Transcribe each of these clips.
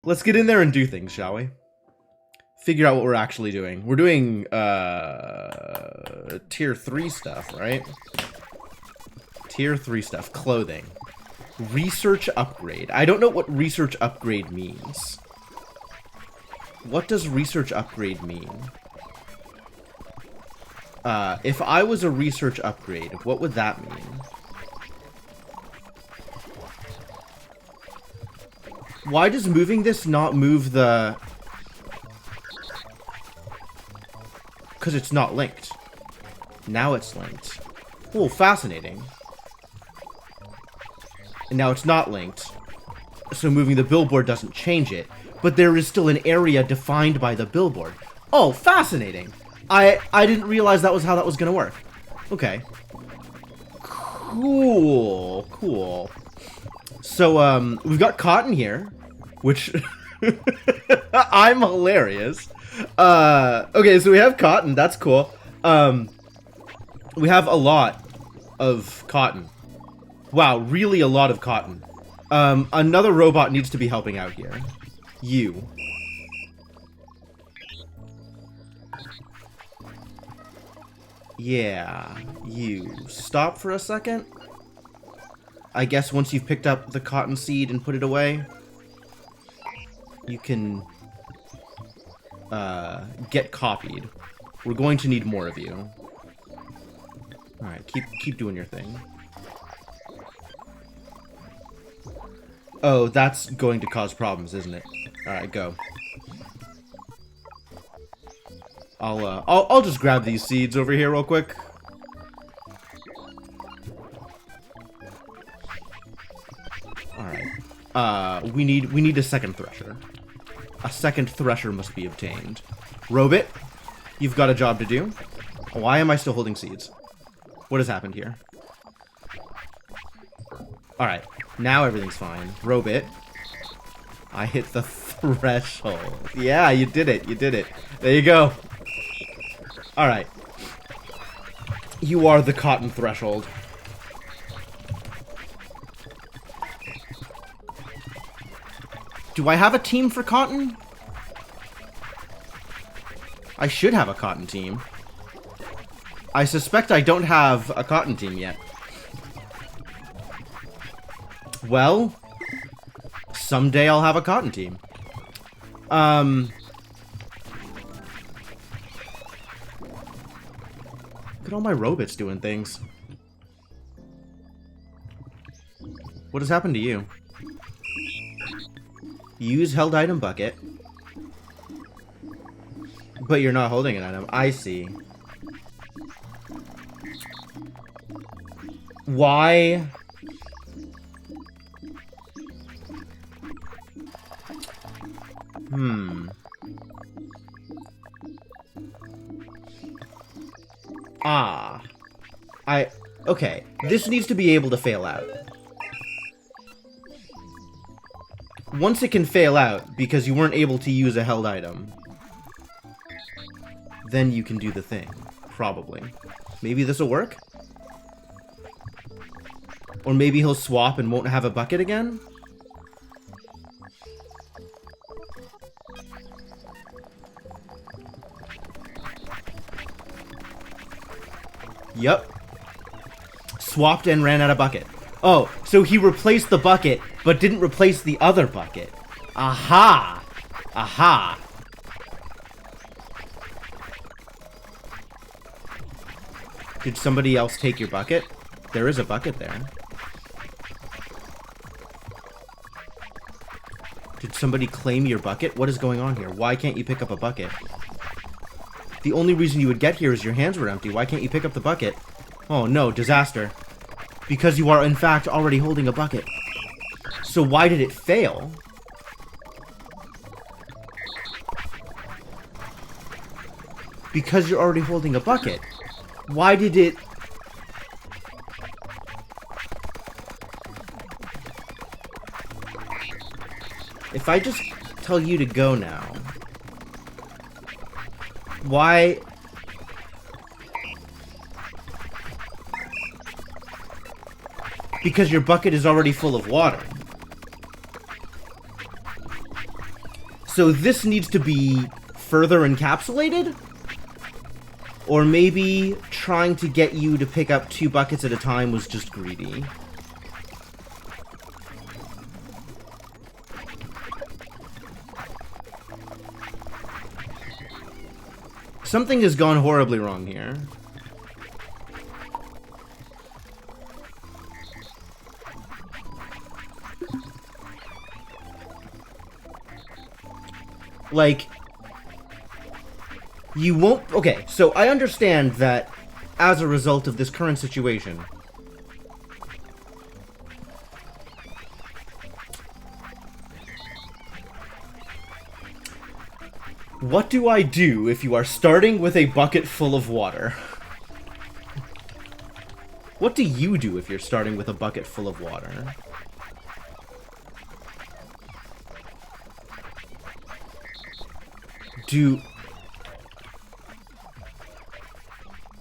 Let's get in there and do things, shall we? Figure out what we're actually doing. We're doing, tier 3 stuff, right? Tier 3 stuff. Clothing. Research upgrade. I don't know what research upgrade means. What does research upgrade mean? If I was a research upgrade, what would that mean? Why does moving this not move the... Because it's not linked. Now it's linked. Oh, fascinating. And now it's not linked. So moving the billboard doesn't change it. But there is still an area defined by the billboard. Oh, fascinating. I didn't realize that was how that was going to work. Okay. Cool. Cool. So, we've got cotton here. Which... I'm hilarious. Okay, so we have cotton. That's cool. We have a lot of cotton. Wow, really a lot of cotton. Another robot needs to be helping out here. You. Yeah, you. Stop for a second. I guess once you've picked up the cotton seed and put it away, you can get copied. We're going to need more of you. Alright, keep doing your thing. Oh, that's going to cause problems, isn't it? Alright, go. I'll just grab these seeds over here real quick. Alright. We need a second thresher. A second thresher must be obtained. Robit, you've got a job to do. Why am I still holding seeds? What has happened here? Alright, now everything's fine. Robit, I hit the threshold. Yeah, you did it, you did it. There you go. Alright. You are the cotton threshold. Do I have a team for cotton? I should have a cotton team. I suspect I don't have a cotton team yet. Well, someday I'll have a cotton team. Look at all my robots doing things. What has happened to you? Use held item bucket. But you're not holding an item. I see. Why? Okay. This needs to be able to fail out. Once it can fail out, because you weren't able to use a held item, then you can do the thing. Probably. Maybe this will work? Or maybe he'll swap and won't have a bucket again? Yup. Swapped and ran out of bucket. Oh, so he replaced the bucket, but didn't replace the other bucket. Aha! Aha! Did somebody else take your bucket? There is a bucket there. Did somebody claim your bucket? What is going on here? Why can't you pick up a bucket? The only reason you would get here is your hands were empty. Why can't you pick up the bucket? Oh no, disaster. Because you are in fact already holding a bucket. So why did it fail? Because you're already holding a bucket. Why did it... If I just tell you to go now... Why... Because your bucket is already full of water. So this needs to be further encapsulated? Or maybe trying to get you to pick up 2 buckets at a time was just greedy. Something has gone horribly wrong here. Like, you won't... Okay, so I understand that as a result of this current situation, what do I do if you are starting with a bucket full of water? What do you do if you're starting with a bucket full of water?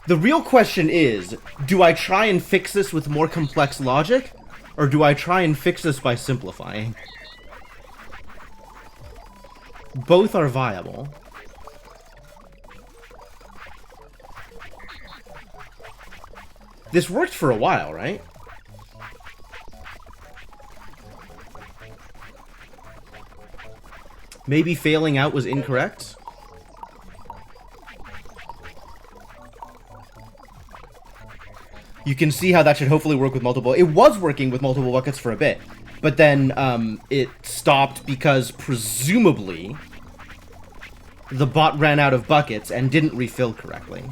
The real question is, do I try and fix this with more complex logic, or do I try and fix this by simplifying? Both are viable. This worked for a while, right? Maybe failing out was incorrect? You can see how that should hopefully work with multiple... It was working with multiple buckets for a bit, but then it stopped because presumably the bot ran out of buckets and didn't refill correctly.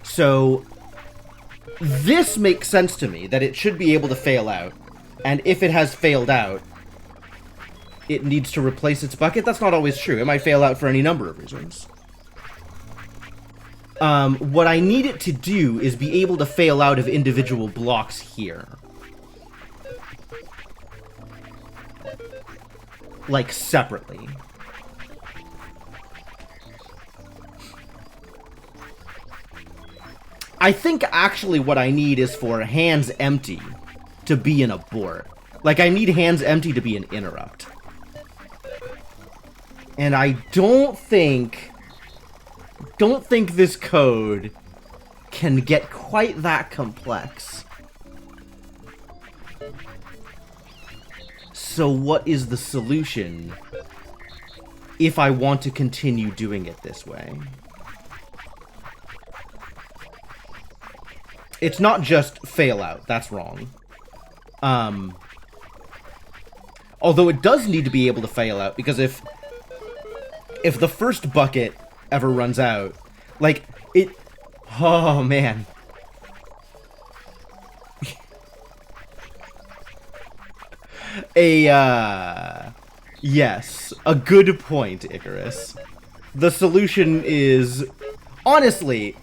So this makes sense to me, that it should be able to fail out, and if it has failed out, it needs to replace its bucket. That's not always true. It might fail out for any number of reasons. What I need it to do is be able to fail out of individual blocks here. Like, separately. I think actually what I need is for hands empty to be an abort. Like, I need hands empty to be an interrupt. And I don't think this code can get quite that complex. So what is the solution if I want to continue doing it this way? It's not just fail out, that's wrong. Although it does need to be able to fail out, because if the first bucket ever runs out, like, it... Oh, man. Yes, a good point, Icarus. The solution is... Honestly,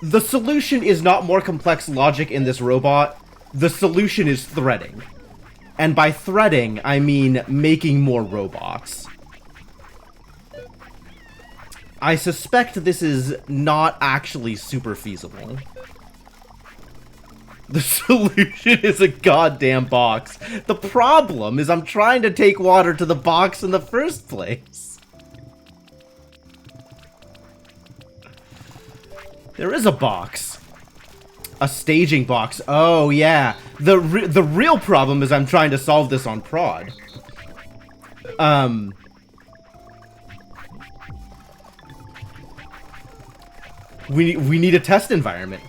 the solution is not more complex logic in this robot. The solution is threading. And by threading, I mean making more robots. I suspect this is not actually super feasible. The solution is a goddamn box. The problem is I'm trying to take water to the box in the first place. There is a box. A staging box. Oh, yeah. The real problem is I'm trying to solve this on prod. We need a test environment.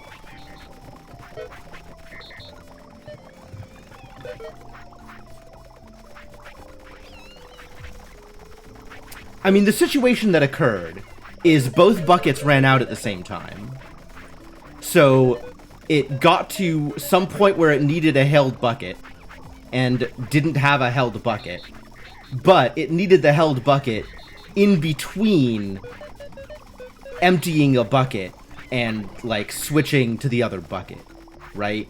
I mean, the situation that occurred is both buckets ran out at the same time. So it got to some point where it needed a held bucket and didn't have a held bucket. But it needed the held bucket in between emptying a bucket and, like, switching to the other bucket, right?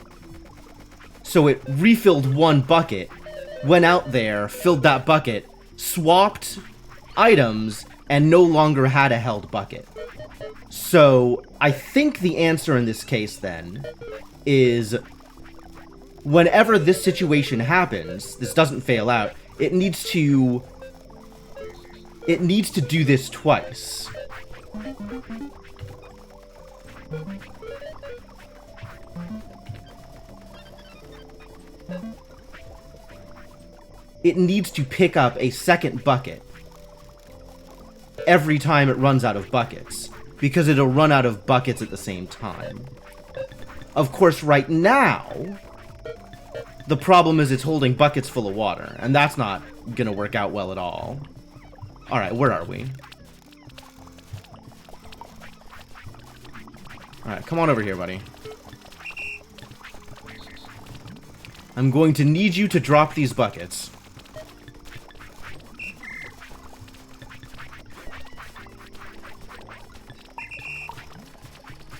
So it refilled one bucket, went out there, filled that bucket, swapped items, and no longer had a held bucket. So I think the answer in this case, then, is whenever this situation happens, this doesn't fail out, it needs to do this twice. It needs to pick up a second bucket every time it runs out of buckets, because it'll run out of buckets at the same time. Of course, right now, the problem is it's holding buckets full of water, and that's not gonna work out well at all. Alright, where are we? Alright, come on over here, buddy. I'm going to need you to drop these buckets.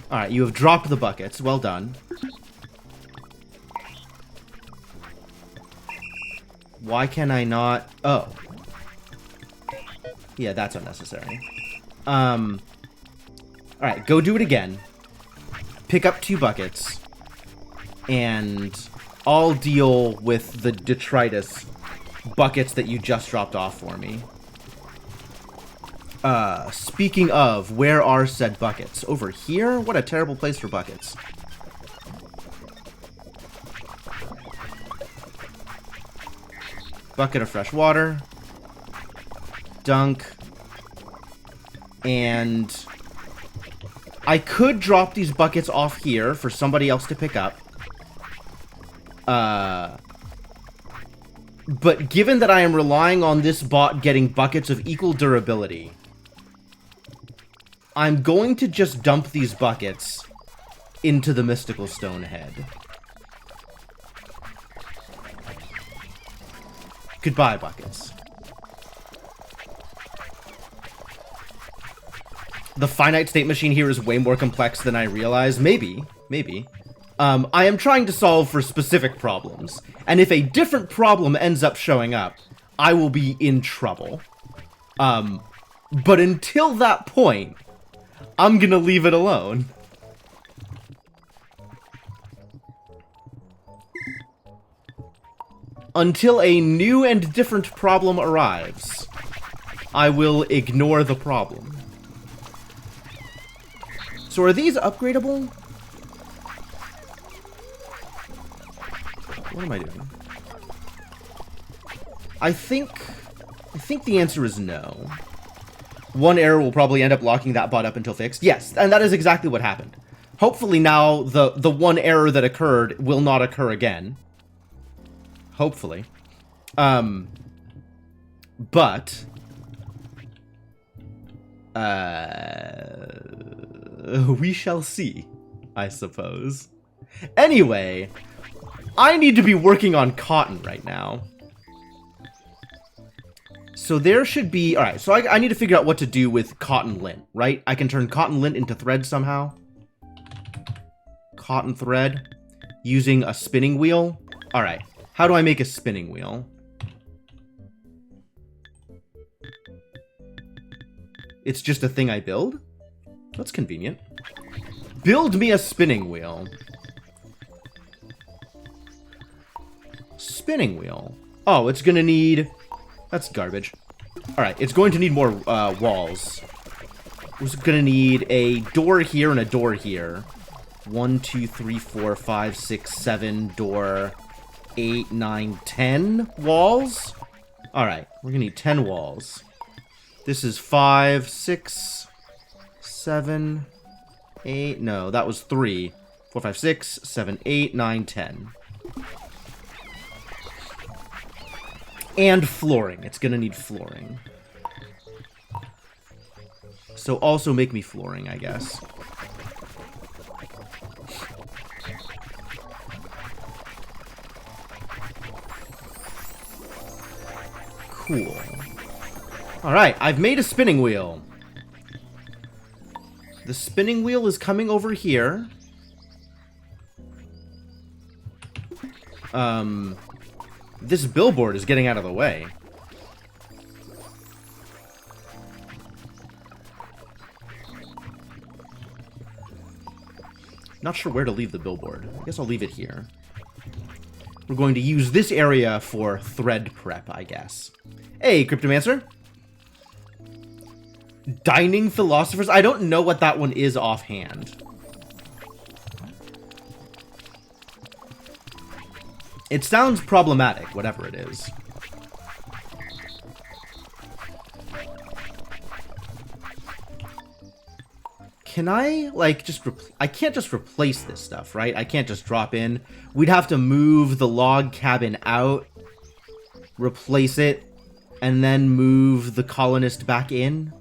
Alright, you have dropped the buckets. Well done. Why can I not... Oh. Yeah, that's unnecessary. Alright, go do it again. Pick up 2 buckets. And I'll deal with the detritus buckets that you just dropped off for me. Speaking of, where are said buckets? Over here? What a terrible place for buckets. Bucket of fresh water. Dunk. And I could drop these buckets off here for somebody else to pick up. But given that I am relying on this bot getting buckets of equal durability, I'm going to just dump these buckets into the mystical stone head. Goodbye, buckets. The finite state machine here is way more complex than I realize. Maybe. I am trying to solve for specific problems. And if a different problem ends up showing up, I will be in trouble. But until that point, I'm gonna leave it alone. Until a new and different problem arrives, I will ignore the problem. So are these upgradable? What am I doing? I think the answer is no. One error will probably end up locking that bot up until fixed. Yes, and that is exactly what happened. Hopefully now the one error that occurred will not occur again. Hopefully. But we shall see, I suppose. Anyway, I need to be working on cotton right now. So there should be... Alright, so I need to figure out what to do with cotton lint, right? I can turn cotton lint into thread somehow. Cotton thread. Using a spinning wheel. Alright, how do I make a spinning wheel? It's just a thing I build? That's convenient. Build me a spinning wheel. Spinning wheel. Oh, it's gonna need... That's garbage. Alright, it's going to need more walls. It's gonna need a door here and a door here. 1, 2, 3, 4, 5, 6, 7, door, 8, 9, 10 walls? Alright, we're gonna need 10 walls. This is 5, 6, 7, 8, no, that was 3. 4, 5, 6, 7, 8, 9, 10. And flooring. It's gonna need flooring. So also make me flooring, I guess. Cool. Alright, I've made a spinning wheel. The spinning wheel is coming over here. This billboard is getting out of the way. Not sure where to leave the billboard. I guess I'll leave it here. We're going to use this area for thread prep, I guess. Hey, Cryptomancer. Dining Philosophers? I don't know what that one is offhand. It sounds problematic, whatever it is. Can I, like, just... I can't just replace this stuff, right? I can't just drop in. We'd have to move the log cabin out, replace it, and then move the colonist back in,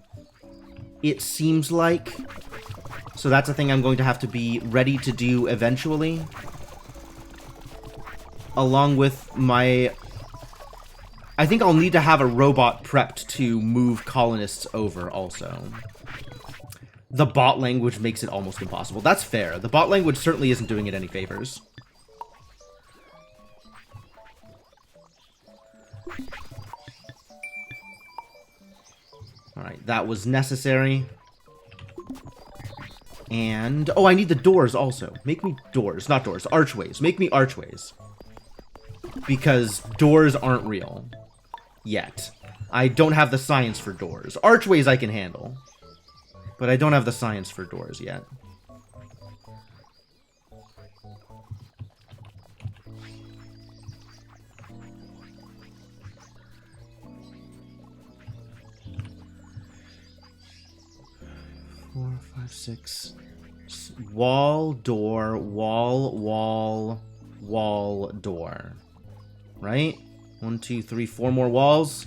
it seems like. So that's a thing I'm going to have to be ready to do eventually. Along with my... I think I'll need to have a robot prepped to move colonists over also. The bot language makes it almost impossible. That's fair. The bot language certainly isn't doing it any favors. Alright, that was necessary. And... oh, I need the doors also. Make me doors. Not doors. Archways. Make me archways. Because doors aren't real. Yet. I don't have the science for doors. Archways I can handle. But I don't have the science for doors yet. Four, five, six. Wall, door, wall, wall, wall, door. Right? 1, 2, 3, 4 more walls.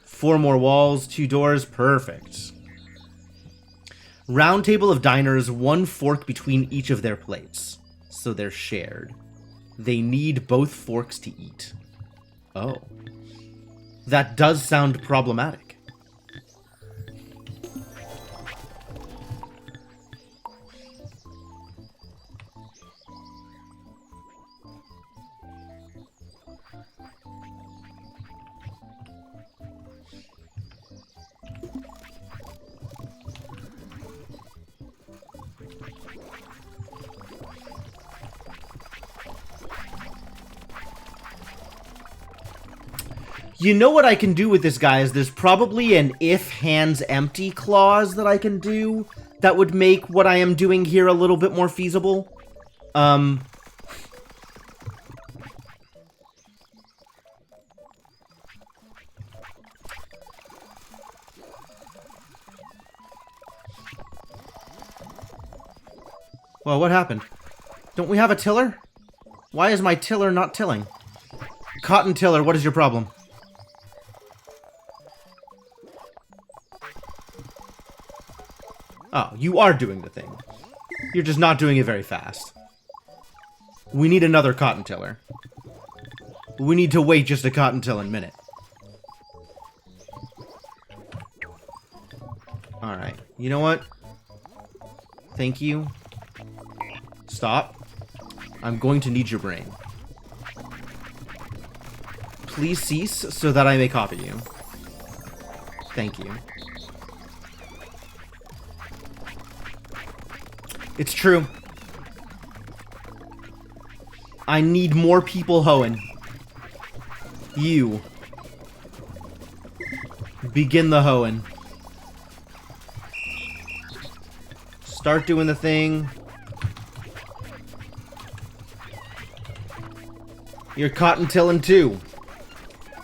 4 more walls, 2 doors. Perfect. Round table of diners, 1 fork between each of their plates. So they're shared. They need both forks to eat. Oh. That does sound problematic. You know what I can do with this, guys? There's probably an if hands empty clause that I can do that would make what I am doing here a little bit more feasible. Well, what happened? Don't we have a tiller? Why is my tiller not tilling? Cotton tiller, what is your problem? Oh, you are doing the thing. You're just not doing it very fast. We need another cotton tiller. We need to wait just a cotton tilling minute. Alright, you know what? Thank you. Stop. I'm going to need your brain. Please cease so that I may copy you. Thank you. It's true. I need more people hoeing. You. Begin the hoeing. Start doing the thing. You're cotton tilling too.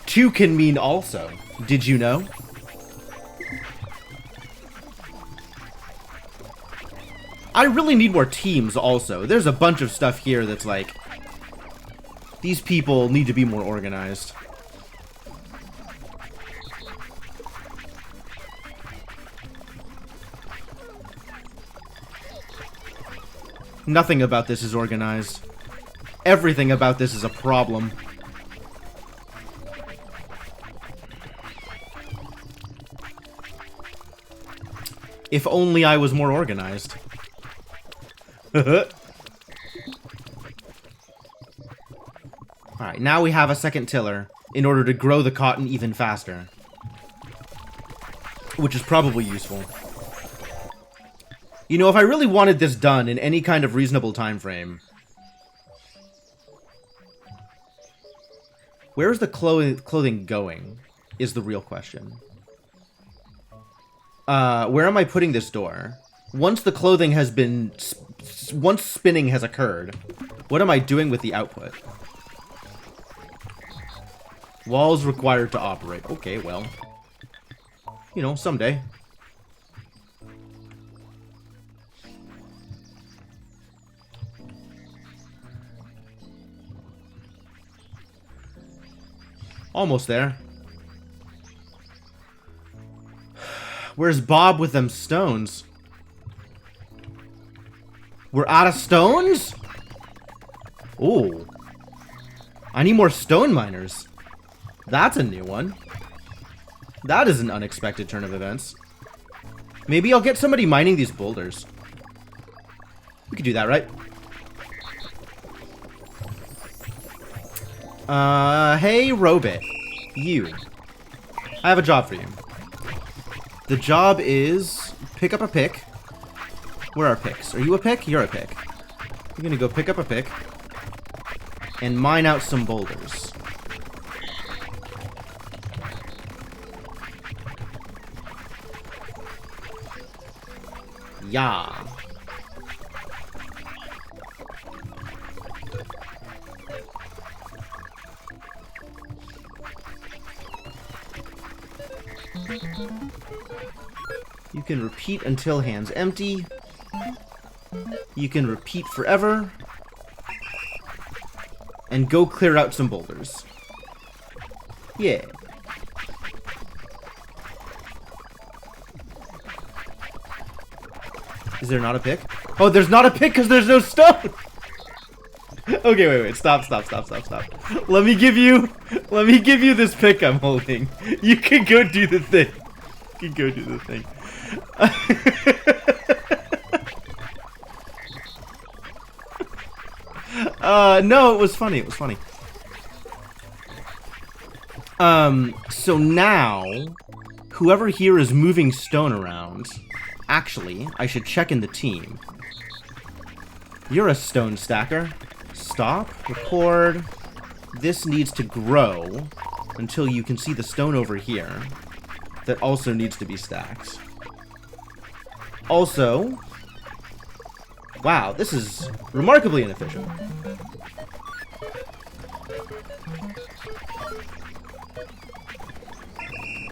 Two can mean also. Did you know? I really need more teams also. There's a bunch of stuff here that's like... these people need to be more organized. Nothing about this is organized. Everything about this is a problem. If only I was more organized. Alright, now we have a second tiller in order to grow the cotton even faster. Which is probably useful. You know, if I really wanted this done in any kind of reasonable time frame, Where is the clothing going is the real question. Where am I putting this door? Once the clothing has been... Once spinning has occurred, what am I doing with the output? Walls required to operate. Okay, well. You know, someday. Almost there. Where's Bob with them stones? We're out of stones? Oh. I need more stone miners. That's a new one. That is an unexpected turn of events. Maybe I'll get somebody mining these boulders. We could do that, right? Hey, Robit. You. I have a job for you. The job is pick up a pick. Where are picks? Are you a pick? You're a pick. You're gonna go pick up a pick and mine out some boulders. Yeah. You can repeat until hands empty. You can repeat forever. And go clear out some boulders. Yeah. Is there not a pick? Oh, there's not a pick because there's no stone! Okay, wait. Stop. Let me give you this pick I'm holding. You can go do the thing. No, it was funny. So now, whoever here is moving stone around, actually, I should check in the team. You're a stone stacker. Stop, record. This needs to grow until you can see the stone over here that also needs to be stacked. Also, wow, this is remarkably inefficient.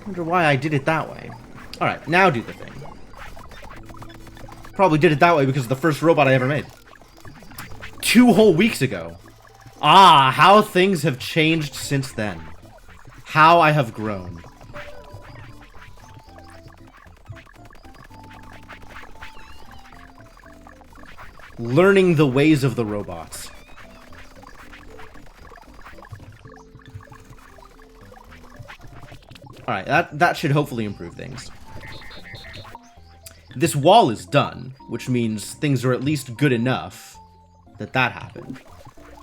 Wonder why I did it that way. Alright, now do the thing. Probably did it that way because of the first robot I ever made. 2 whole weeks ago. Ah, how things have changed since then. How I have grown. Learning the ways of the robots. Alright, that should hopefully improve things. This wall is done, which means things are at least good enough that happened.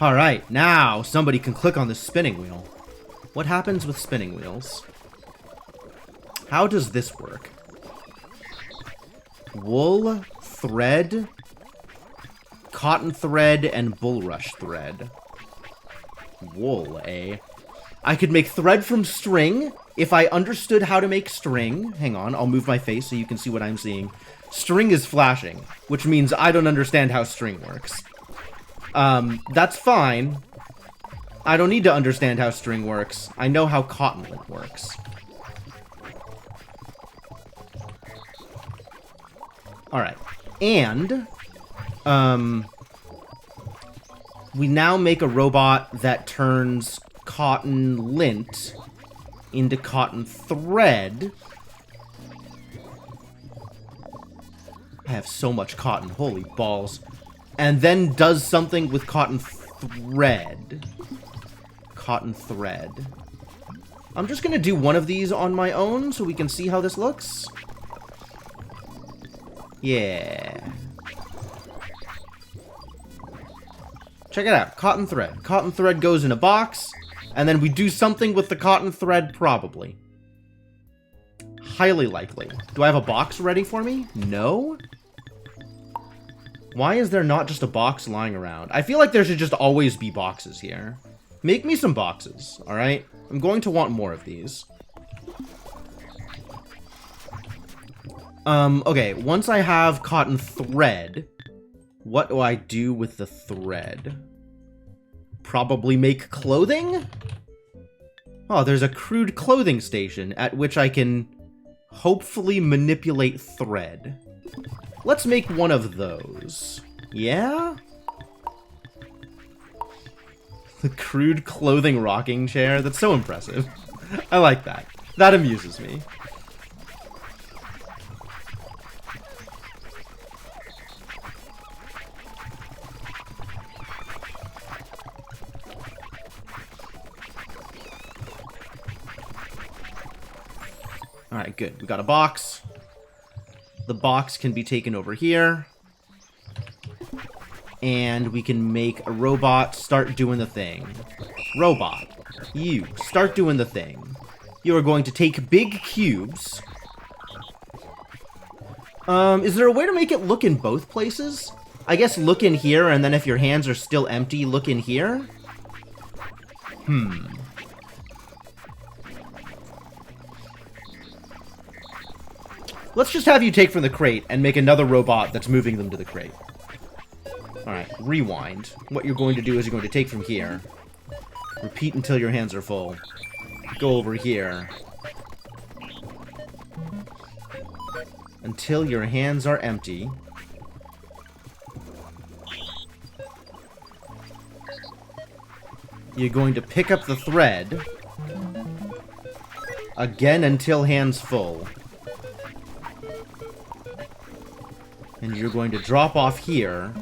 Alright, now somebody can click on the spinning wheel. What happens with spinning wheels? How does this work? Wool, thread, cotton thread, and bulrush thread. Wool, eh? I could make thread from string if I understood how to make string. Hang on, I'll move my face so you can see what I'm seeing. String is flashing, which means I don't understand how string works. That's fine. I don't need to understand how string works. I know how cotton lint works. Alright. And, we now make a robot that turns cotton lint into cotton thread. I have so much cotton, holy balls. And then does something with cotton thread. Cotton thread. I'm just gonna do one of these on my own so we can see how this looks. Yeah. Check it out, cotton thread. Cotton thread goes in a box, and then we do something with the cotton thread, probably. Highly likely. Do I have a box ready for me? No? Why is there not just a box lying around? I feel like there should just always be boxes here. Make me some boxes, alright? I'm going to want more of these. Okay, once I have cotton thread, what do I do with the thread? Probably make clothing? Oh, there's a crude clothing station at which I can hopefully manipulate thread. Let's make one of those. Yeah? The crude clothing rocking chair? That's so impressive. I like that. That amuses me. Alright, good. We got a box. The box can be taken over here. And we can make a robot start doing the thing. Robot, you, start doing the thing. You are going to take big cubes. Is there a way to make it look in both places? I guess look in here, and then if your hands are still empty, look in here? Let's just have you take from the crate and make another robot that's moving them to the crate. Alright, rewind. What you're going to do is you're going to take from here. Repeat until your hands are full. Go over here. Until your hands are empty. You're going to pick up the thread. Again until hands full. And you're going to drop off here.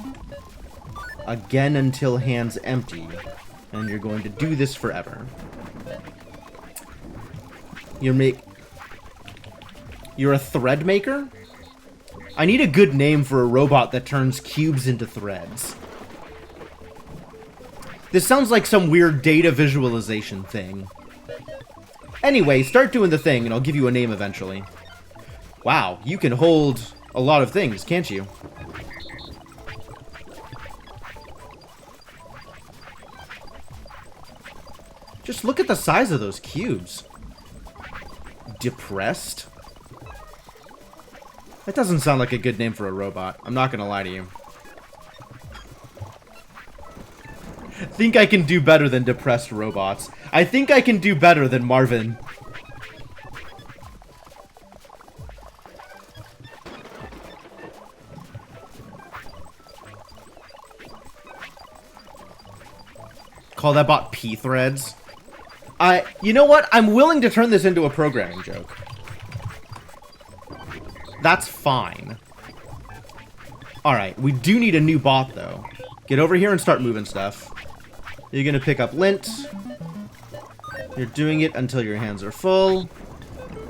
Again until hands empty. And you're going to do this forever. You're a thread maker? I need a good name for a robot that turns cubes into threads. This sounds like some weird data visualization thing. Anyway, start doing the thing and I'll give you a name eventually. Wow, you can hold a lot of things, can't you? Just look at the size of those cubes. Depressed? That doesn't sound like a good name for a robot. I'm not gonna lie to you. Think I can do better than depressed robots. I think I can do better than Marvin. Call that bot P-threads. You know what? I'm willing to turn this into a programming joke. That's fine. Alright, we do need a new bot, though. Get over here and start moving stuff. You're gonna pick up lint. You're doing it until your hands are full.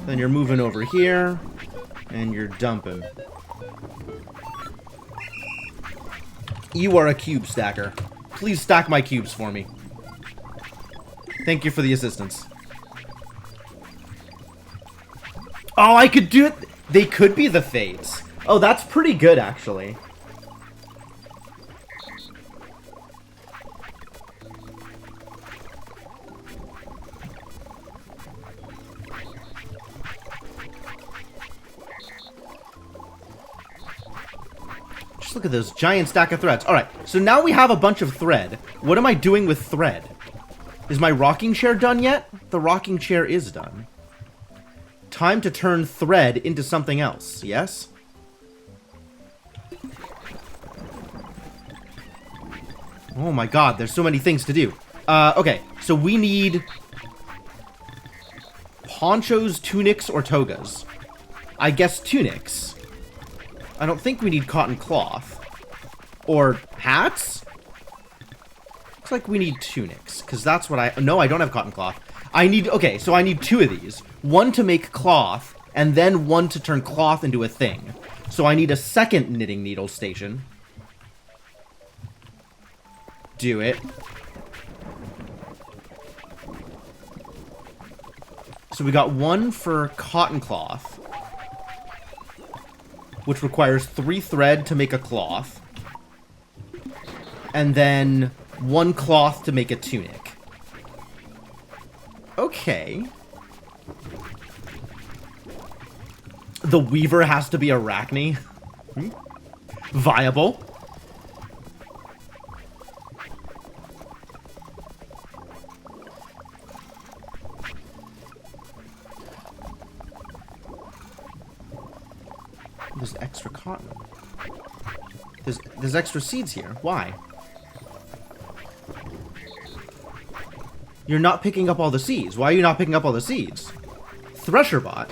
Then you're moving over here. And you're dumping. You are a cube stacker. Please stack my cubes for me. Thank you for the assistance. Oh, I could do it. They could be the Fates. Oh, that's pretty good, actually. Just look at those giant stack of threads. Alright, so now we have a bunch of thread. What am I doing with thread? Is my rocking chair done yet? The rocking chair is done. Time to turn thread into something else, yes? Oh my god, there's so many things to do. Okay, so we need ponchos, tunics, or togas. I guess tunics. I don't think we need cotton cloth. Or hats? Looks like we need tunics, because that's what I... No, I don't have cotton cloth. I need... Okay, so I need two of these. One to make cloth, and then one to turn cloth into a thing. So I need a second knitting needle station. Do it. So we got one for cotton cloth, which requires 3 thread to make a cloth. And then 1 cloth to make a tunic. Okay. The weaver has to be Arachne. Viable. There's extra cotton. There's extra seeds here. Why? You're not picking up all the seeds. Why are you not picking up all the seeds? Thresherbot.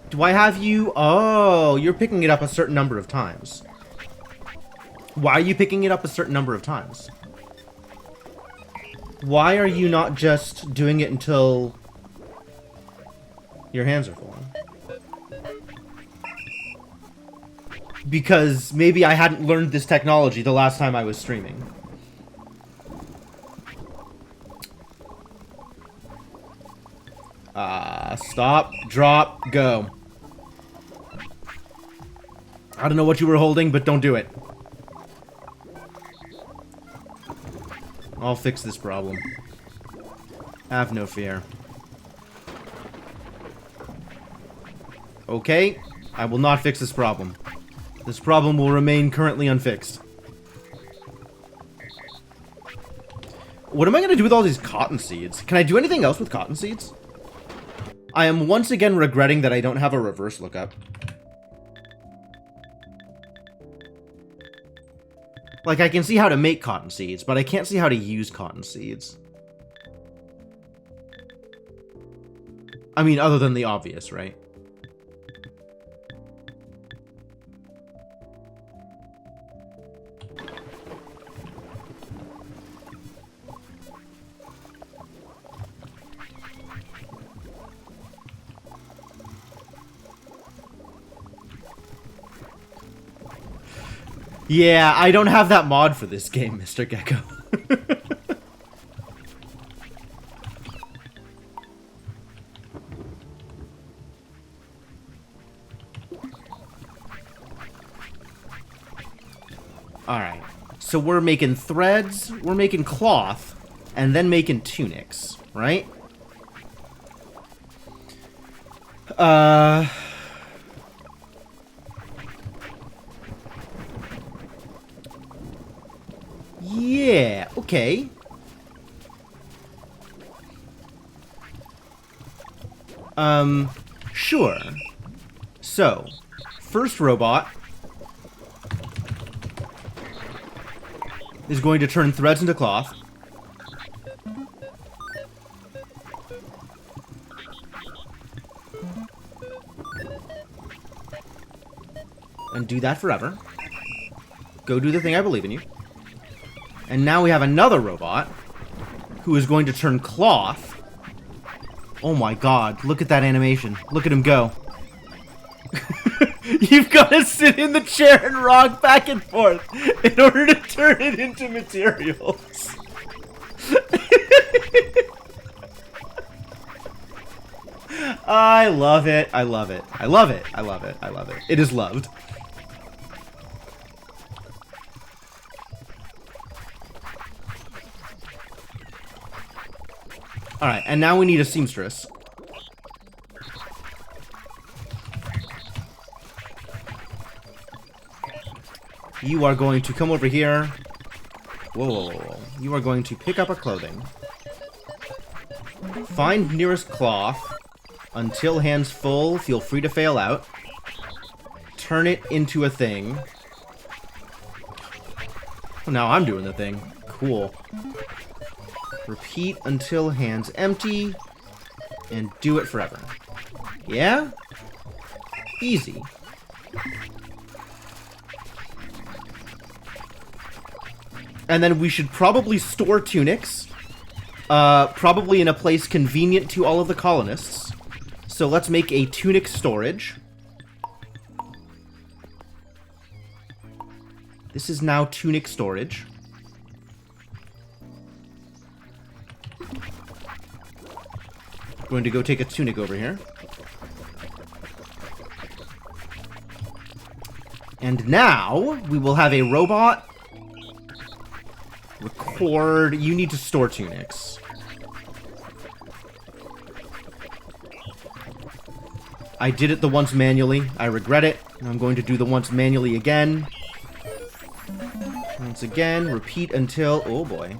Do I have you? Oh, you're picking it up a certain number of times. Why are you picking it up a certain number of times? Why are you not just doing it until your hands are full? Because maybe I hadn't learned this technology the last time I was streaming. Stop, drop, go. I don't know what you were holding, but don't do it. I'll fix this problem. Have no fear. Okay, I will not fix this problem. This problem will remain currently unfixed. What am I going to do with all these cotton seeds? Can I do anything else with cotton seeds? I am once again regretting that I don't have a reverse lookup. Like, I can see how to make cotton seeds, but I can't see how to use cotton seeds. I mean, other than the obvious, right? Yeah, I don't have that mod for this game, Mr. Gecko. Alright, so we're making threads, we're making cloth, and then making tunics, right? Yeah, okay. Sure. So, first robot is going to turn threads into cloth. And do that forever. Go do the thing, I believe in you. And now we have another robot who is going to turn cloth. Oh my god, look at that animation. Look at him go. You've got to sit in the chair and rock back and forth in order to turn it into materials. I love it. I love it. I love it. I love it. I love it. It is loved. Alright, and now we need a seamstress. You are going to come over here. Whoa, whoa, whoa, whoa. You are going to pick up a clothing. Find nearest cloth. Until hands full, feel free to fail out. Turn it into a thing. Oh, now I'm doing the thing. Cool. Repeat until hands empty. And do it forever. Yeah? Easy. And then we should probably store tunics. Probably in a place convenient to all of the colonists. So let's make a tunic storage. This is now tunic storage. Going to go take a tunic over here. And now, we will have a robot. Record. You need to store tunics. I did it the once manually. I regret it. I'm going to do the once manually again. Once again, repeat until... Oh boy.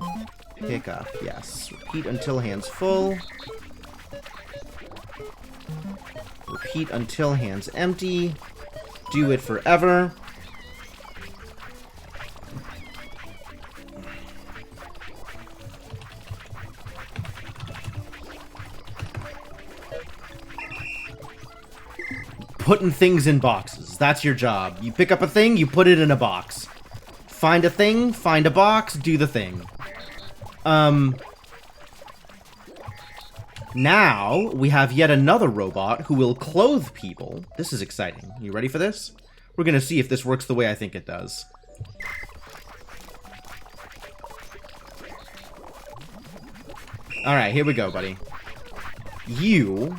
Pick up, yes. Repeat until hands full. Repeat until hands empty. Do it forever. Putting things in boxes. That's your job. You pick up a thing, you put it in a box. Find a thing, find a box, do the thing. Now, we have yet another robot who will clothe people. This is exciting. You ready for this? We're gonna see if this works the way I think it does. Alright, here we go, buddy. You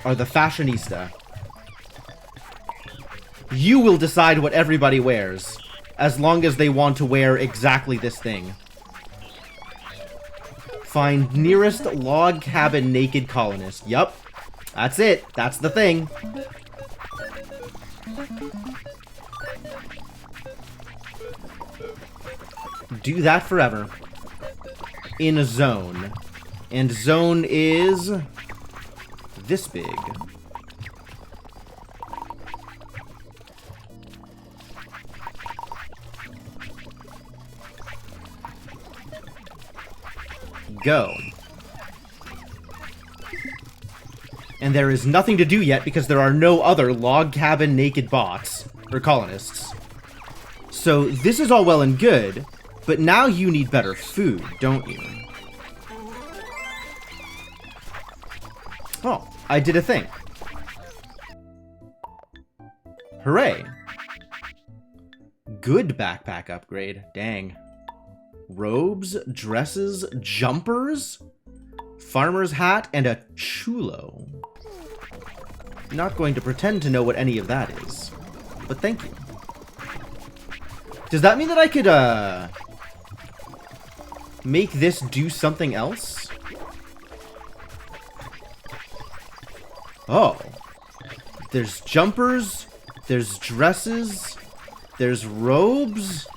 are the fashionista. You will decide what everybody wears, as long as they want to wear exactly this thing. Find nearest log cabin naked colonist. Yup. That's it. That's the thing. Do that forever. In a zone. And zone is... this big. Go. And there is nothing to do yet because there are no other log cabin naked bots, or colonists. So this is all well and good, but now you need better food, don't you? Oh, I did a thing. Hooray. Good backpack upgrade, dang. Robes, dresses, jumpers, farmer's hat, and a chulo. Not going to pretend to know what any of that is, but thank you. Does that mean that I could, make this do something else? Oh. There's jumpers, there's dresses, there's robes...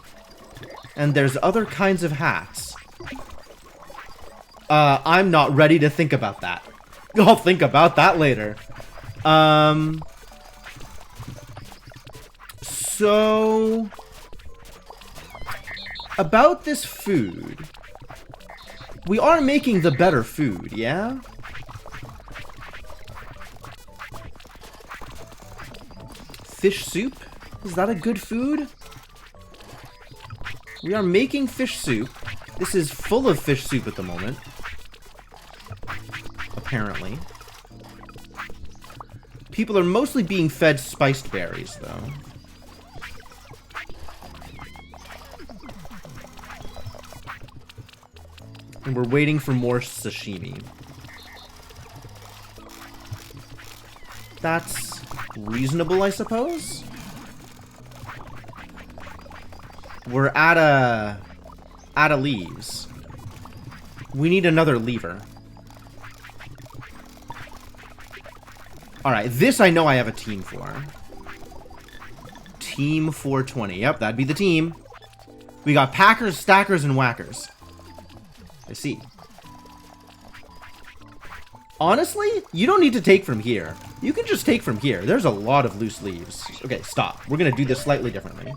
and there's other kinds of hats. I'm not ready to think about that. I'll think about that later. So... about this food. We are making the better food, yeah? Fish soup? Is that a good food? We are making fish soup. This is full of fish soup at the moment. Apparently. People are mostly being fed spiced berries, though. And we're waiting for more sashimi. That's reasonable, I suppose? We're out of leaves. We need another lever. Alright, this I know I have a team for. Team 420. Yep, that'd be the team. We got packers, stackers, and whackers. I see. Honestly, you don't need to take from here. You can just take from here. There's a lot of loose leaves. Okay, stop. We're gonna do this slightly differently.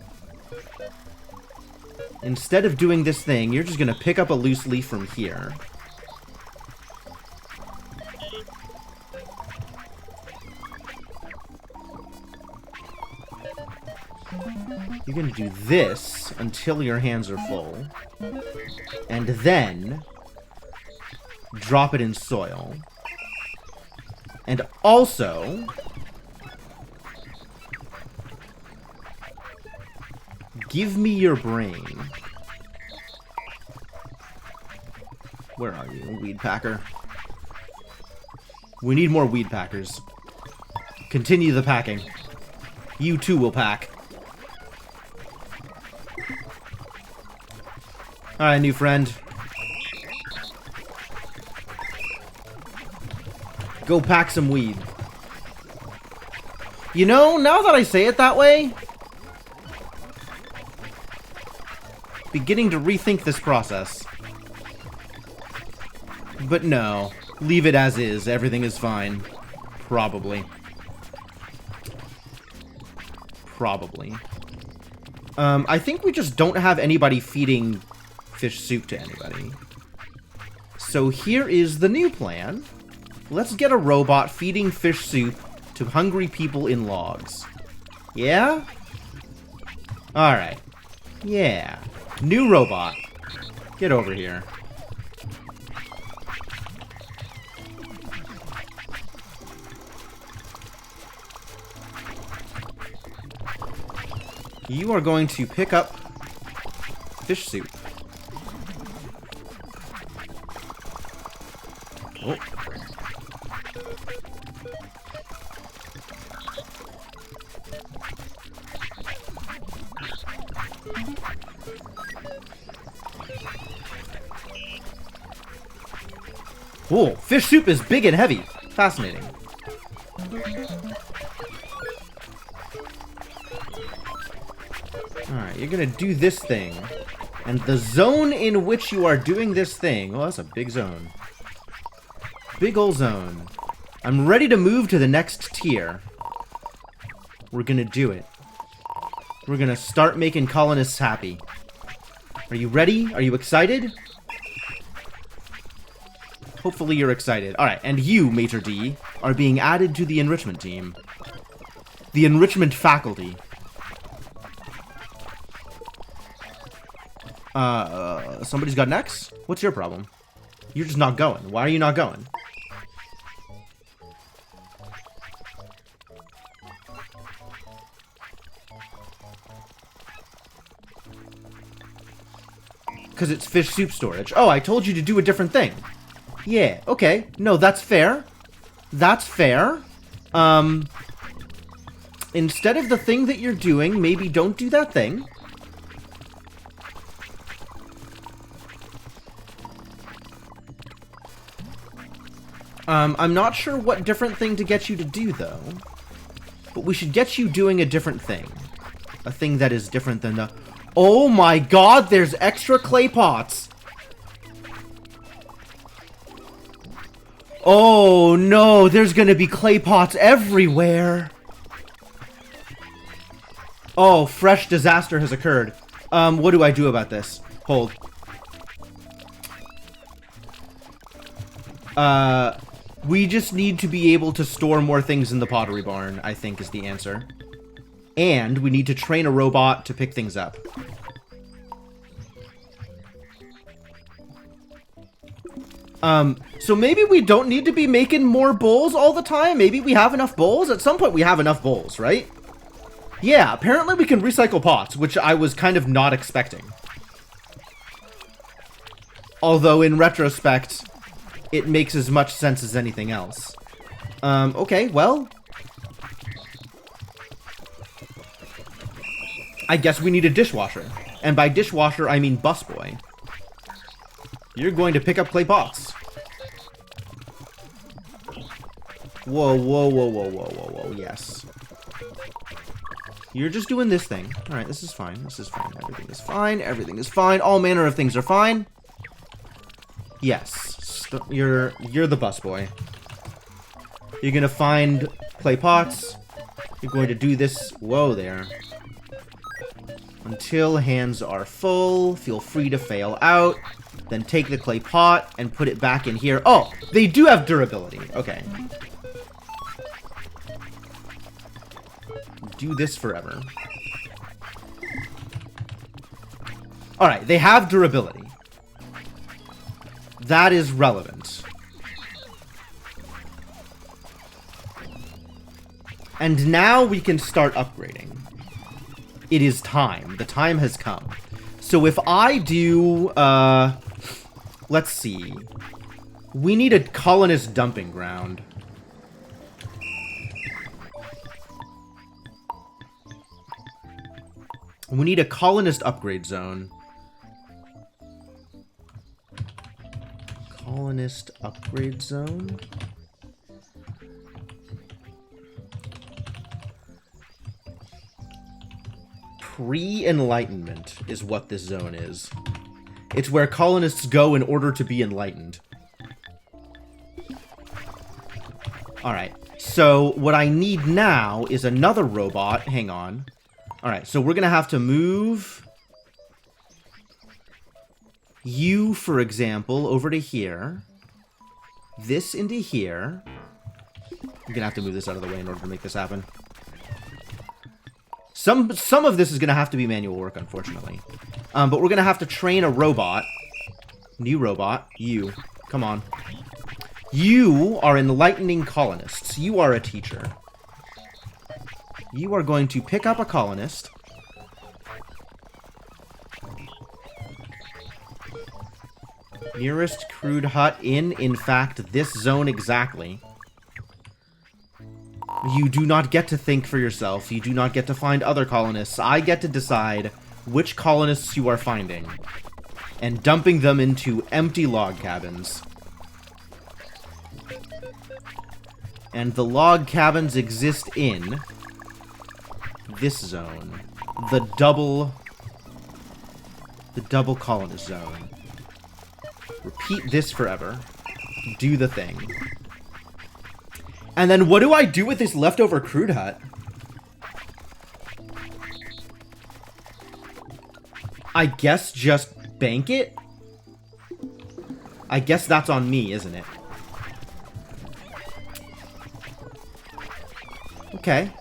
Instead of doing this thing, you're just gonna pick up a loose leaf from here. You're gonna do this until your hands are full. And then... drop it in soil. And also... give me your brain. Where are you, weed packer? We need more weed packers. Continue the packing. You too will pack. Alright, new friend. Go pack some weed. You know, now that I say it that way, beginning to rethink this process. But no, leave it as is. Everything is fine. Probably. Probably. I think we just don't have anybody feeding fish soup to anybody. So here is the new plan. Let's get a robot feeding fish soup to hungry people in logs. Yeah? Alright. Yeah. New robot. Get over here. You are going to pick up fish soup. Oh. Cool. Fish soup is big and heavy. Fascinating. Alright, you're gonna do this thing. And the zone in which you are doing this thing... Oh, that's a big zone. Big ol' zone. I'm ready to move to the next tier. We're gonna do it. We're gonna start making colonists happy. Are you ready? Are you excited? Hopefully you're excited. Alright, and you, Maitre D, are being added to the enrichment team. The enrichment faculty. Somebody's got an X? What's your problem? You're just not going. Why are you not going? Because it's fish soup storage. Oh, I told you to do a different thing. Yeah, okay. No, that's fair. That's fair. Instead of the thing that you're doing, maybe don't do that thing. I'm not sure what different thing to get you to do, though. But we should get you doing a different thing. A thing that is different than the... Oh my god, there's extra clay pots! Oh no, there's gonna be clay pots everywhere! Oh, fresh disaster has occurred. What do I do about this? Hold. We just need to be able to store more things in the pottery barn, I think is the answer. And we need to train a robot to pick things up. So maybe we don't need to be making more bowls all the time. Maybe we have enough bowls. At some point we have enough bowls, right? Yeah, apparently we can recycle pots, which I was kind of not expecting. Although in retrospect, it makes as much sense as anything else. Okay, well... I guess we need a dishwasher. And by dishwasher, I mean busboy. You're going to pick up clay pots. Whoa, whoa, whoa, whoa, whoa, whoa, whoa, yes. You're just doing this thing. Alright, this is fine. This is fine. Everything is fine. Everything is fine. All manner of things are fine. Yes. You're the busboy. You're gonna find clay pots. You're going to do this. Whoa there. Until hands are full. Feel free to fail out. Then take the clay pot and put it back in here. Oh, they do have durability. Okay. Do this forever. Alright, they have durability. That is relevant. And now we can start upgrading. It is time. The time has come. So if I do, let's see. We need a colonist dumping ground. We need a colonist upgrade zone. Colonist upgrade zone. Pre-enlightenment is what this zone is. It's where colonists go in order to be enlightened. Alright, so what I need now is another robot. Hang on. Alright, so we're gonna have to move you, for example, over to here. This into here. I'm gonna have to move this out of the way in order to make this happen. Some of this is gonna have to be manual work, unfortunately. But we're gonna have to train a robot. New robot. You. Come on. You are enlightening colonists. You are a teacher. You are going to pick up a colonist. Nearest crude hut in fact, this zone exactly. You do not get to think for yourself. You do not get to find other colonists. I get to decide which colonists you are finding and dumping them into empty log cabins. And the log cabins exist in this zone. The double colonist zone. Repeat this forever. Do the thing. And then what do I do with this leftover crude hut? I guess just bank it? I guess that's on me, isn't it? Okay.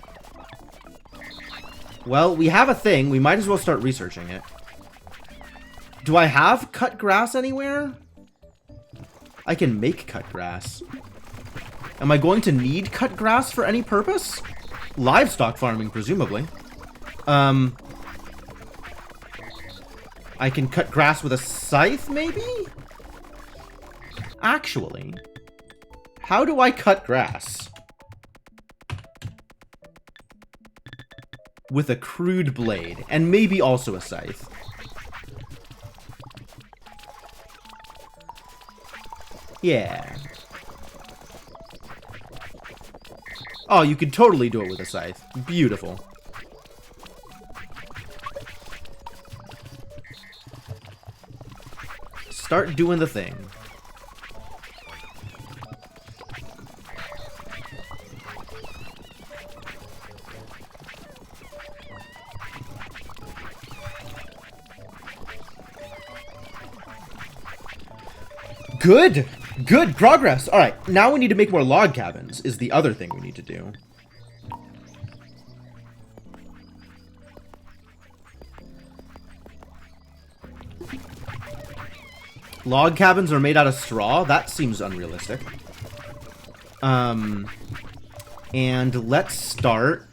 Well, we have a thing. We might as well start researching it. Do I have cut grass anywhere? I can make cut grass. Am I going to need cut grass for any purpose? Livestock farming, presumably. I can cut grass with a scythe, maybe? Actually, how do I cut grass? With a crude blade, and maybe also a scythe. Yeah. Oh, you could totally do it with a scythe. Beautiful. Start doing the thing. Good! Good progress! Alright, now we need to make more log cabins, is the other thing we need to do. Log cabins are made out of straw? That seems unrealistic. And let's start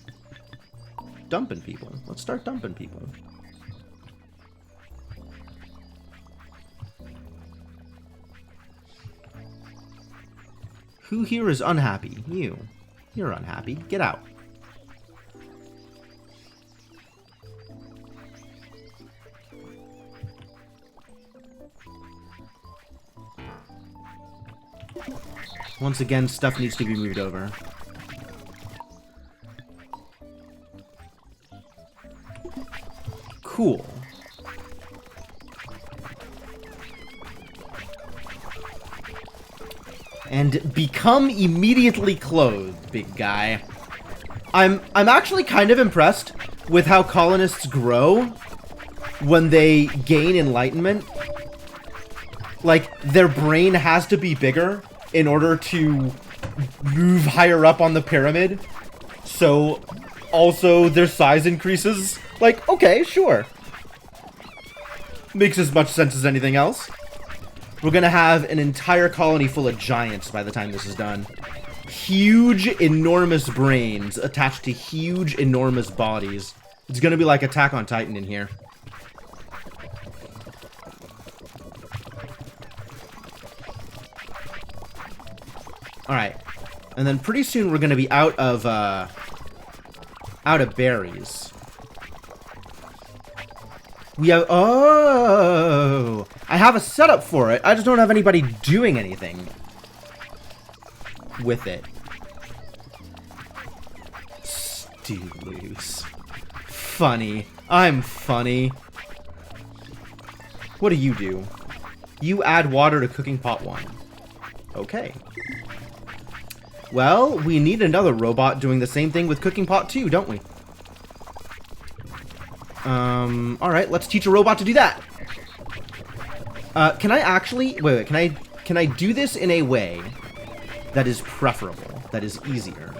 dumping people. Let's start dumping people. Who here is unhappy? You. You're unhappy. Get out. Once again, stuff needs to be moved over. Cool. And become immediately clothed, big guy. I'm actually kind of impressed with how colonists grow when they gain enlightenment. Like, their brain has to be bigger in order to move higher up on the pyramid. So, also, their size increases. Like, okay, sure. Makes as much sense as anything else. We're gonna have an entire colony full of giants by the time this is done. Huge, enormous brains attached to huge, enormous bodies. It's gonna be like Attack on Titan in here. Alright. And then pretty soon we're gonna be out of berries. We have... Oh! I have a setup for it. I just don't have anybody doing anything with it. Loose. Funny. I'm funny. What do? You add water to cooking pot 1. Okay. Well, we need another robot doing the same thing with cooking pot 2, don't we? Alright, let's teach a robot to do that. Can I actually... Wait, can I do this in a way that is preferable, that is easier?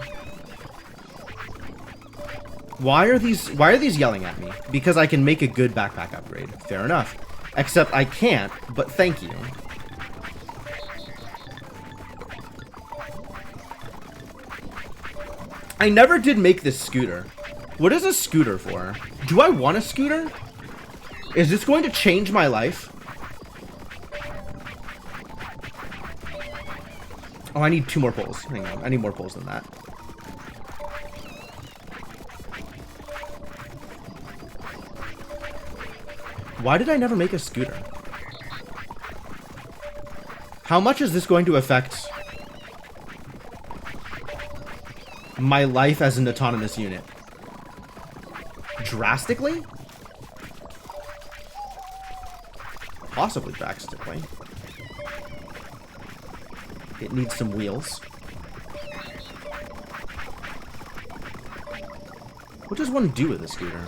Why are these yelling at me? Because I can make a good backpack upgrade. Fair enough. Except I can't, but thank you. I never did make this scooter. What is a scooter for? Do I want a scooter? Is this going to change my life? Oh, I need 2 more poles. Hang on, I need more poles than that. Why did I never make a scooter? How much is this going to affect my life as an autonomous unit? Drastically? Possibly drastically. It needs some wheels. What does one do with a scooter?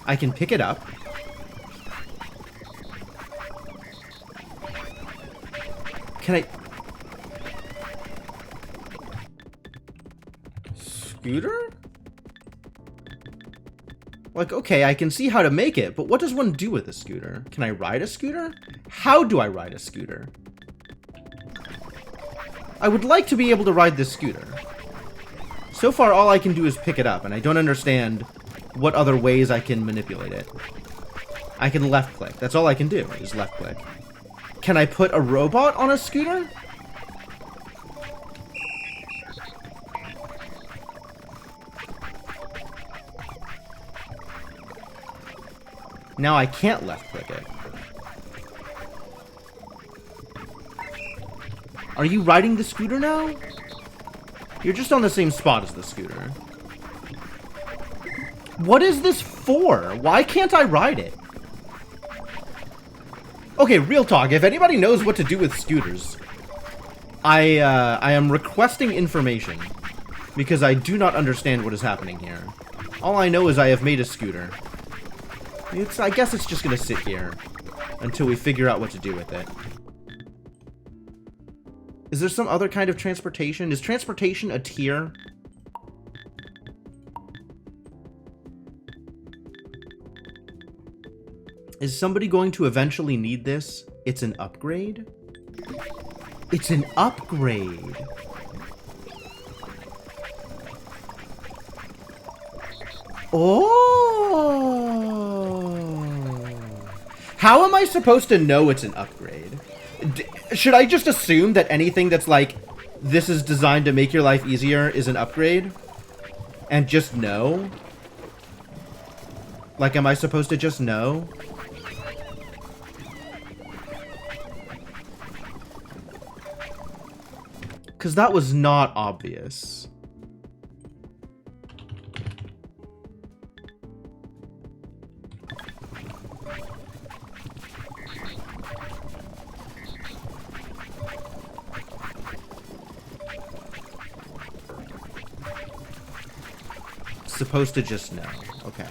I can pick it up. Can I... Scooter? Like, okay, I can see how to make it, but what does one do with a scooter? Can I ride a scooter? How do I ride a scooter? I would like to be able to ride this scooter. So far, all I can do is pick it up, and I don't understand what other ways I can manipulate it. I can left click. That's all I can do, is left click. Can I put a robot on a scooter? Now I can't left click it. Are you riding the scooter now? You're just on the same spot as the scooter. What is this for? Why can't I ride it? Okay, real talk. If anybody knows what to do with scooters, I am requesting information because I do not understand what is happening here. All I know is I have made a scooter. I guess it's just gonna sit here until we figure out what to do with it. Is there some other kind of transportation? Is transportation a tier? Is somebody going to eventually need this? It's an upgrade? It's an upgrade! Oh! How am I supposed to know it's an upgrade? Should I just assume that anything that's like, this is designed to make your life easier is an upgrade? And just know? Like, am I supposed to just know? Because that was not obvious. Supposed to just know. Okay.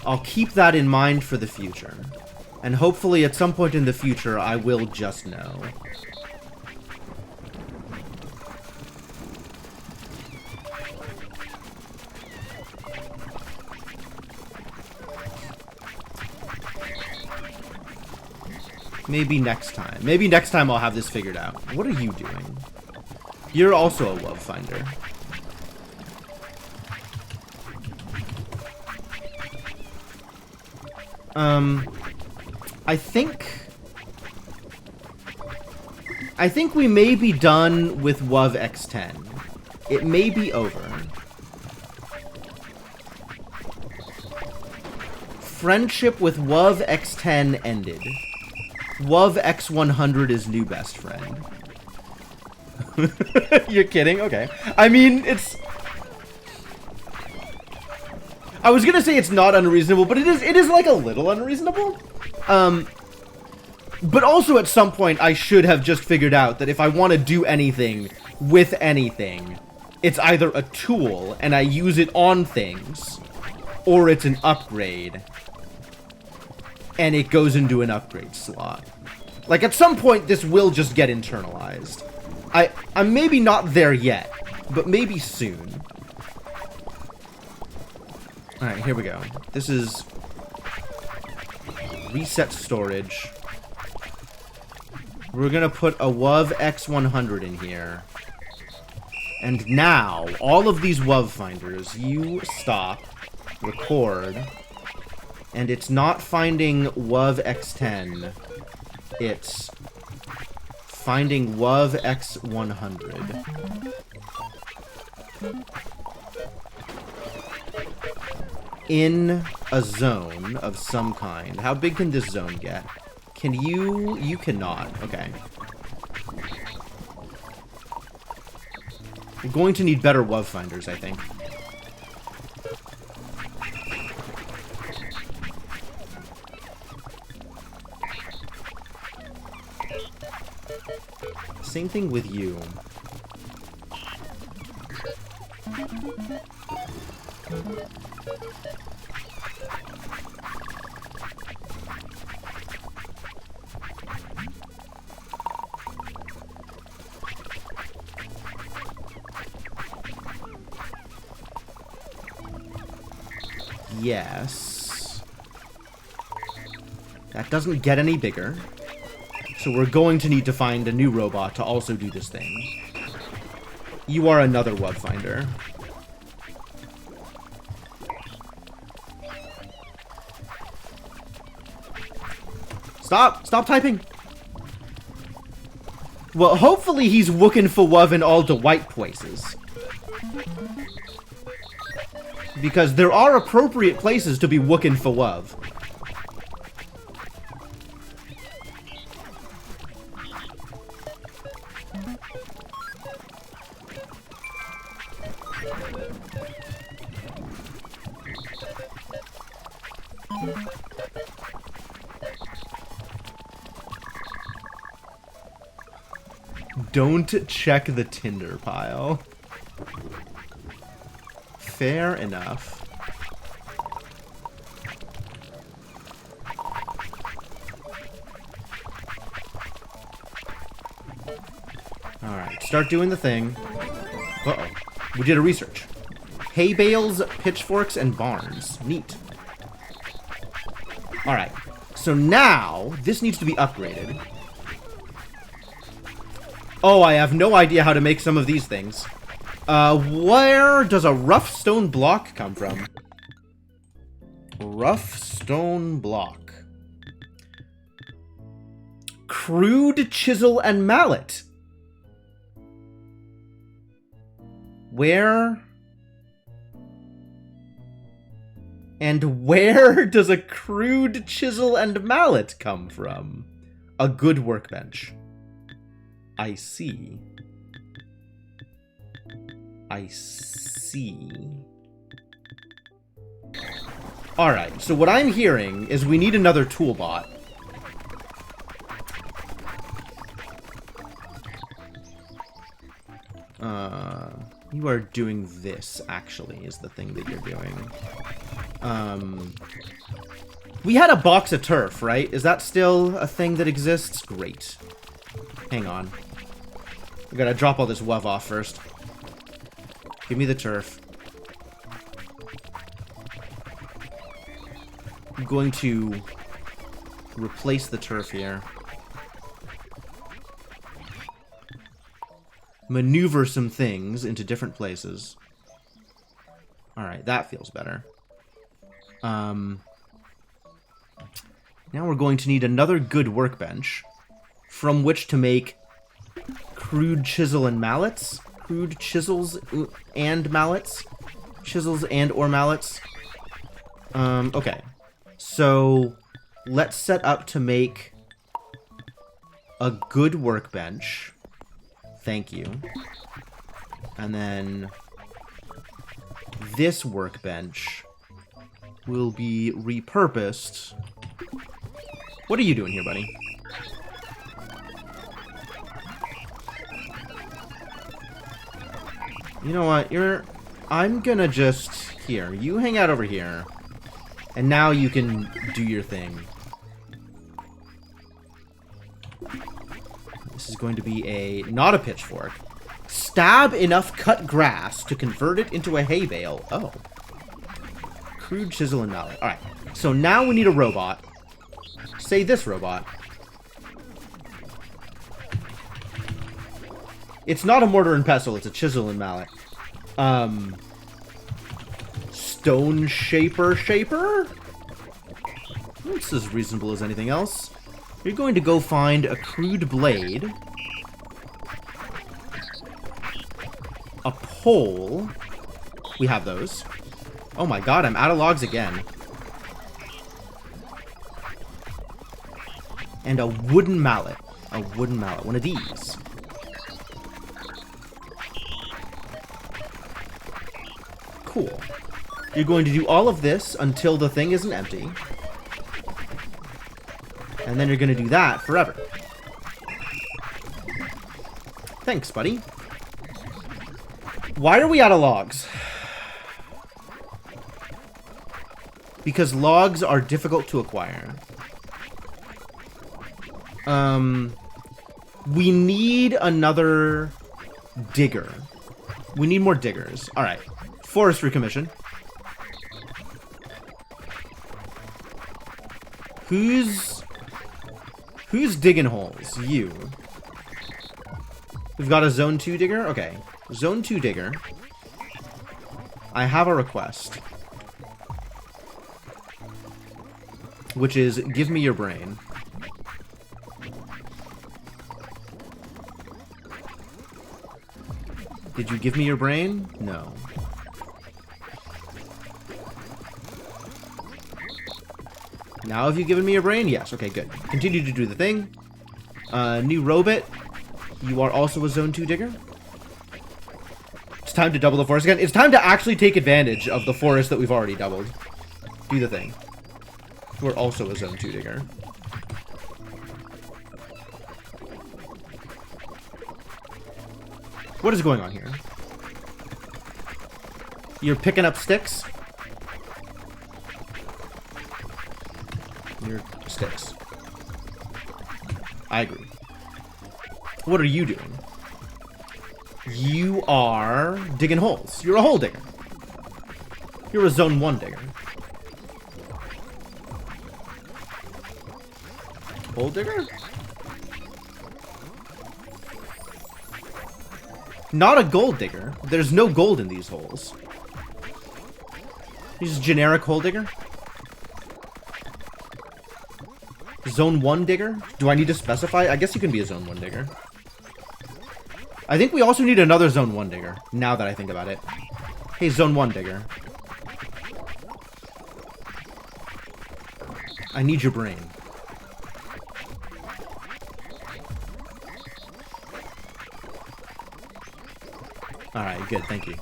I'll keep that in mind for the future. And hopefully at some point in the future, I will just know. Maybe next time. Maybe next time I'll have this figured out. What are you doing? You're also a love finder. I think we may be done with WUV X10. It may be over. Friendship with WUV X10 ended. WUV X100 is new best friend. You're kidding? Okay. I mean, it's... I was gonna say it's not unreasonable, but it is like a little unreasonable. But also at some point I should have just figured out that if I want to do anything with anything, it's either a tool and I use it on things, or it's an upgrade and it goes into an upgrade slot. Like at some point this will just get internalized. I'm maybe not there yet, but maybe soon. Alright, here we go. This is reset storage. We're gonna put a WUV X100 in here. And now, all of these WUV finders, you stop, record, and it's not finding WUV X10, it's finding WUV X100. In a zone of some kind. How big can this zone get? Can you... You cannot. Okay. We're going to need better WUV finders, I think. Same thing with you. Yes. That doesn't get any bigger. So we're going to need to find a new robot to also do this thing. You are another WUV finder. Stop! Stop typing! Well, hopefully he's looking for WUV in all the white places. Because there are appropriate places to be looking for WUV. Don't check the Tinder pile. Fair enough. Alright, start doing the thing. Uh-oh. We did a research. Hay bales, pitchforks, and barns. Neat. Alright. So now, this needs to be upgraded. Oh, I have no idea how to make some of these things. Where does a rough stone block come from? Rough stone block. Crude chisel and mallet. Where? And where does a crude chisel and mallet come from? A good workbench. I see. I see. Alright, so what I'm hearing is we need another toolbot. You are doing this, actually, is the thing that you're doing. We had a box of turf, right? Is that still a thing that exists? Great. Hang on. We gotta drop all this WUV off first. Give me the turf. I'm going to replace the turf here. Maneuver some things into different places. Alright, that feels better. Now we're going to need another good workbench from which to make crude chisel and mallets. Crude chisels and mallets. Chisels and or mallets. Okay. So let's set up to make a good workbench. Thank you. And then this workbench will be repurposed. What are you doing here, buddy? You know what? I'm gonna just... Here, you hang out over here. And now you can do your thing. This is going to be not a pitchfork. Stab enough cut grass to convert it into a hay bale. Oh. Crude chisel and mallet. Alright. So now we need a robot. Say this robot. It's not a mortar and pestle, it's a chisel and mallet. Stone shaper? It's as reasonable as anything else. You're going to go find a crude blade. A pole. We have those. Oh my god, I'm out of logs again. And a wooden mallet. A wooden mallet. One of these. Cool. You're going to do all of this until the thing isn't empty. And then you're going to do that forever. Thanks, buddy. Why are we out of logs? Because logs are difficult to acquire. We need another digger. We need more diggers. Alright. Forestry commission. Who's digging holes? You. We've got a zone 2 digger? Okay. Zone 2 digger. I have a request. Which is, give me your brain. Did you give me your brain? No. Now have you given me your brain? Yes. Okay, good. Continue to do the thing. New robot. You are also a zone 2 digger. It's time to double the forest again. It's time to actually take advantage of the forest that we've already doubled. Do the thing. We're also a zone 2 digger. What is going on here? You're picking up sticks? Your sticks. I agree. What are you doing? You are digging holes. You're a hole digger. You're a zone 1 digger. Hole digger? Not a gold digger. There's no gold in these holes. He's just generic hole digger. Zone 1 digger? Do I need to specify? I guess you can be a zone 1 digger. I think we also need another zone 1 digger, now that I think about it. Hey, zone 1 digger. I need your brain. Alright, good, thank you.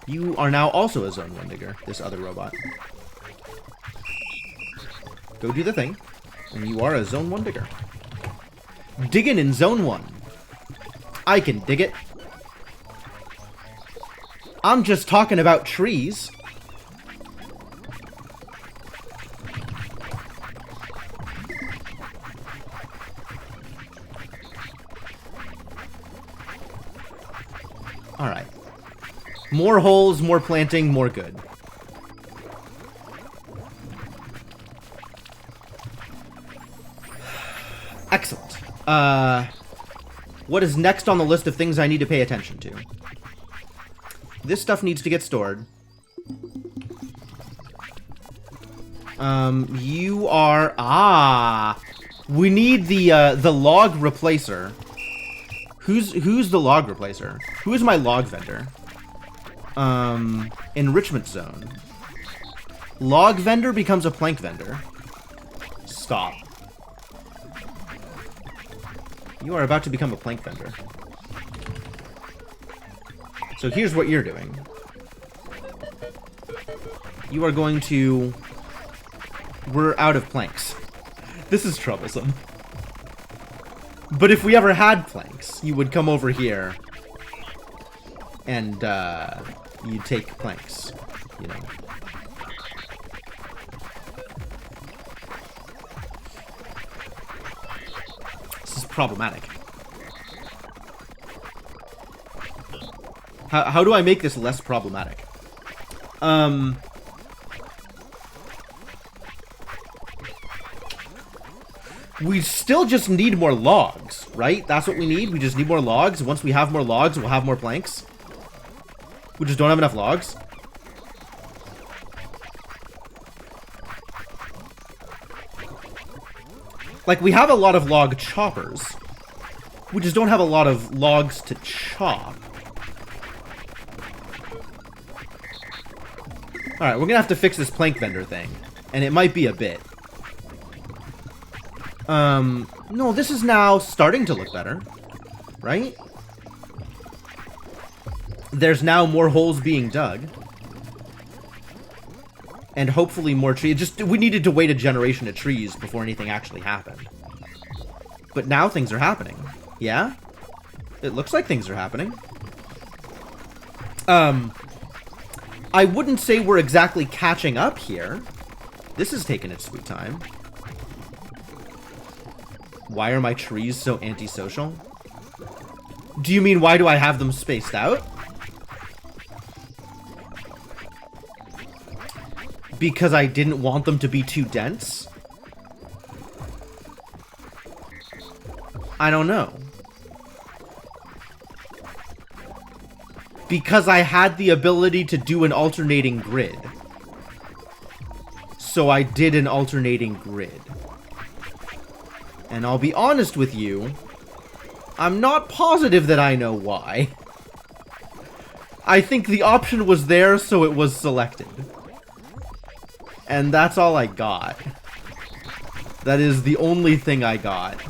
You are now also a zone 1 digger, this other robot. Go do the thing, and you are a zone 1 digger. Digging in zone 1. I can dig it. I'm just talking about trees. Alright. More holes, more planting, more good. Excellent. What is next on the list of things I need to pay attention to? This stuff needs to get stored. You are... we need the log replacer. Who's the log replacer? Who is my log vendor? Enrichment zone. Log vendor becomes a plank vendor. Stop. You are about to become a plank vendor. So here's what you're doing. You are going to... We're out of planks. This is troublesome. But if we ever had planks, you would come over here and you'd take planks, you know. This is problematic. How do I make this less problematic? We still just need more logs, right? That's what we need. We just need more logs. Once we have more logs, we'll have more planks. We just don't have enough logs. Like, we have a lot of log choppers. We just don't have a lot of logs to chop. Alright, we're gonna have to fix this plank vendor thing. And it might be a bit. No, this is now starting to look better. Right? There's now more holes being dug. And hopefully more trees. We needed to wait a generation of trees before anything actually happened. But now things are happening. Yeah? It looks like things are happening. I wouldn't say we're exactly catching up here. This is taking its sweet time. Why are my trees so antisocial? Do you mean why do I have them spaced out? Because I didn't want them to be too dense? I don't know. Because I had the ability to do an alternating grid. So I did an alternating grid. And I'll be honest with you, I'm not positive that I know why. I think the option was there, so it was selected. And that's all I got. That is the only thing I got.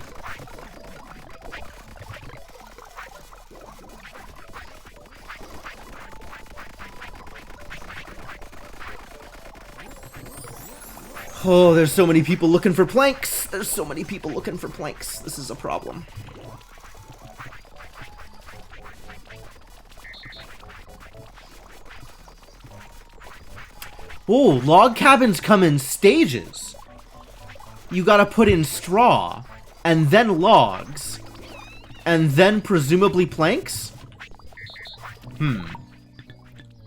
Oh, there's so many people looking for planks. There's so many people looking for planks. This is a problem. Oh, log cabins come in stages. You gotta put in straw, and then logs, and then presumably planks? I'll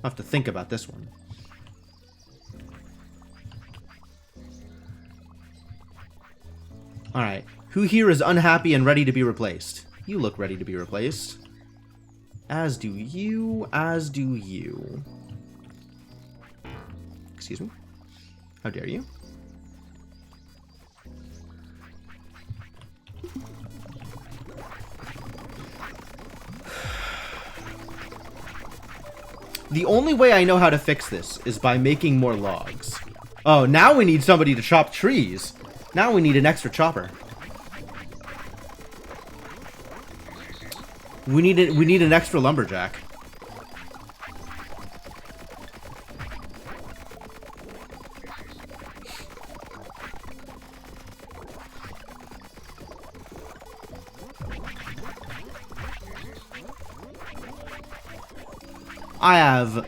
have to think about this one. Alright, who here is unhappy and ready to be replaced? You look ready to be replaced. As do you, as do you. Excuse me? How dare you? The only way I know how to fix this is by making more logs. Oh, now we need somebody to chop trees. Now we need an extra chopper. We need an extra lumberjack. I have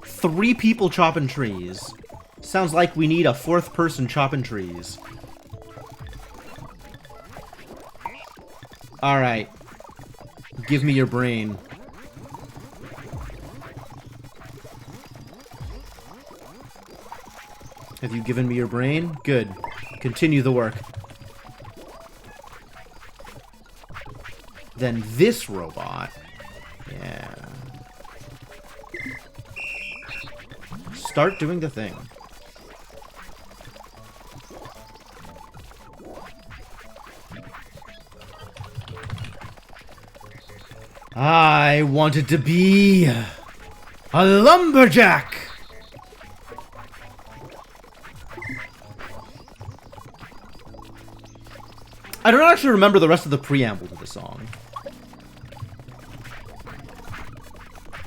3 people chopping trees. Sounds like we need a 4th person chopping trees. Alright. Give me your brain. Have you given me your brain? Good. Continue the work. Then this robot. Yeah. Start doing the thing. I wanted to be a lumberjack. I don't actually remember the rest of the preamble to the song.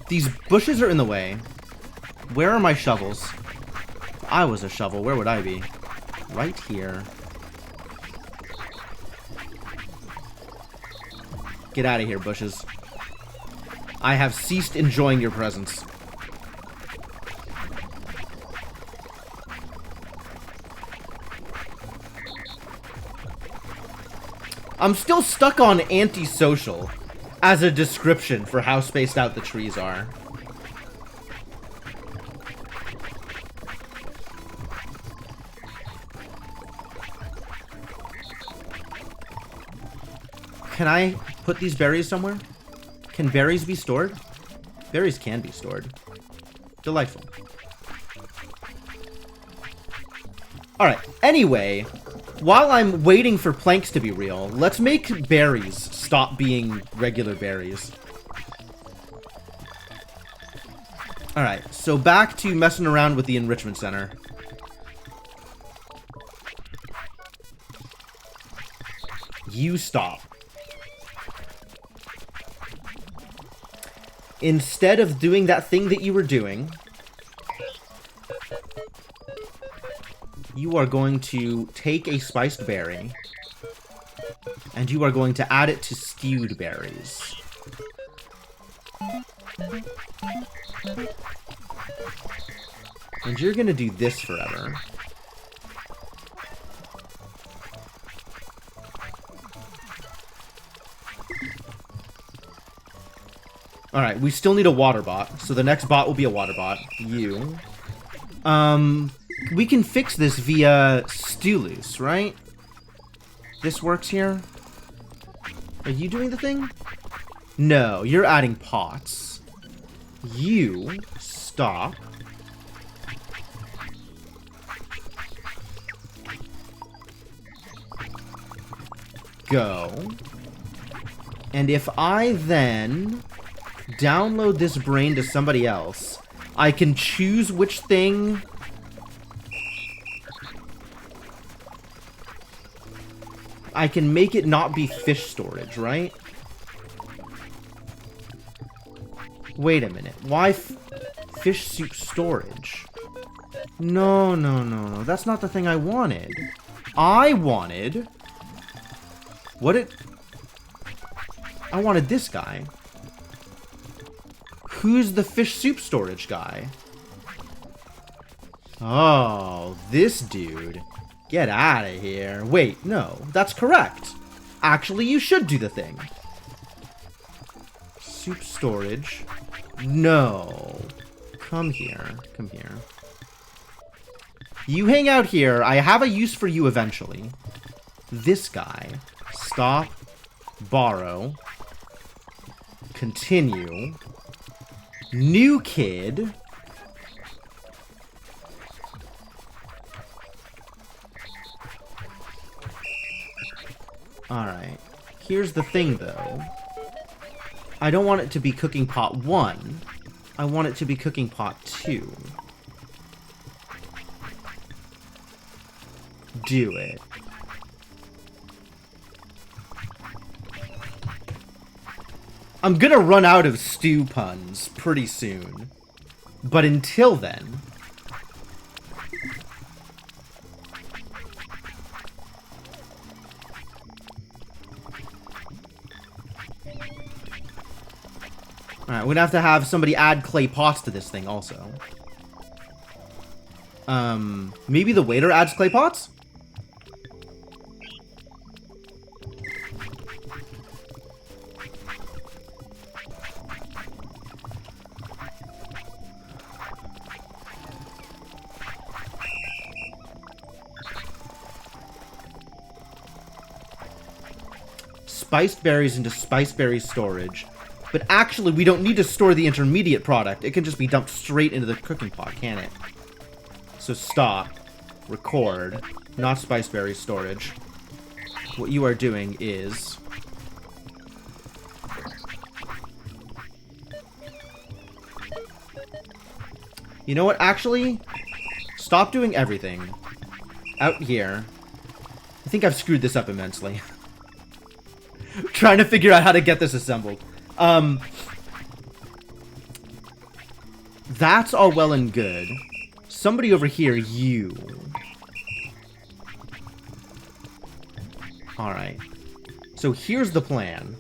These bushes are in the way. Where are my shovels? If I was a shovel, where would I be? Right here. Get out of here, bushes. I have ceased enjoying your presence. I'm still stuck on antisocial as a description for how spaced out the trees are. Can I put these berries somewhere? Can berries be stored? Berries can be stored. Delightful. Alright, anyway, while I'm waiting for planks to be real, let's make berries stop being regular berries. Alright, so back to messing around with the enrichment center. You stop. Instead of doing that thing that you were doing, you are going to take a spiced berry, and you are going to add it to stewed berries. And you're going to do this forever. Alright, we still need a water bot, so the next bot will be a water bot. You. We can fix this via Stulus, right? This works here? Are you doing the thing? No, you're adding pots. You stop. Go. And if I then download this brain to somebody else, I can choose which thing. I can make it not be fish storage, right? Wait a minute. Why fish soup storage? No, no, no, no. That's not the thing I wanted. I wanted... I wanted this guy. Who's the fish soup storage guy? Oh, this dude. Get out of here. Wait, no, that's correct. Actually, you should do the thing. Soup storage. No. Come here. Come here. You hang out here. I have a use for you eventually. This guy. Stop. Borrow. Continue. New kid. Alright. Here's the thing, though. I don't want it to be cooking pot 1. I want it to be cooking pot 2. Do it. I'm gonna run out of stew puns pretty soon. But until then... Alright, we're gonna have somebody add clay pots to this thing also. Maybe the waiter adds clay pots? Spiced berries into spiced berry storage. But actually, we don't need to store the intermediate product. It can just be dumped straight into the cooking pot, can't it? So stop. Record. Not spiced berry storage. What you are doing is... You know what? Actually, stop doing everything. Out here. I think I've screwed this up immensely. Trying to figure out how to get this assembled. That's all well and good. Somebody over here, you. Alright. So here's the plan.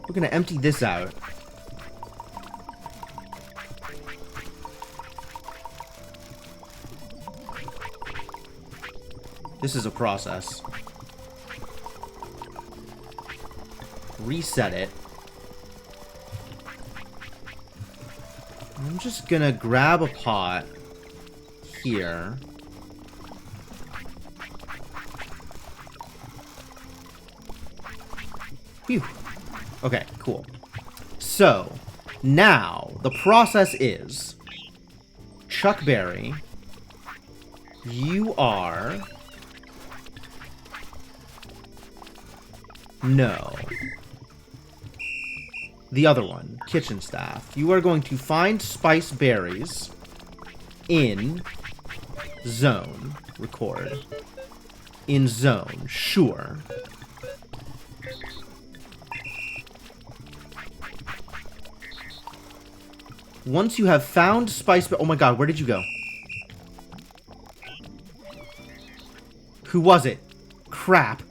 We're gonna empty this out. This is a process. Reset it. I'm just gonna grab a pot here. Phew. Okay, cool. So, now, the process is... Chuck Berry, you are... No. The other one, kitchen staff. You are going to find spice berries in zone. Record. In zone. Sure. Once you have found spice... Oh my god, where did you go? Who was it? Crap.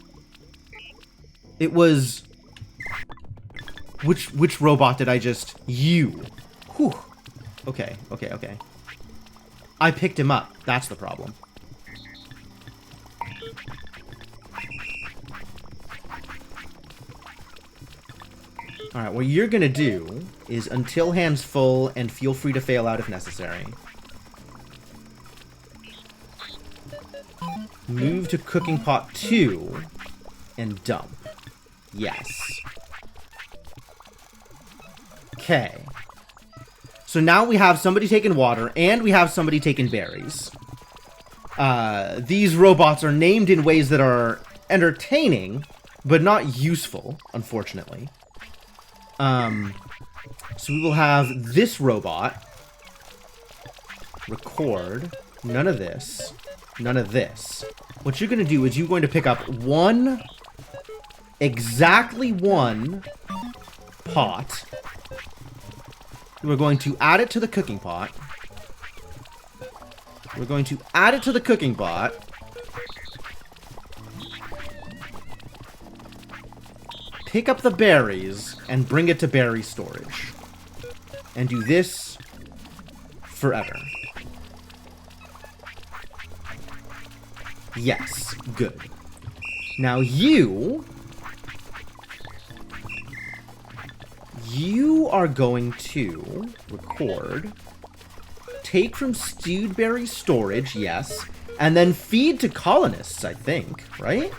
It was... Which robot did I just... You. Whew. Okay, okay, okay. I picked him up. That's the problem. Alright, what you're gonna do is until hands full and feel free to fail out if necessary. Move to cooking pot 2 and dump. Yes. Okay. So now we have somebody taking water and we have somebody taking berries. These robots are named in ways that are entertaining, but not useful, unfortunately. So we will have this robot record. None of this. None of this. What you're going to do is you're going to pick up exactly one pot. We're going to add it to the cooking pot. We're going to add it to the cooking pot. Pick up the berries and bring it to berry storage. And do this forever. Yes, good. Now you are going to record, take from stewed berry storage, yes, and then feed to colonists, I think, right?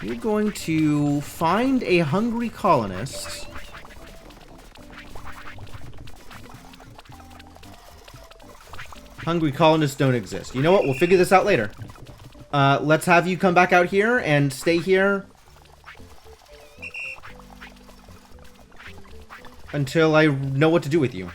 You're going to find a hungry colonist. Hungry colonists don't exist. You know what? We'll figure this out later. Let's have you come back out here and stay here until I know what to do with you.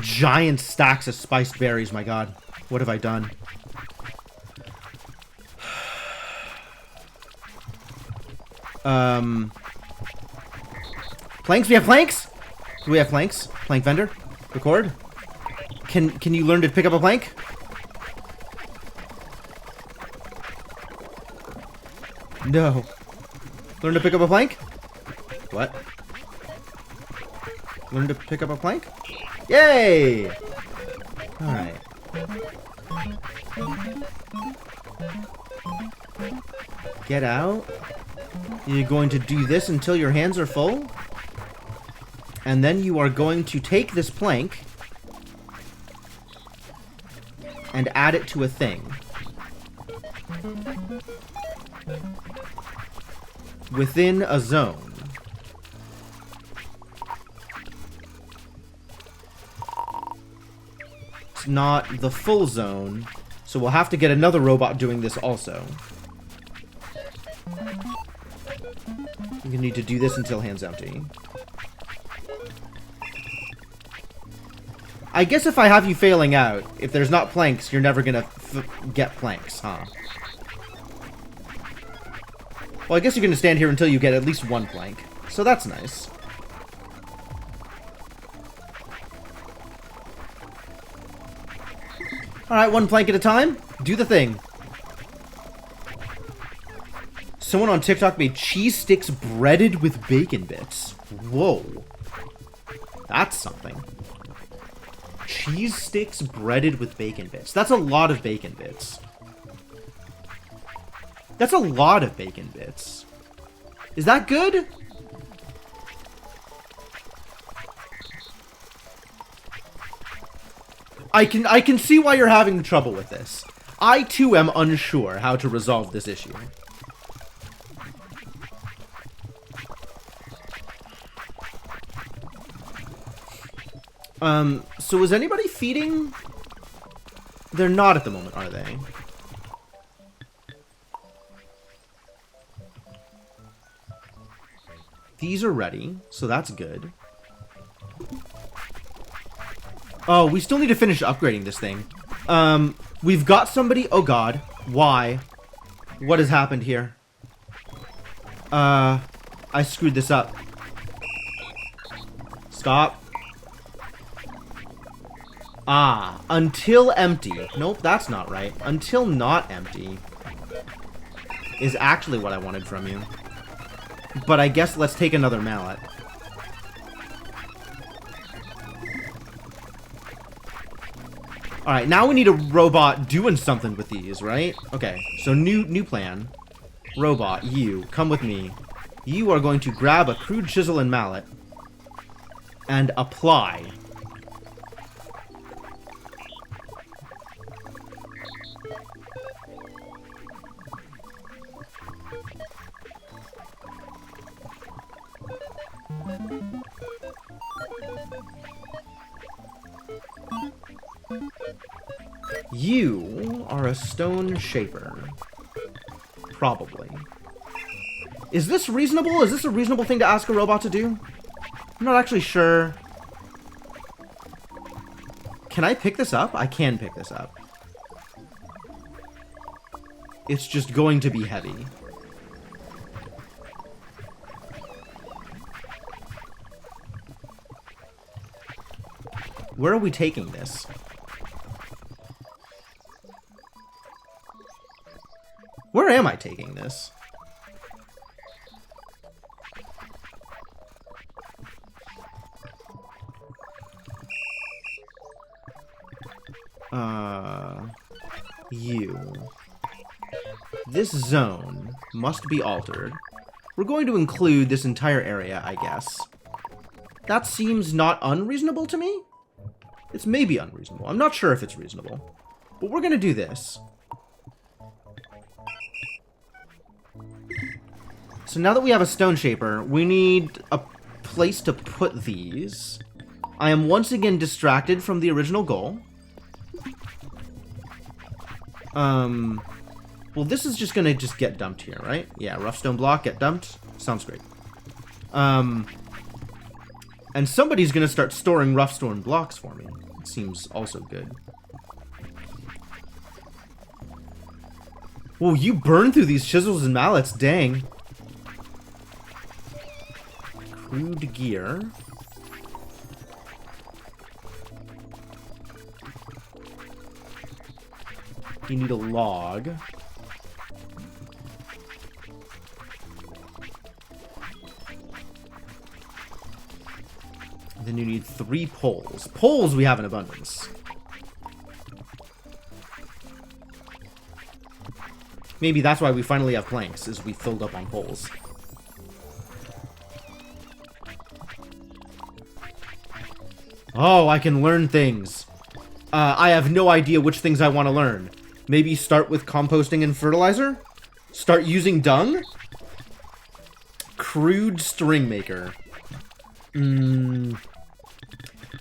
Giant stacks of spiced berries, my god. What have I done? Planks? We have planks? Do we have planks? Plank vendor? Record? Can you learn to pick up a plank? No. Learn to pick up a plank? What? Learn to pick up a plank? Yay! Alright. Get out. You're going to do this until your hands are full. And then you are going to take this plank and add it to a thing. Within a zone. it's not the full zone, so we'll have to get another robot doing this also. You're gonna need to do this until hand's empty. I guess if I have you failing out, if there's not planks, you're never gonna get planks, huh? Well, I guess you're gonna stand here until you get at least one plank. So that's nice. Alright, one plank at a time. Do the thing. Someone on TikTok made cheese sticks breaded with bacon bits. Whoa. That's something. Cheese sticks breaded with bacon bits. That's a lot of bacon bits. That's a lot of bacon bits. Is that good? I can see why you're having trouble with this. I too am unsure how to resolve this issue. So is anybody feeding? They're not at the moment, are they? These are ready, so that's good. Oh, we still need to finish upgrading this thing. We've got somebody... Oh, God. Why? What has happened here? I screwed this up. Stop. Ah, until empty. Nope, that's not right. Until not empty is actually what I wanted from you. But I guess let's take another mallet. Alright, now we need a robot doing something with these, right? Okay, so new plan. Robot, you, come with me. You are going to grab a crude chisel and mallet and apply. You are a stone shaper. Probably. Is this reasonable? Is this a reasonable thing to ask a robot to do? I'm not actually sure. Can I pick this up? I can pick this up. It's just going to be heavy. Where are we taking this? Where am I taking this? You. This zone must be altered. We're going to include this entire area, I guess. That seems not unreasonable to me. It's maybe unreasonable. I'm not sure if it's reasonable. But we're going to do this. So now that we have a stone shaper, we need a place to put these. I am once again distracted from the original goal. Well, this is just gonna get dumped here, right? Yeah, rough stone block, get dumped. Sounds great. And somebody's gonna start storing rough stone blocks for me. It seems also good. Whoa, you burn through these chisels and mallets, dang. Crude gear. You need a log. Then you need 3 poles. Poles we have in abundance. Maybe that's why we finally have planks, is we filled up on poles. Oh, I can learn things. I have no idea which things I want to learn. Maybe start with composting and fertilizer? Start using dung? Crude string maker.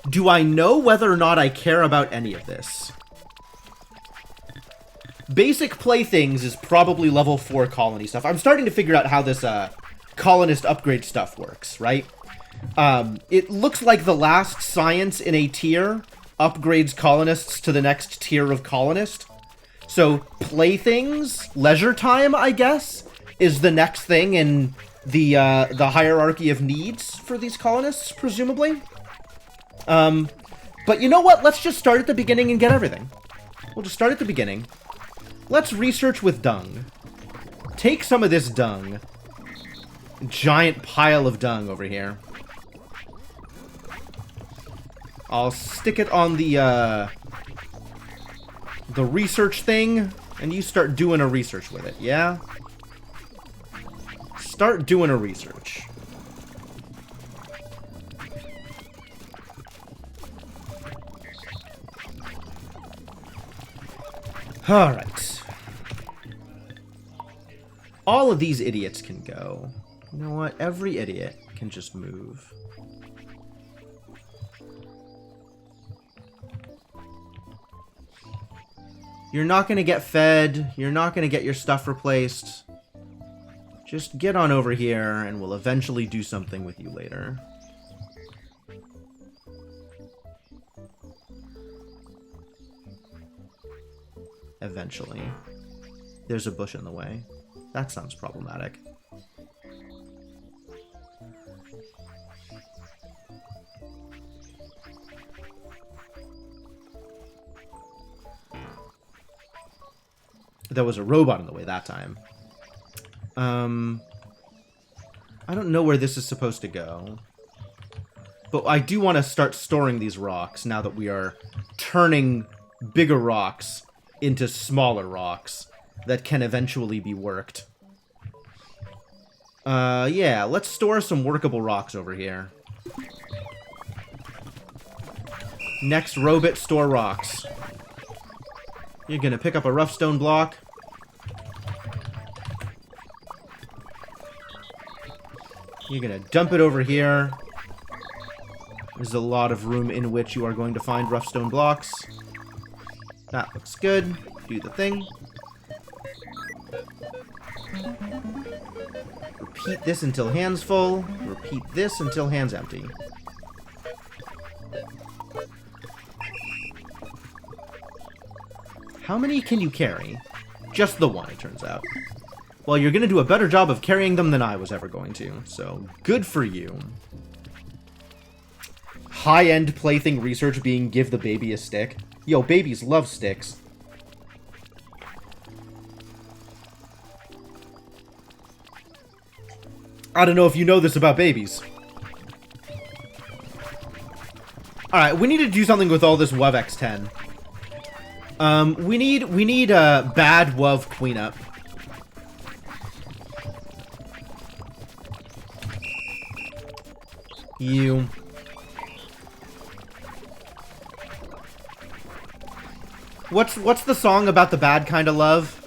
Do I know whether or not I care about any of this? Basic playthings is probably level 4 colony stuff. I'm starting to figure out how this colonist upgrade stuff works, right? It looks like the last science in a tier upgrades colonists to the next tier of colonist. So playthings, leisure time, I guess, is the next thing in the hierarchy of needs for these colonists, presumably. But you know what? Let's just start at the beginning and get everything. We'll just start at the beginning. Let's research with dung. Take some of this dung. Giant pile of dung over here. I'll stick it on the research thing, and you start doing a research with it, yeah? Start doing a research. Alright. All of these idiots can go. You know what? Every idiot can just move. You're not going to get fed. You're not going to get your stuff replaced. Just get on over here, and we'll eventually do something with you later. Eventually. There's a bush in the way. That sounds problematic. There was a robot in the way that time. I don't know where this is supposed to go. But I do want to start storing these rocks now that we are turning bigger rocks into smaller rocks that can eventually be worked. Yeah, let's store some workable rocks over here. Next, robot, store rocks. You're gonna pick up a rough stone block. You're gonna dump it over here. There's a lot of room in which you are going to find rough stone blocks. That looks good. Do the thing. Repeat this until hand's full. Repeat this until hand's empty. How many can you carry? Just the one, it turns out. Well, you're going to do a better job of carrying them than I was ever going to, so good for you. High-end plaything research being give the baby a stick. Yo, babies love sticks. I don't know if you know this about babies. Alright, we need to do something with all this WUV X10. We need a bad WUV cleanup. You. What's the song about the bad kind of love?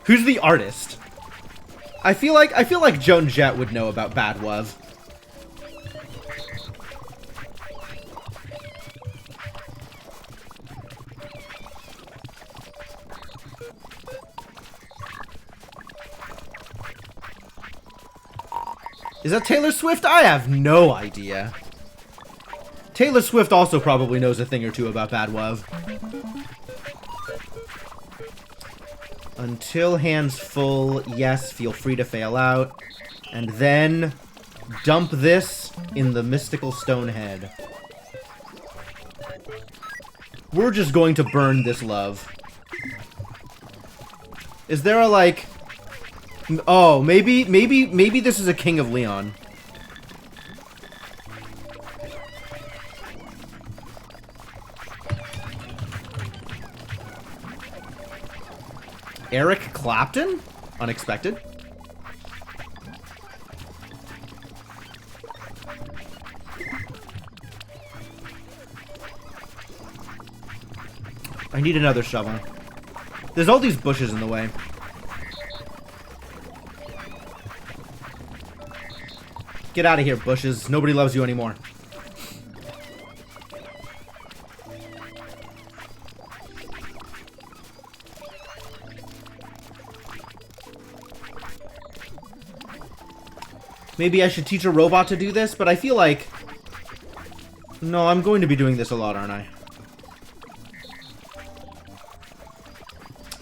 Who's the artist? I feel like Joan Jett would know about bad WUV. Is that Taylor Swift? I have no idea. Taylor Swift also probably knows a thing or two about bad WUV. Until hands full, yes, feel free to fail out. And then dump this in the mystical stone head. We're just going to burn this love. Is there a, like... Oh, maybe this is a King of Leon. Eric Clapton? Unexpected. I need another shovel. There's all these bushes in the way. Get out of here, bushes. Nobody loves you anymore. Maybe I should teach a robot to do this, but I feel like... No, I'm going to be doing this a lot, aren't I?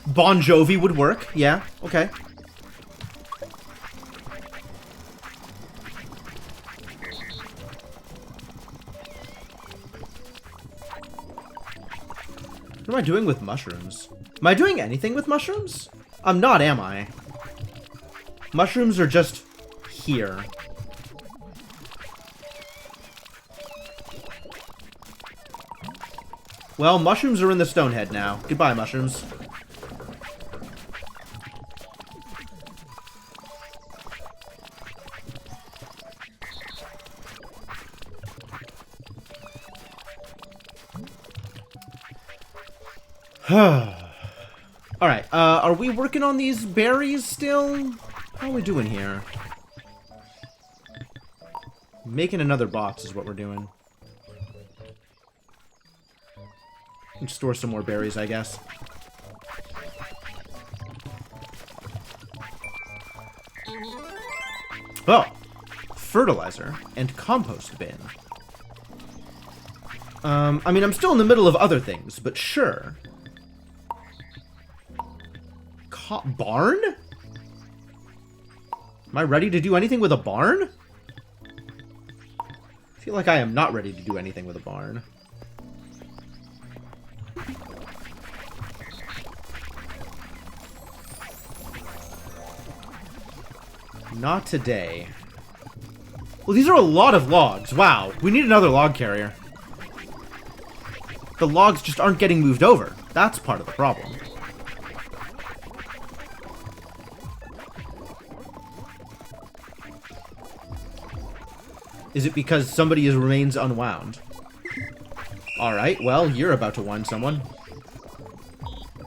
Bon Jovi would work. Yeah, okay. What am I doing with mushrooms? Am I doing anything with mushrooms? I'm not, am I? Mushrooms are just here. Well, mushrooms are in the Stonehead now. Goodbye, mushrooms. Alright, are we working on these berries still? How are we doing here? Making another box is what we're doing. And store some more berries, I guess. Oh! Fertilizer and compost bin. I mean, I'm still in the middle of other things, but sure. Barn? Am I ready to do anything with a barn? I feel like I am not ready to do anything with a barn. Not today. Well, these are a lot of logs. Wow, we need another log carrier. The logs just aren't getting moved over. That's part of the problem. Is it because somebody remains unwound? Alright, well, you're about to wind someone.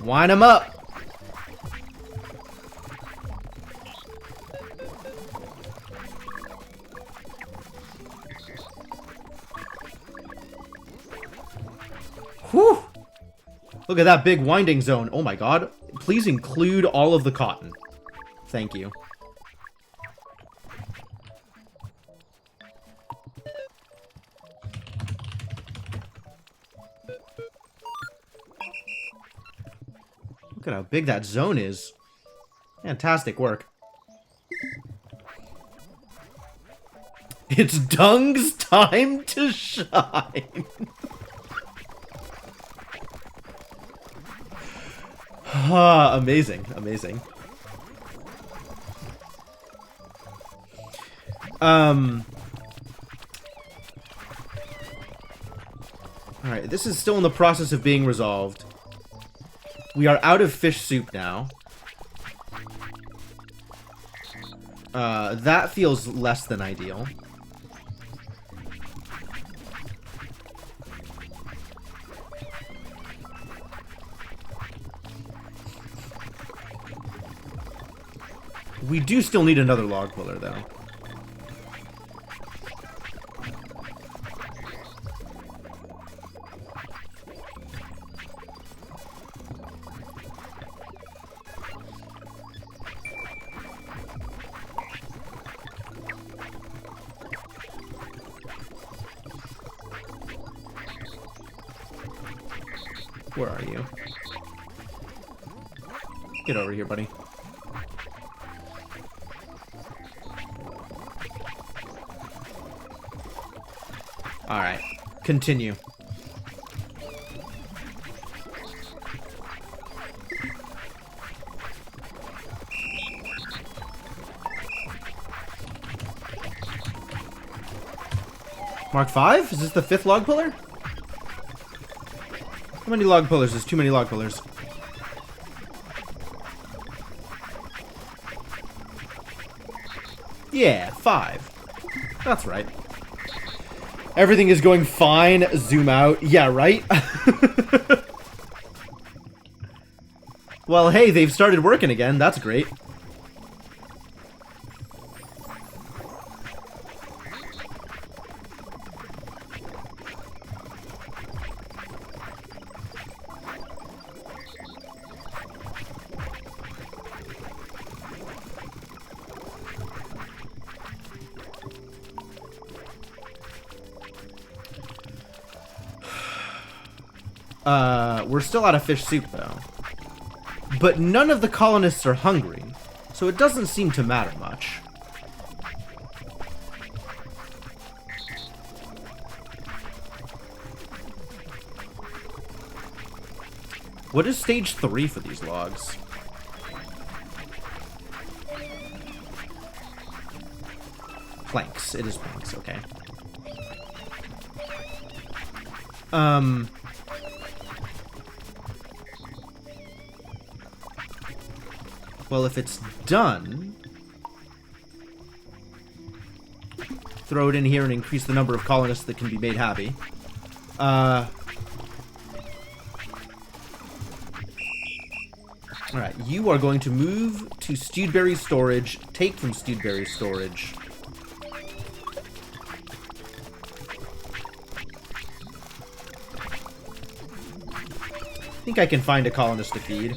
Wind them up! Whew! Look at that big winding zone. Oh my god. Please include all of the cotton. Thank you. Look at how big that zone is. Fantastic work. It's Dung's time to shine. Ah, amazing, amazing. Alright, this is still in the process of being resolved. We are out of fish soup now. That feels less than ideal. We do still need another log puller, though. Where are you? Get over here, buddy. Alright, continue. Mark 5? Is this the 5th log puller? How many log pullers? There's too many log pullers. Yeah, 5. That's right. Everything is going fine. Zoom out. Yeah, right? Well, hey, they've started working again. That's great. We're still out of fish soup, though. But none of the colonists are hungry, so it doesn't seem to matter much. What is stage 3 for these logs? Planks. It is planks, okay. Well, if it's done, throw it in here and increase the number of colonists that can be made happy. Alright, you are going to move to Stewedberry storage, take from Stewedberry storage. I think I can find a colonist to feed.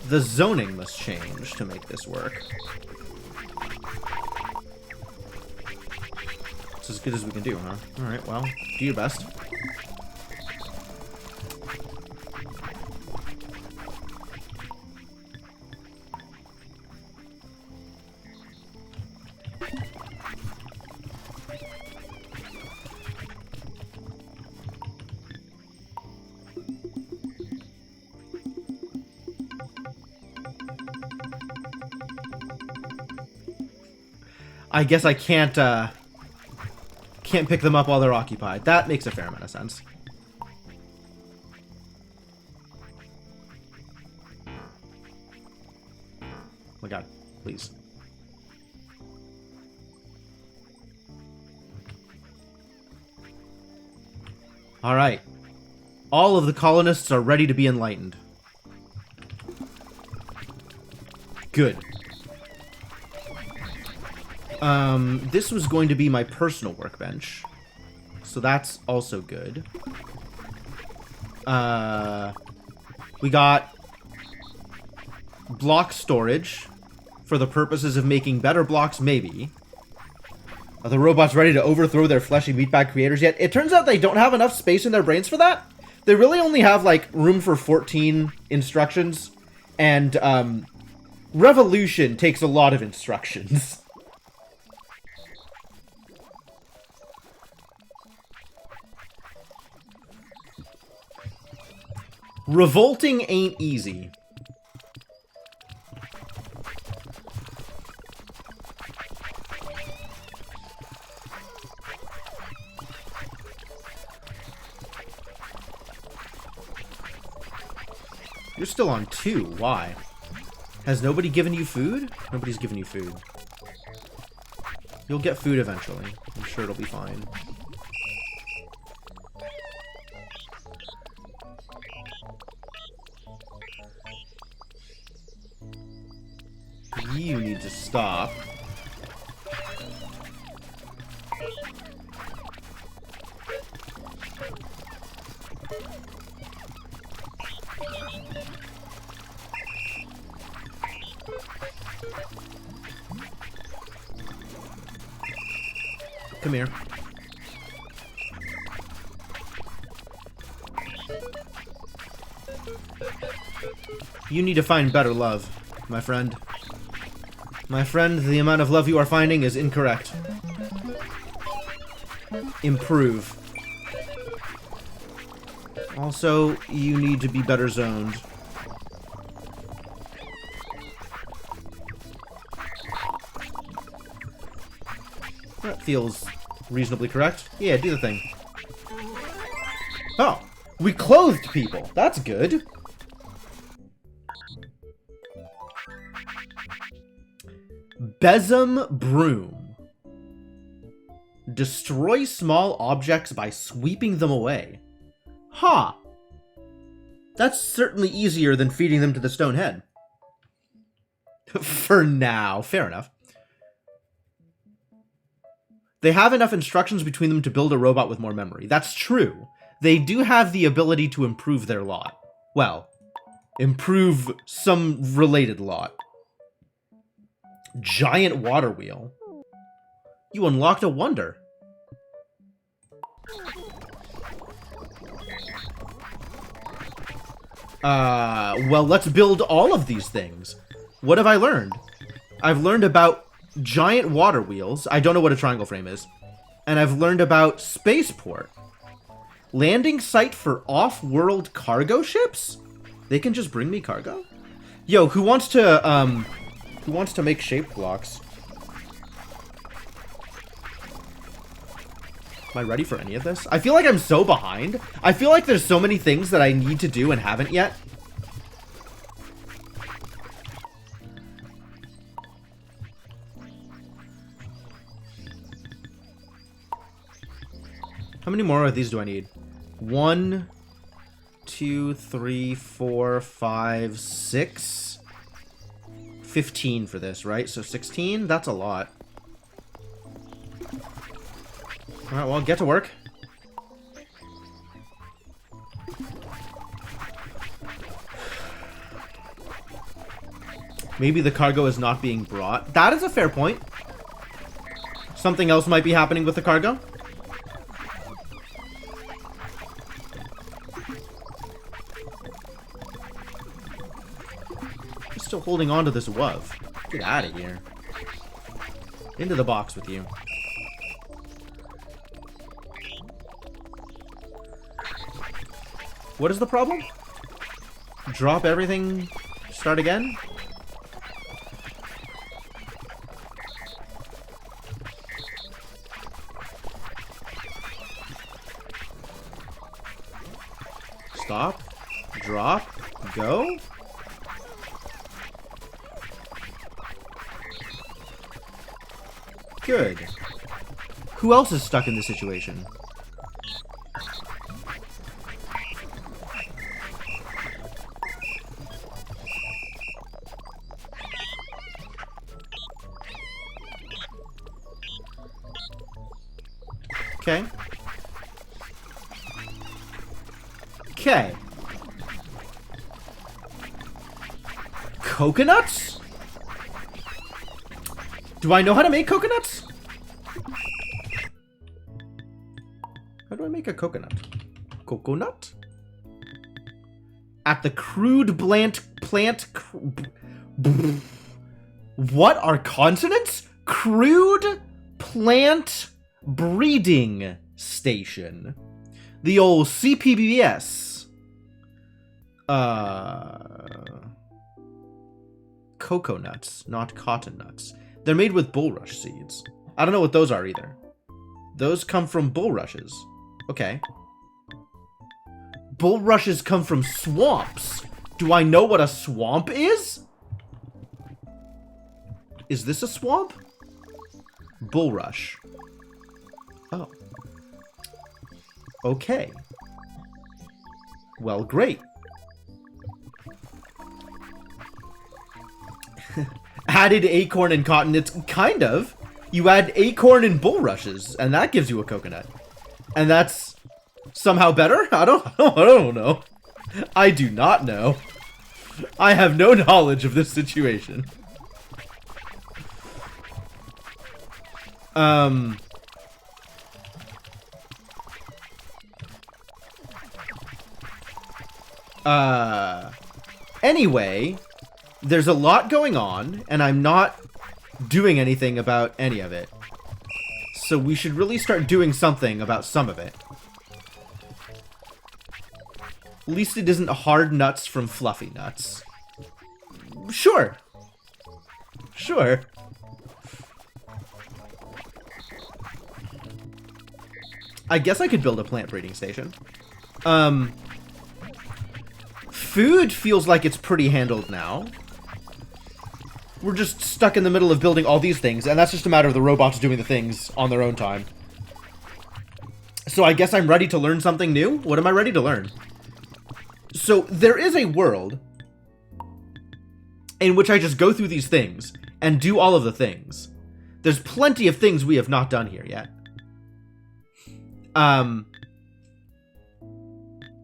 The zoning must change to make this work. It's as good as we can do, huh? Alright, well, do your best. I guess I can't pick them up while they're occupied. That makes a fair amount of sense. Oh my god, please. Alright. All of the colonists are ready to be enlightened. Good. This was going to be my personal workbench. So that's also good. We got block storage for the purposes of making better blocks, maybe. Are the robots ready to overthrow their fleshy meatbag creators yet? It turns out they don't have enough space in their brains for that. They really only have, like, room for 14 instructions. And, revolution takes a lot of instructions. Revolting ain't easy. You're still on 2. Why? Has nobody given you food? Nobody's given you food. You'll get food eventually. I'm sure it'll be fine. You need to stop. Come here. You need to find better love, my friend. My friend, the amount of love you are finding is incorrect. Improve. Also, you need to be better zoned. That feels reasonably correct. Yeah, do the thing. Oh, we clothed people. That's good. Besom Broom. Destroy small objects by sweeping them away. Huh. That's certainly easier than feeding them to the stone head. For now. Fair enough. They have enough instructions between them to build a robot with more memory. That's true. They do have the ability to improve their lot. Well, Improve some related lot. Giant water wheel. You unlocked a wonder. Well, let's build all of these things. What have I learned? I've learned about giant water wheels. I don't know what a triangle frame is. And I've learned about spaceport. Landing site for off-world cargo ships? They can just bring me cargo? Yo, who wants to make shape blocks? Am I ready for any of this? I feel like I'm so behind. I feel like there's so many things that I need to do and haven't yet. How many more of these do I need? 1, 2, 3, 4, 5, 6. 15 for this, right? So 16? That's a lot. Alright, well, get to work. Maybe the cargo is not being brought. That is a fair point. Something else might be happening with the cargo. I'm still holding on to this wove. Get out of here. Into the box with you. What is the problem? Drop everything, start again? Stop, drop, go? Good. Who else is stuck in this situation? Okay. Okay. Coconuts? Do I know how to make coconuts? How do I make a coconut? Coconut? At the crude what are consonants? Crude plant breeding station. The old CPBS. Coconuts, not cotton nuts. They're made with bulrush seeds. I don't know what those are either. Those come from bulrushes. Okay. Bulrushes come from swamps. Do I know what a swamp is? Is this a swamp? Bulrush. Oh. Okay. Well, great. Added acorn and cotton. It's kind of. You add acorn and bulrushes, and that gives you a coconut. And that's somehow better? I don't know. I do not know. I have no knowledge of this situation. Anyway, there's a lot going on, and I'm not doing anything about any of it. So we should really start doing something about some of it. At least it isn't hard nuts from fluffy nuts. Sure. Sure. I guess I could build a plant breeding station. Food feels like it's pretty handled now. We're just stuck in the middle of building all these things, and that's just a matter of the robots doing the things on their own time. So I guess I'm ready to learn something new? What am I ready to learn? So there is a world in which I just go through these things and do all of the things. There's plenty of things we have not done here yet.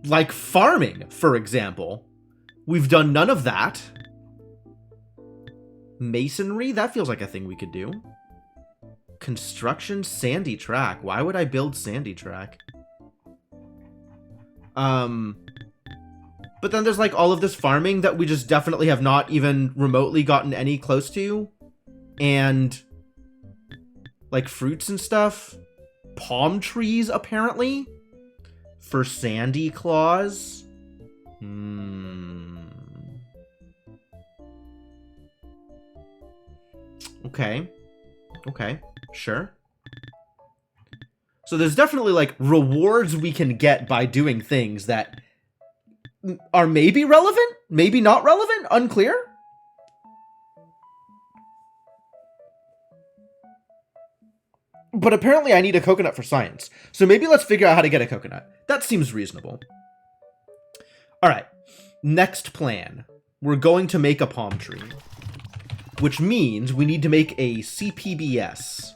Like farming, for example. We've done none of that. Masonry? That feels like a thing we could do. Construction? Sandy track. Why would I build sandy track? But then there's like all of this farming that we just definitely have not even remotely gotten any close to. And like fruits and stuff. Palm trees, apparently. For sandy claws. Okay. Okay. Sure. So there's definitely like rewards we can get by doing things that are maybe relevant, maybe not relevant, unclear. But apparently I need a coconut for science. So maybe let's figure out how to get a coconut. That seems reasonable. All right. Next plan. We're going to make a palm tree. Which means we need to make a CPBS.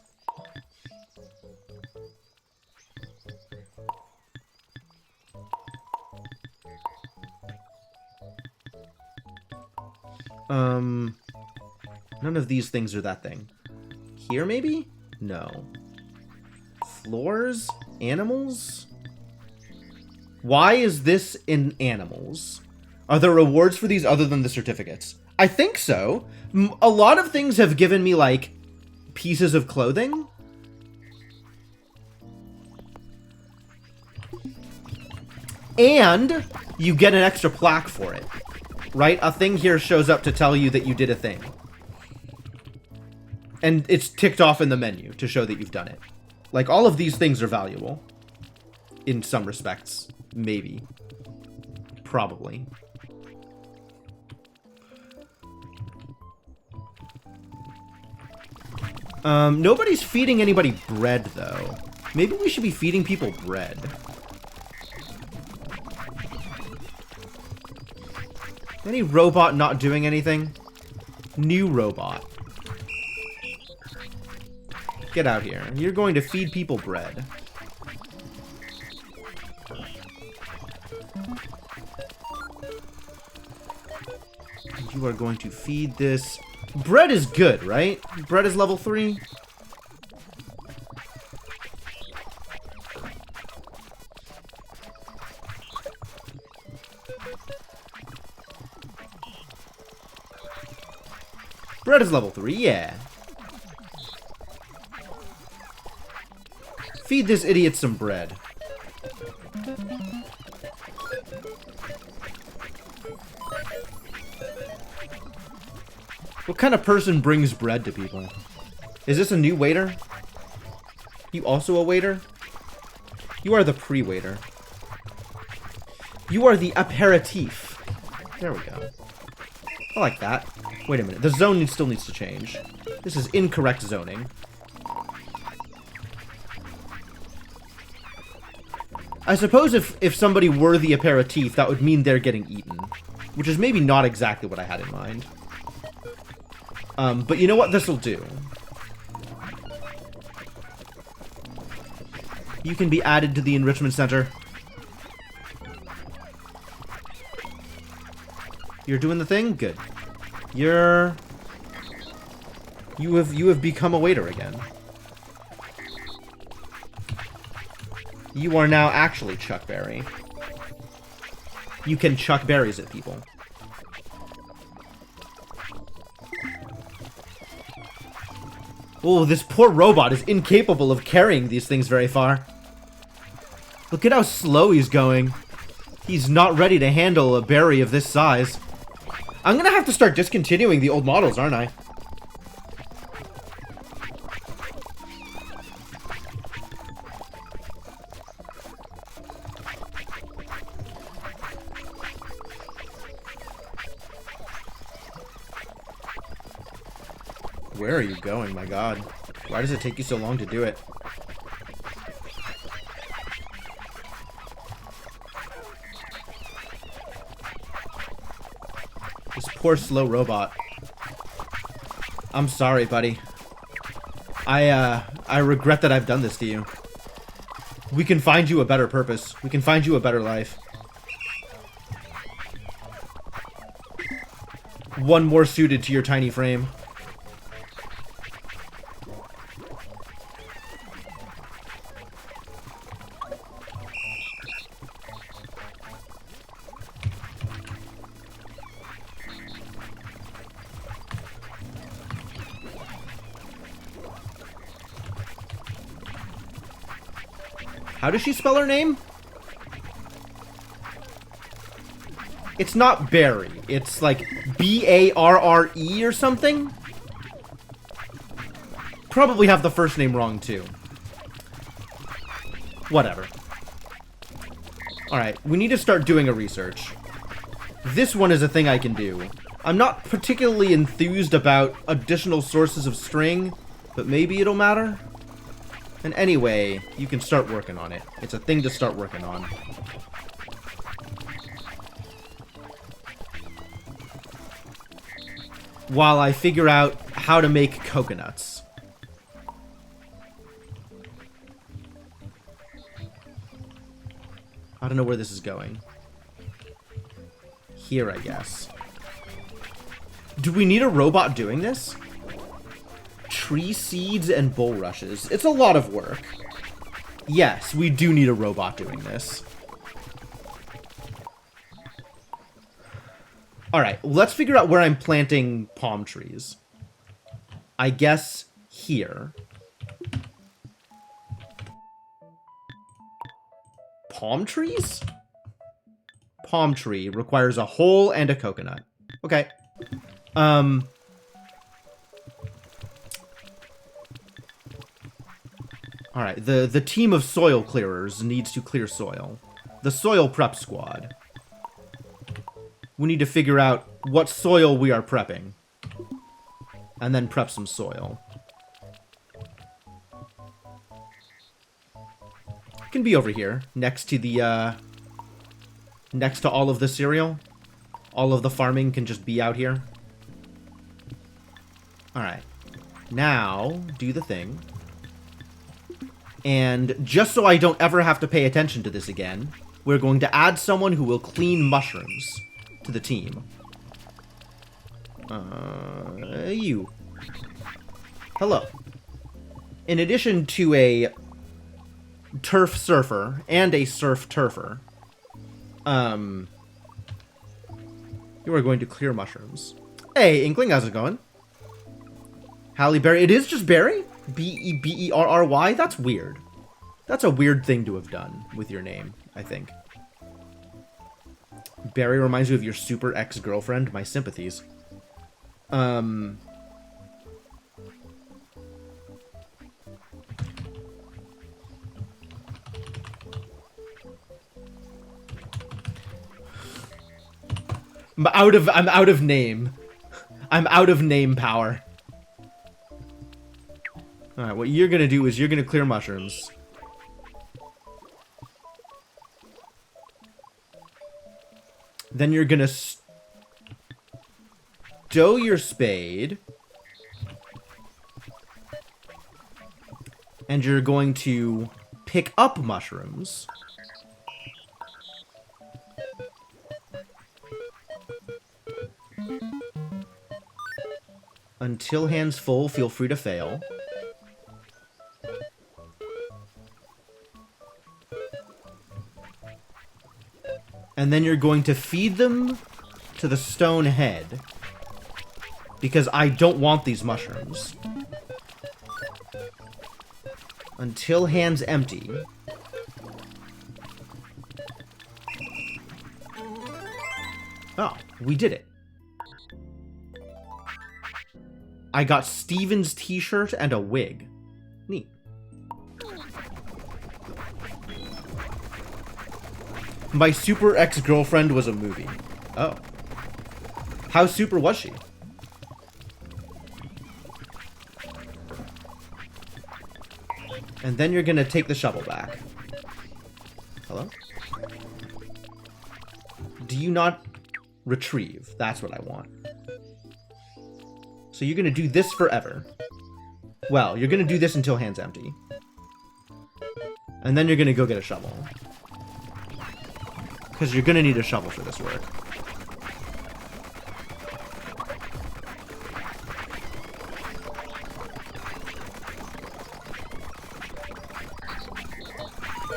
None of these things are that thing. Here, maybe? No. Floors? Animals? Why is this in animals? Are there rewards for these other than the certificates? I think so. A lot of things have given me, like, pieces of clothing. And you get an extra plaque for it. Right? A thing here shows up to tell you that you did a thing. And it's ticked off in the menu to show that you've done it. Like, all of these things are valuable. In some respects. Maybe. Probably. Nobody's feeding anybody bread, though. Maybe we should be feeding people bread. Any robot not doing anything? New robot. Get out here. You're going to feed people bread. You are going to feed this... Bread is good, right? Bread is level 3. Bread is level 3, yeah. Feed this idiot some bread. What kind of person brings bread to people? Is this a new waiter? You also a waiter? You are the pre-waiter. You are the aperitif. There we go. I like that. Wait a minute. The zone still needs to change. This is incorrect zoning. I suppose if somebody were the aperitif, that would mean they're getting eaten. Which is maybe not exactly what I had in mind. But you know what? This'll do. You can be added to the enrichment center. You're doing the thing? Good. You have become a waiter again. You are now actually Chuck Berry. You can chuck berries at people. Oh, this poor robot is incapable of carrying these things very far. Look at how slow he's going. He's not ready to handle a berry of this size. I'm gonna have to start discontinuing the old models, aren't I? Where are you going, my god? Why does it take you so long to do it? This poor slow robot. I'm sorry, buddy. I regret that I've done this to you. We can find you a better purpose. We can find you a better life. One more suited to your tiny frame. How does she spell her name? It's not Barry. It's like B-A-R-R-E or something. Probably have the first name wrong too. Whatever. Alright, we need to start doing a research. This one is a thing I can do. I'm not particularly enthused about additional sources of string, but maybe it'll matter. And anyway, you can start working on it. It's a thing to start working on. While I figure out how to make coconuts. I don't know where this is going. Here, I guess. Do we need a robot doing this? Tree seeds and bulrushes. It's a lot of work. Yes, we do need a robot doing this. Alright, let's figure out where I'm planting palm trees. I guess here. Palm trees? Palm tree requires a hole and a coconut. Okay. Alright, the team of soil clearers needs to clear soil. The soil prep squad. We need to figure out what soil we are prepping. And then prep some soil. It can be over here, next to the, next to all of the cereal. All of the farming can just be out here. Alright. Now, do the thing. And just so I don't ever have to pay attention to this again, we're going to add someone who will clean mushrooms to the team. You. Hello. In addition to a turf surfer and a surf turfer, you are going to clear mushrooms. Hey, Inkling, how's it going? Halle Berry. It is just Berry? B-E-B-E-R-R-Y? That's weird. That's a weird thing to have done with your name, I think. Barry reminds you of your super ex-girlfriend? My sympathies. I'm out of name. I'm out of name power. Alright, what you're gonna do is you're gonna clear mushrooms. Then you're gonna stow your spade. And you're going to pick up mushrooms. Until hands full, feel free to fail. And then you're going to feed them to the stone head. Because I don't want these mushrooms. Until hands empty. Oh, we did it. I got Steven's t-shirt and a wig. Neat. My super ex-girlfriend was a movie. Oh. How super was she? And then you're gonna take the shovel back. Hello? Do you not retrieve? That's what I want. So you're gonna do this forever. Well, you're gonna do this until hands empty. And then you're gonna go get a shovel. Because you're gonna need a shovel for this work.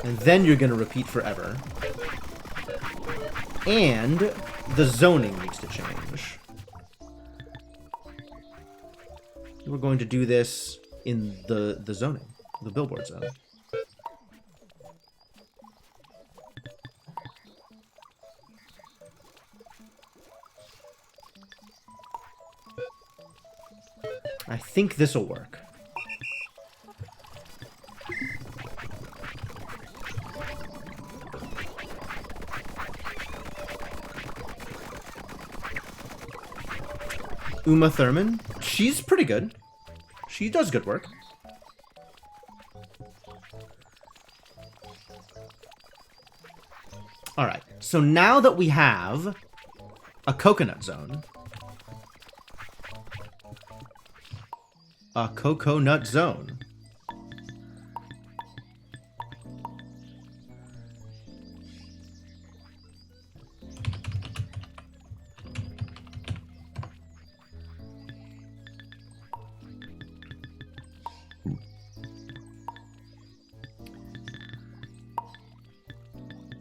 And then you're going to repeat forever. And the zoning needs to change. We're going to do this in the zoning, the billboard zone. I think this will work. Uma Thurman, she's pretty good. She does good work. Alright, so now that we have a coconut zone, a coconut zone,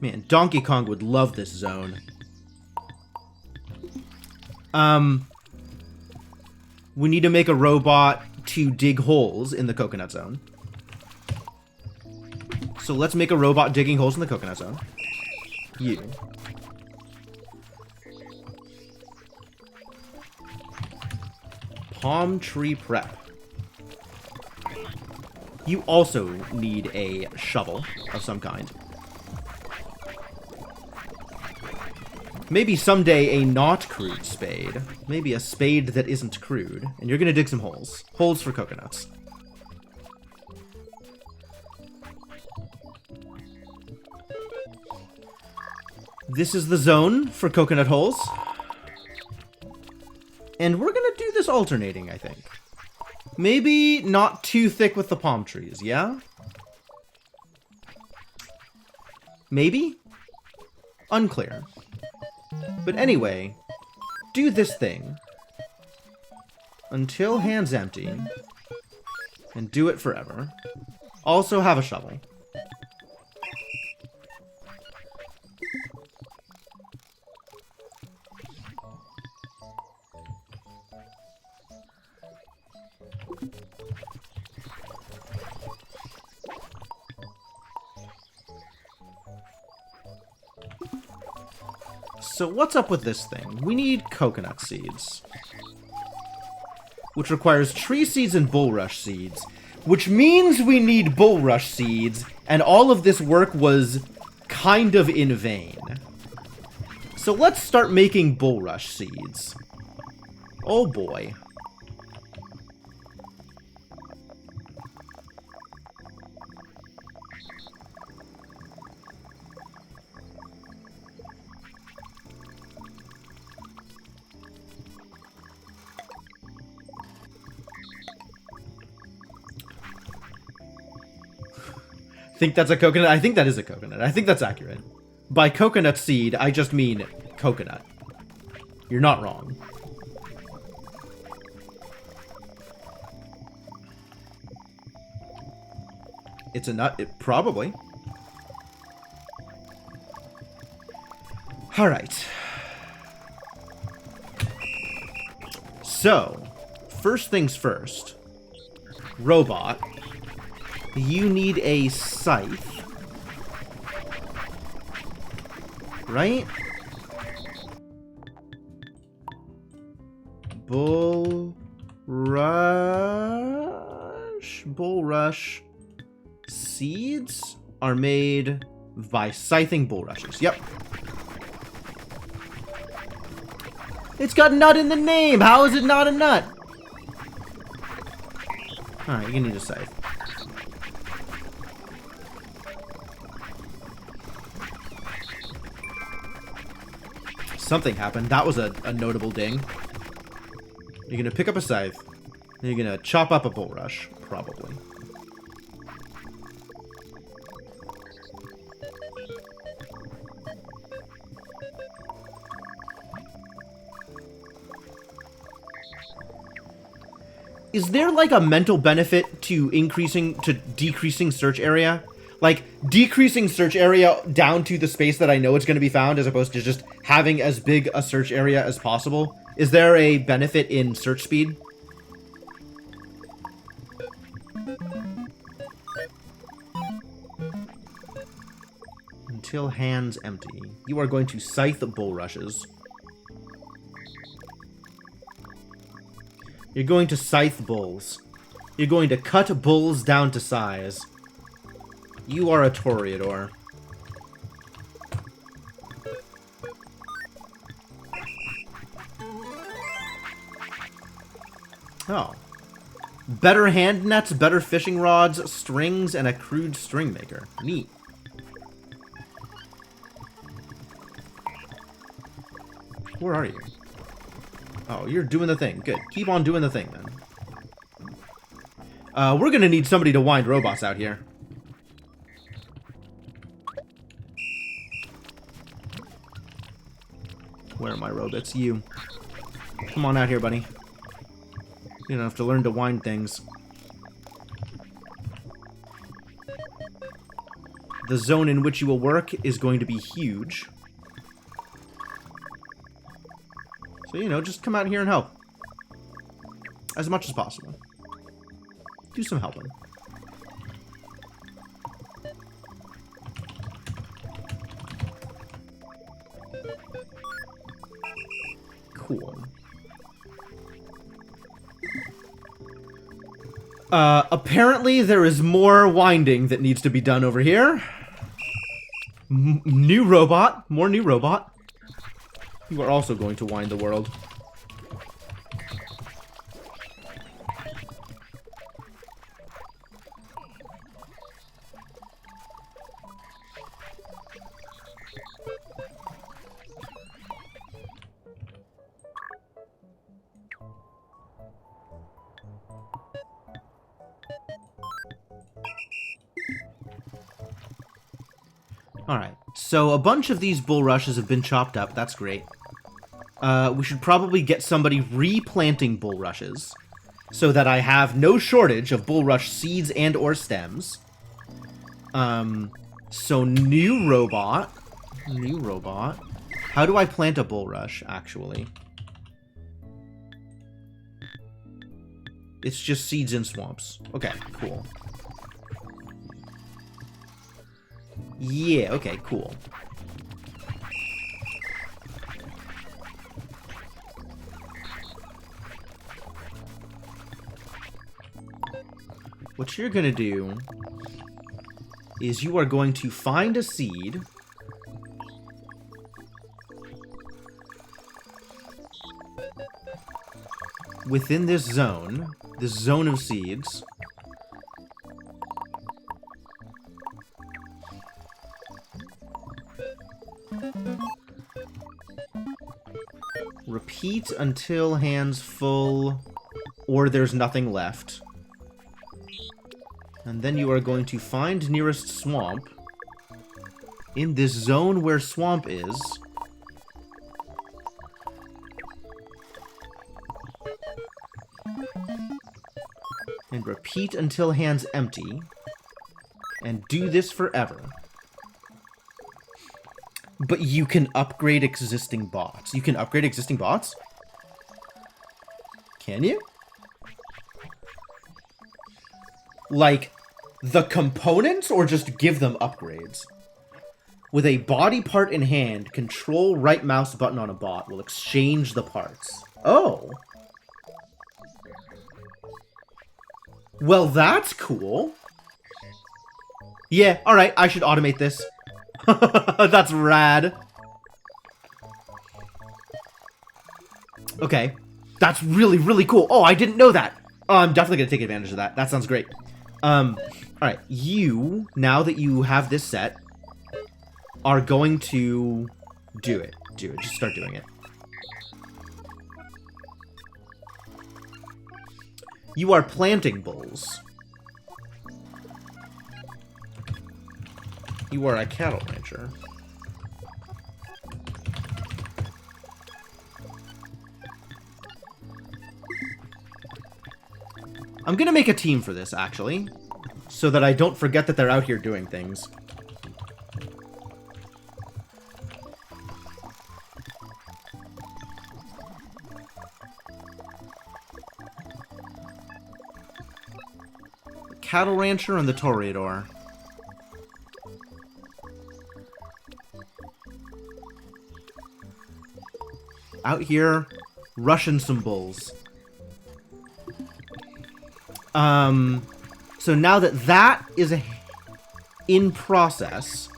man, Donkey Kong would love this zone. We need to make a robot to dig holes in the coconut zone. So let's make a robot digging holes in the coconut zone. You. Palm tree prep. You also need a shovel of some kind. Maybe someday a not crude spade. Maybe a spade that isn't crude. And you're gonna dig some holes. Holes for coconuts. This is the zone for coconut holes. And we're gonna do this alternating, I think. Maybe not too thick with the palm trees, yeah? Maybe? Unclear. But anyway, do this thing until hand's empty, and do it forever. Also have a shovel. So what's up with this thing? We need coconut seeds, which requires tree seeds and bulrush seeds, which means we need bulrush seeds, and all of this work was kind of in vain. So let's start making bulrush seeds. Oh boy. Think that's a coconut? I think that is a coconut. I think that's accurate. By coconut seed, I just mean coconut. You're not wrong. It's a nut? Probably. Alright. So, first things first. Robot. You need a scythe. Right? Bulrush seeds are made by scything bulrushes. Yep. It's got nut in the name. How is it not a nut? Alright, you're gonna need a scythe. Something happened. That was a notable ding. You're gonna pick up a scythe. And you're gonna chop up a bulrush, probably. Is there like a mental benefit to decreasing search area? Like, decreasing search area down to the space that I know it's going to be found, as opposed to just having as big a search area as possible. Is there a benefit in search speed? Until hands empty. You are going to scythe bulrushes. You're going to scythe bulls. You're going to cut bulls down to size. You are a Toreador. Oh. Better hand nets, better fishing rods, strings, and a crude string maker. Neat. Where are you? Oh, you're doing the thing. Good. Keep on doing the thing, then. We're gonna need somebody to wind robots out here. Where are my robots? You. Come on out here, buddy. You don't have to learn to wind things. The zone in which you will work is going to be huge. So, you know, just come out here and help. As much as possible. Do some helping. Cool. Apparently there is more winding that needs to be done over here. New robot. More new robot. You are also going to wind the world. Alright, so a bunch of these bulrushes have been chopped up. That's great. We should probably get somebody replanting bulrushes so that I have no shortage of bulrush seeds and or stems. So new robot. New robot. How do I plant a bulrush, actually? It's just seeds in swamps. Okay, cool. Yeah, okay, cool. What you're gonna do is you are going to find a seed. Within this zone of seeds. Repeat until hands full, or there's nothing left. And then you are going to find nearest swamp. In this zone where swamp is. And repeat until hands empty. And do this forever. But you can upgrade existing bots. You can upgrade existing bots? Can you? Like, the components, or just give them upgrades? With a body part in hand, control right mouse button on a bot will exchange the parts. Oh. Well, that's cool. Yeah, alright, I should automate this. That's rad. Okay. That's really, really cool. Oh, I didn't know that. Oh, I'm definitely going to take advantage of that. That sounds great. Alright. You, now that you have this set, are going to do it. Do it. Just start doing it. You are planting bulls. You are a cattle rancher. I'm gonna make a team for this, actually. so that I don't forget that they're out here doing things. The cattle rancher and the toreador. Out here, rushing some bulls. So now that that is in process,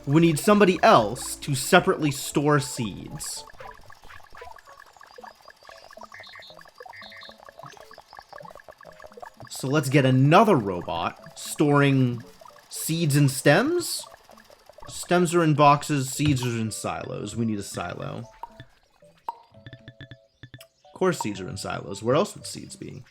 we need somebody else to separately store seeds. So let's get another robot storing seeds and stems. Stems are in boxes, seeds are in silos. We need a silo. Of course seeds are in silos. Where else would seeds be?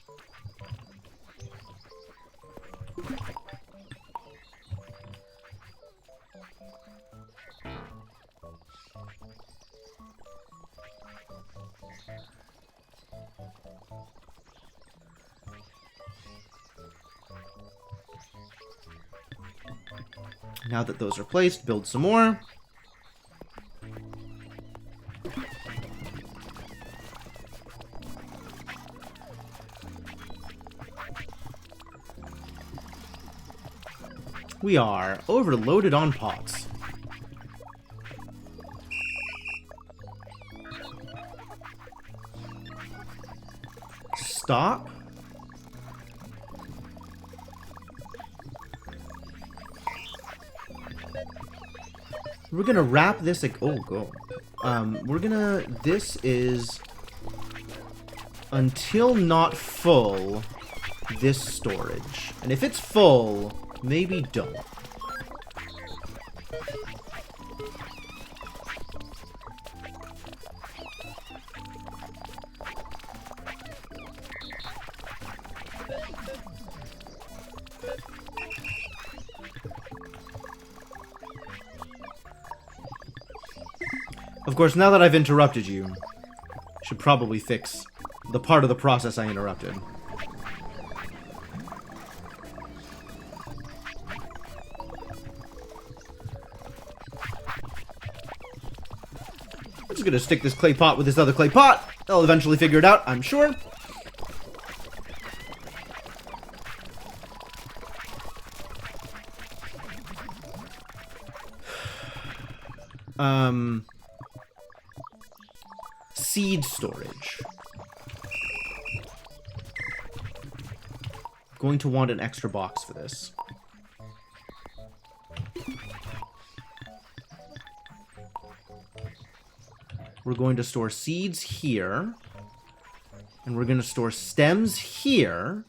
Now that those are placed, build some more. We are overloaded on pots. Stop. We're gonna wrap this like, oh, go. This is until not full, this storage. And if it's full, maybe don't. Of course, now that I've interrupted you, I should probably fix the part of the process I interrupted. I'm just gonna stick this clay pot with this other clay pot. They'll eventually figure it out, I'm sure. Seed storage. Going to want an extra box for this. We're going to store seeds here. And we're going to store stems here.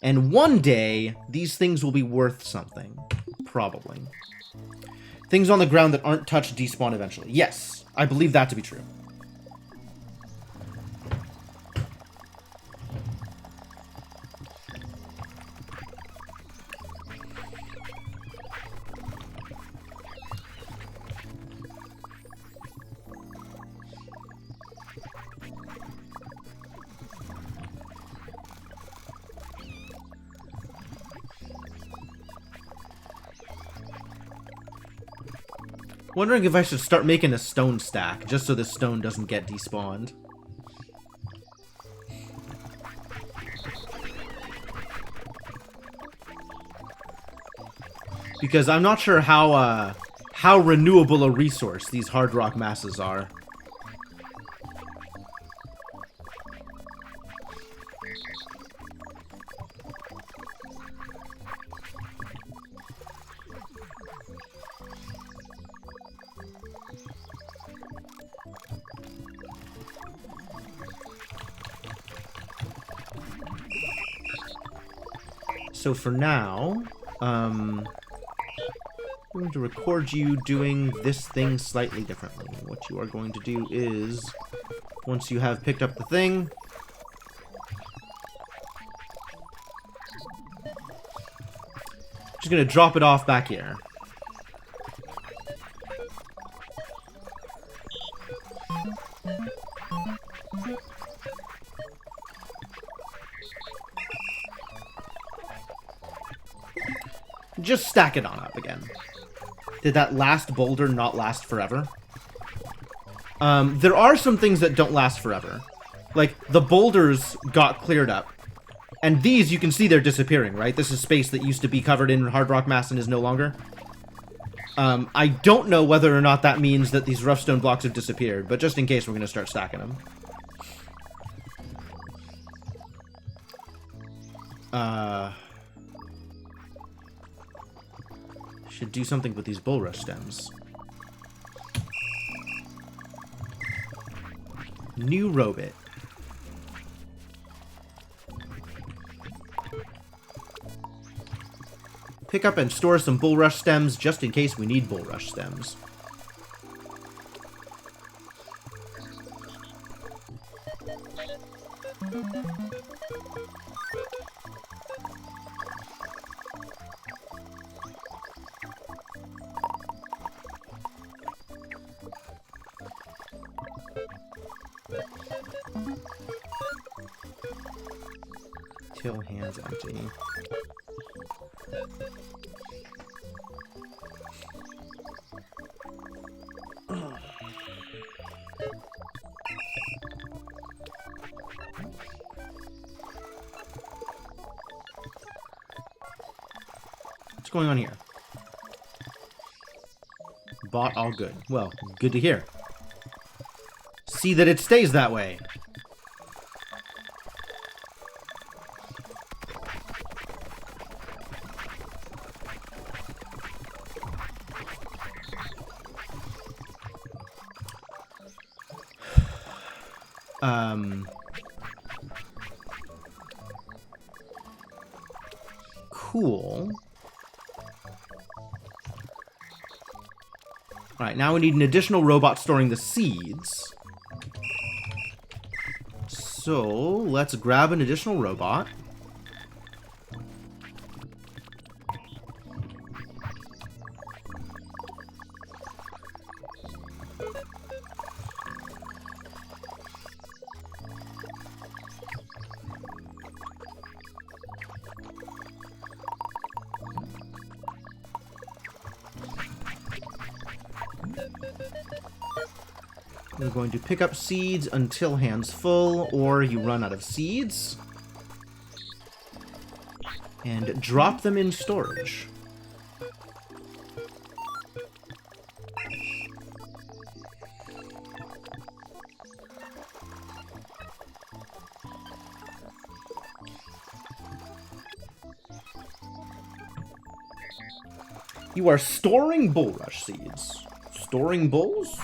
And one day, these things will be worth something. Probably. Things on the ground that aren't touched despawn eventually. Yes, I believe that to be true. Wondering if I should start making a stone stack, just so this stone doesn't get despawned. Because I'm not sure how renewable a resource these hard rock masses are. So for now, I'm going to record you doing this thing slightly differently. What you are going to do is, once you have picked up the thing, just going to drop it off back here. just stack it on up again. Did that last boulder not last forever? There are some things that don't last forever. Like, the boulders got cleared up. And these, you can see they're disappearing, right? This is space that used to be covered in hard rock mass and is no longer. I don't know whether or not that means that these rough stone blocks have disappeared, but just in case, we're going to start stacking them. Should do something with these bulrush stems. New robot. Pick up and store some bulrush stems just in case we need bulrush stems. Till hands empty. What's going on here? Bought all good. Well, good to hear. See that it stays that way. Cool. Alright, now we need an additional robot storing the seeds. So, let's grab an additional robot. We're going to pick up seeds until hands full, or you run out of seeds. And drop them in storage. You are storing bulrush seeds. Storing bulls?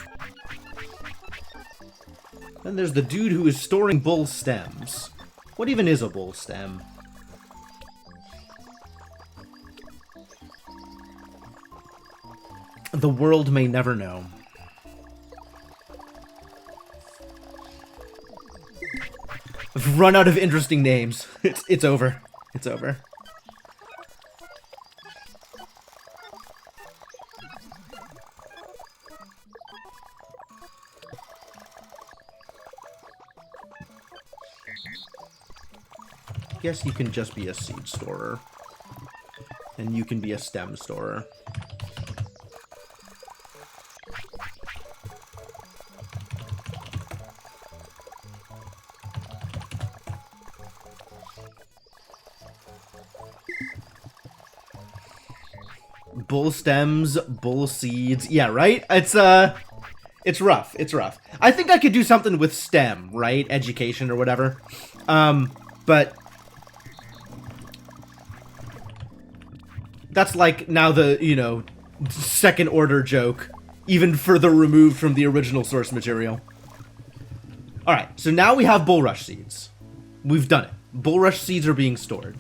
Then there's the dude who is storing bull stems. What even is a bull stem? The world may never know. I've run out of interesting names. It's over. It's over. Guess you can just be a seed storer. And you can be a stem storer. Bull stems, bull seeds. Yeah, right? It's rough. It's rough. I think I could do something with STEM, right? Education or whatever. But that's like now the, you know, second order joke, even further removed from the original source material. Alright, so now we have bulrush seeds. We've done it. Bulrush seeds are being stored.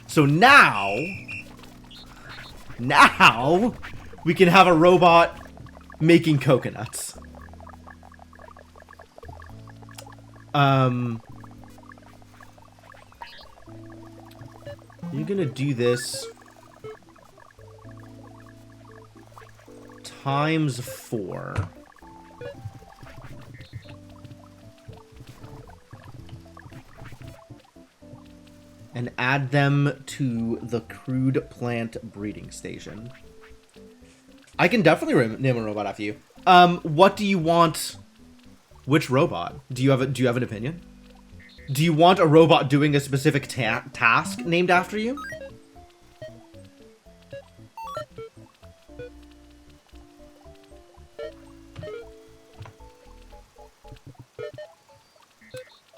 So now we can have a robot making coconuts. You're gonna do this times 4. and add them to the crude plant breeding station. I can definitely name a robot after you. What do you want? Which robot? Do you have an opinion? Do you want a robot doing a specific task named after you?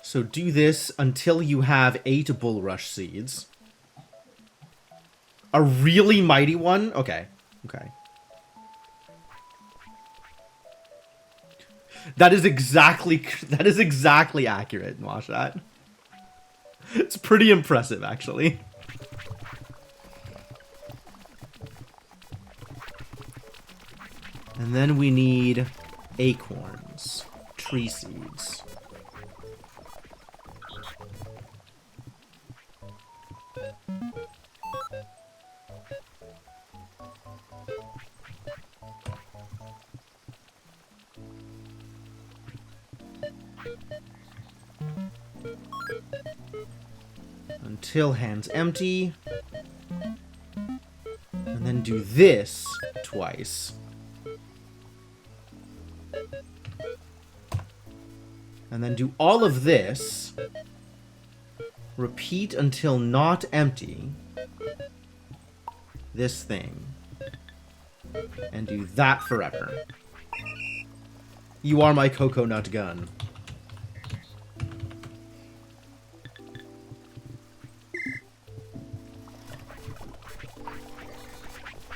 So do this until you have 8 bulrush seeds. A really mighty one? Okay. Okay. That is exactly accurate, Washat. It's pretty impressive, actually. And then we need acorns, tree seeds. Until hands empty. And then do this twice. And then do all of this. Repeat until not empty. This thing. And do that forever. You are my coconut gun.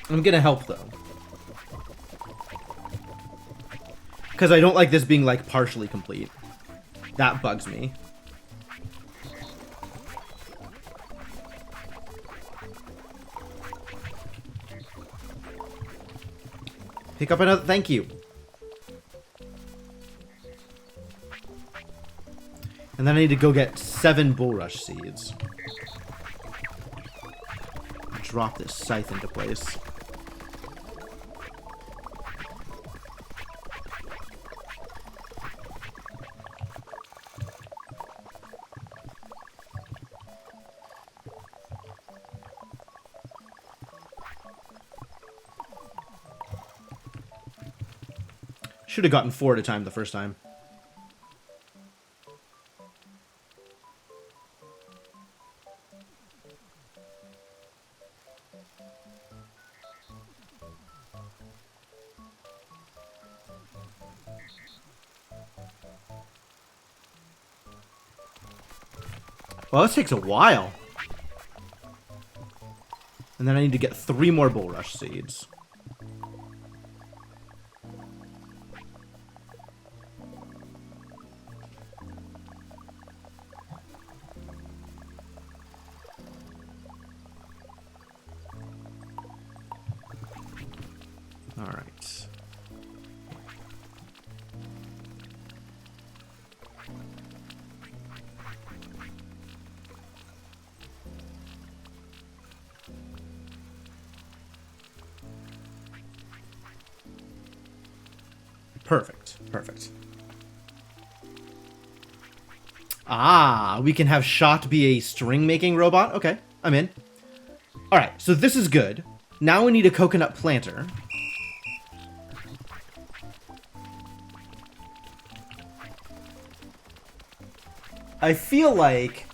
I'm gonna help, though. Because I don't like this being, like, partially complete. That bugs me. Pick up another... Thank you. And then I need to go get 7 bulrush seeds. Drop this scythe into place. Should have gotten 4 at a time the first time. Well, this takes a while. And then I need to get 3 more bulrush seeds. All right. Perfect. Perfect. Ah, we can have Shot be a string-making robot? Okay, I'm in. Alright, so this is good. Now we need a coconut planter. I feel like...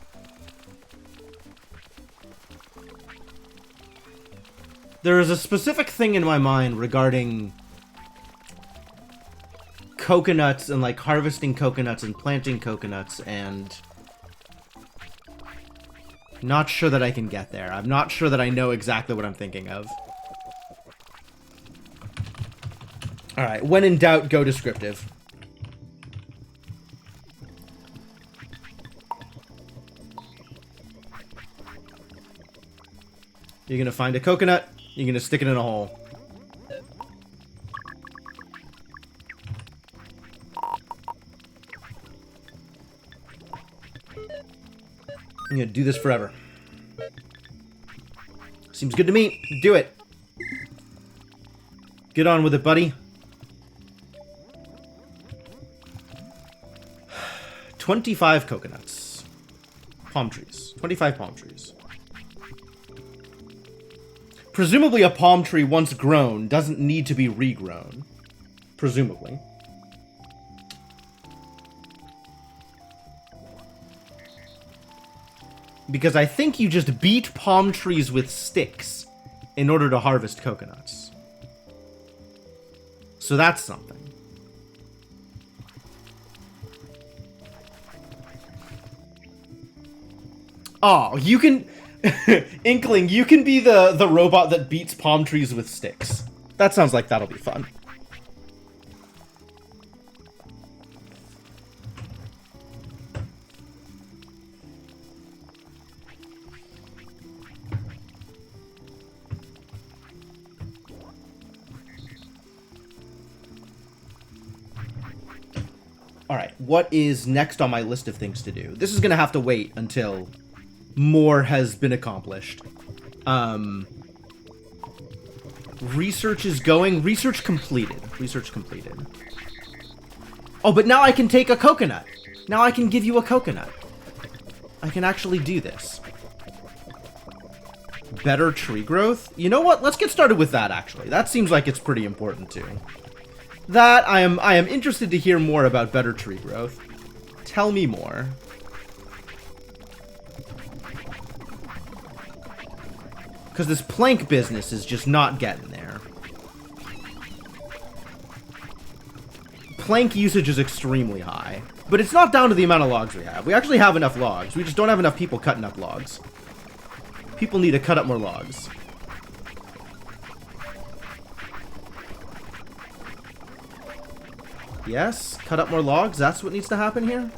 there is a specific thing in my mind regarding... coconuts and like harvesting coconuts and planting coconuts, and not sure that I can get there. I'm not sure that I know exactly what I'm thinking of. Alright, when in doubt, go descriptive. You're gonna find a coconut, you're gonna stick it in a hole. I'm gonna do this forever. Seems good to me. Do it. Get on with it, buddy. 25 coconuts. Palm trees. 25 palm trees. Presumably a palm tree once grown doesn't need to be regrown. Presumably. Because I think you just beat palm trees with sticks in order to harvest coconuts. So that's something. Oh, you can... Inkling, you can be the robot that beats palm trees with sticks. That sounds like that'll be fun. Alright, what is next on my list of things to do? This is gonna have to wait until more has been accomplished. Research is going. Research completed. Research completed. Oh, but now I can take a coconut. Now I can give you a coconut. I can actually do this. Better tree growth? You know what? Let's get started with that, actually. That seems like it's pretty important, too. That, I am interested to hear more about better tree growth. Tell me more. Because this plank business is just not getting there. Plank usage is extremely high. But it's not down to the amount of logs we have. We actually have enough logs. We just don't have enough people cutting up logs. People need to cut up more logs. Yes, cut up more logs. That's what needs to happen here.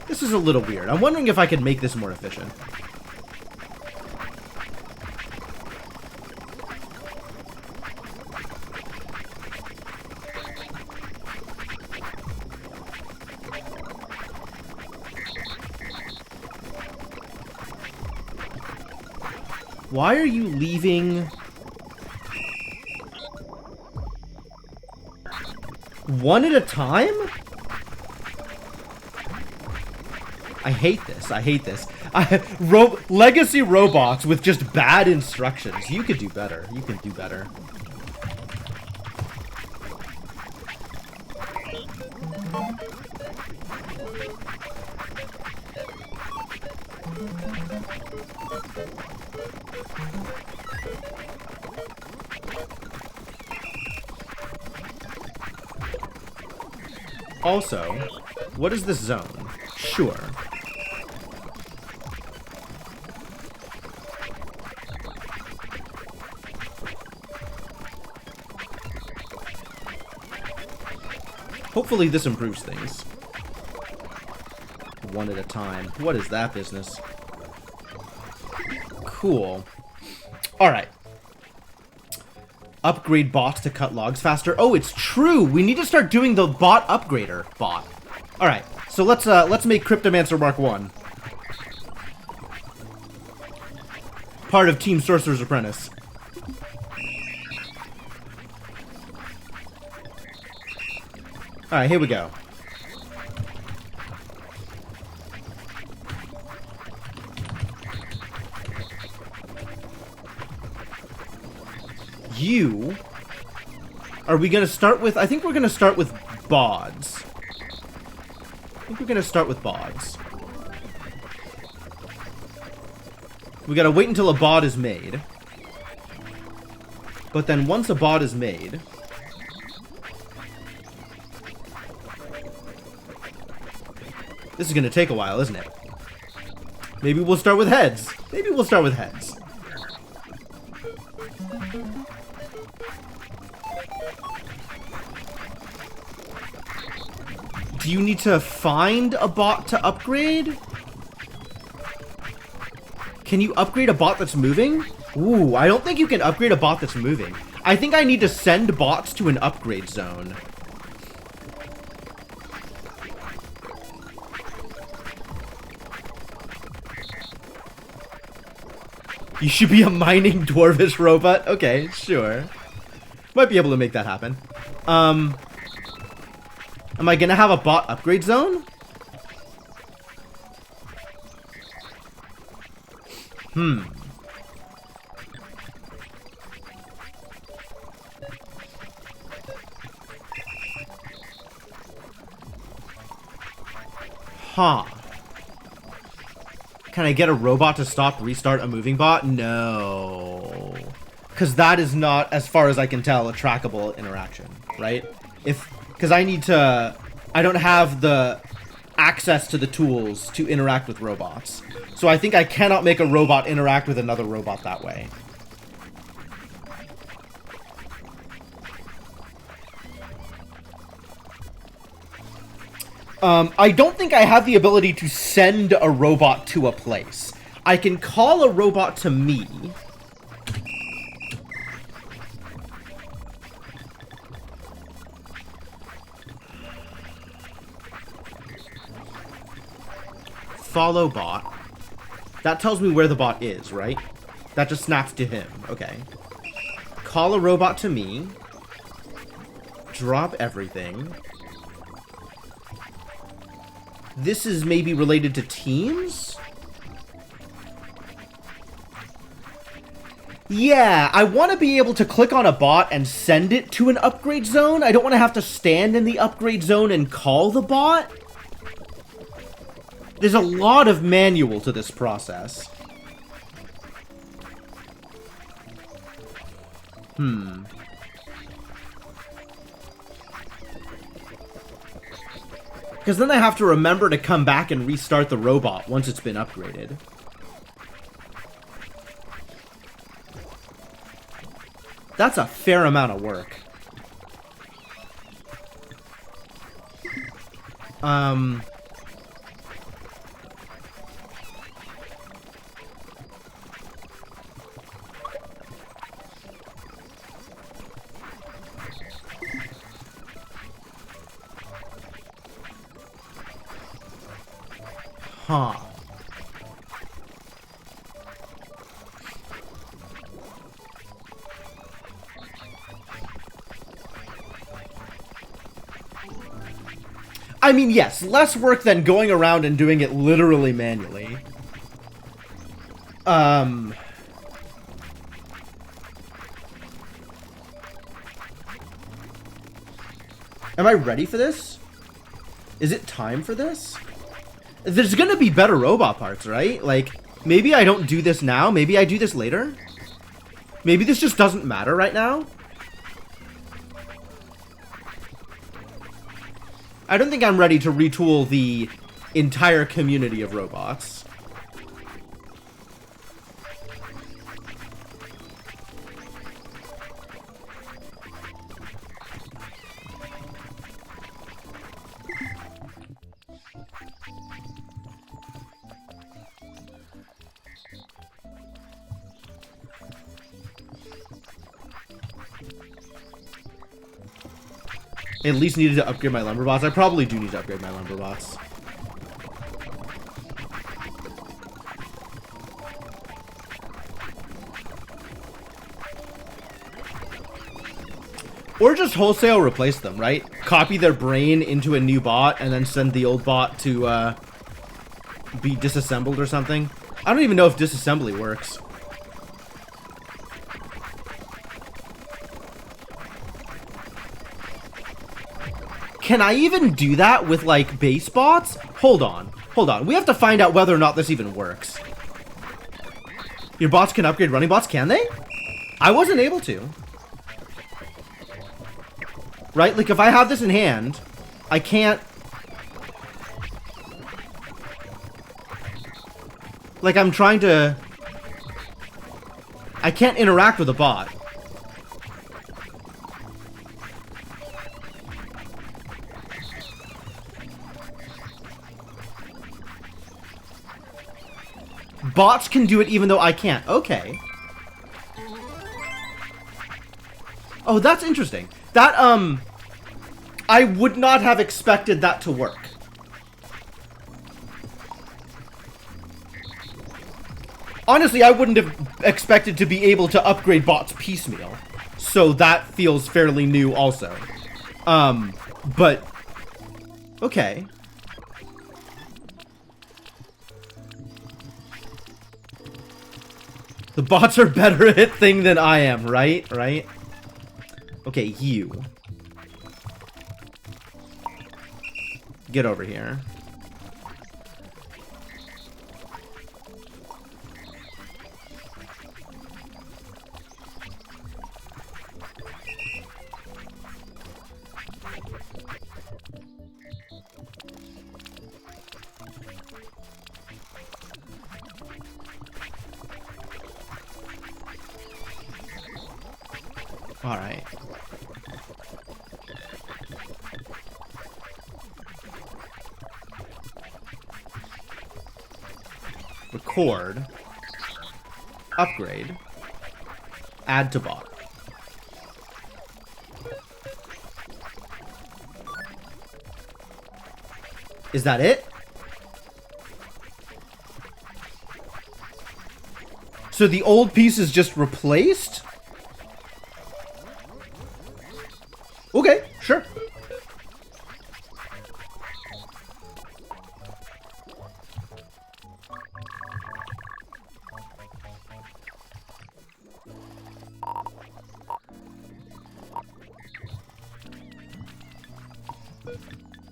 This is a little weird. I'm wondering if I could make this more efficient. Why are you leaving one at a time? I hate this. I hate this. Legacy robots with just bad instructions. You could do better. You can do better. Also, what is this zone? Sure. Hopefully this improves things. One at a time. What is that business? Cool. Alright. Upgrade bots to cut logs faster. Oh, it's true! We need to start doing the bot upgrader bot. Alright, so let's make Cryptomancer Mark 1. Part of Team Sorcerer's Apprentice. Alright, here we go. You... Are we gonna start with... I think we're gonna start with bods. I think we're gonna start with bods. We gotta wait until a bod is made. But then once a bod is made... This is gonna take a while, isn't it? Maybe we'll start with heads. Maybe we'll start with heads. Do you need to find a bot to upgrade? Can you upgrade a bot that's moving? Ooh, I don't think you can upgrade a bot that's moving. I think I need to send bots to an upgrade zone. You should be a mining dwarvish robot? Okay, sure. Might be able to make that happen. Am I gonna have a bot upgrade zone? Huh. Can I get a robot to stop, restart a moving bot? No. Because that is not, as far as I can tell, a trackable interaction, right? Because I don't have the access to the tools to interact with robots. So I think I cannot make a robot interact with another robot that way. I don't think I have the ability to send a robot to a place. I can call a robot to me. Follow bot. That tells me where the bot is, right? That just snaps to him. Okay. Call a robot to me. Drop everything. This is maybe related to teams? Yeah, I want to be able to click on a bot and send it to an upgrade zone. I don't want to have to stand in the upgrade zone and call the bot. There's a lot of manual to this process. Because then I have to remember to come back and restart the robot once it's been upgraded. That's a fair amount of work. Huh. I mean, yes, less work than going around and doing it literally manually. Am I ready for this? Is it time for this? There's gonna be better robot parts, right? Like, maybe I don't do this now. Maybe I do this later. Maybe this just doesn't matter right now. I don't think I'm ready to retool the entire community of robots. At least needed to upgrade my lumberbots. I probably do need to upgrade my lumberbots. Or just wholesale replace them, right? Copy their brain into a new bot and then send the old bot to be disassembled or something. I don't even know if disassembly works. Can I even do that with, like, base bots? Hold on. Hold on. We have to find out whether or not this even works. Your bots can upgrade running bots, can they? I wasn't able to. Right? Like, if I have this in hand, I can't... Like, I'm trying to... I can't interact with a bot. Bots can do it even though I can't. Okay. Oh, that's interesting. That, I would not have expected that to work. Honestly, I wouldn't have expected to be able to upgrade bots piecemeal. so that feels fairly new also. But okay. The bots are better at thing than I am, right? Right? Okay, you. Get over here. All right. Record. Upgrade. Add to bot. Is that it? So the old piece is just replaced? Okay, sure.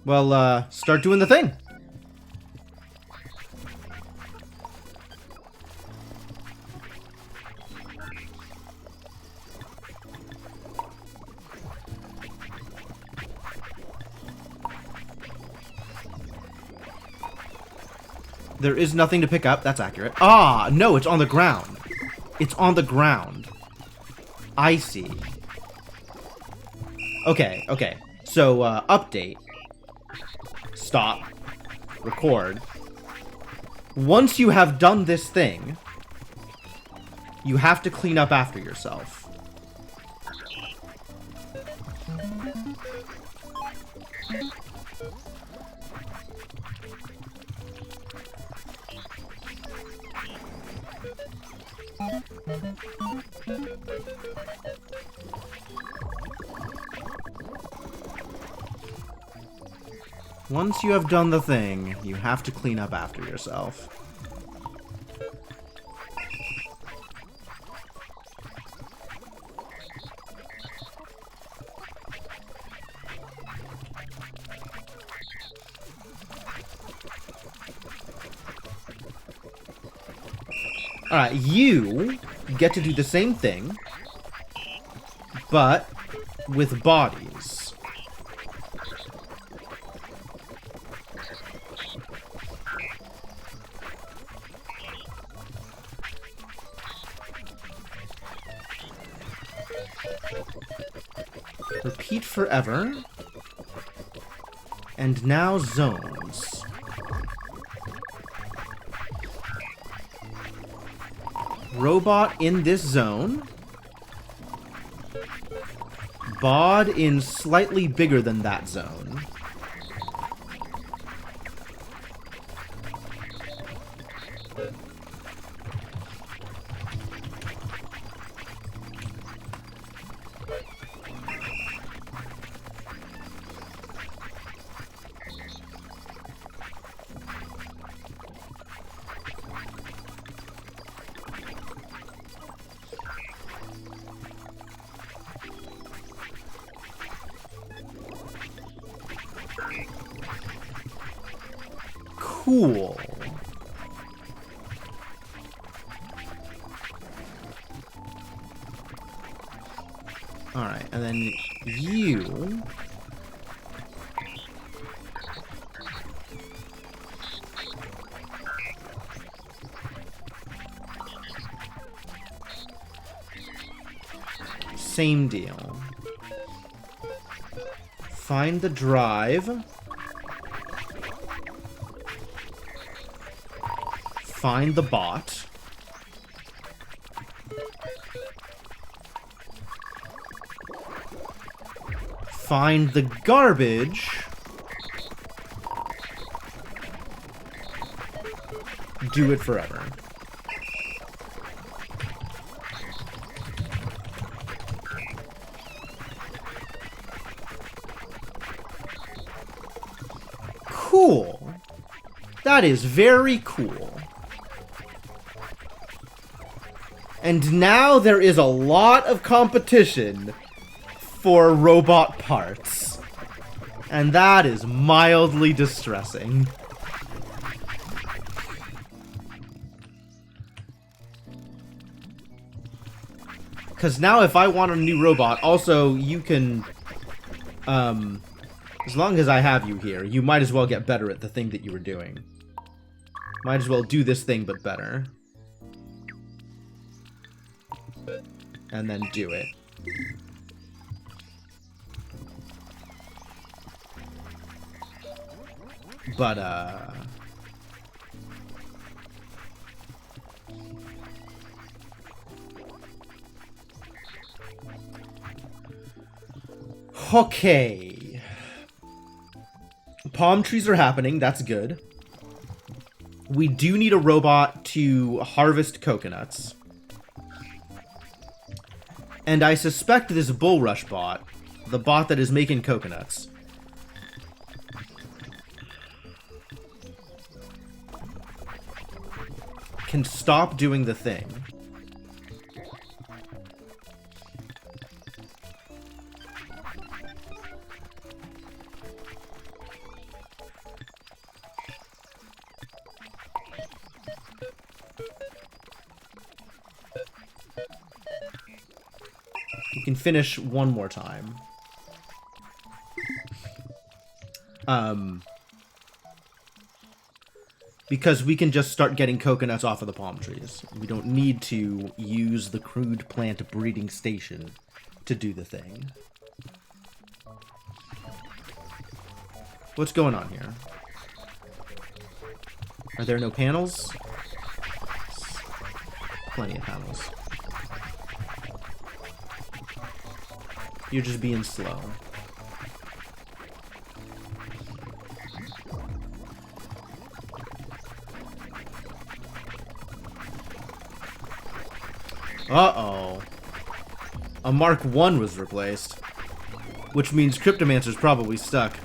Well, start doing the thing. There is nothing to pick up. That's accurate. Ah, no, it's on the ground. It's on the ground. I see. Okay, okay. So, update. Stop. Record. Once you have done this thing, you have to clean up after yourself. Once you have done the thing, you have to clean up after yourself. Alright, you get to do the same thing, but with bodies. Repeat forever. And now zones. Robot in this zone. Bod in slightly bigger than that zone. Cool. Alright, and then you... Same deal. Find the drive. Find the bot. Find the garbage. Do it forever. cool. That is very cool. And now there is a lot of competition for robot parts. And that is mildly distressing. Because now if I want a new robot, also you can, as long as I have you here, you might as well get better at the thing that you were doing. Might as well do this thing, but better. And then do it. But, okay. Palm trees are happening, that's good. We do need a robot to harvest coconuts. And I suspect this Bullrush bot, the bot that is making coconuts, can stop doing the thing. You can finish one more time. Because we can just start getting coconuts off of the palm trees. We don't need to use the crude plant breeding station to do the thing. What's going on here? Are there no panels? Plenty of panels. You're just being slow. Uh-oh. A Mark 1 was replaced. Which means Cryptomancer's probably stuck.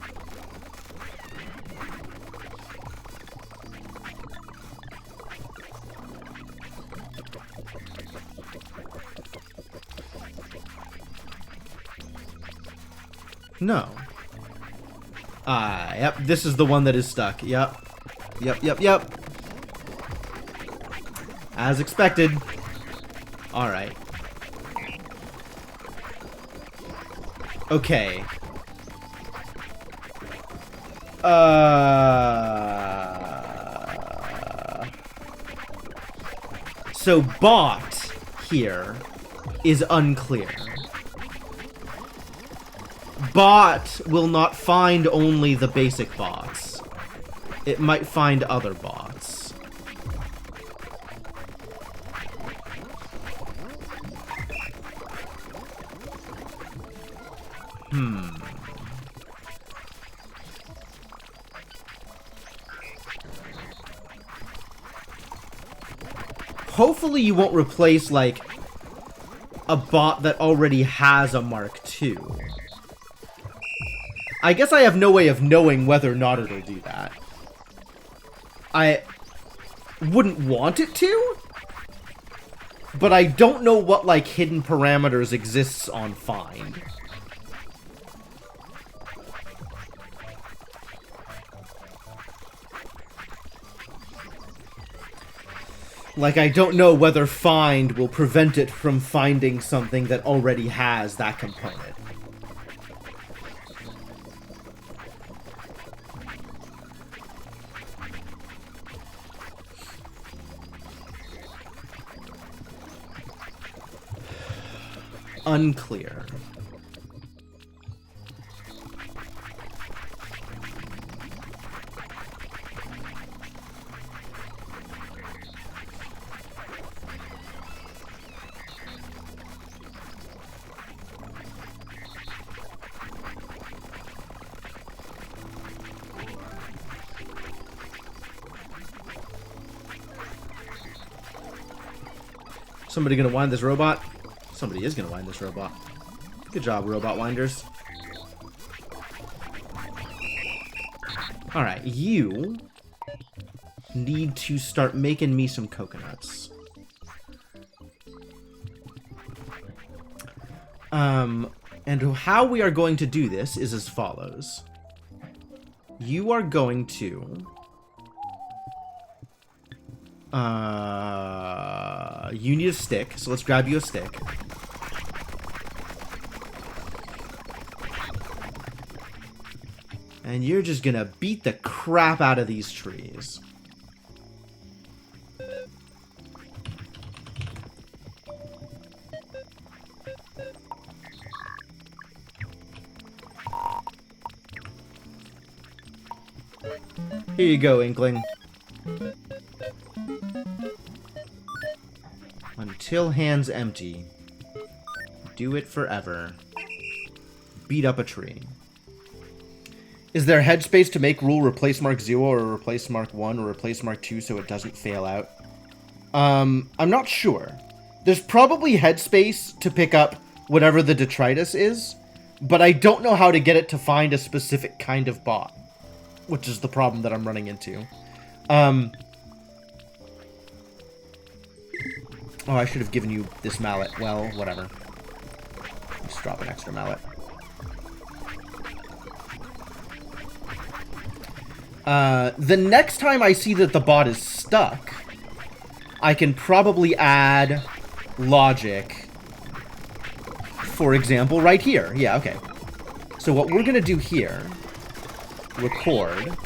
No. Yep, this is the one that is stuck. Yep. Yep. As expected. Alright. Okay. So bot here is unclear. Bot will not find only the basic bots. It might find other bots. Hopefully you won't replace, like, a bot that already has a Mark II. I guess I have no way of knowing whether or not it'll do that. I wouldn't want it to, but I don't know what, like, hidden parameters exists on Find. Like, I don't know whether Find will prevent it from finding something that already has that component. Unclear. Somebody gonna wind this robot? Somebody is gonna wind this robot. Good job, robot winders. Alright, you need to start making me some coconuts. And how we are going to do this is as follows. You are going to... you need a stick, so let's grab you a stick. And you're just gonna beat the crap out of these trees. Here you go, Inkling. Until hands empty. Do it forever. Beat up a tree. Is there headspace to make rule replace mark 0 or replace mark 1 or replace mark 2 so it doesn't fail out? I'm not sure. There's probably headspace to pick up whatever the detritus is, but I don't know how to get it to find a specific kind of bot, which is the problem that I'm running into. Oh, I should have given you this mallet. Well, whatever. Just drop an extra mallet. The next time I see that the bot is stuck, I can probably add logic. For example, right here. Yeah, okay. So what we're gonna do here, record.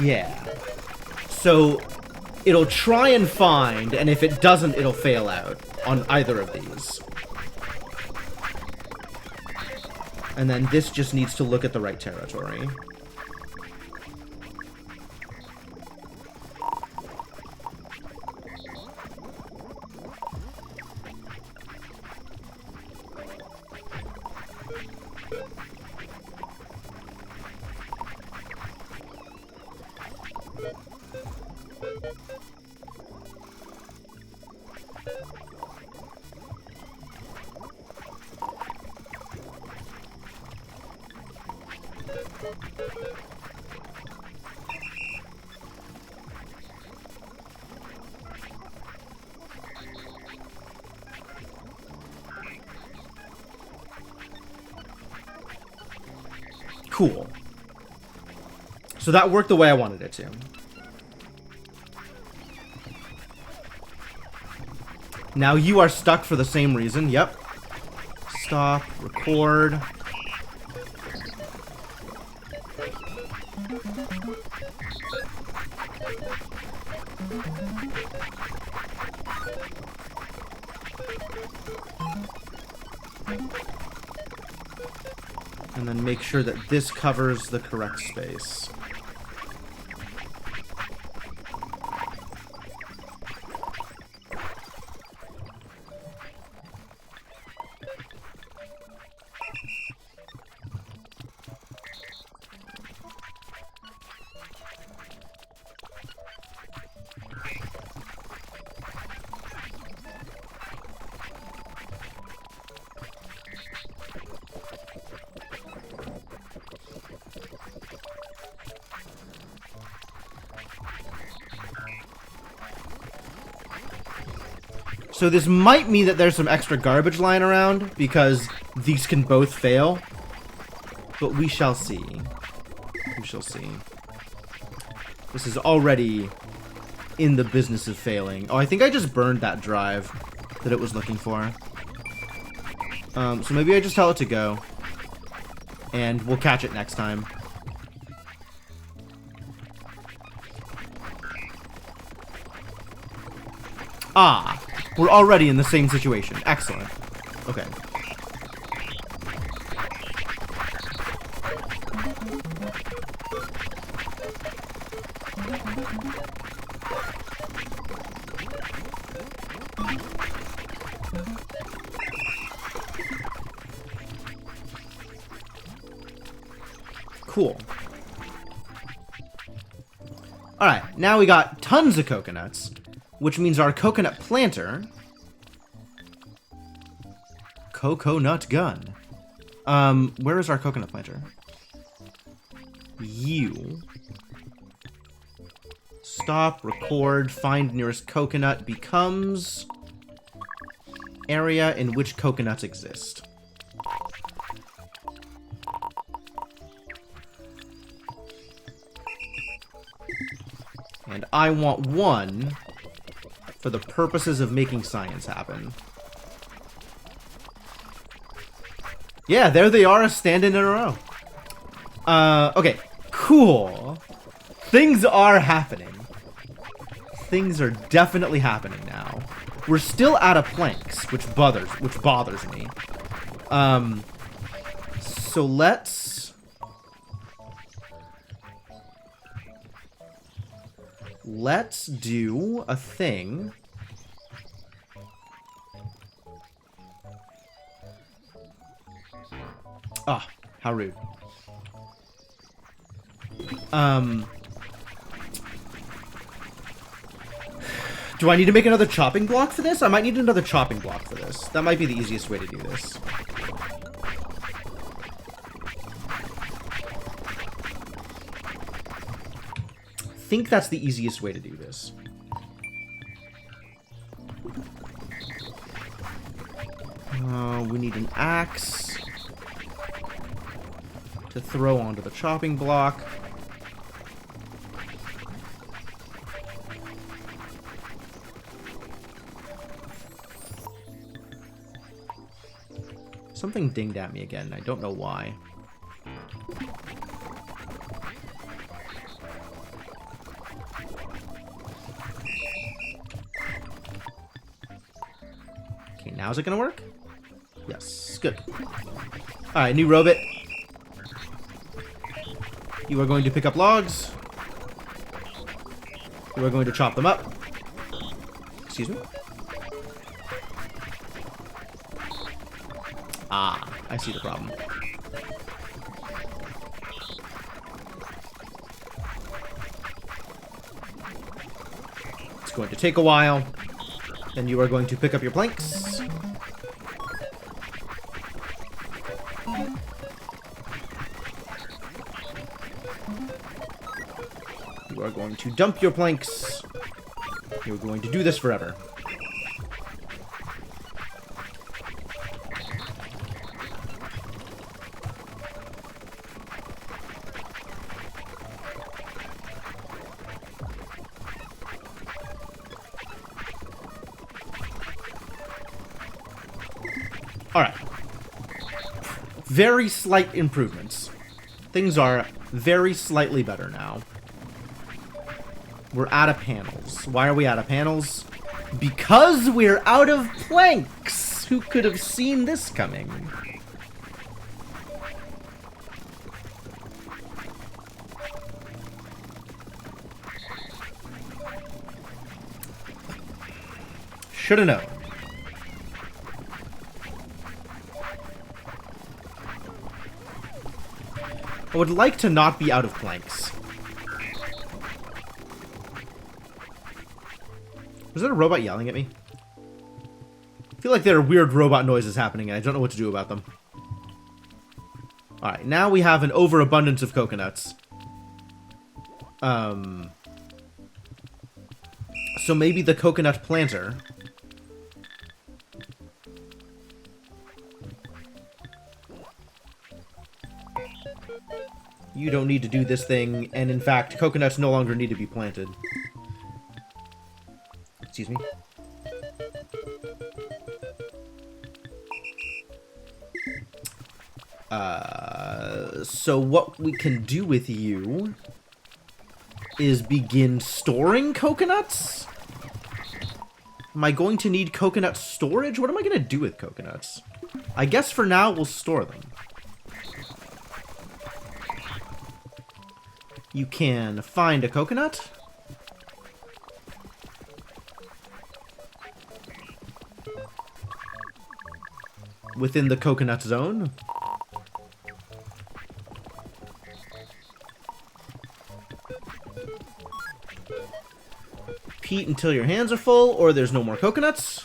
Yeah. So it'll try and find, and if it doesn't, it'll fail out on either of these. And then this just needs to look at the right territory. Cool. So that worked the way I wanted it to. Now you are stuck for the same reason. Yep. Stop. Record. And then make sure that this covers the correct space. So this might mean that there's some extra garbage lying around, because these can both fail. But we shall see. We shall see. This is already in the business of failing. Oh, I think I just burned that drive that it was looking for. So maybe I just tell it to go. And we'll catch it next time. Ah! We're already in the same situation. Excellent. Okay. Cool. Alright, now we got tons of coconuts, which means our coconut planter... Coconut gun. Where is our coconut planter? You. Stop, record, find nearest coconut becomes... area in which coconuts exist. And I want one for the purposes of making science happen. Yeah, there they are, standing in a row. Okay, cool. Things are happening. Things are definitely happening now. We're still out of planks, which bothers me. So let's do a thing. Ah, how rude. Do I need to make another chopping block for this? I might need another chopping block for this. That might be the easiest way to do this. I think that's the easiest way to do this. We need an axe to throw onto the chopping block. Something dinged at me again. I don't know why. Okay, now is it gonna work? Yes, good. Alright, new robot. You are going to pick up logs. You are going to chop them up. Excuse me? Ah, I see the problem. It's going to take a while. Then you are going to pick up your planks. You are going to dump your planks. You're going to do this forever. Alright. Very slight improvements. Things are very slightly better now. We're out of panels. Why are we out of panels? Because we're out of planks! Who could have seen this coming? Shoulda known. I would like to not be out of planks. Was that a robot yelling at me? I feel like there are weird robot noises happening and I don't know what to do about them. Alright, now we have an overabundance of coconuts. So maybe the coconut planter... You don't need to do this thing, and in fact, coconuts no longer need to be planted. Excuse me. So what we can do with you is begin storing coconuts? Am I going to need coconut storage? What am I going to do with coconuts? I guess for now we'll store them. You can find a coconut. within the coconut zone. Eat until your hands are full, or there's no more coconuts.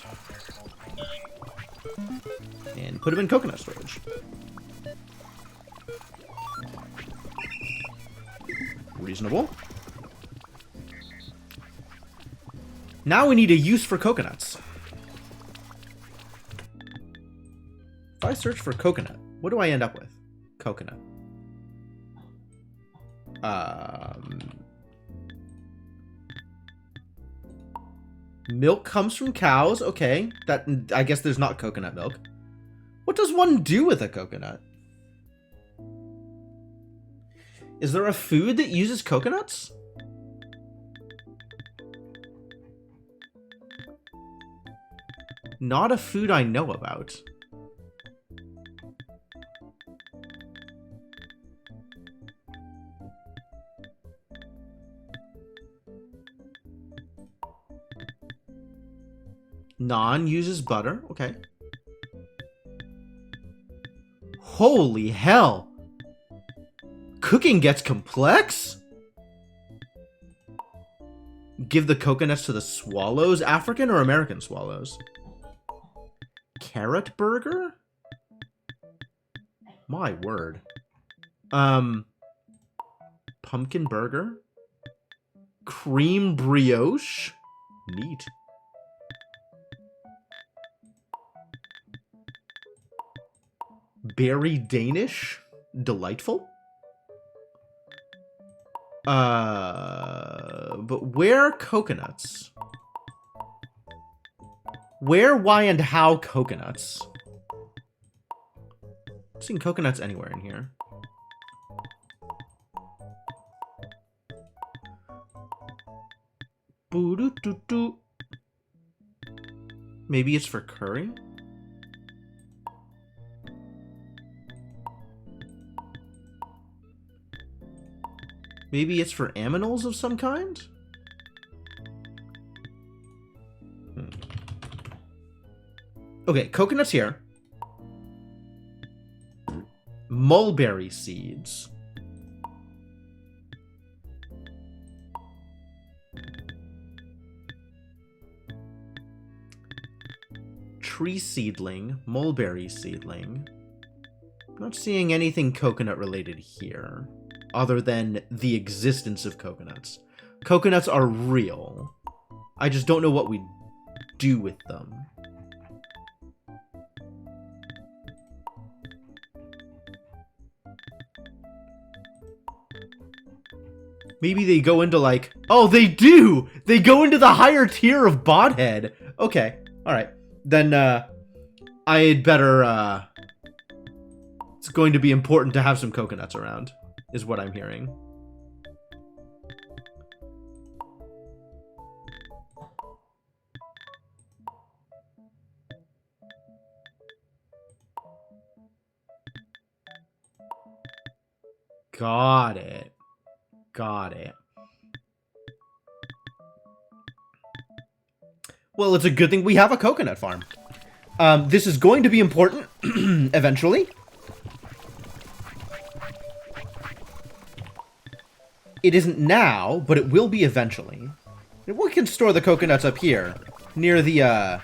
And put them in coconut storage. Reasonable. Now we need a use for coconuts. If I search for coconut, what do I end up with? Coconut. Milk comes from cows. Okay, that I guess there's not coconut milk. What does one do with a coconut? Is there a food that uses coconuts? Not a food I know about. Naan uses butter. Okay. Holy hell! Cooking gets complex? Give the coconuts to the swallows. African or American swallows? Carrot burger? My word. Pumpkin burger? Cream brioche? Neat. Berry Danish? Delightful. But where coconuts? Where, why, and how coconuts? I'm seeing coconuts anywhere in here. Boo-doo-doo-doo. Maybe it's for curry? Maybe it's for aminals of some kind? Okay, coconuts here. Mulberry seeds. Tree seedling, mulberry seedling. I'm not seeing anything coconut related here, other than the existence of coconuts. Coconuts are real. I just don't know what we do with them. Maybe they go into like... Oh, they do! They go into the higher tier of Bodhead. Okay, alright. Then, I'd better, It's going to be important to have some coconuts around, is what I'm hearing. Got it. Got it. Well, it's a good thing we have a coconut farm. This is going to be important eventually. It isn't now, but it will be eventually. We can store the coconuts up here, near the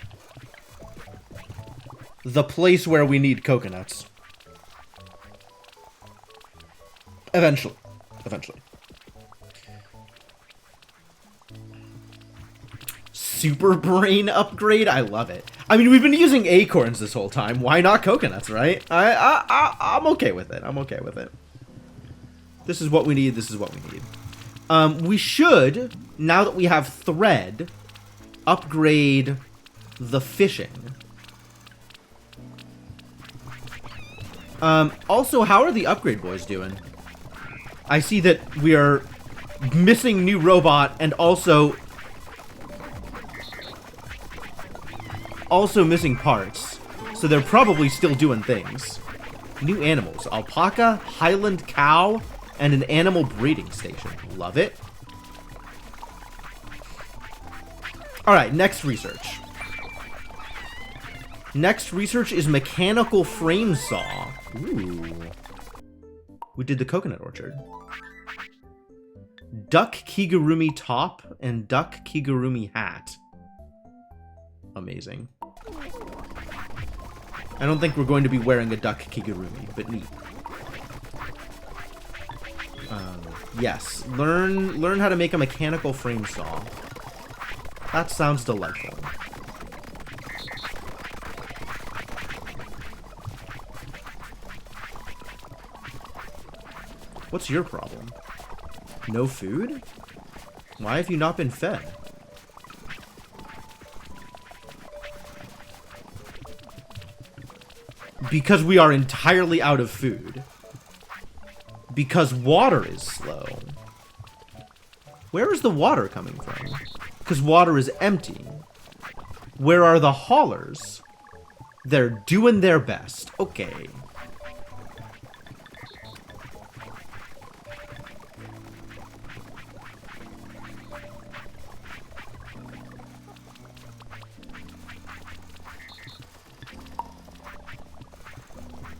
place where we need coconuts. Eventually. Eventually. Super brain upgrade? I love it. I mean, we've been using acorns this whole time. Why not coconuts, right? I'm okay with it. I'm okay with it. This is what we need. This is what we need. We should, now that we have thread, upgrade the fishing. Also, how are the upgrade boys doing? I see that we are missing new robot and also missing parts. So they're probably still doing things. New animals. Alpaca, Highland cow, and an animal breeding station. Love it. Alright, next research. Next research is mechanical frame saw. Ooh. We did the coconut orchard. Duck kigurumi top and duck kigurumi hat. Amazing. I don't think we're going to be wearing a duck kigurumi, but neat. Yes, learn how to make a mechanical frame saw. That sounds delightful. What's your problem? No food? Why have you not been fed? Because we are entirely out of food. Because water is slow. Where is the water coming from? Because water is empty. Where are the haulers? They're doing their best. Okay.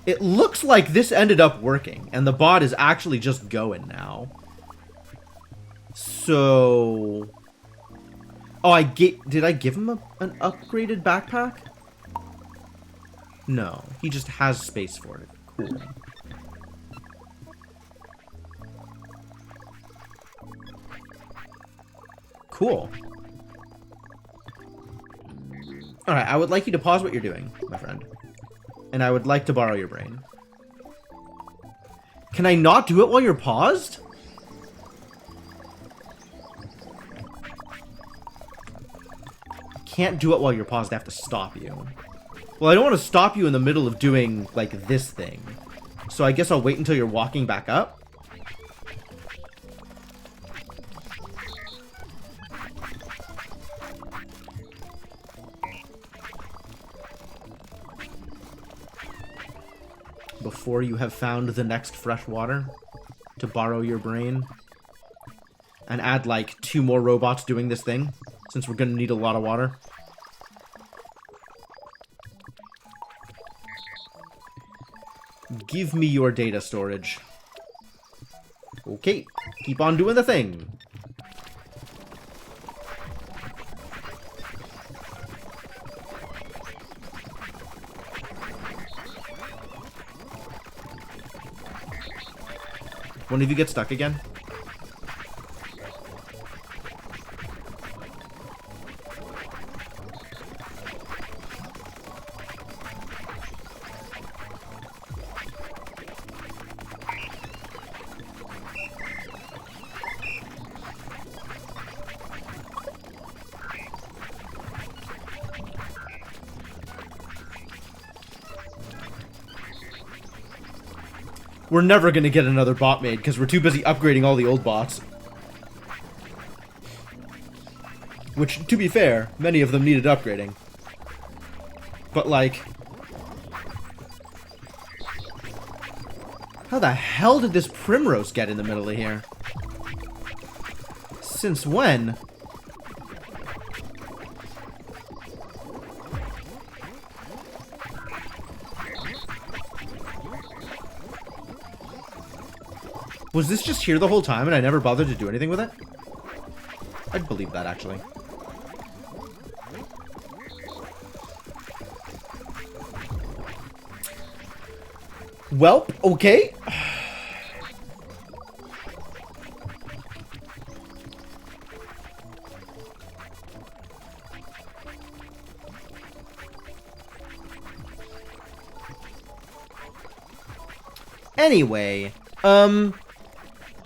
It looks like this ended up working, and the bot is actually just going now. So... Oh, did I give him an upgraded backpack? No, he just has space for it. Cool. Cool. Alright, I would like you to pause what you're doing, my friend. And I would like to borrow your brain. Can I not do it while you're paused? Can't do it while you're paused. I have to stop you. Well, I don't want to stop you in the middle of doing, like, this thing. So I guess I'll wait until you're walking back up. Before you have found the next fresh water to borrow your brain and add like 2 more robots doing this thing, since we're gonna need a lot of water. Give me your data storage. Okay, keep on doing the thing. One of you get stuck again? We're never gonna get another bot made because we're too busy upgrading all the old bots. Which, to be fair, many of them needed upgrading. But like... How the hell did this Primrose get in the middle of here? Since when? Was this just here the whole time and I never bothered to do anything with it? I'd believe that, actually. Welp, okay. Anyway,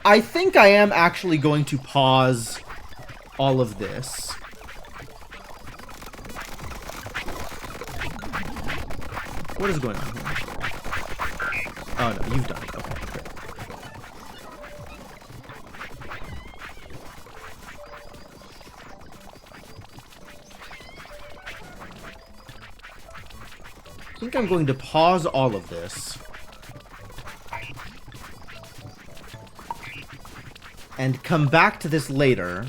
I think I am actually going to pause all of this. What is going on here? Oh no, you've done it. Okay, great. I think I'm going to pause all of this. And come back to this later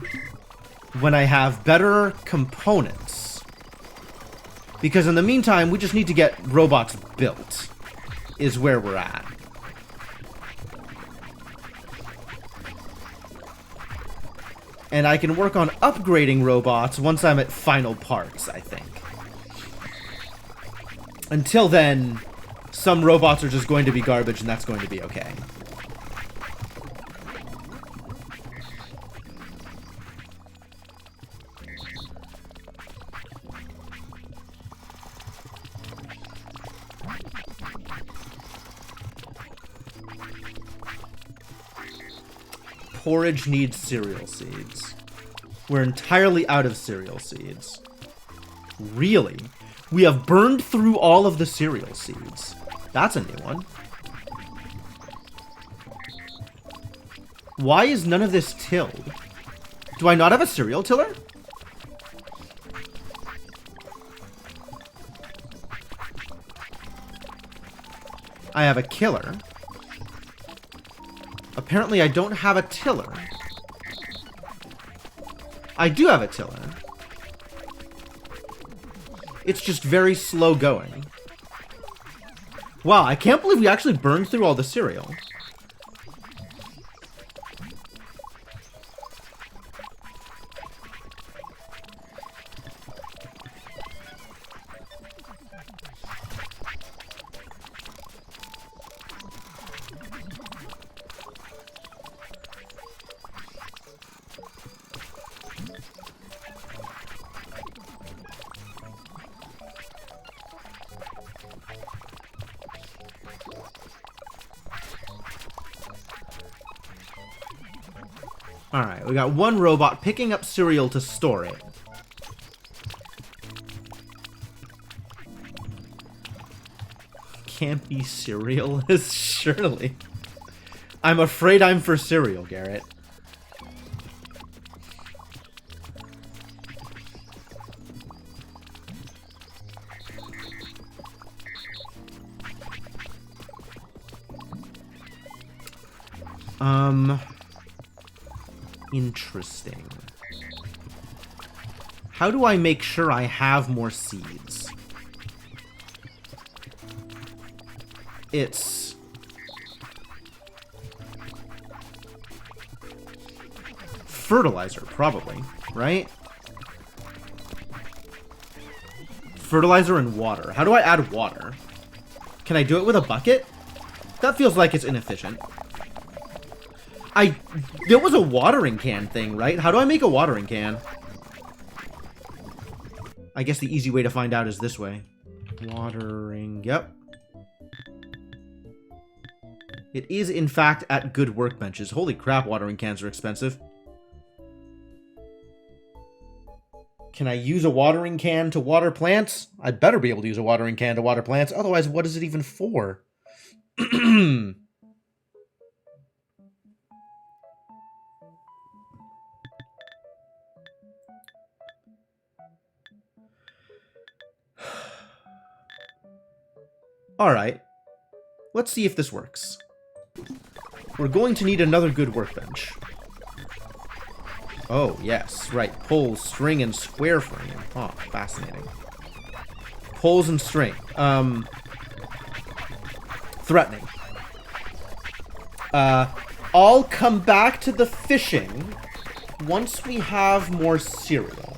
when I have better components. Because in the meantime, we just need to get robots built, is where we're at. And I can work on upgrading robots once I'm at final parts, I think. Until then, some robots are just going to be garbage, and that's going to be okay. Porridge needs cereal seeds. We're entirely out of cereal seeds. Really? We have burned through all of the cereal seeds. That's a new one. Why is none of this tilled? Do I not have a cereal tiller? I have a killer. Apparently I don't have a tiller. I do have a tiller. It's just very slow going. Wow, I can't believe we actually burned through all the cereal. Alright, we got one robot picking up cereal to store it. Can't be cereal-less, surely. I'm afraid I'm for cereal, Garrett. Interesting. How do I make sure I have more seeds? It's... fertilizer, probably, right? Fertilizer and water. How do I add water? Can I do it with a bucket? That feels like it's inefficient. There was a watering can thing, right? How do I make a watering can? I guess the easy way to find out is this way. Watering, yep. It is, in fact, at good workbenches. Holy crap, watering cans are expensive. Can I use a watering can to water plants? I better be able to use a watering can to water plants. Otherwise, what is it even for? Alright. Let's see if this works. We're going to need another good workbench. Oh, yes. Right. Poles, string, and square frame. Oh, fascinating. Poles and string. Threatening. I'll come back to the fishing once we have more cereal.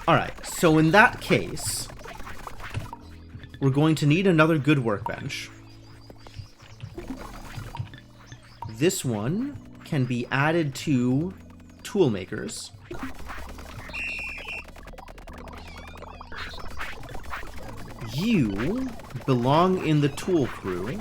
Alright, so in that case, we're going to need another good workbench. This one can be added to tool makers. You belong in the tool crew.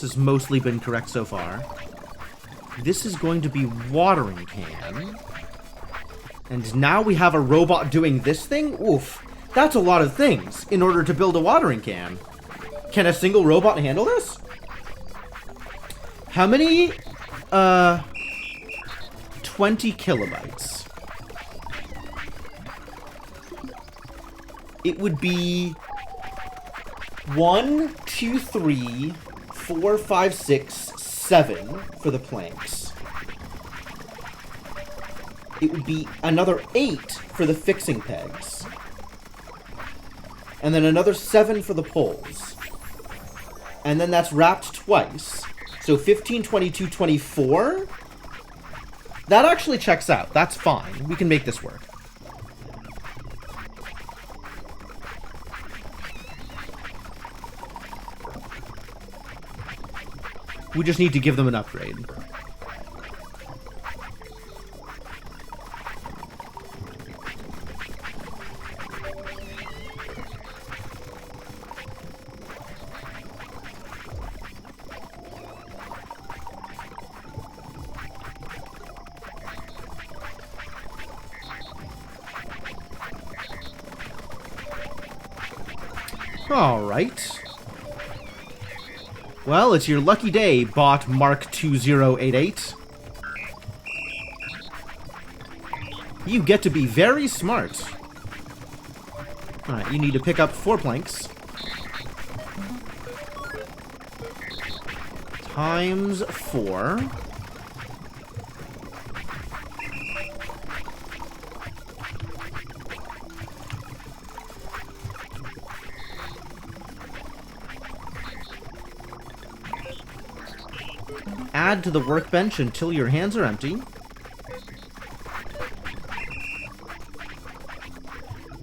This has mostly been correct so far. This is going to be watering can. And now we have a robot doing this thing? Oof. That's a lot of things in order to build a watering can. Can a single robot handle this? How many 20 kilobytes. It would be 1, 2, 3, 4, 5, 6, 7 for the planks. It would be another 8 for the fixing pegs. And then another 7 for the poles. And then that's wrapped twice. So 15, 22, 24. That actually checks out. That's fine. We can make this work. We just need to give them an upgrade. All right. Well, it's your lucky day, bot Mark 2088. You get to be very smart. Alright, you need to pick up 4 planks. Times 4. Add to the workbench until your hands are empty.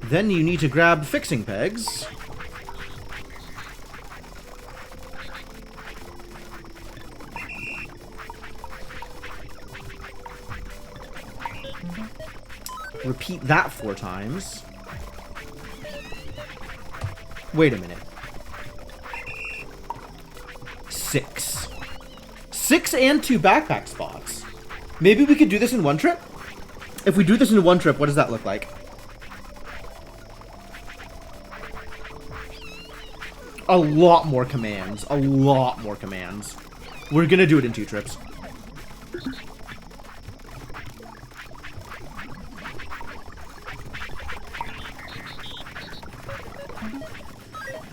Then you need to grab fixing pegs. Repeat that 4 times. Wait a minute. 6. 6 and 2 backpack spots. Maybe we could do this in one trip? If we do this in one trip, what does that look like? A lot more commands. A lot more commands. We're gonna do it in 2 trips.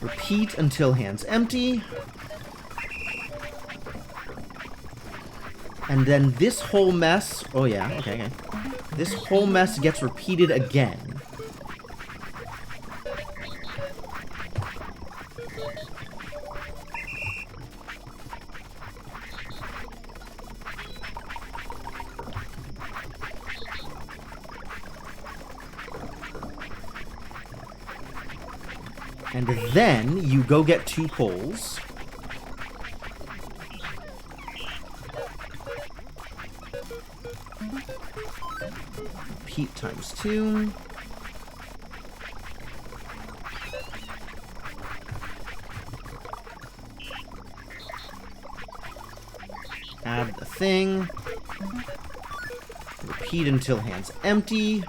Repeat until hands empty. And then this whole mess... Oh, yeah. Okay. This whole mess gets repeated again. And then you go get 2 poles. Repeat times 2. Add the thing. Repeat until hands empty.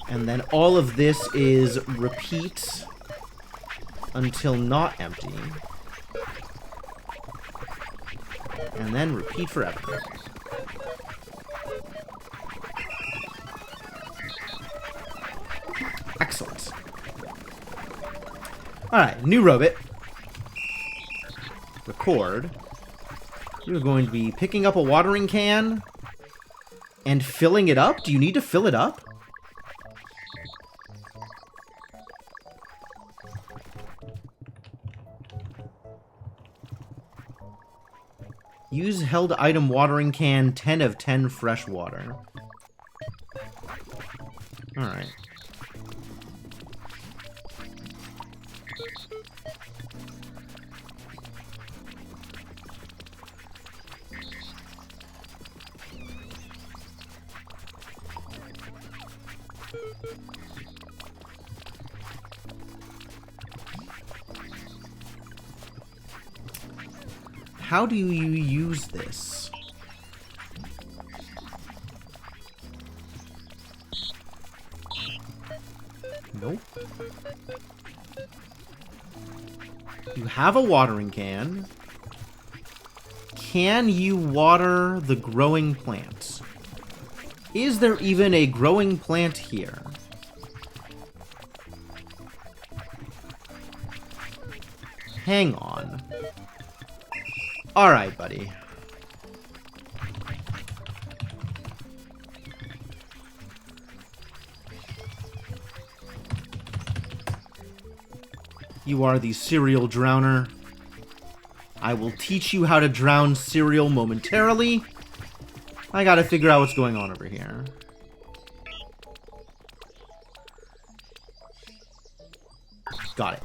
And then all of this is repeat until not empty. And then repeat forever. Excellent. Alright, new robot. Record. You're going to be picking up a watering can and filling it up? Do you need to fill it up? Use held item watering can 10 of 10 fresh water. Alright. How do you use this? Nope. You have a watering can. Can you water the growing plants? Is there even a growing plant here? Hang on. Alright, buddy. You are the cereal drowner. I will teach you how to drown cereal momentarily. I gotta figure out what's going on over here. Got it.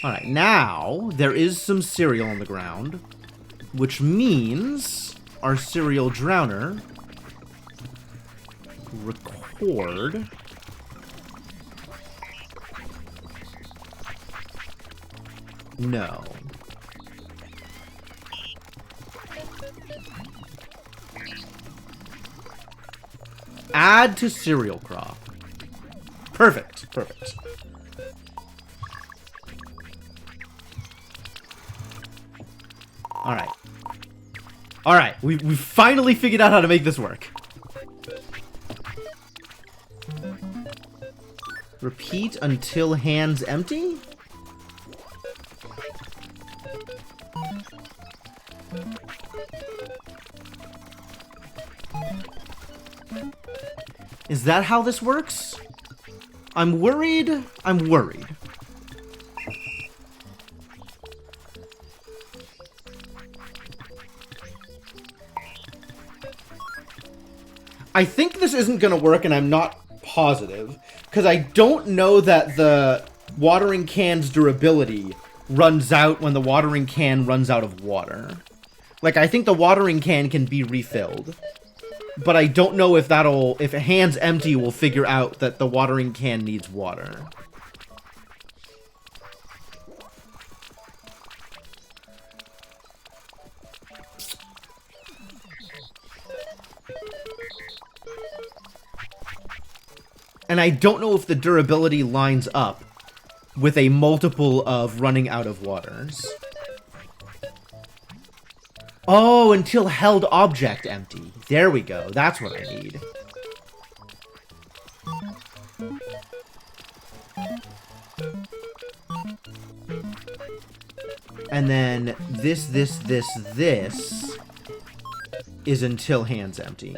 Alright, now there is some cereal on the ground, which means our cereal drowner record no. Add to cereal crop. Perfect, perfect. Alright. Alright, we've finally figured out how to make this work. Repeat until hands empty? Is that how this works? I'm worried. I'm worried. I think this isn't going to work, and I'm not positive, because I don't know that the watering can's durability runs out when the watering can runs out of water. Like, I think the watering can be refilled, but I don't know if if hands empty will figure out that the watering can needs water. And I don't know if the durability lines up with a multiple of running out of waters. Oh, until held object empty. There we go. That's what I need. And then this is until hands empty.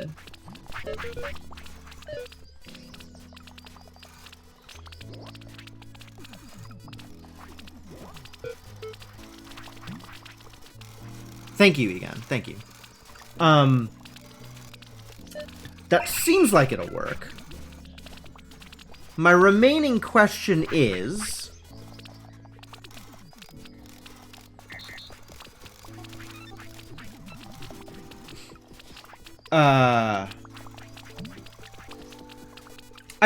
Thank you, Egon. Thank you. That seems like it'll work. My remaining question is... I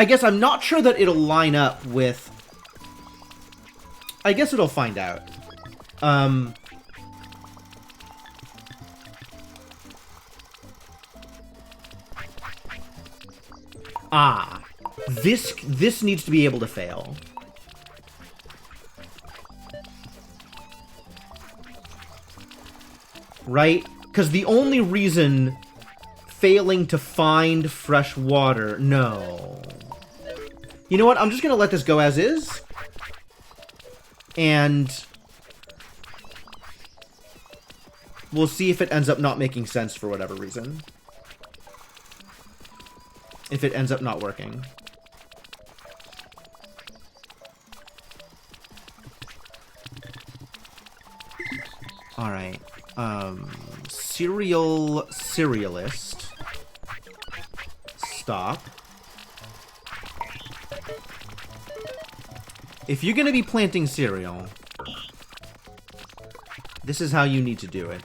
guess I'm not sure that it'll line up with... I guess it'll find out. This needs to be able to fail. Right? Because the only reason failing to find fresh water... No. You know what? I'm just going to let this go as is. And we'll see if it ends up not making sense for whatever reason. If it ends up not working. Alright. Cerealist. Stop. If you're gonna be planting cereal, this is how you need to do it.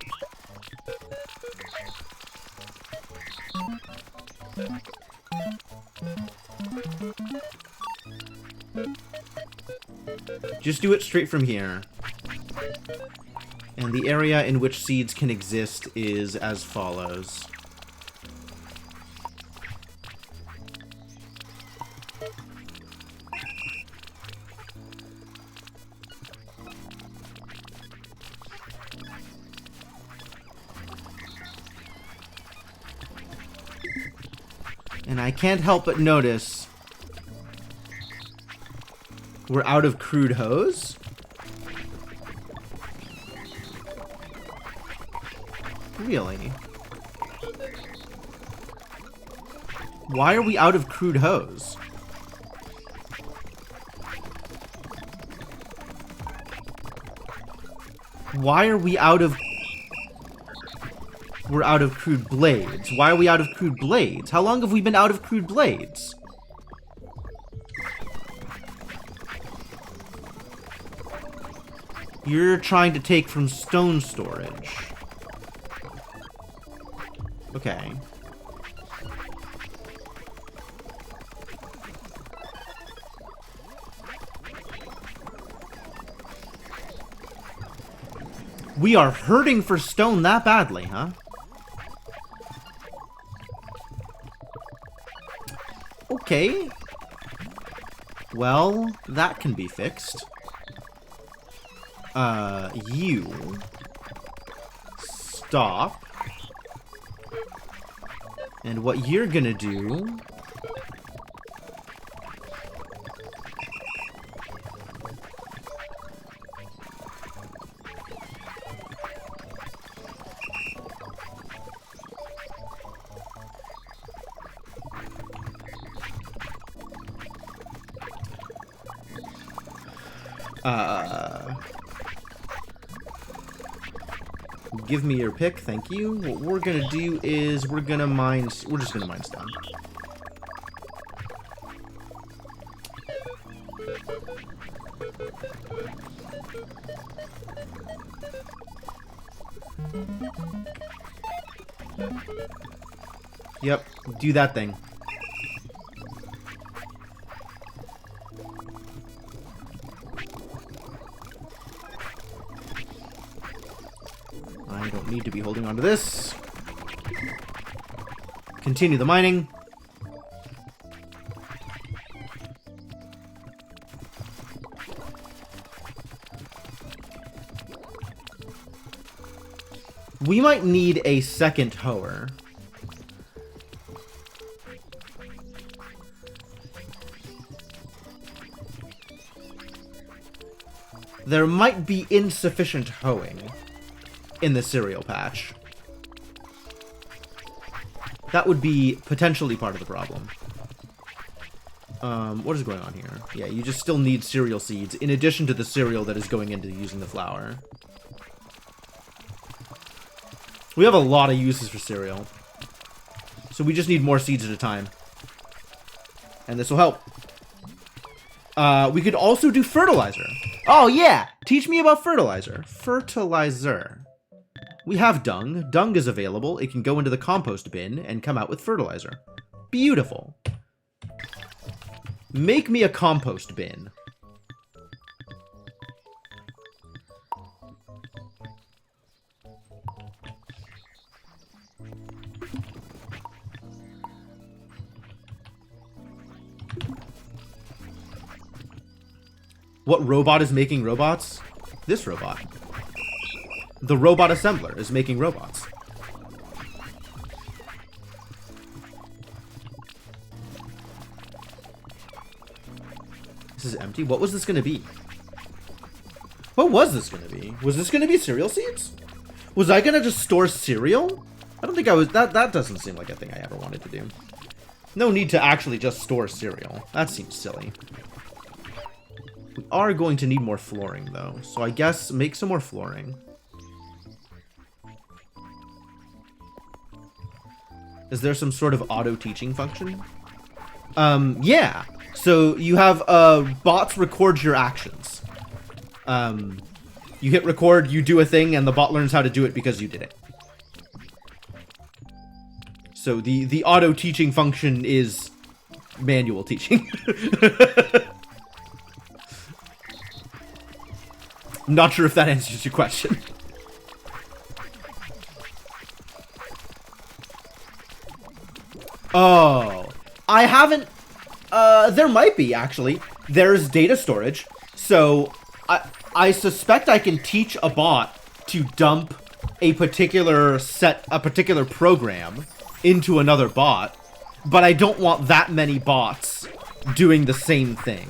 Just do it straight from here. And the area in which seeds can exist is as follows. And I can't help but notice we're out of crude hose. Really? Why are we out of crude hose? Why are we out of... We're out of crude blades. Why are we out of crude blades? How long have we been out of crude blades? You're trying to take from stone storage. Okay. We are hurting for stone that badly, huh? Okay. Well, that can be fixed. You... Stop. And what you're gonna do... Give me your pick, thank you. What we're gonna do is we're gonna mine... We're just gonna mine stone. Yep, do that thing. I don't need to be holding on to this. Continue the mining. We might need a second hoer. There might be insufficient hoeing in the cereal patch. That would be potentially part of the problem. What is going on here? Yeah, you just still need cereal seeds in addition to the cereal that is going into using the flour. We have a lot of uses for cereal. So we just need more seeds at a time. And this will help. We could also do fertilizer. Oh yeah! Teach me about fertilizer. Fertilizer. We have dung. Dung is available. It can go into the compost bin and come out with fertilizer. Beautiful. Make me a compost bin. What robot is making robots? This robot. The robot assembler is making robots. This is empty. What was this going to be? What was this going to be? Was this going to be cereal seeds? Was I going to just store cereal? I don't think I was... That doesn't seem like a thing I ever wanted to do. No need to actually just store cereal. That seems silly. We are going to need more flooring, though. So I guess make some more flooring. Is there some sort of auto-teaching function? Yeah. So you have bots record your actions. You hit record, you do a thing, and the bot learns how to do it because you did it. So the auto teaching function is manual teaching. Not sure if that answers your question. Oh, I haven't. There might be, actually. There's data storage. So I suspect I can teach a bot to dump a particular program into another bot, but I don't want that many bots doing the same thing.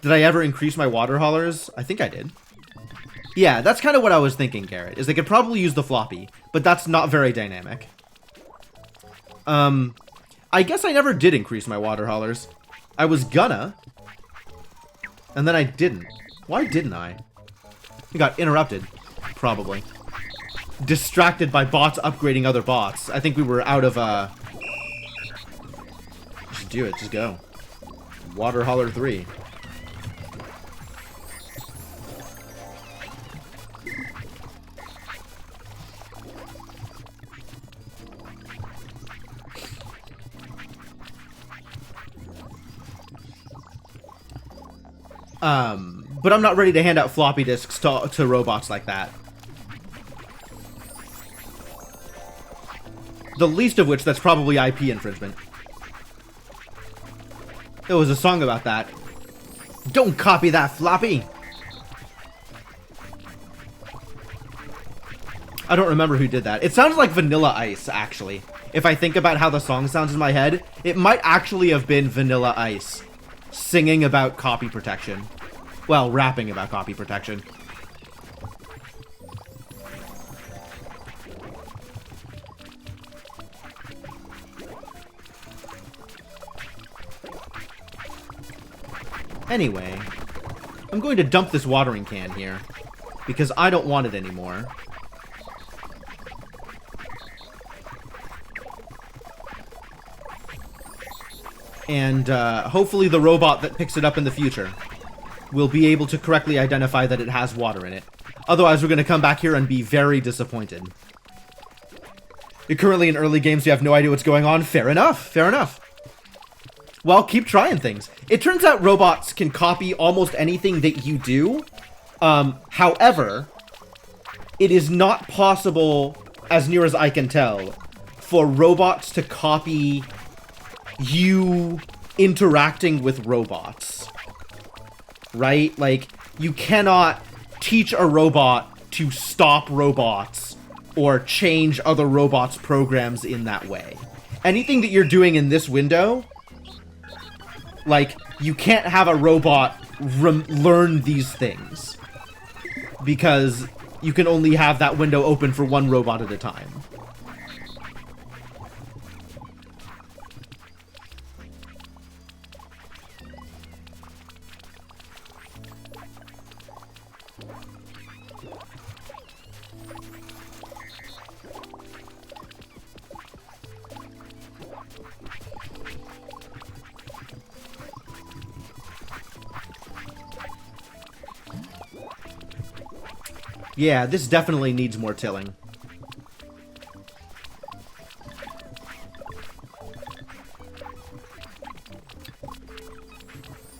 Did I ever increase my water haulers? I think I did. Yeah, that's kind of what I was thinking, Garrett, is they could probably use the floppy, but that's not very dynamic. I guess I never did increase my water haulers. I was gonna, and then I didn't. Why didn't I? We got interrupted, probably. Distracted by bots upgrading other bots. I think we were out of, Just do it, just go. Water hauler 3. But I'm not ready to hand out floppy disks to robots like that. The least of which, that's probably IP infringement. There was a song about that. Don't copy that, floppy! I don't remember who did that. It sounds like Vanilla Ice, actually. If I think about how the song sounds in my head, it might actually have been Vanilla Ice singing about copy protection. Well, rapping about copy protection. Anyway, I'm going to dump this watering can here, because I don't want it anymore. And hopefully the robot that picks it up in the future will be able to correctly identify that it has water in it. Otherwise, we're going to come back here and be very disappointed. You're currently in early games, so you have no idea what's going on. Fair enough, fair enough. Well, keep trying things. It turns out robots can copy almost anything that you do. However, it is not possible, as near as I can tell, for robots to copy you interacting with robots. Right? Like, you cannot teach a robot to stop robots or change other robots' programs in that way. Anything that you're doing in this window, like, you can't have a robot learn these things. Because you can only have that window open for one robot at a time. Yeah, this definitely needs more tilling.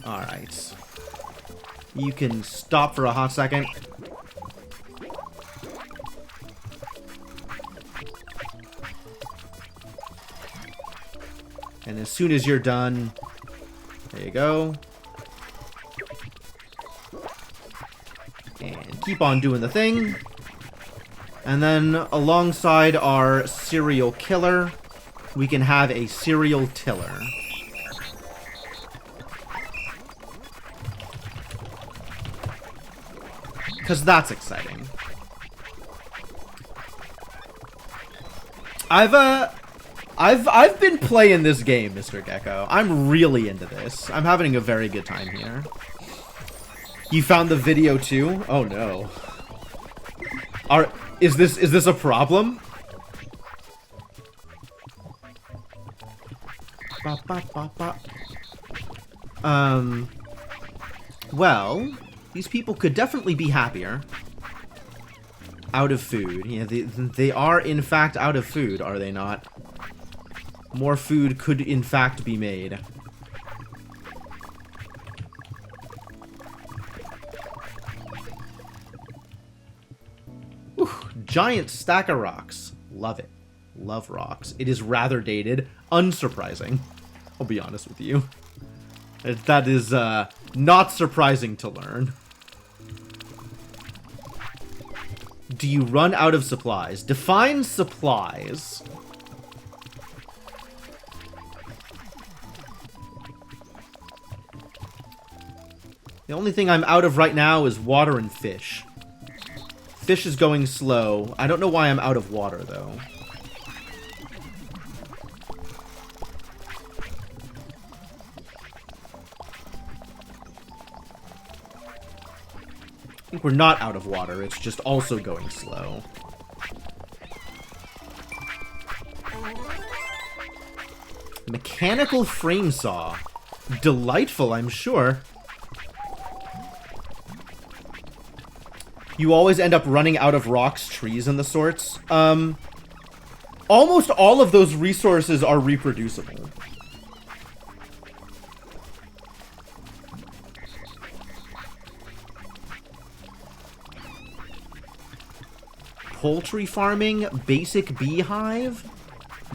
Alright. You can stop for a hot second. And as soon as you're done, there you go. And keep on doing the thing. And then alongside our serial killer, we can have a serial tiller. Because that's exciting. I've been playing this game, Mr. Gecko. I'm really into this. I'm having a very good time here. You found the video too? Oh no. Is this a problem? Ba, ba, ba, ba. Well, these people could definitely be happier. Out of food. Yeah, they are in fact out of food, are they not? More food could in fact be made. Whew, giant stack of rocks. Love it. Love rocks. It is rather dated. Unsurprising. I'll be honest with you. That is not surprising to learn. Do you run out of supplies? Define supplies. The only thing I'm out of right now is water and fish. Fish is going slow. I don't know why I'm out of water, though. I think we're not out of water. It's just also going slow. Mechanical frame saw. Delightful, I'm sure. You always end up running out of rocks, trees, and the sorts. Almost all of those resources are reproducible. Poultry farming, basic beehive,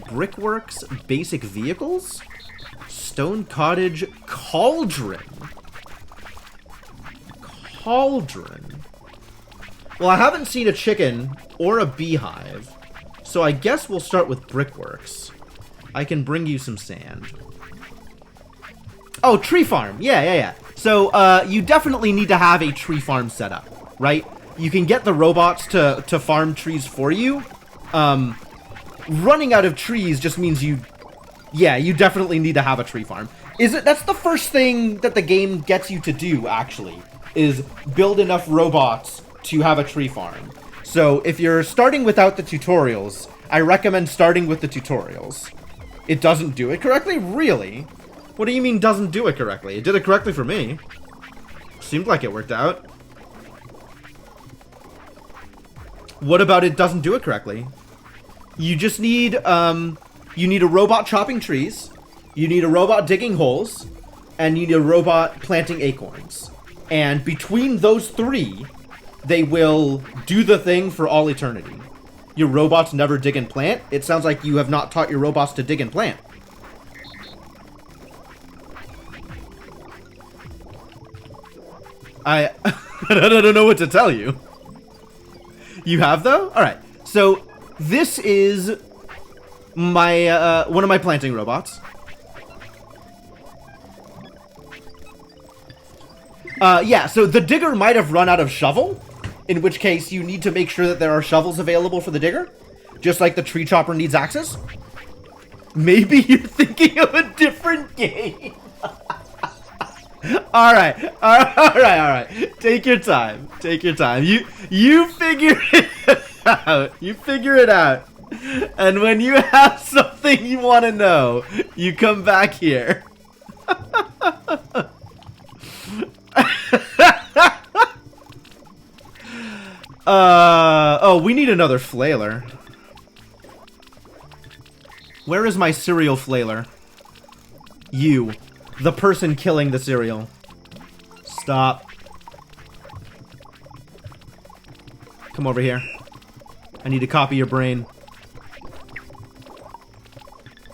brickworks, basic vehicles, stone cottage, cauldron. Cauldron. Well, I haven't seen a chicken or a beehive, so I guess we'll start with brickworks. I can bring you some sand. Oh, tree farm. Yeah. So, you definitely need to have a tree farm set up, right? You can get the robots to farm trees for you. Running out of trees just means you definitely need to have a tree farm. That's the first thing that the game gets you to do, actually, is build enough robots to have a tree farm. So if you're starting without the tutorials, I recommend starting with the tutorials. It doesn't do it correctly? Really? What do you mean doesn't do it correctly? It did it correctly for me. Seemed like it worked out. What about it doesn't do it correctly? You just need, you need a robot chopping trees, you need a robot digging holes, and you need a robot planting acorns. And between those three, they will do the thing for all eternity. Your robots never dig and plant? It sounds like you have not taught your robots to dig and plant. I don't know what to tell you. You have, though? Alright. So, this is my, one of my planting robots. Yeah, so the digger might have run out of shovel, in which case you need to make sure that there are shovels available for the digger, just like the tree chopper needs axes. Maybe you're thinking of a different game. Alright. Take your time. You figure it out. You figure it out. And when you have something you want to know, you come back here. Oh, we need another flailer. Where is my cereal flailer? You. The person killing the cereal. Stop. Come over here. I need to copy your brain.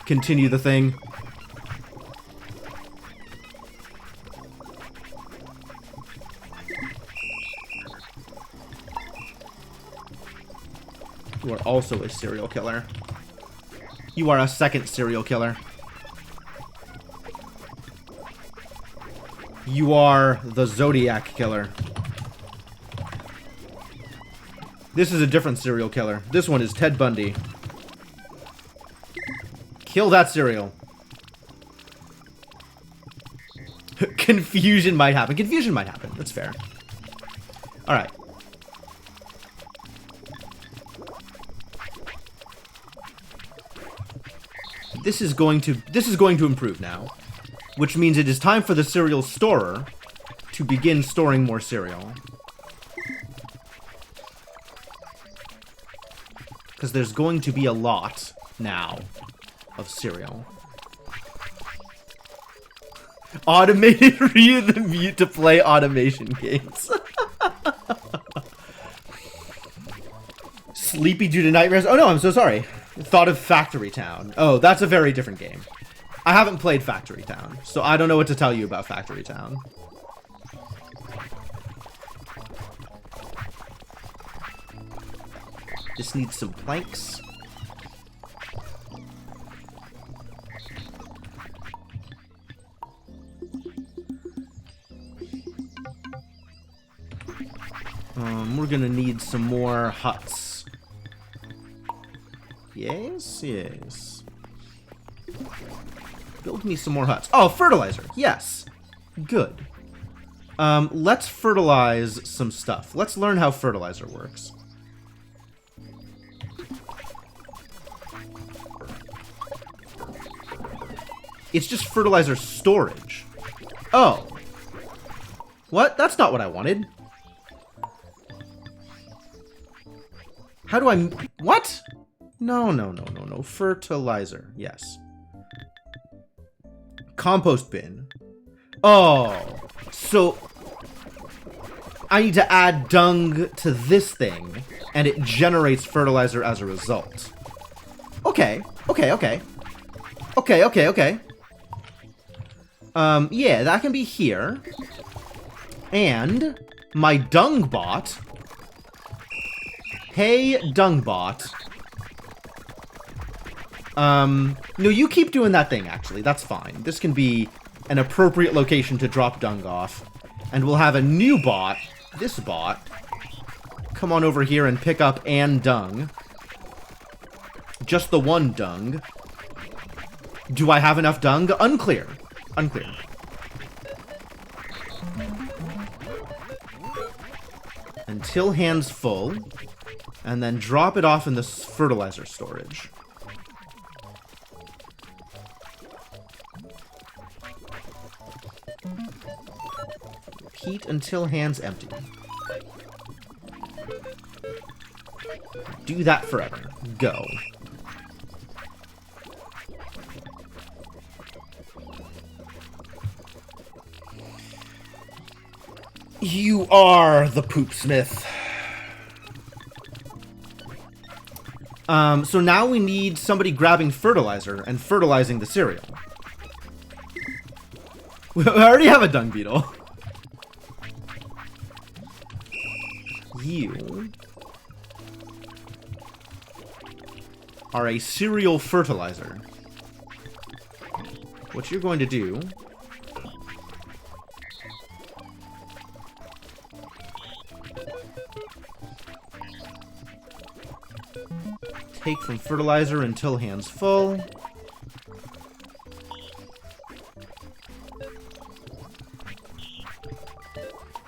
Continue the thing. You are also a serial killer. You are a second serial killer. You are the Zodiac killer. This is a different serial killer. This one is Ted Bundy. Kill that cereal. Confusion might happen. Confusion might happen. That's fair. Alright. This is going to improve now. which means it is time for the cereal storer to begin storing more cereal. Because there's going to be a lot now of cereal. Automated read the mute to play automation games. Sleepy due to nightmares. Oh no, I'm so sorry. Thought of Factory Town. Oh, that's a very different game. I haven't played Factory Town, so I don't know what to tell you about Factory Town. Just need some planks. We're gonna need some more huts. Yes, yes. Build me some more huts. Oh, fertilizer. Yes. Good. Let's fertilize some stuff. Let's learn how fertilizer works. It's just fertilizer storage. Oh. What? That's not what I wanted. How do I... What? No, no, no, no, no. Fertilizer. Yes. Compost bin. Oh. So... I need to add dung to this thing, and it generates fertilizer as a result. Okay. Okay, okay. Okay, okay, okay. Yeah, that can be here. And my dung bot... Hey, Dungbot. No, you keep doing that thing, actually. That's fine. This can be an appropriate location to drop dung off. And we'll have a new bot, this bot, come on over here and pick up and dung. Just the one dung. Do I have enough dung? Unclear. Unclear. Until hands full. And then drop it off in the fertilizer storage. Repeat until hands empty. Do that forever. Go. You are the poopsmith. So now we need somebody grabbing fertilizer and fertilizing the cereal. We already have a dung beetle. You are a cereal fertilizer. What you're going to do... Take from fertilizer until hands full.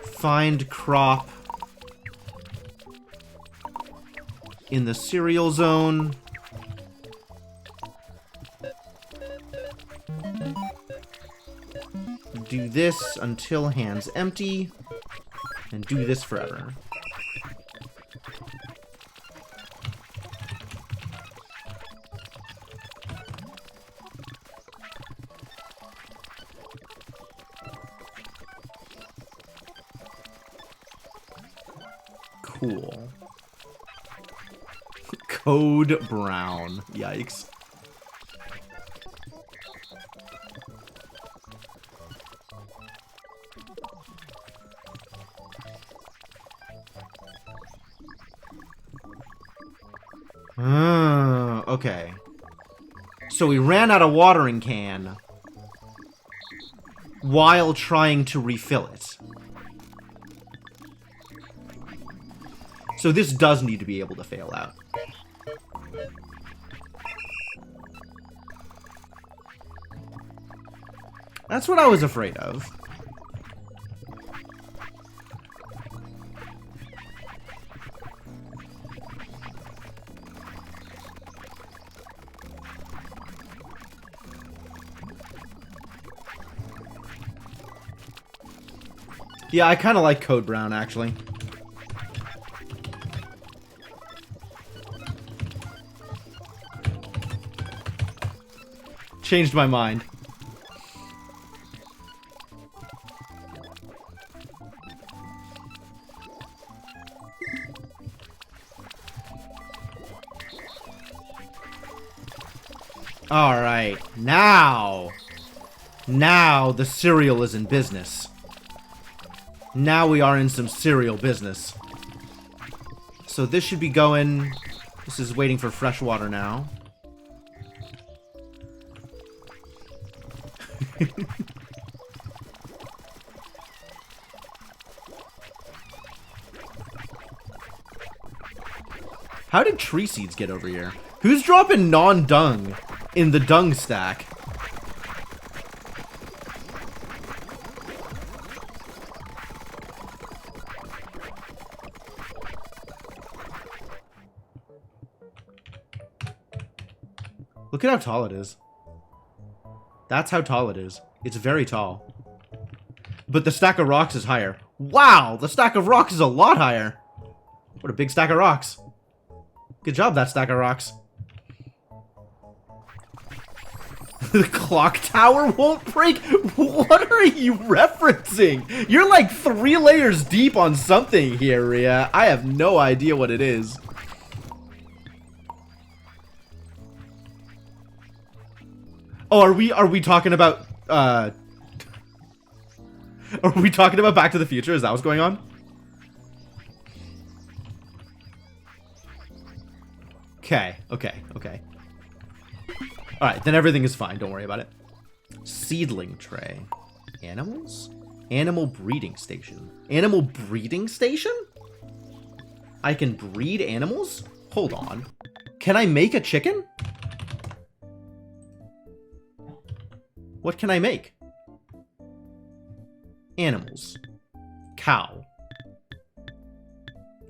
Find crop in the cereal zone. Do this until hands empty. And do this forever. Cool. Code brown. Yikes. Okay. So we ran out of watering can while trying to refill it. So this does need to be able to fail out. That's what I was afraid of. Yeah, I kind of like Code Brown, actually. Changed my mind. Alright, now the cereal is in business. Now we are in some cereal business. So this should be going... This is waiting for fresh water now. How did tree seeds get over here? Who's dropping non-dung in the dung stack? Look at how tall it is. That's how tall it is. It's very tall. But the stack of rocks is higher. Wow! The stack of rocks is a lot higher. What a big stack of rocks. Good job, that stack of rocks. The clock tower won't break? What are you referencing? You're like 3 layers deep on something here, Rhea. I have no idea what it is. Oh, are we talking about, are we talking about Back to the Future? Is that what's going on? Okay. Alright, then everything is fine. Don't worry about it. Seedling tray. Animals? Animal breeding station. Animal breeding station? I can breed animals? Hold on. Can I make a chicken? What can I make? Animals. Cow.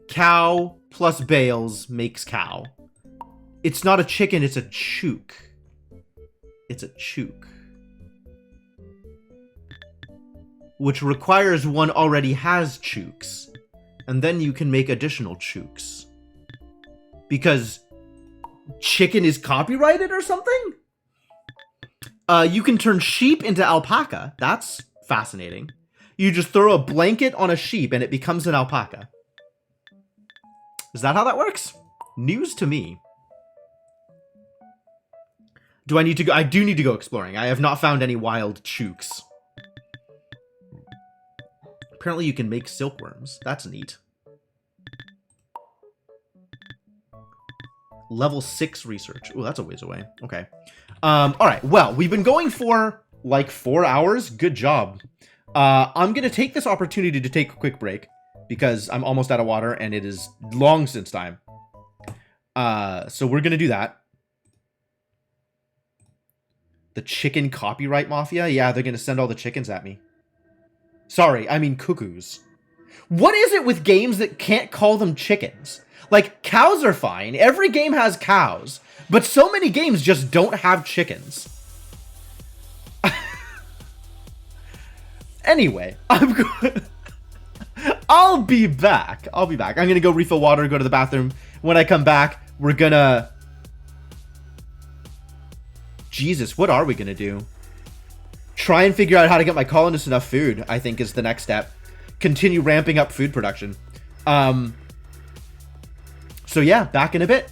Cow plus bales makes cow. It's not a chicken, it's a chook. It's a chook. Which requires one already has chooks. And then you can make additional chooks. Because chicken is copyrighted or something? You can turn sheep into alpaca. That's fascinating. You just throw a blanket on a sheep and it becomes an alpaca. Is that how that works? News to me. Do I need to go? I do need to go exploring. I have not found any wild chooks. Apparently you can make silkworms. That's neat. Level 6 research. Oh, that's a ways away. Okay. Alright, well, we've been going for like 4 hours. Good job. I'm gonna take this opportunity to take a quick break because I'm almost out of water and it is long since time. So we're gonna do that. The chicken copyright mafia? Yeah, they're gonna send all the chickens at me. Sorry, I mean cuckoos. What is it with games that can't call them chickens? Like, cows are fine. Every game has cows. But so many games just don't have chickens. Anyway, I'll be back. I'm gonna go refill water, go to the bathroom. When I come back, we're gonna... Jesus, what are we gonna do? Try and figure out how to get my colonists enough food, I think is the next step. Continue ramping up food production. So yeah, back in a bit.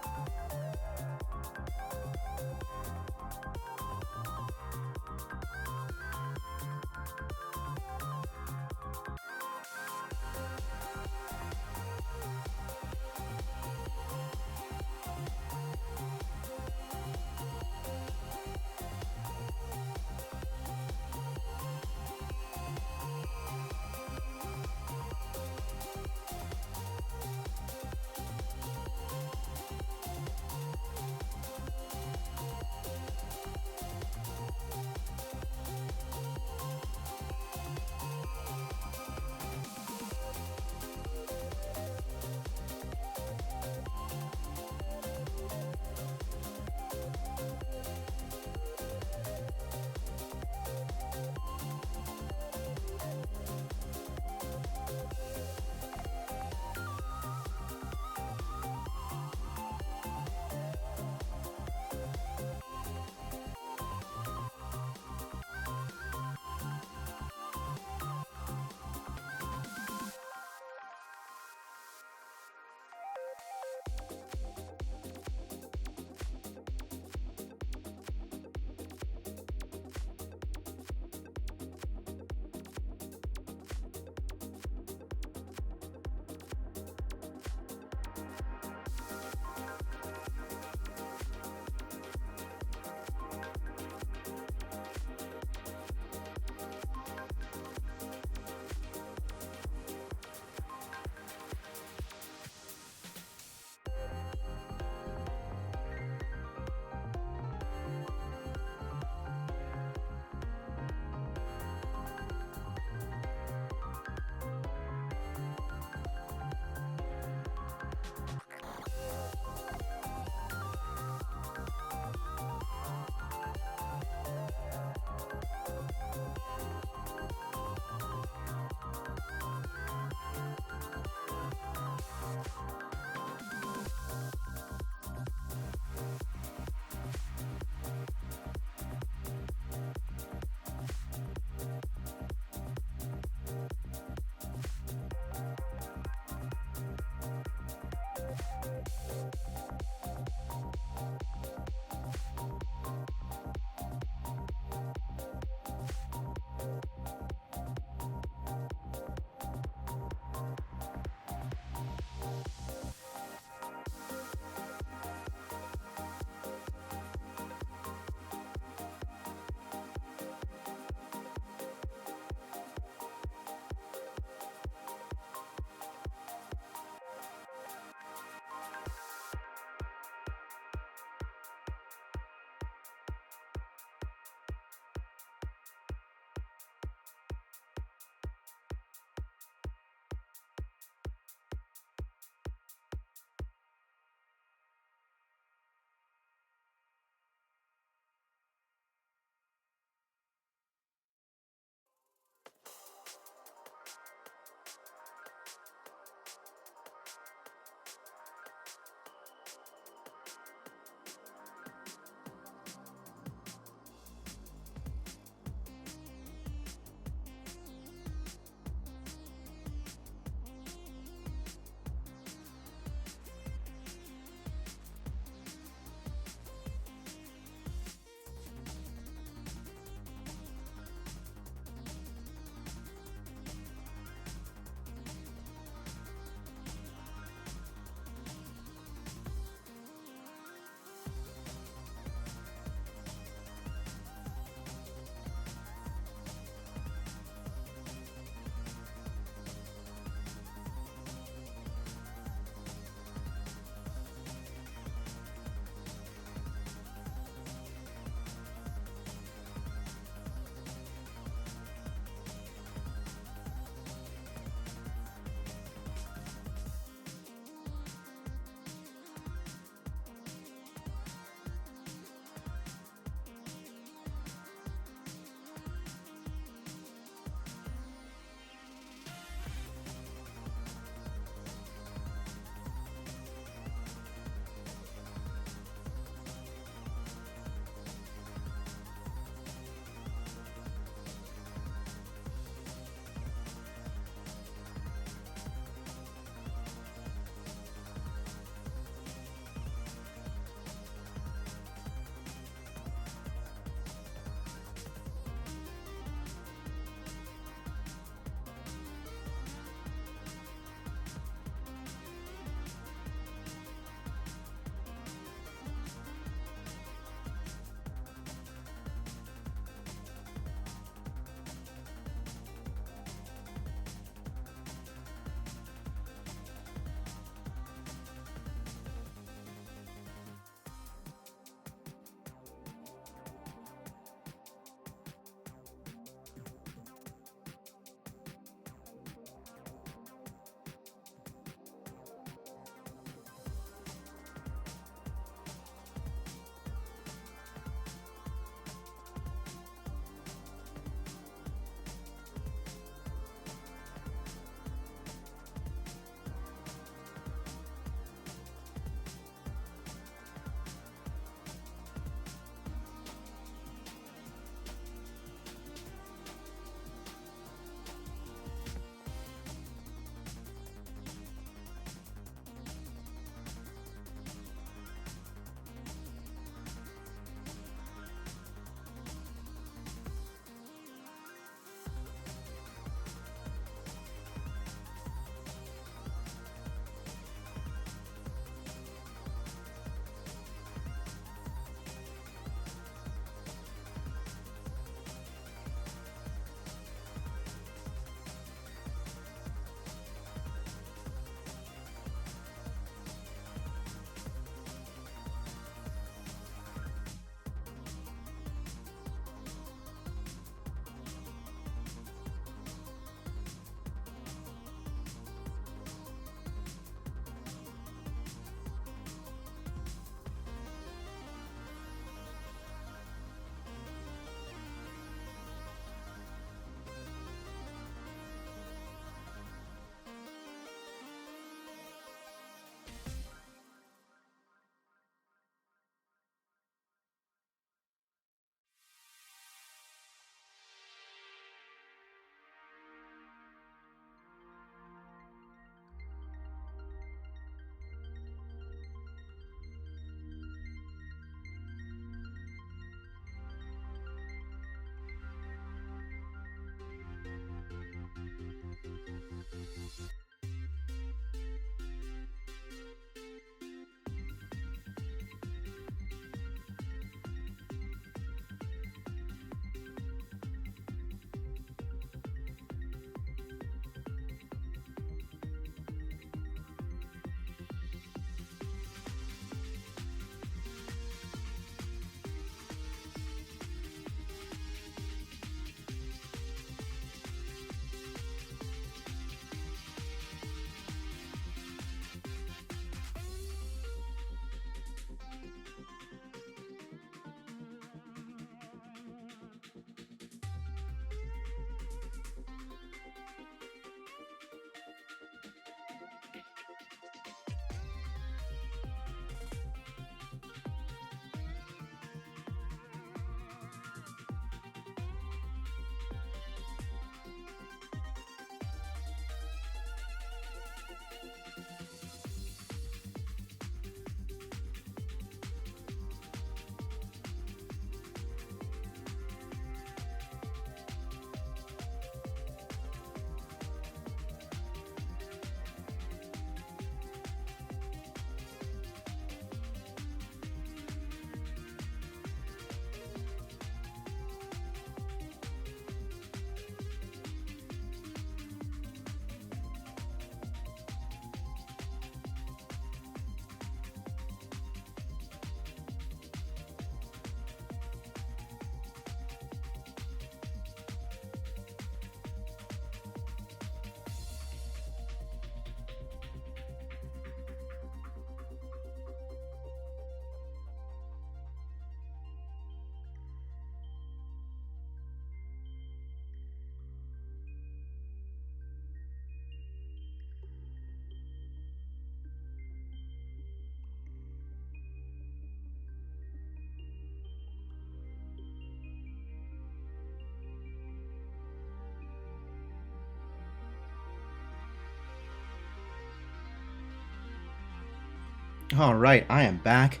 Alright, I am back.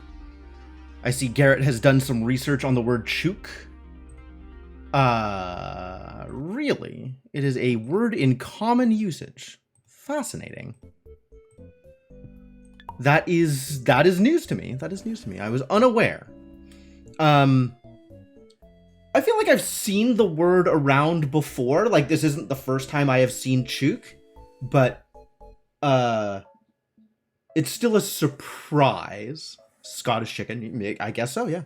I see Garrett has done some research on the word chook. Really? It is a word in common usage. Fascinating. That is news to me. That is news to me. I was unaware. I feel like I've seen the word around before. Like, this isn't the first time I have seen chook, but it's still a surprise. Scottish chicken, I guess so, yeah.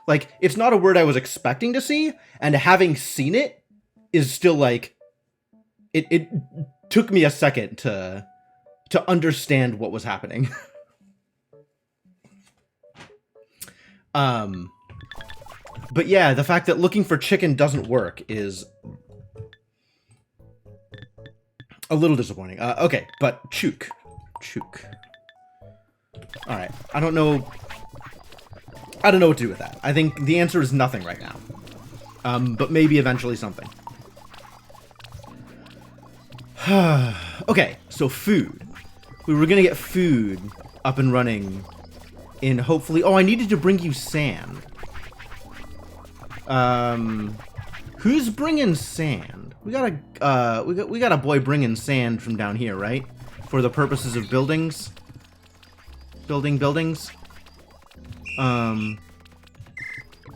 Like, it's not a word I was expecting to see, and having seen it is still like, it took me a second to understand what was happening. But yeah, the fact that looking for chicken doesn't work is a little disappointing. Okay, but chook. Alright, I don't know what to do with that. I think the answer is nothing right now. But maybe eventually something. Okay, so food. We were gonna get food up and running in hopefully... Oh, I needed to bring you sand. Who's bringing sand? We got a boy bringing sand from down here, right? For the purposes of buildings. Building buildings.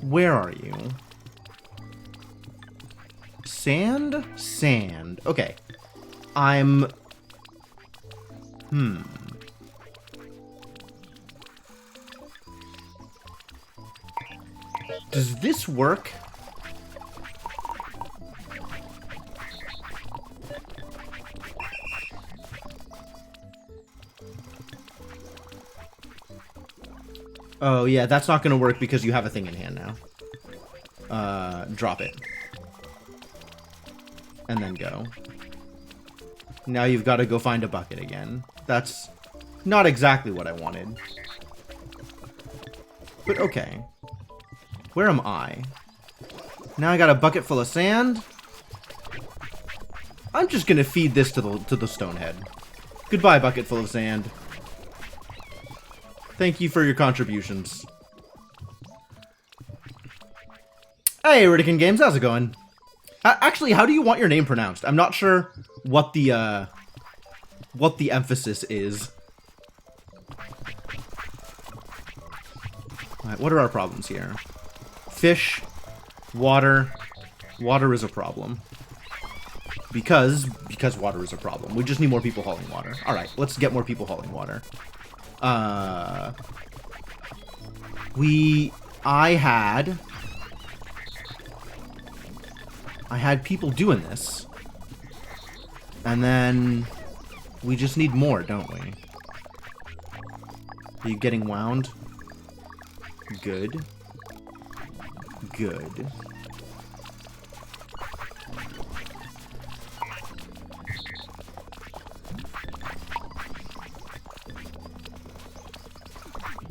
Where are you? Sand? Sand. Okay. Does this work? Oh, yeah, that's not going to work because you have a thing in hand now. Drop it. And then go. Now you've got to go find a bucket again. That's not exactly what I wanted. But okay. Where am I? Now I got a bucket full of sand. I'm just going to feed this to the stonehead. Goodbye, bucket full of sand. Thank you for your contributions. Hey, Ridican Games, how's it going? Actually, how do you want your name pronounced? I'm not sure what the emphasis is. Alright, what are our problems here? Fish, water. Water is a problem. Because water is a problem. We just need more people hauling water. Alright, let's get more people hauling water. I had people doing this. And then we just need more, don't we? Are you getting wound? Good. Good.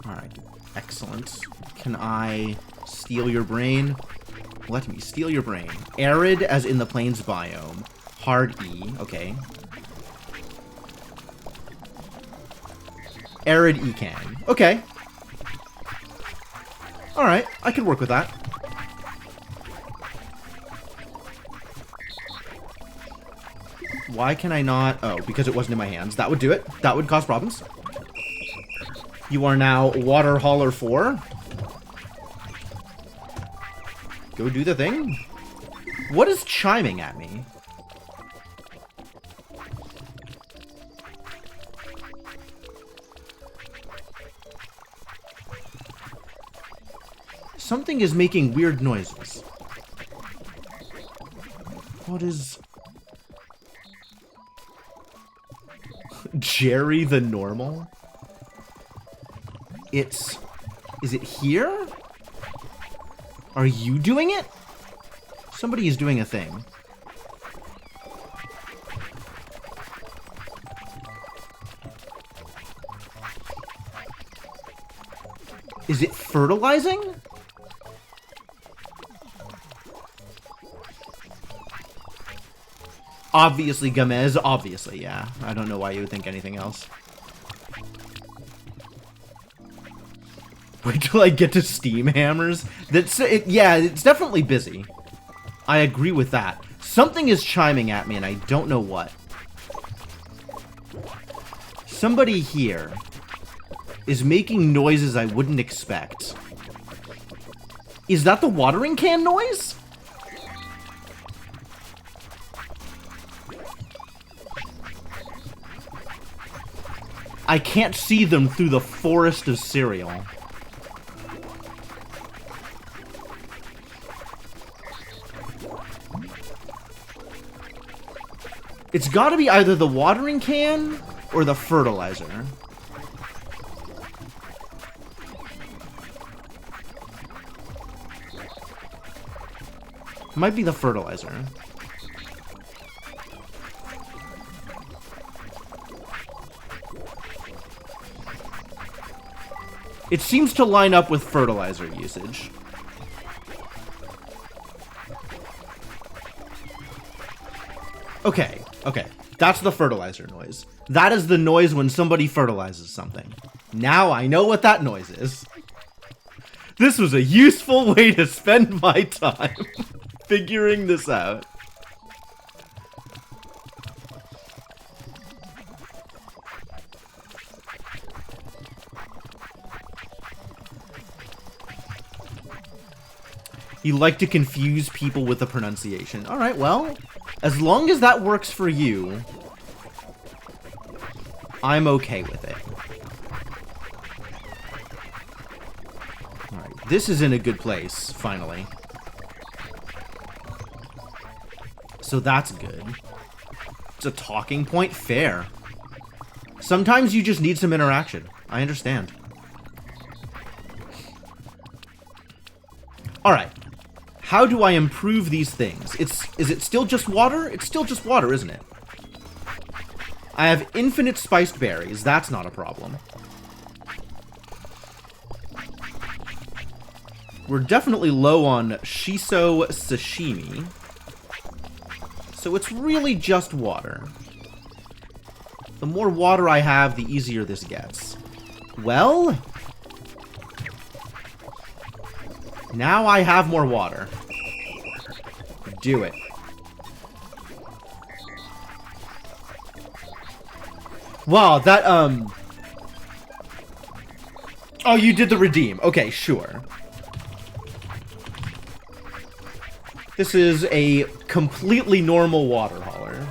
Alright, excellent. Can I steal your brain? Let me steal your brain. Arid, as in the plains biome. Hard E, okay. Arid Ecan. Okay. Alright, I could work with that. Why can I not... Oh, because it wasn't in my hands. That would do it. That would cause problems. You are now Water Hauler 4. Go do the thing. What is chiming at me? Something is making weird noises. What is... Jerry the Normal? It's... Is it here? Are you doing it? Somebody is doing a thing. Is it fertilizing? Obviously, Gamez. Obviously, yeah. I don't know why you would think anything else. Wait till I get to Steam Hammers. Yeah, it's definitely busy. I agree with that. Something is chiming at me, and I don't know what. Somebody here is making noises I wouldn't expect. Is that the watering can noise? I can't see them through the forest of cereal. It's gotta be either the watering can or the fertilizer. Might be the fertilizer. It seems to line up with fertilizer usage. Okay, okay. That's the fertilizer noise. That is the noise when somebody fertilizes something. Now I know what that noise is. This was a useful way to spend my time figuring this out. You like to confuse people with the pronunciation. Alright, well, as long as that works for you, I'm okay with it. Alright, this is in a good place, finally. So that's good. It's a talking point, fair. Sometimes you just need some interaction. I understand. Alright. How do I improve these things? Is it still just water? It's still just water, isn't it? I have infinite spiced berries. That's not a problem. We're definitely low on shiso sashimi. So it's really just water. The more water I have, the easier this gets. Well... now I have more water. Do it. Wow, that, oh, you did the redeem. Okay, sure. This is a completely normal water hauler.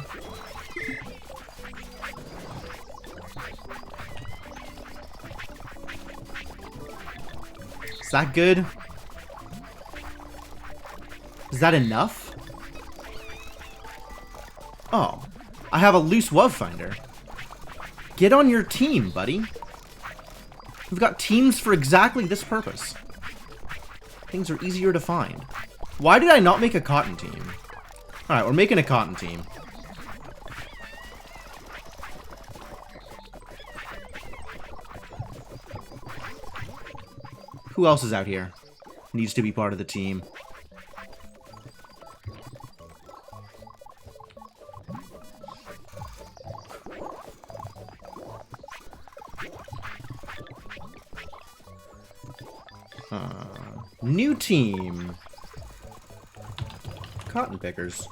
Is that good? Is that enough? Oh, I have a loose wove finder. Get on your team, buddy. We've got teams for exactly this purpose. Things are easier to find. Why did I not make a cotton team? Alright, we're making a cotton team. Who else is out here? Needs to be part of the team. New team. Cotton pickers.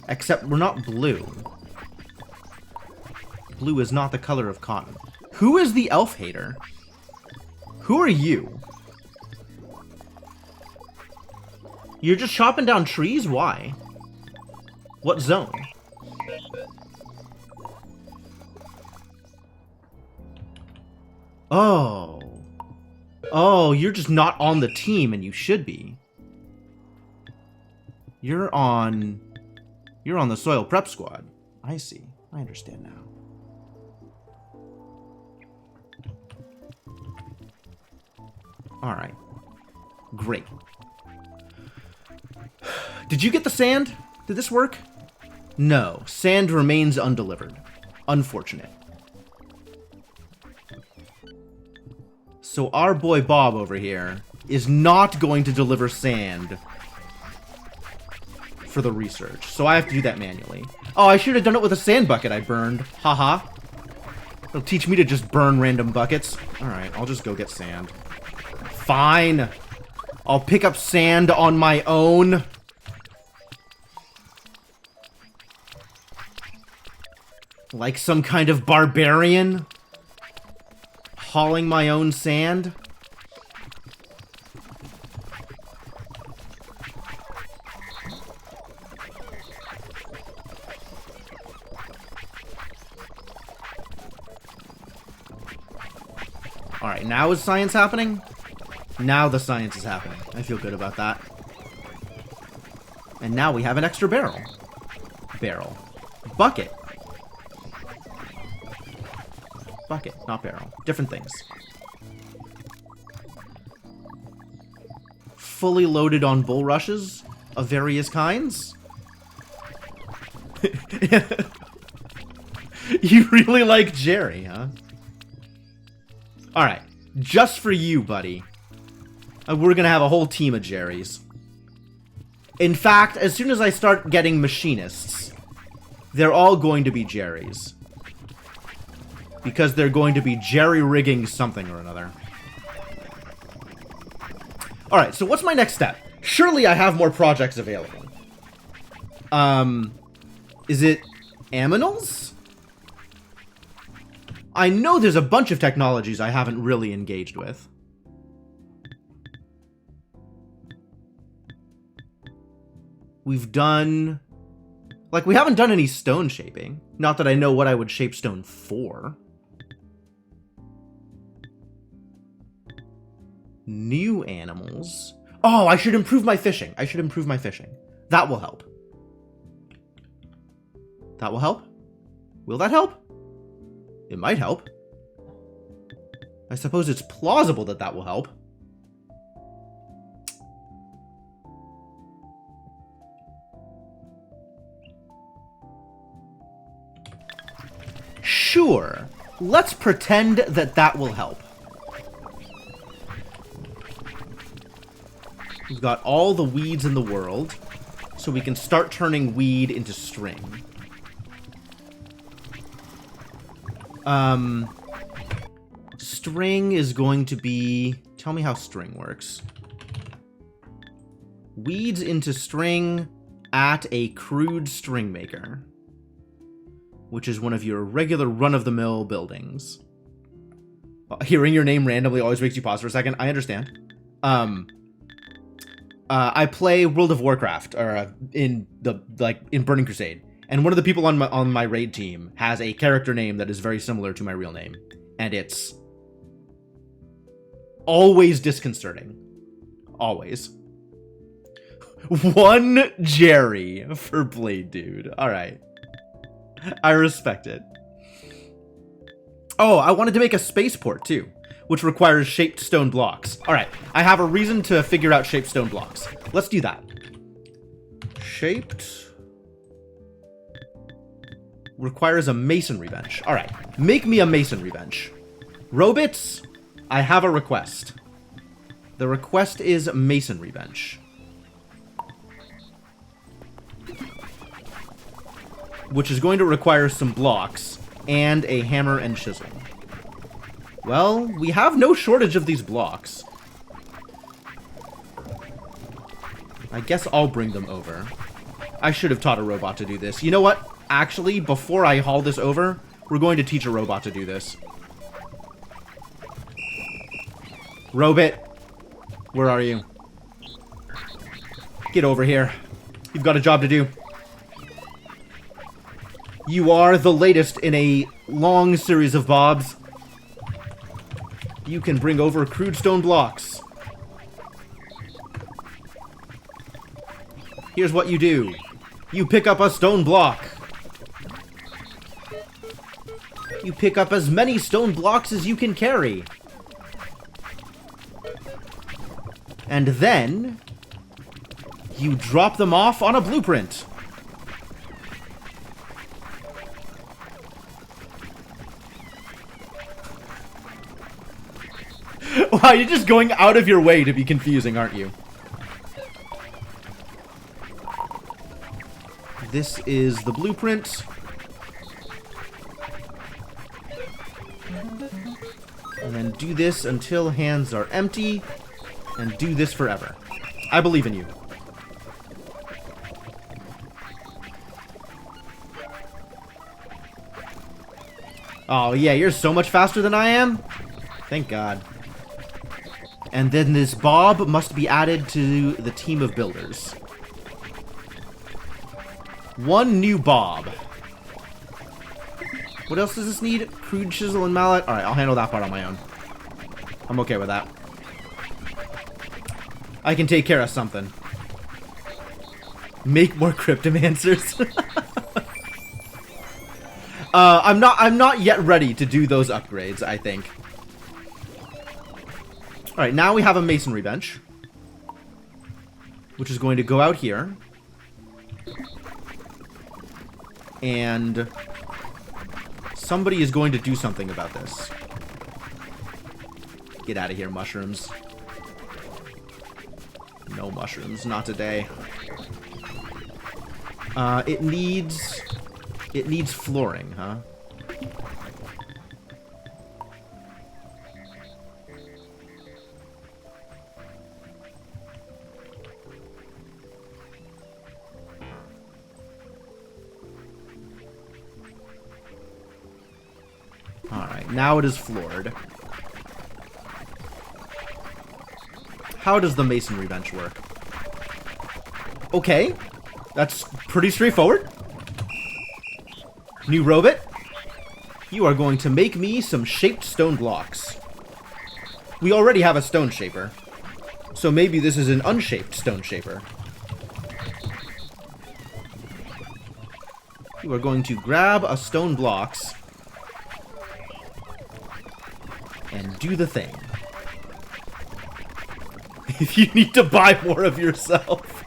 Except we're not blue. Blue is not the color of cotton. Who is the elf hater? Who are you? You're just chopping down trees? Why? What zone? Oh. Oh, you're just not on the team, and you should be. You're on the soil prep squad. I see. I understand now. Alright. Great. Did you get the sand? Did this work? No. Sand remains undelivered. Unfortunate. So our boy Bob over here is not going to deliver sand for the research, so I have to do that manually. Oh, I should have done it with a sand bucket I burned. Haha. It'll teach me to just burn random buckets. Alright, I'll just go get sand. Fine. I'll pick up sand on my own. Like some kind of barbarian. Hauling my own sand. Alright, now is science happening? Now the science is happening. I feel good about that. And now we have an extra barrel. Barrel. Bucket. Bucket, not barrel. Different things. Fully loaded on bulrushes of various kinds. You really like Jerry, huh? Alright, just for you, buddy. We're gonna have a whole team of Jerrys. In fact, as soon as I start getting machinists, they're all going to be Jerrys. Because they're going to be jerry-rigging something or another. Alright, so what's my next step? Surely I have more projects available. Is it aminals? I know there's a bunch of technologies I haven't really engaged with. We've done... Like, we haven't done any stone shaping. Not that I know what I would shape stone for. New animals. Oh, I should improve my fishing. I should improve my fishing. That will help. That will help? Will that help? It might help. I suppose it's plausible that that will help. Sure. Let's pretend that that will help. We've got all the weeds in the world, so we can start turning weed into string. String is going to be... Tell me how string works. Weeds into string at a crude string maker, which is one of your regular run-of-the-mill buildings. Hearing your name randomly always makes you pause for a second. I understand. I play World of Warcraft, or in Burning Crusade, and one of the people on my raid team has a character name that is very similar to my real name, and it's always disconcerting. Always. One Jerry for Blade Dude. All right. I respect it. Oh, I wanted to make a spaceport too, which requires shaped stone blocks. All right, I have a reason to figure out shaped stone blocks. Let's do that. Shaped requires a masonry bench. All right, make me a masonry bench. Robots, I have a request. The request is masonry bench. Which is going to require some blocks and a hammer and chisel. Well, we have no shortage of these blocks. I guess I'll bring them over. I should have taught a robot to do this. You know what? Actually, before I haul this over, we're going to teach a robot to do this. Robot, where are you? Get over here. You've got a job to do. You are the latest in a long series of Bobs. You can bring over crude stone blocks. Here's what you do. You pick up a stone block. You pick up as many stone blocks as you can carry. And then you drop them off on a blueprint. Wow, you're just going out of your way to be confusing, aren't you? This is the blueprint. And then do this until hands are empty. And do this forever. I believe in you. Oh, yeah, you're so much faster than I am. Thank God. And then this Bob must be added to the team of builders. One new Bob. What else does this need? Crude chisel and mallet? Alright, I'll handle that part on my own. I'm okay with that. I can take care of something. Make more cryptomancers. I'm not yet ready to do those upgrades, I think. Alright, now we have a masonry bench. Which is going to go out here. And somebody is going to do something about this. Get out of here, mushrooms. No mushrooms, not today. It needs flooring, huh? Alright, now it is floored. How does the masonry bench work? Okay, that's pretty straightforward. New robot, you are going to make me some shaped stone blocks. We already have a stone shaper, so maybe this is an unshaped stone shaper. You are going to grab a stone blocks and do the thing. If you need to buy more of yourself.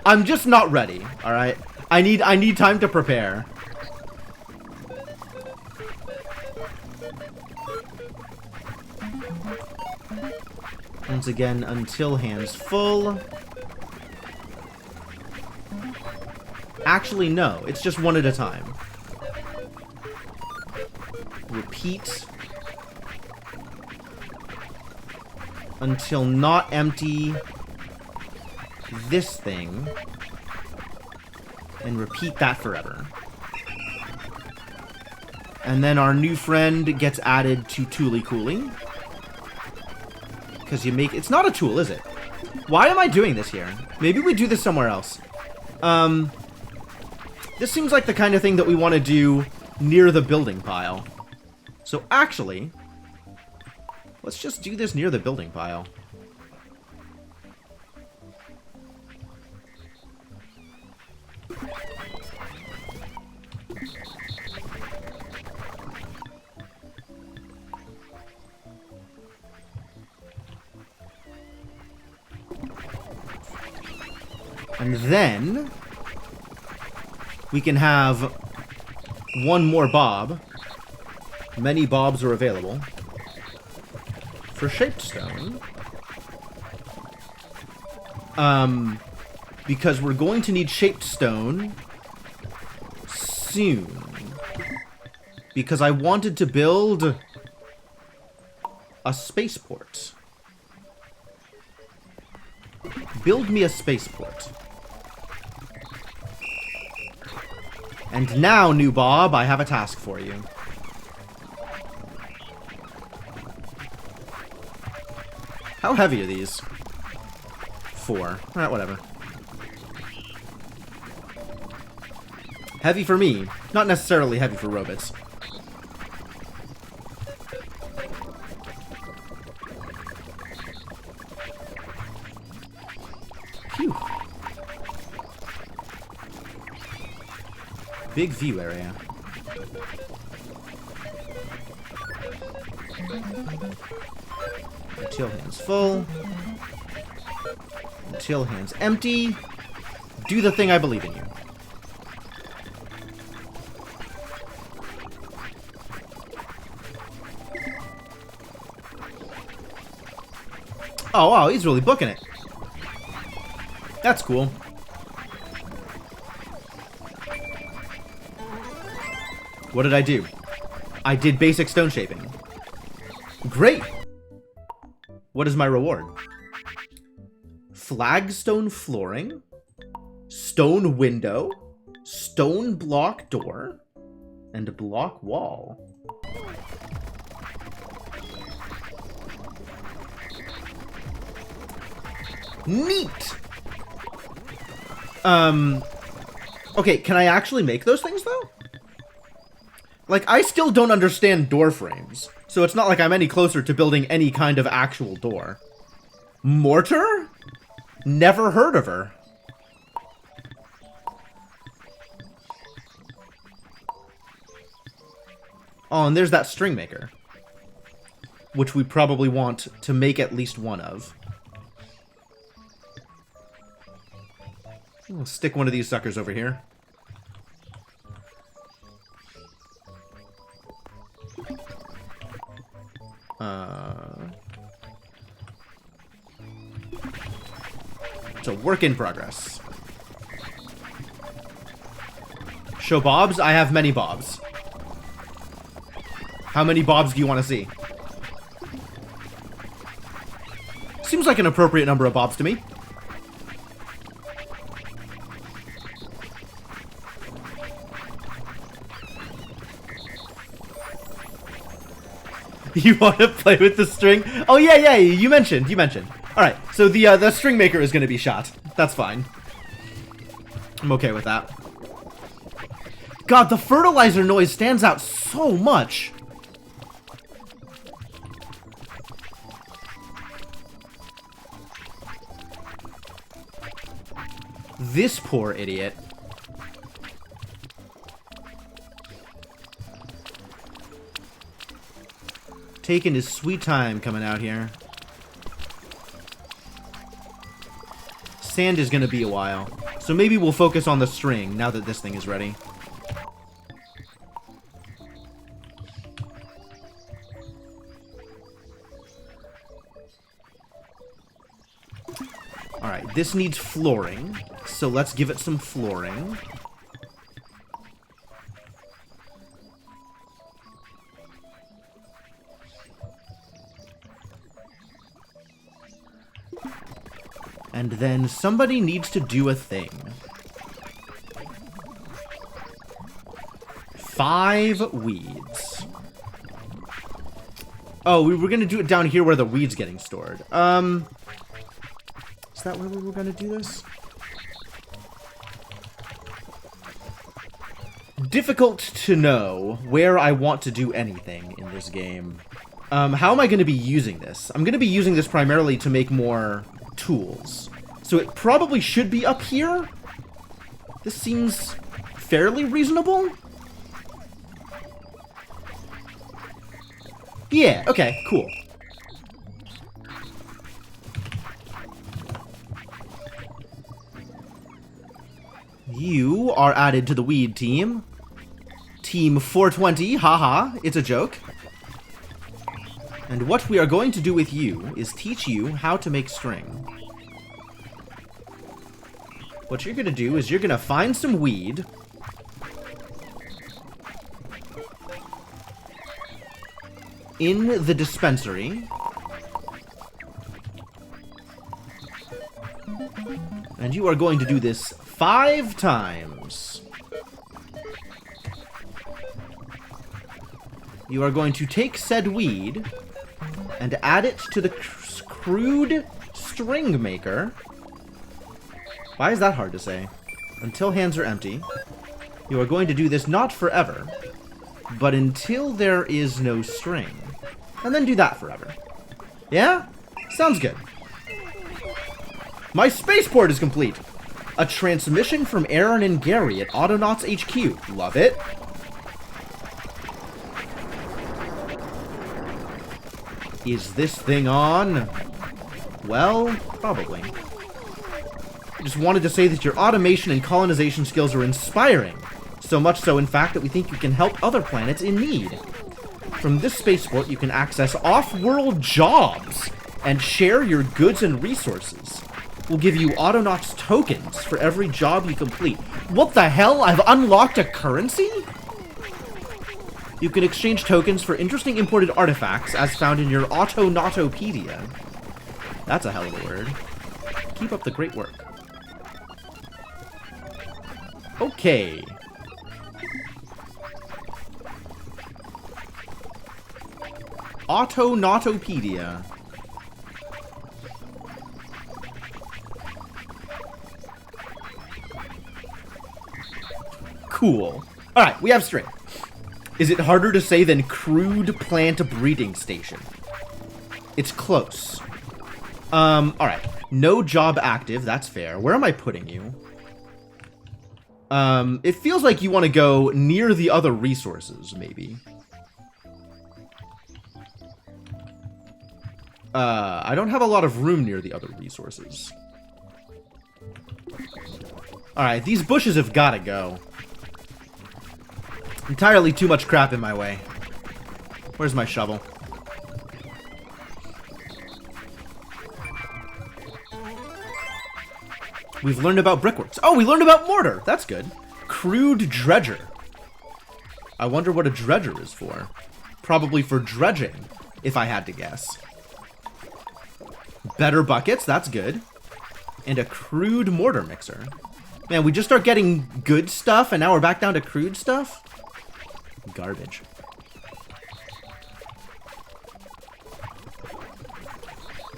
I'm just not ready, alright? I need time to prepare. Once again, until hands full. Actually, no. It's just one at a time. Repeat. Until not empty this thing. And repeat that forever. And then our new friend gets added to Tooly Cooly. Because you make... It's not a tool, is it? Why am I doing this here? Maybe we do this somewhere else. This seems like the kind of thing that we want to do near the building pile. So actually, let's just do this near the building pile. And then we can have one more Bob. Many Bobs are available for shaped stone. Because we're going to need shaped stone soon. Because I wanted to build a spaceport. Build me a spaceport. And now, new Bob, I have a task for you. How heavy are these? 4. Alright, whatever. Heavy for me, not necessarily heavy for robots. Phew. Big view area. Until hands full. Until hands empty. Do the thing, I believe in you. Oh, wow, he's really booking it. That's cool. What did I do? I did basic stone shaping. Great! What is my reward? Flagstone flooring, stone window, stone block door, and block wall. Neat! Okay, can I actually make those things, though? Like, I still don't understand door frames, so it's not like I'm any closer to building any kind of actual door. Mortar? Never heard of her. Oh, and there's that string maker, which we probably want to make at least one of. We'll stick one of these suckers over here. It's a work in progress. Show bobs? I have many bobs. How many bobs do you want to see? Seems like an appropriate number of bobs to me. You want to play with the string? Oh, yeah, you mentioned. Alright, so the string maker is going to be shot. That's fine. I'm okay with that. God, the fertilizer noise stands out so much. This poor idiot. Taking his sweet time coming out here. Sand is going to be a while. So maybe we'll focus on the string now that this thing is ready. Alright, this needs flooring. So let's give it some flooring. And then somebody needs to do a thing. 5 weeds. Oh, we were gonna do it down here where the weed's getting stored. Is that where we were gonna do this? Difficult to know where I want to do anything in this game. How am I gonna be using this? I'm gonna be using this primarily to make more tools. So it probably should be up here. This seems fairly reasonable. Yeah, okay, cool. You are added to the weed team. Team 420, haha, it's a joke. And what we are going to do with you is teach you how to make string. What you're going to do is you're going to find some weed. In the dispensary. And you are going to do this 5 times. You are going to take said weed and add it to the crude string maker. Why is that hard to say? Until hands are empty. You are going to do this not forever, but until there is no string. And then do that forever. Yeah? Sounds good. My spaceport is complete. A transmission from Aaron and Gary at Autonauts HQ. Love it. Is this thing on? Well, probably. I just wanted to say that your automation and colonization skills are inspiring. So much so, in fact, that we think you can help other planets in need. From this spaceport, you can access off-world jobs and share your goods and resources. We'll give you Autonauts tokens for every job you complete. What the hell? I've unlocked a currency? You can exchange tokens for interesting imported artifacts as found in your Autonautopedia. That's a hell of a word. Keep up the great work. Okay. Autonautopedia. Cool. Alright, we have string. Is it harder to say than crude plant breeding station? It's close. Alright. No job active, that's fair. Where am I putting you? It feels like you want to go near the other resources, maybe. I don't have a lot of room near the other resources. Alright, these bushes have got to go. Entirely too much crap in my way. Where's my shovel? We've learned about brickworks. Oh, we learned about mortar. That's good. Crude dredger. I wonder what a dredger is for. Probably for dredging, if I had to guess. Better buckets. That's good. And a crude mortar mixer. Man, we just start getting good stuff, and now we're back down to crude stuff? Garbage.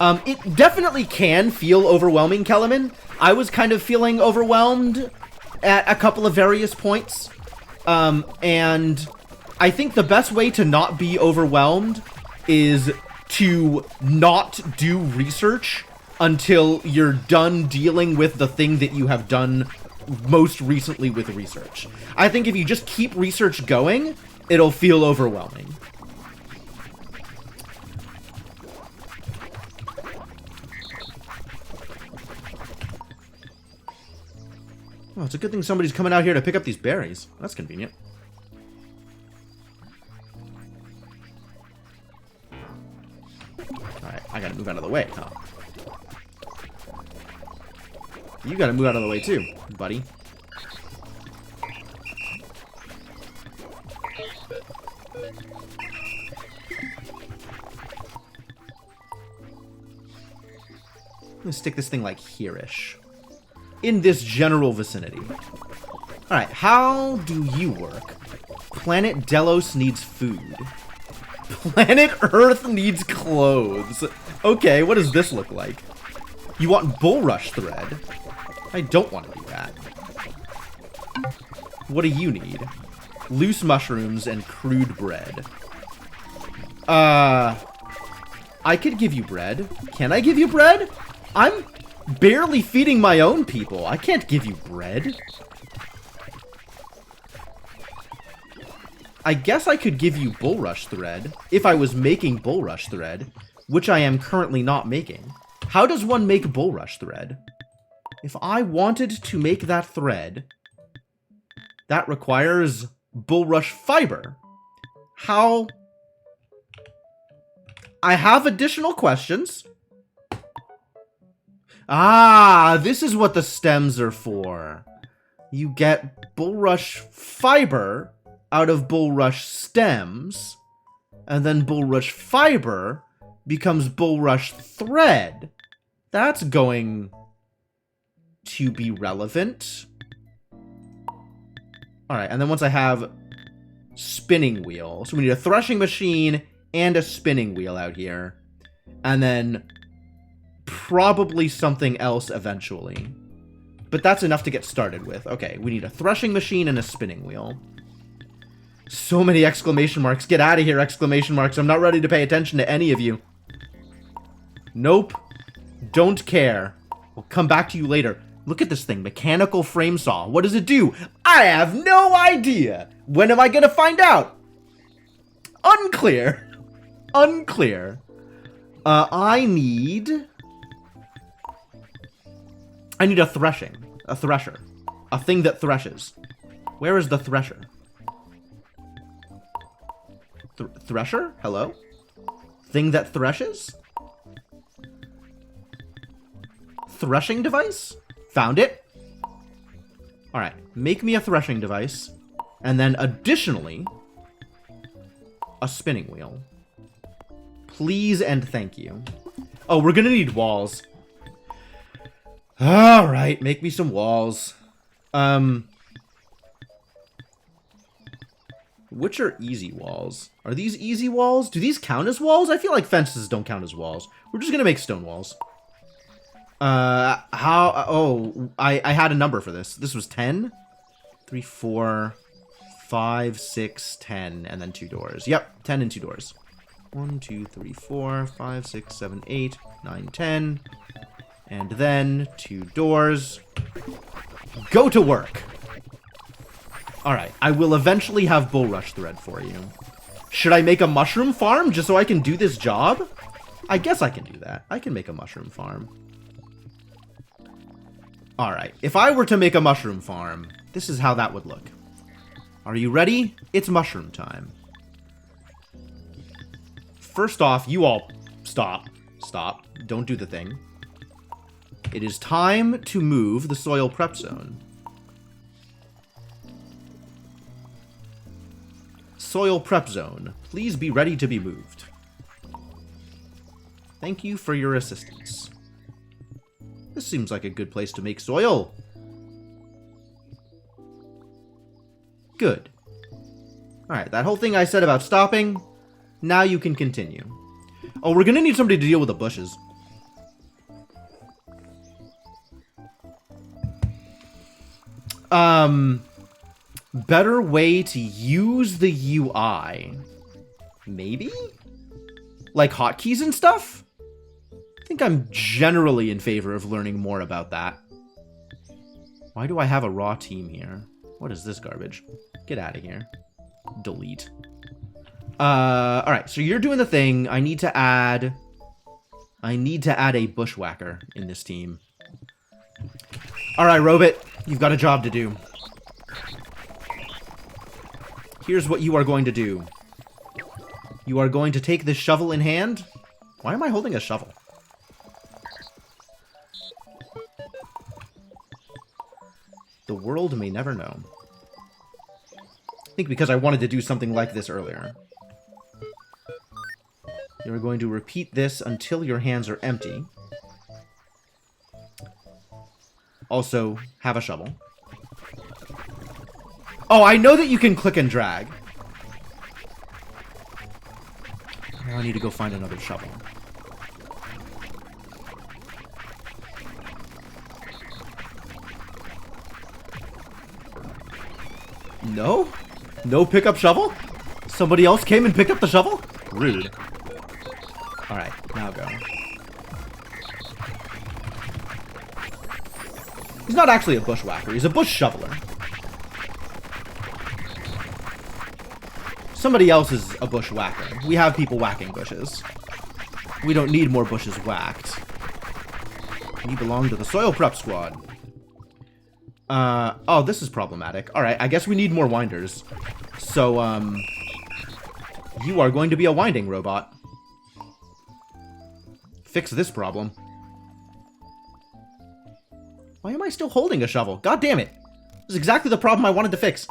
It definitely can feel overwhelming, Kellerman. I was kind of feeling overwhelmed at a couple of various points. And I think the best way to not be overwhelmed is to not do research until you're done dealing with the thing that you have done most recently with research. I think if you just keep research going, it'll feel overwhelming. Oh, it's a good thing somebody's coming out here to pick up these berries. That's convenient. Alright, I gotta move out of the way, huh? You gotta move out of the way too, buddy. I'm gonna stick this thing like here-ish. In this general vicinity. Alright, how do you work? Planet Delos needs food. Planet Earth needs clothes. Okay, what does this look like? You want bulrush thread? I don't want to do that. What do you need? Loose mushrooms and crude bread. I could give you bread. Can I give you bread? I'm barely feeding my own people. I can't give you bread. I guess I could give you bulrush thread if I was making bulrush thread, which I am currently not making. How does one make bulrush thread? If I wanted to make that thread, that requires bulrush fiber. How? I have additional questions. Ah, this is what the stems are for. You get bulrush fiber out of bulrush stems, and then bulrush fiber becomes bulrush thread. That's going to be relevant. Alright, and then once I have spinning wheel, so we need a threshing machine and a spinning wheel out here, and then probably something else eventually. But that's enough to get started with. Okay, we need a threshing machine and a spinning wheel. So many exclamation marks. Get out of here, exclamation marks. I'm not ready to pay attention to any of you. Nope. Don't care. We'll come back to you later. Look at this thing. Mechanical frame saw. What does it do? I have no idea. When am I going to find out? Unclear. Unclear. I need a threshing. A thresher. A thing that threshes. Where is the thresher? Thresher? Hello? Thing that threshes? Threshing device? Found it. Alright, make me a threshing device. And then additionally, a spinning wheel. Please and thank you. Oh, we're gonna need walls. Alright, make me some walls. Which are easy walls? Are these easy walls? Do these count as walls? I feel like fences don't count as walls. We're just gonna make stone walls. Oh, I had a number for this. This was 10? 3, 4, 5, 6, 10, and then 2 doors. Yep, 10 and 2 doors. 1, 2, 3, 4, 5, 6, 7, 8, 9, 10. And then 2 doors. Go to work! Alright, I will eventually have bulrush thread for you. Should I make a mushroom farm just so I can do this job? I guess I can do that. I can make a mushroom farm. Alright, if I were to make a mushroom farm, this is how that would look. Are you ready? It's mushroom time. First off, you all stop. Stop. Don't do the thing. It is time to move the soil prep zone. Soil prep zone. Please be ready to be moved. Thank you for your assistance. This seems like a good place to make soil. Good. Alright, that whole thing I said about stopping, now you can continue. Oh, we're gonna need somebody to deal with the bushes. Better way to use the UI. Maybe? Like hotkeys and stuff? I think I'm generally in favor of learning more about that. Why do I have a raw team here? What is this garbage? Get out of here. Delete. Alright, so you're doing the thing. I need to add a bushwhacker in this team. Alright, Robot, you've got a job to do. Here's what you are going to do. You are going to take this shovel in hand. Why am I holding a shovel? The world may never know. I think because I wanted to do something like this earlier. You're going to repeat this until your hands are empty. Also, have a shovel. Oh, I know that you can click and drag. Now I need to go find another shovel. No? No pickup shovel? Somebody else came and picked up the shovel? Rude. Alright, now go. He's not actually a bushwhacker, he's a bush shoveler. Somebody else is a bushwhacker. We have people whacking bushes. We don't need more bushes whacked. We belong to the soil prep squad. Oh, this is problematic. Alright, I guess we need more winders. So, you are going to be a winding robot. Fix this problem. Why am I still holding a shovel? God damn it! This is exactly the problem I wanted to fix.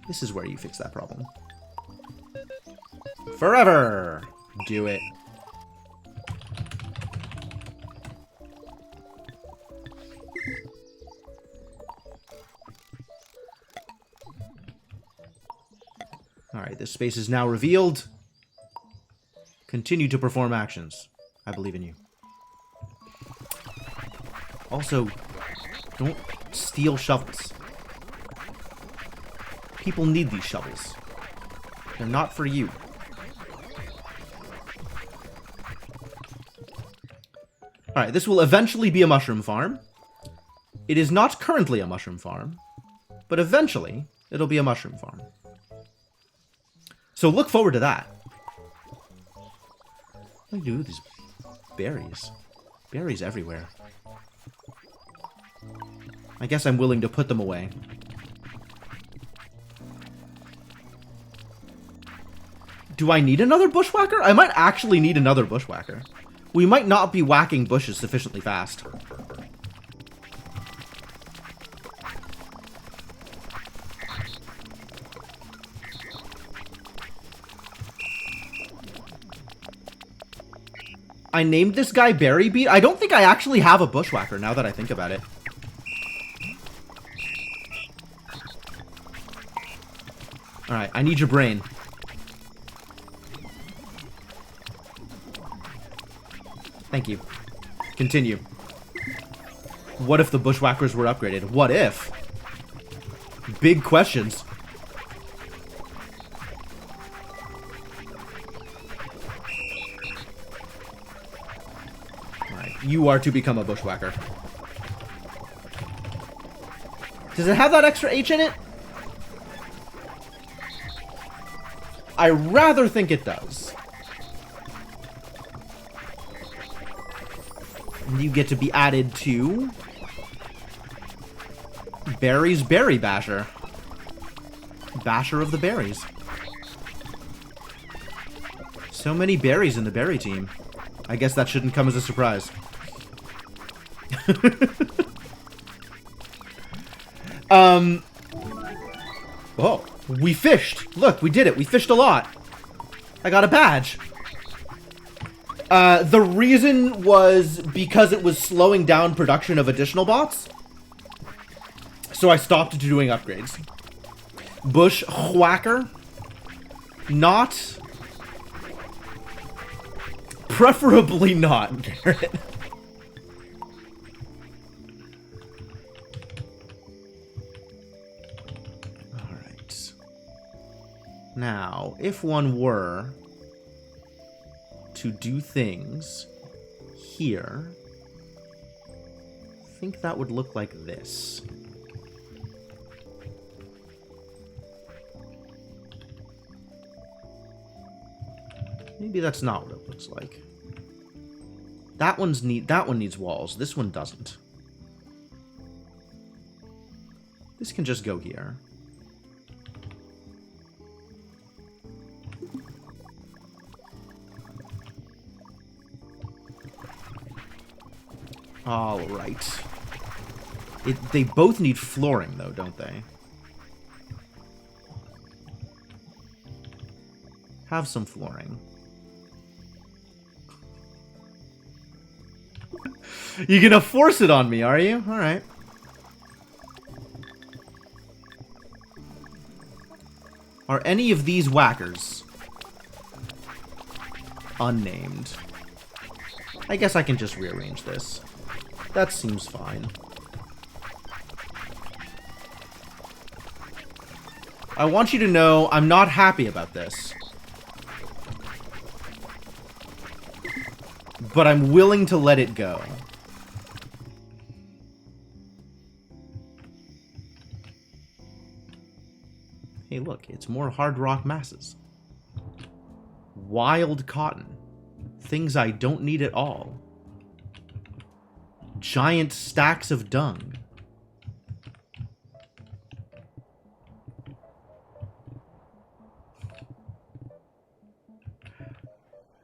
This is where you fix that problem. Forever! Do it. Alright, this space is now revealed. Continue to perform actions. I believe in you. Also, don't steal shovels. People need these shovels. They're not for you. Alright, this will eventually be a mushroom farm. It is not currently a mushroom farm, but eventually it'll be a mushroom farm. So look forward to that. What do I do with these berries? Berries everywhere. I guess I'm willing to put them away. Do I need another bushwhacker? I might actually need another bushwhacker. We might not be whacking bushes sufficiently fast. I named this guy Berry Beat. I don't think I actually have a bushwhacker now that I think about it. Alright, I need your brain. Thank you. Continue. What if the bushwhackers were upgraded? What if? Big questions. Alright, you are to become a bushwhacker. Does it have that extra H in it? I rather think it does. And you get to be added to Barry's Berry Basher. Basher of the berries. So many berries in the berry team. I guess that shouldn't come as a surprise. Oh, we fished. Look, we did it. We fished a lot. I got a badge. The reason was because it was slowing down production of additional bots. So I stopped doing upgrades. Bushwhacker. Not. Preferably not, Garrett. Alright. Now, if one were to do things here, I think that would look like this. Maybe that's not what it looks like. That one needs walls. This one doesn't. This can just go here. All right. They both need flooring, though, don't they? Have some flooring. You're gonna force it on me, are you? All right. Are any of these whackers unnamed? I guess I can just rearrange this. That seems fine. I want you to know I'm not happy about this. But I'm willing to let it go. Hey, look, it's more hard rock masses. Wild cotton. Things I don't need at all. Giant stacks of dung.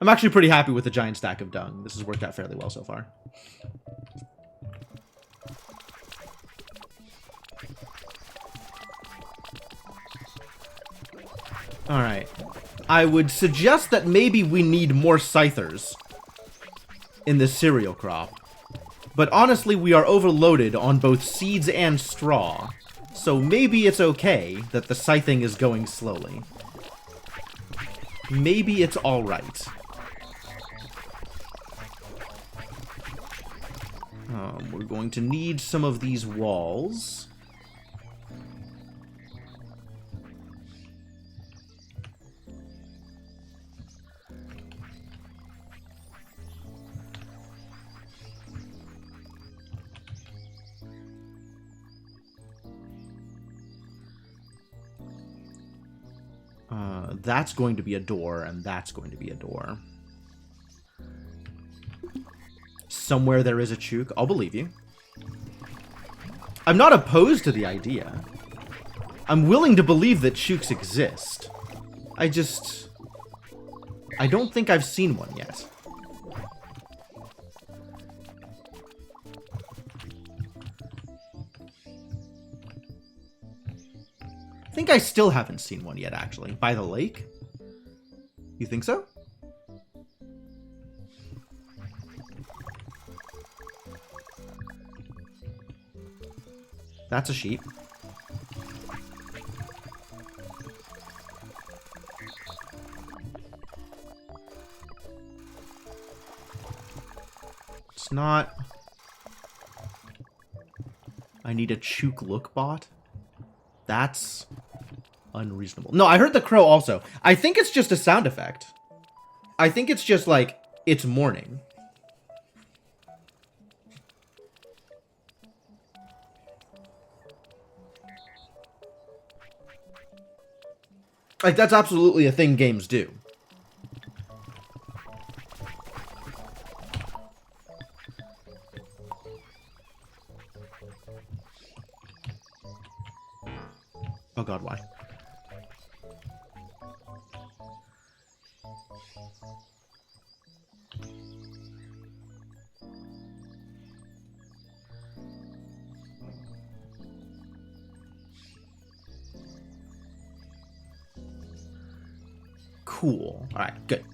I'm actually pretty happy with the giant stack of dung. This has worked out fairly well so far. Alright. I would suggest that maybe we need more scythers in the cereal crop. But honestly, we are overloaded on both seeds and straw. So maybe it's okay that the scything is going slowly. Maybe it's alright. We're going to need some of these walls. That's going to be a door, and that's going to be a door. Somewhere there is a chook. I'll believe you. I'm not opposed to the idea. I'm willing to believe that chooks exist. I don't think I've seen one yet. I think I still haven't seen one yet, actually. By the lake? You think so? That's a sheep. It's not... I need a chook look bot? That's unreasonable. No, I heard the crow also. I think it's just a sound effect. I think it's just like, it's morning. Like, that's absolutely a thing games do. Oh god, why? Cool. Alright, good.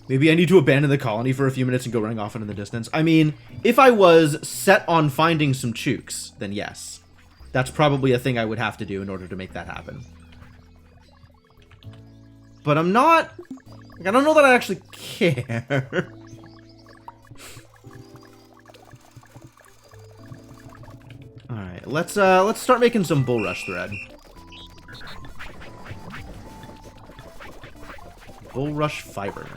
Maybe I need to abandon the colony for a few minutes and go running off into the distance. I mean, if I was set on finding some chooks, then yes. That's probably a thing I would have to do in order to make that happen. But I'm not... Like, I don't know that I actually care. Alright, let's start making some bulrush thread. Bulrush fiber.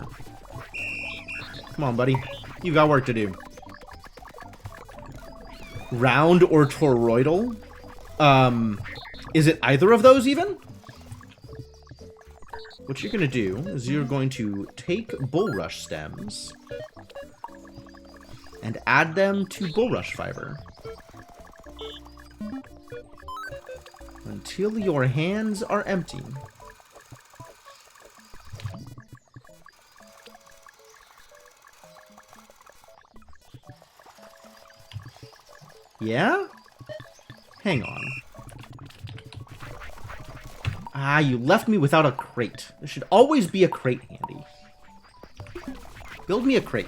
Come on, buddy. You got work to do. Round or toroidal? Is it either of those even? What you're gonna do is you're going to take bulrush stems and add them to bulrush fiber until your hands are empty. Yeah? Hang on. Ah, you left me without a crate. There should always be a crate handy. Build me a crate.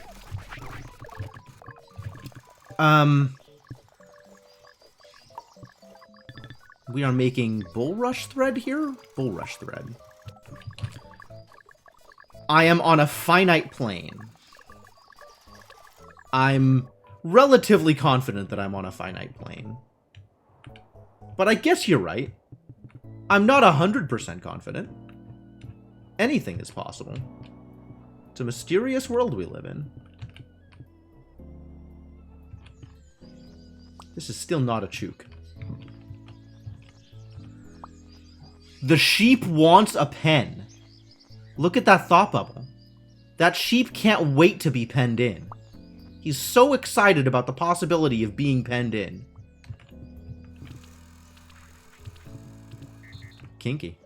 We are making bulrush thread here? Bulrush thread. I am on a finite plane. I'm relatively confident that I'm on a finite plane. But I guess you're right. I'm not 100% confident. Anything is possible. It's a mysterious world we live in. This is still not a chook. The sheep wants a pen. Look at that thought bubble. That sheep can't wait to be penned in. He's so excited about the possibility of being penned in. Kinky.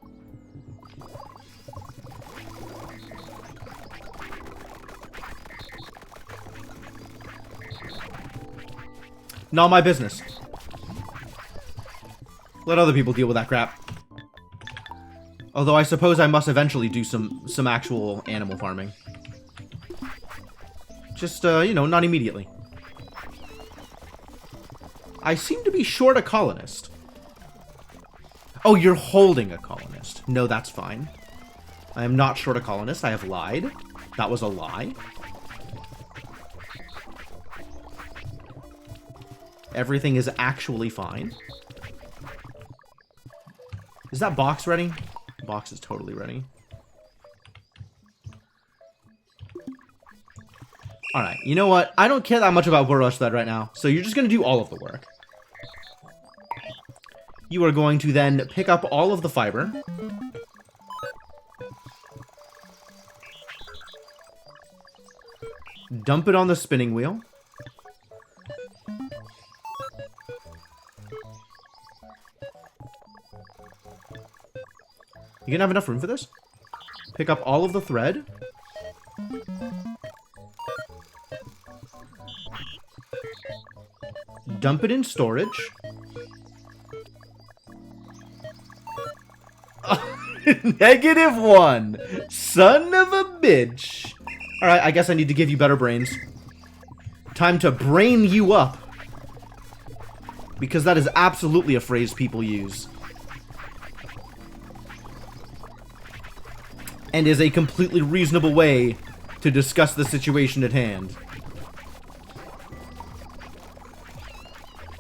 Not my business. Let other people deal with that crap. Although I suppose I must eventually do some actual animal farming. Just, you know, not immediately. I seem to be short a colonist. Oh, you're holding a colonist. No, that's fine. I am not short a colonist. I have lied. That was a lie. Everything is actually fine. Is that box ready? The box is totally ready. Alright, you know what? I don't care that much about bulrush thread right now, so you're just going to do all of the work. You are going to then pick up all of the fiber. Dump it on the spinning wheel. You gonna have enough room for this? Pick up all of the thread. Dump it in storage. -1. Son of a bitch. Alright, I guess I need to give you better brains. Time to brain you up. Because that is absolutely a phrase people use. And is a completely reasonable way to discuss the situation at hand.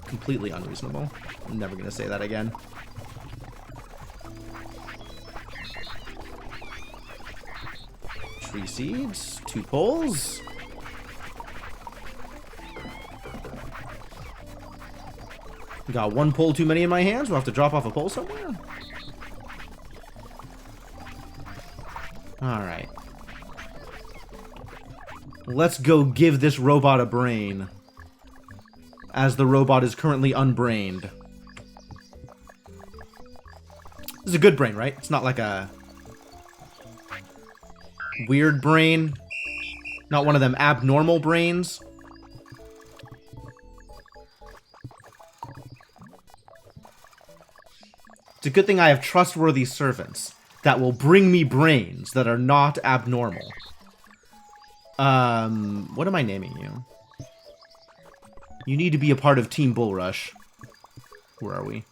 Completely unreasonable. I'm never gonna say that again. Tree seeds, 2 poles. Got 1 pole too many in my hands. We'll have to drop off a pole somewhere. Alright. Let's go give this robot a brain. As the robot is currently unbrained. This is a good brain, right? It's not like a weird brain. Not one of them abnormal brains. It's a good thing I have trustworthy servants that will bring me brains that are not abnormal. What am I naming you? You need to be a part of Team Bull Rush. Where are we?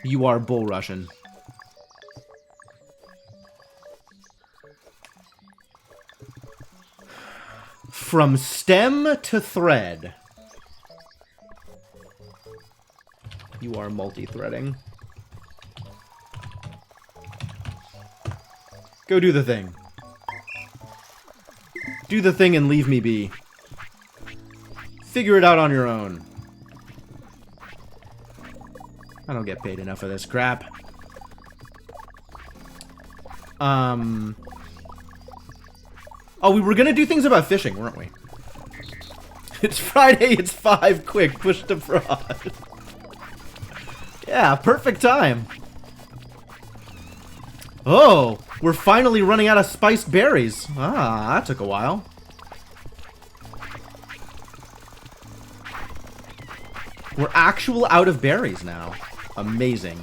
You are Bull Rushing. From stem to thread. You are multi-threading. Go do the thing. Do the thing and leave me be. Figure it out on your own. I don't get paid enough for this crap. Oh, we were gonna do things about fishing, weren't we? It's Friday, it's 5, quick, push to prod. Yeah, perfect time. Oh, we're finally running out of spiced berries. Ah, that took a while. We're actual out of berries now. Amazing.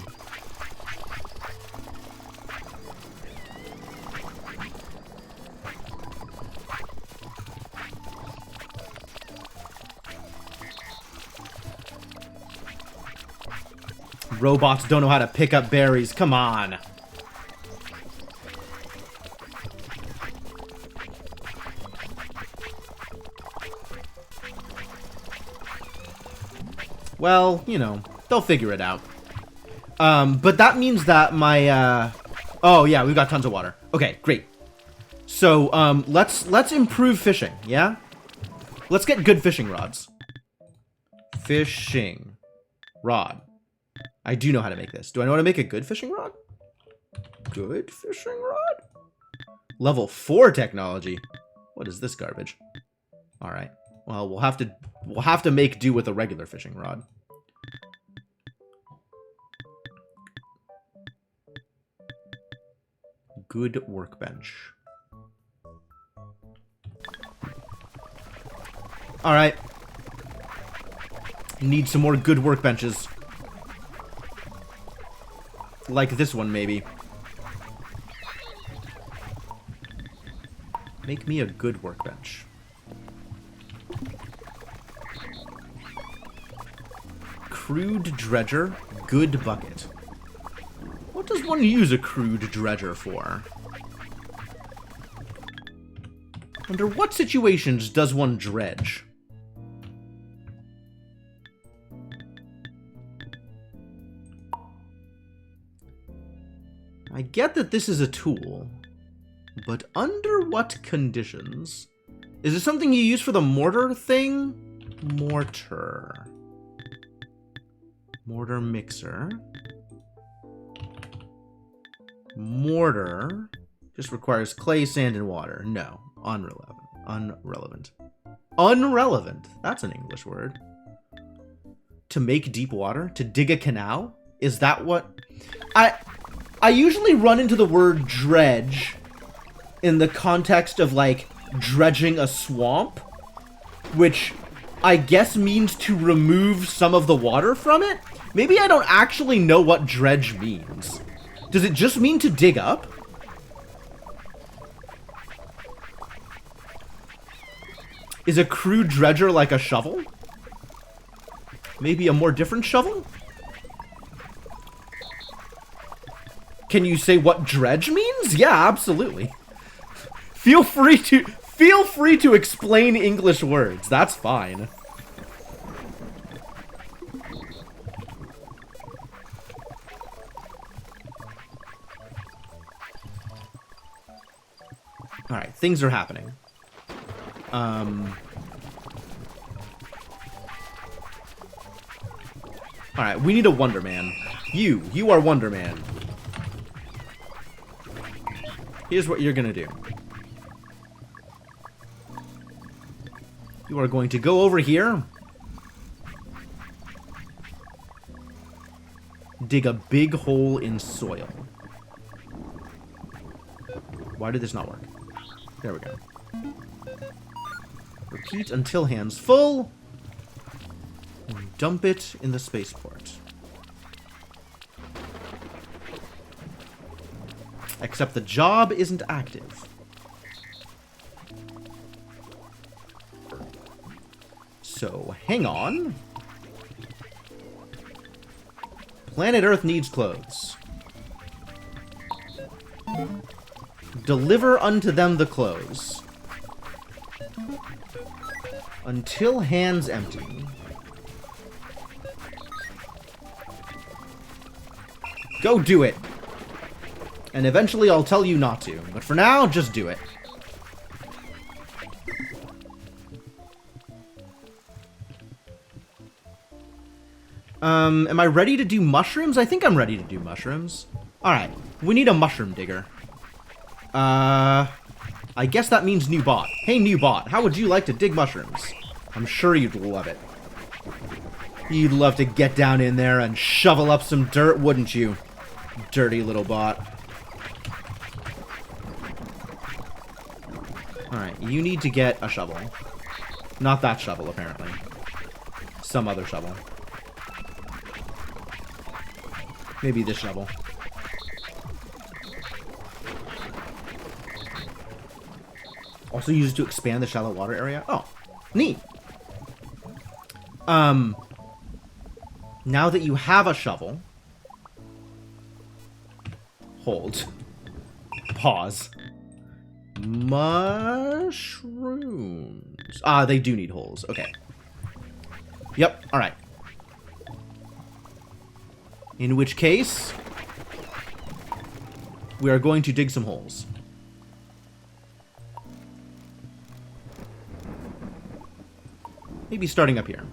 Robots don't know how to pick up berries. Come on. Well, you know, they'll figure it out. But that means that my, oh yeah, we've got tons of water. Okay, great. So, let's improve fishing, yeah? Let's get good fishing rods. Fishing rod. I do know how to make this. Do I know how to make a good fishing rod? Good fishing rod? Level 4 technology. What is this garbage? All right. Well, we'll have to make do with a regular fishing rod. Good workbench. All right. Need some more good workbenches. Like this one, maybe. Make me a good workbench. Crude dredger, good bucket. What does one use a crude dredger for? Under what situations does one dredge? I get that this is a tool, but under what conditions? Is it something you use for the mortar thing? Mortar. Mortar mixer. Mortar just requires clay, sand, and water. No. Unrelevant. Unrelevant. Unrelevant. That's an English word. To make deep water? To dig a canal? Is that what... I usually run into the word dredge in the context of, like, dredging a swamp, which I guess means to remove some of the water from it. Maybe I don't actually know what dredge means. Does it just mean to dig up? Is a crude dredger like a shovel? Maybe a more different shovel? Can you say what dredge means? Yeah, absolutely. Feel free to explain English words. That's fine. Alright, things are happening. Alright, we need a Wonder Man. You are Wonder Man. Here's what you're gonna do. You are going to go over here. Dig a big hole in soil. Why did this not work? There we go. Repeat until hand's full. And dump it in the spaceport. Except the job isn't active. So, hang on. Planet Earth needs clothes. Deliver unto them the clothes. Until hands empty. Go do it. And eventually I'll tell you not to. But for now, just do it. Am I ready to do mushrooms? I think I'm ready to do mushrooms. Alright, we need a mushroom digger. I guess that means new bot. Hey, new bot, how would you like to dig mushrooms? I'm sure you'd love it. You'd love to get down in there and shovel up some dirt, wouldn't you? Dirty little bot. Alright, you need to get a shovel. Not that shovel, apparently. Some other shovel. Maybe this shovel. Also used to expand the shallow water area. Oh, neat. Now that you have a shovel, hold. Pause. Mushrooms. Ah, they do need holes. Okay. Yep, alright. In which case, we are going to dig some holes. Maybe starting up here.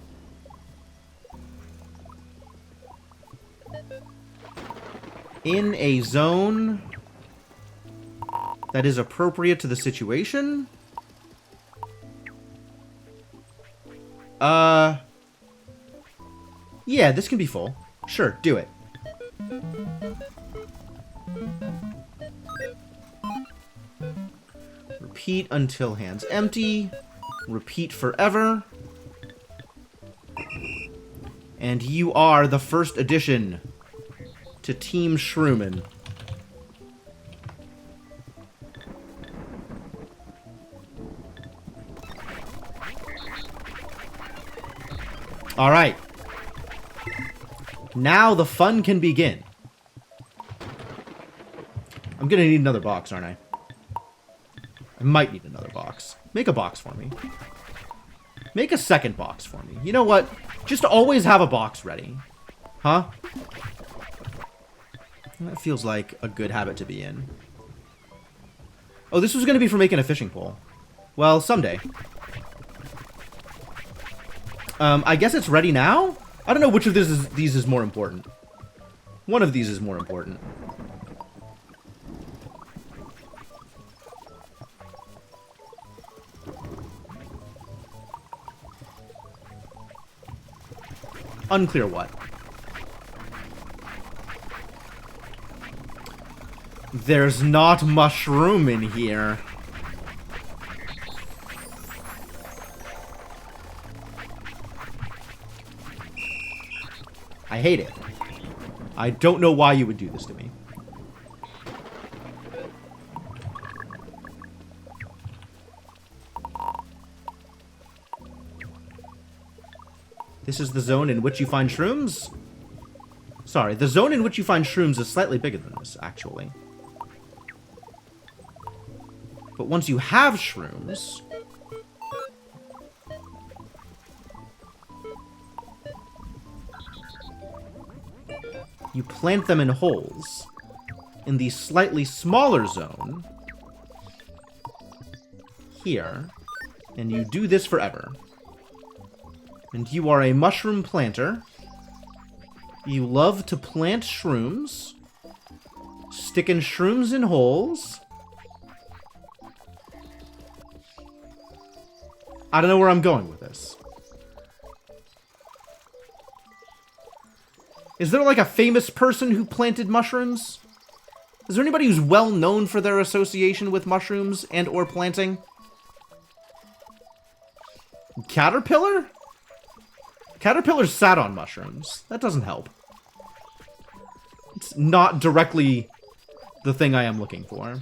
In a zone that is appropriate to the situation. Yeah, this can be full. Sure, do it. Repeat until hands empty. Repeat forever. And you are the first addition to Team Shroomin'. Alright. Now the fun can begin. I'm gonna need another box, aren't I? I might need another box. Make a box for me. Make a second box for me. You know what? Just always have a box ready. Huh? That feels like a good habit to be in. Oh, this was gonna be for making a fishing pole. Well, someday. I guess it's ready now? I don't know which of these is more important. One of these is more important. Unclear what. There's not mushroom in here. I hate it. I don't know why you would do this to me. This is the zone in which you find shrooms? Sorry, the zone in which you find shrooms is slightly bigger than this, actually. But once you have shrooms... you plant them in holes in the slightly smaller zone here, and you do this forever. And you are a mushroom planter. You love to plant shrooms, sticking shrooms in holes. I don't know where I'm going with this. Is there like a famous person who planted mushrooms? Is there anybody who's well known for their association with mushrooms and or planting? Caterpillar? Caterpillar sat on mushrooms. That doesn't help. It's not directly the thing I am looking for.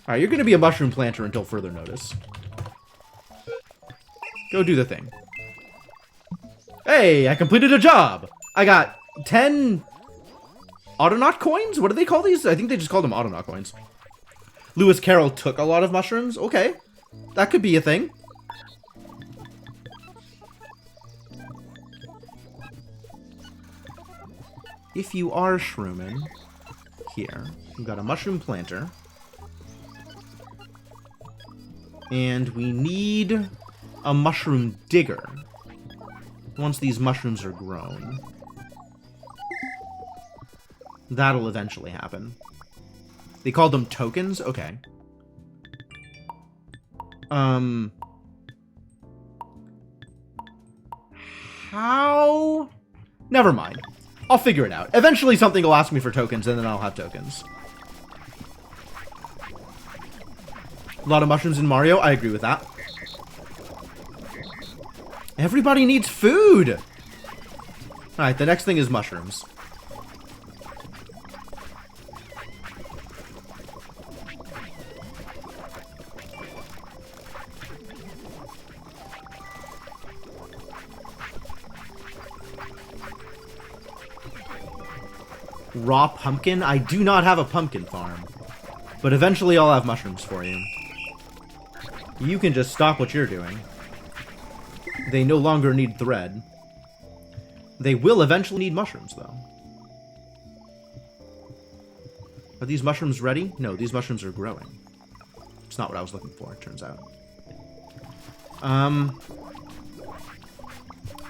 Alright, you're going to be a mushroom planter until further notice. Go do the thing. Hey, I completed a job! I got 10 Autonaut coins? What do they call these? I think they just called them Autonaut coins. Lewis Carroll took a lot of mushrooms? Okay. That could be a thing. If you are shrooming, here, we've got a mushroom planter. And we need a mushroom digger. Once these mushrooms are grown. That'll eventually happen. They called them tokens? Okay. How? Never mind. I'll figure it out. Eventually something will ask me for tokens, and then I'll have tokens. A lot of mushrooms in Mario? I agree with that. Everybody needs food! Alright, the next thing is mushrooms. Raw pumpkin? I do not have a pumpkin farm. But eventually I'll have mushrooms for you. You can just stop what you're doing. They no longer need thread. They will eventually need mushrooms, though. Are these mushrooms ready? No, these mushrooms are growing. It's not what I was looking for, it turns out.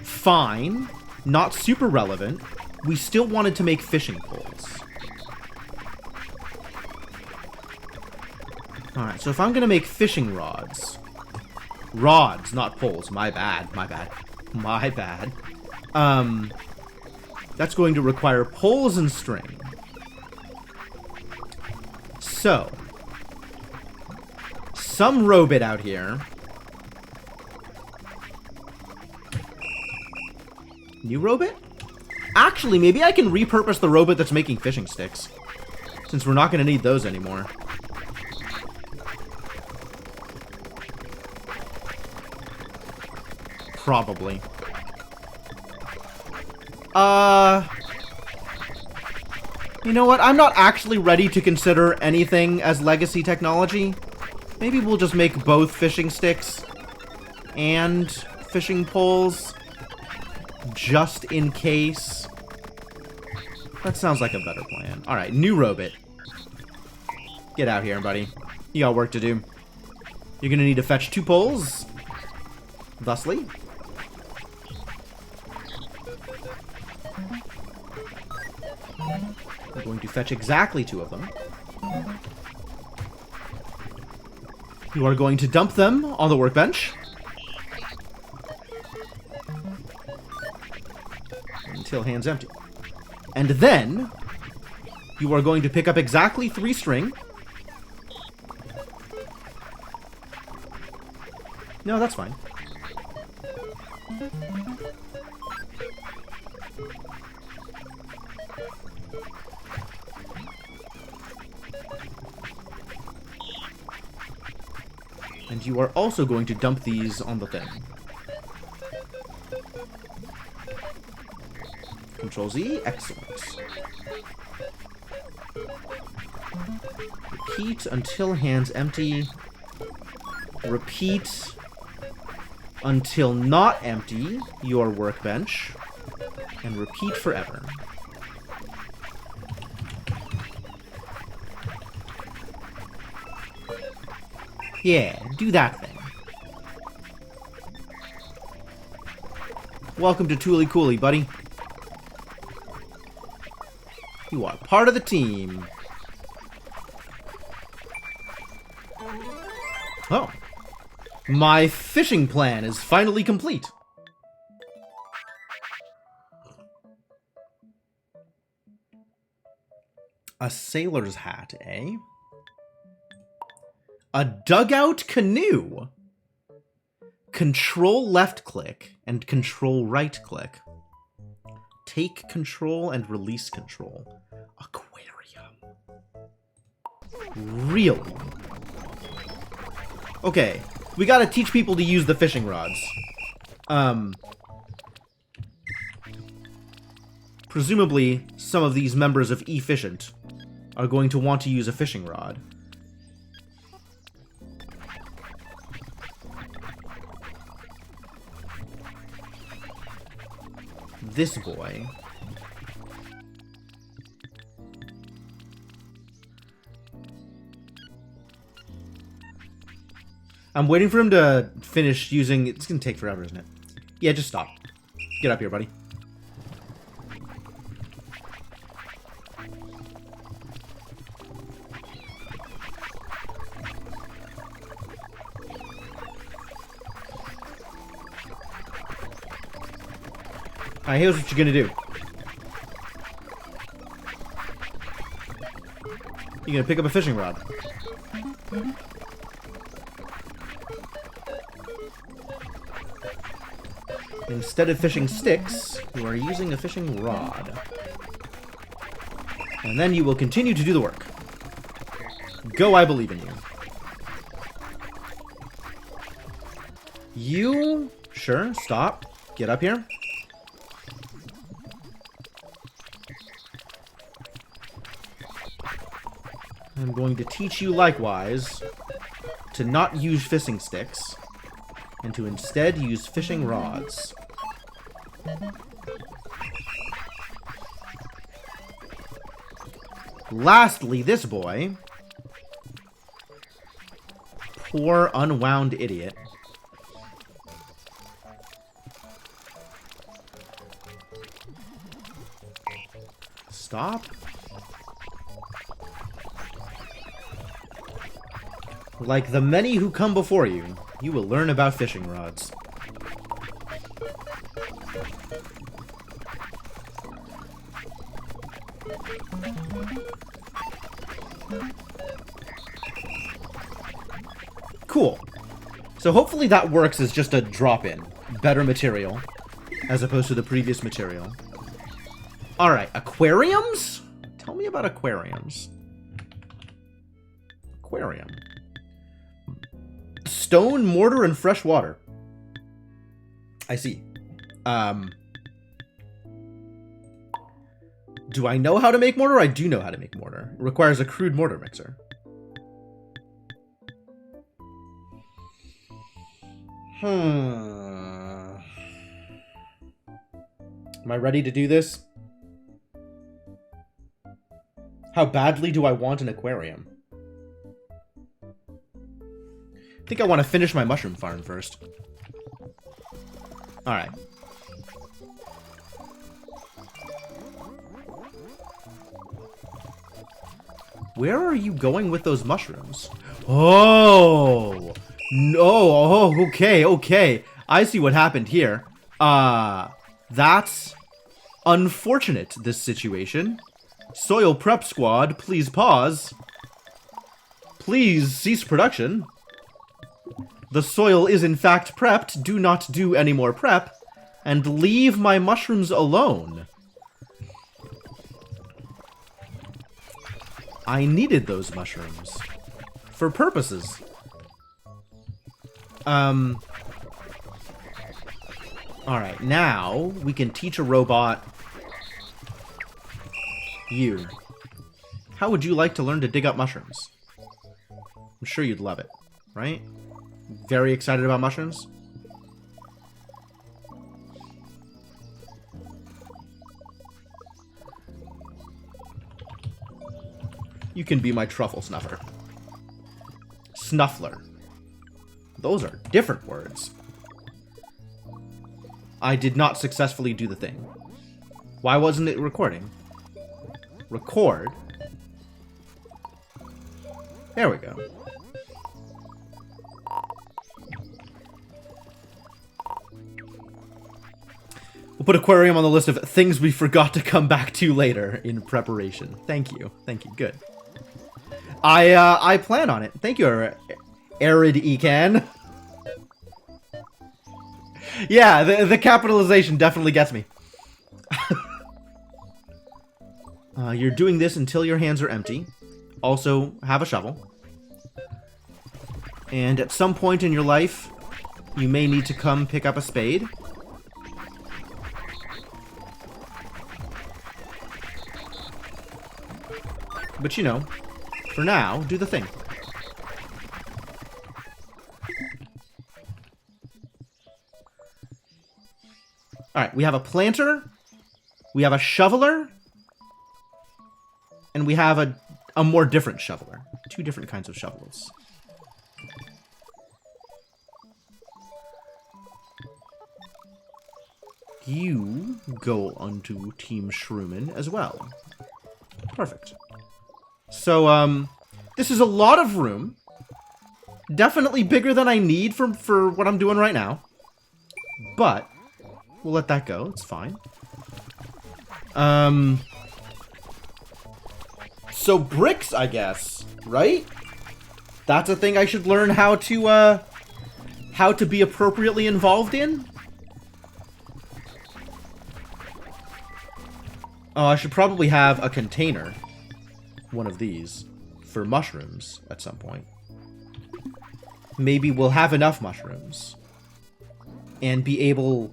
Fine. Not super relevant. We still wanted to make fishing poles. Alright, so if I'm gonna make fishing rods... Rods, not poles. My bad, my bad. My bad. That's going to require poles and string. So... some robot out here... New robot? Actually, maybe I can repurpose the robot that's making fishing sticks. Since we're not going to need those anymore. Probably. You know what? I'm not actually ready to consider anything as legacy technology. Maybe we'll just make both fishing sticks and fishing poles. Just in case. That sounds like a better plan. Alright, new robot. Get out here, buddy. You got work to do. You're gonna need to fetch 2 poles. Thusly. I'm going to fetch exactly 2 of them. You are going to dump them on the workbench. Until hand's empty. And then, you are going to pick up exactly 3 string. No, that's fine. And you are also going to dump these on the thing. Control Z. Excellent. Repeat until hands empty. Repeat until not empty your workbench. And repeat forever. Yeah, do that thing. Welcome to Tooly Cooly, buddy. You are part of the team. Oh. My fishing plan is finally complete. A sailor's hat, eh? A dugout canoe. Control left click and control right click. Take control and release control. Aquarium. Really? Okay, we gotta teach people to use the fishing rods. Presumably, some of these members of Efficient are going to want to use a fishing rod. This boy. I'm waiting for him to finish using... It's gonna take forever, isn't it? Yeah, just stop. Get up here, buddy. Alright, here's what you're gonna do. You're gonna pick up a fishing rod. Instead of fishing sticks, you are using a fishing rod. And then you will continue to do the work. Go, I believe in you. You... Sure, stop. Get up here. I'm going to teach you likewise to not use fishing sticks and to instead use fishing rods. Lastly, this boy. Poor unwound idiot. Stop. Like the many who come before you, you will learn about fishing rods. Cool. So hopefully that works as just a drop-in. Better material, as opposed to the previous material. Alright, aquariums? Tell me about aquariums. Aquarium. Stone, mortar, and fresh water. I see. Do I know how to make mortar? I do know how to make mortar. It requires a crude mortar mixer. Am I ready to do this? How badly do I want an aquarium? I think I want to finish my mushroom farm first. Alright. Where are you going with those mushrooms? Oh! No! Oh, okay, okay. I see what happened here. That's unfortunate, this situation. Soil prep squad, please pause. Please cease production. The soil is in fact prepped. Do not do any more prep. And leave my mushrooms alone. I needed those mushrooms. For purposes. Alright, now we can teach a robot You. How would you like to learn to dig up mushrooms? I'm sure you'd love it, right? Very excited about mushrooms? You can be my truffle snuffer. Snuffler. Those are different words. I did not successfully do the thing. Why wasn't it recording? Record. There we go. We'll put aquarium on the list of things we forgot to come back to later in preparation. Thank you. Thank you. Good. I plan on it. Thank you, Arid Ecan. Yeah, the capitalization definitely gets me. You're doing this until your hands are empty. Also, have a shovel. And at some point in your life, you may need to come pick up a spade. But you know, for now, do the thing. Alright, we have a planter, we have a shoveler, and we have a more different shoveler. Two different kinds of shovels. You go onto Team Shroomin as well. Perfect. So, this is a lot of room. Definitely bigger than I need for what I'm doing right now. But we'll let that go. It's fine. So bricks, I guess, right? That's a thing I should learn how to be appropriately involved in. Oh, I should probably have a container. One of these for mushrooms at some point. Maybe we'll have enough mushrooms and be able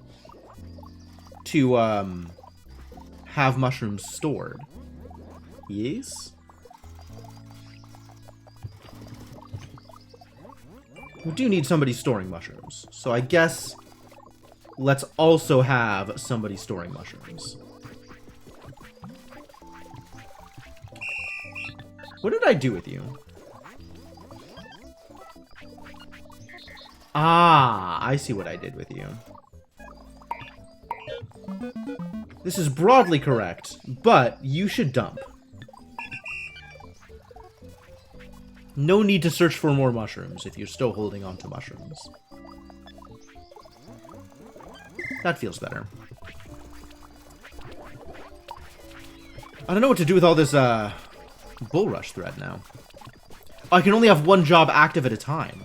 to have mushrooms stored. Yes? We do need somebody storing mushrooms, so I guess let's also have somebody storing mushrooms. What did I do with you? Ah, I see what I did with you. This is broadly correct, but you should dump. No need to search for more mushrooms if you're still holding on to mushrooms. That feels better. I don't know what to do with all this, Bull Rush thread now. I can only have one job active at a time.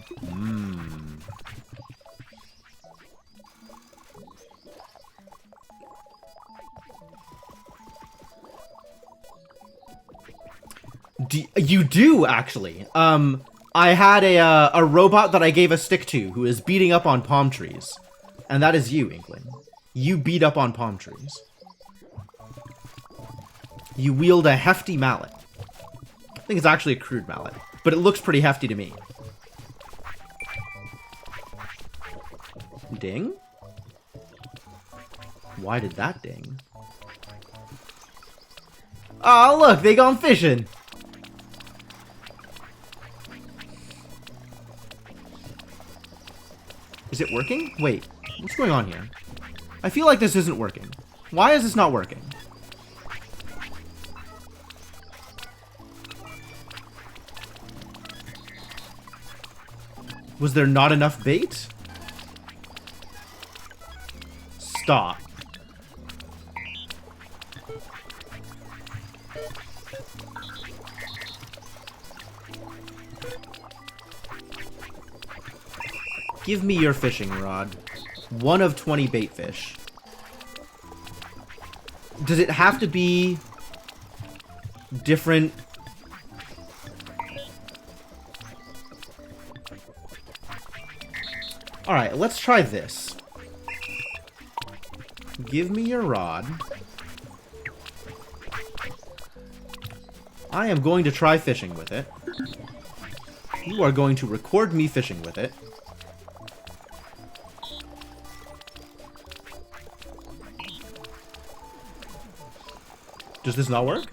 You do, actually. I had a robot that I gave a stick to who is beating up on palm trees. And that is you, Inkling. You beat up on palm trees. You wield a hefty mallet. I think it's actually a crude mallet, but it looks pretty hefty to me. Ding? Why did that ding? Oh, look, they gone fishing. Is it working? Wait, what's going on here? I feel like this isn't working. Why is this not working? Was there not enough bait? Stop. Give me your fishing rod. 1 of 20 bait fish. Does it have to be different? Alright, let's try this. Give me your rod. I am going to try fishing with it. You are going to record me fishing with it. Does this not work?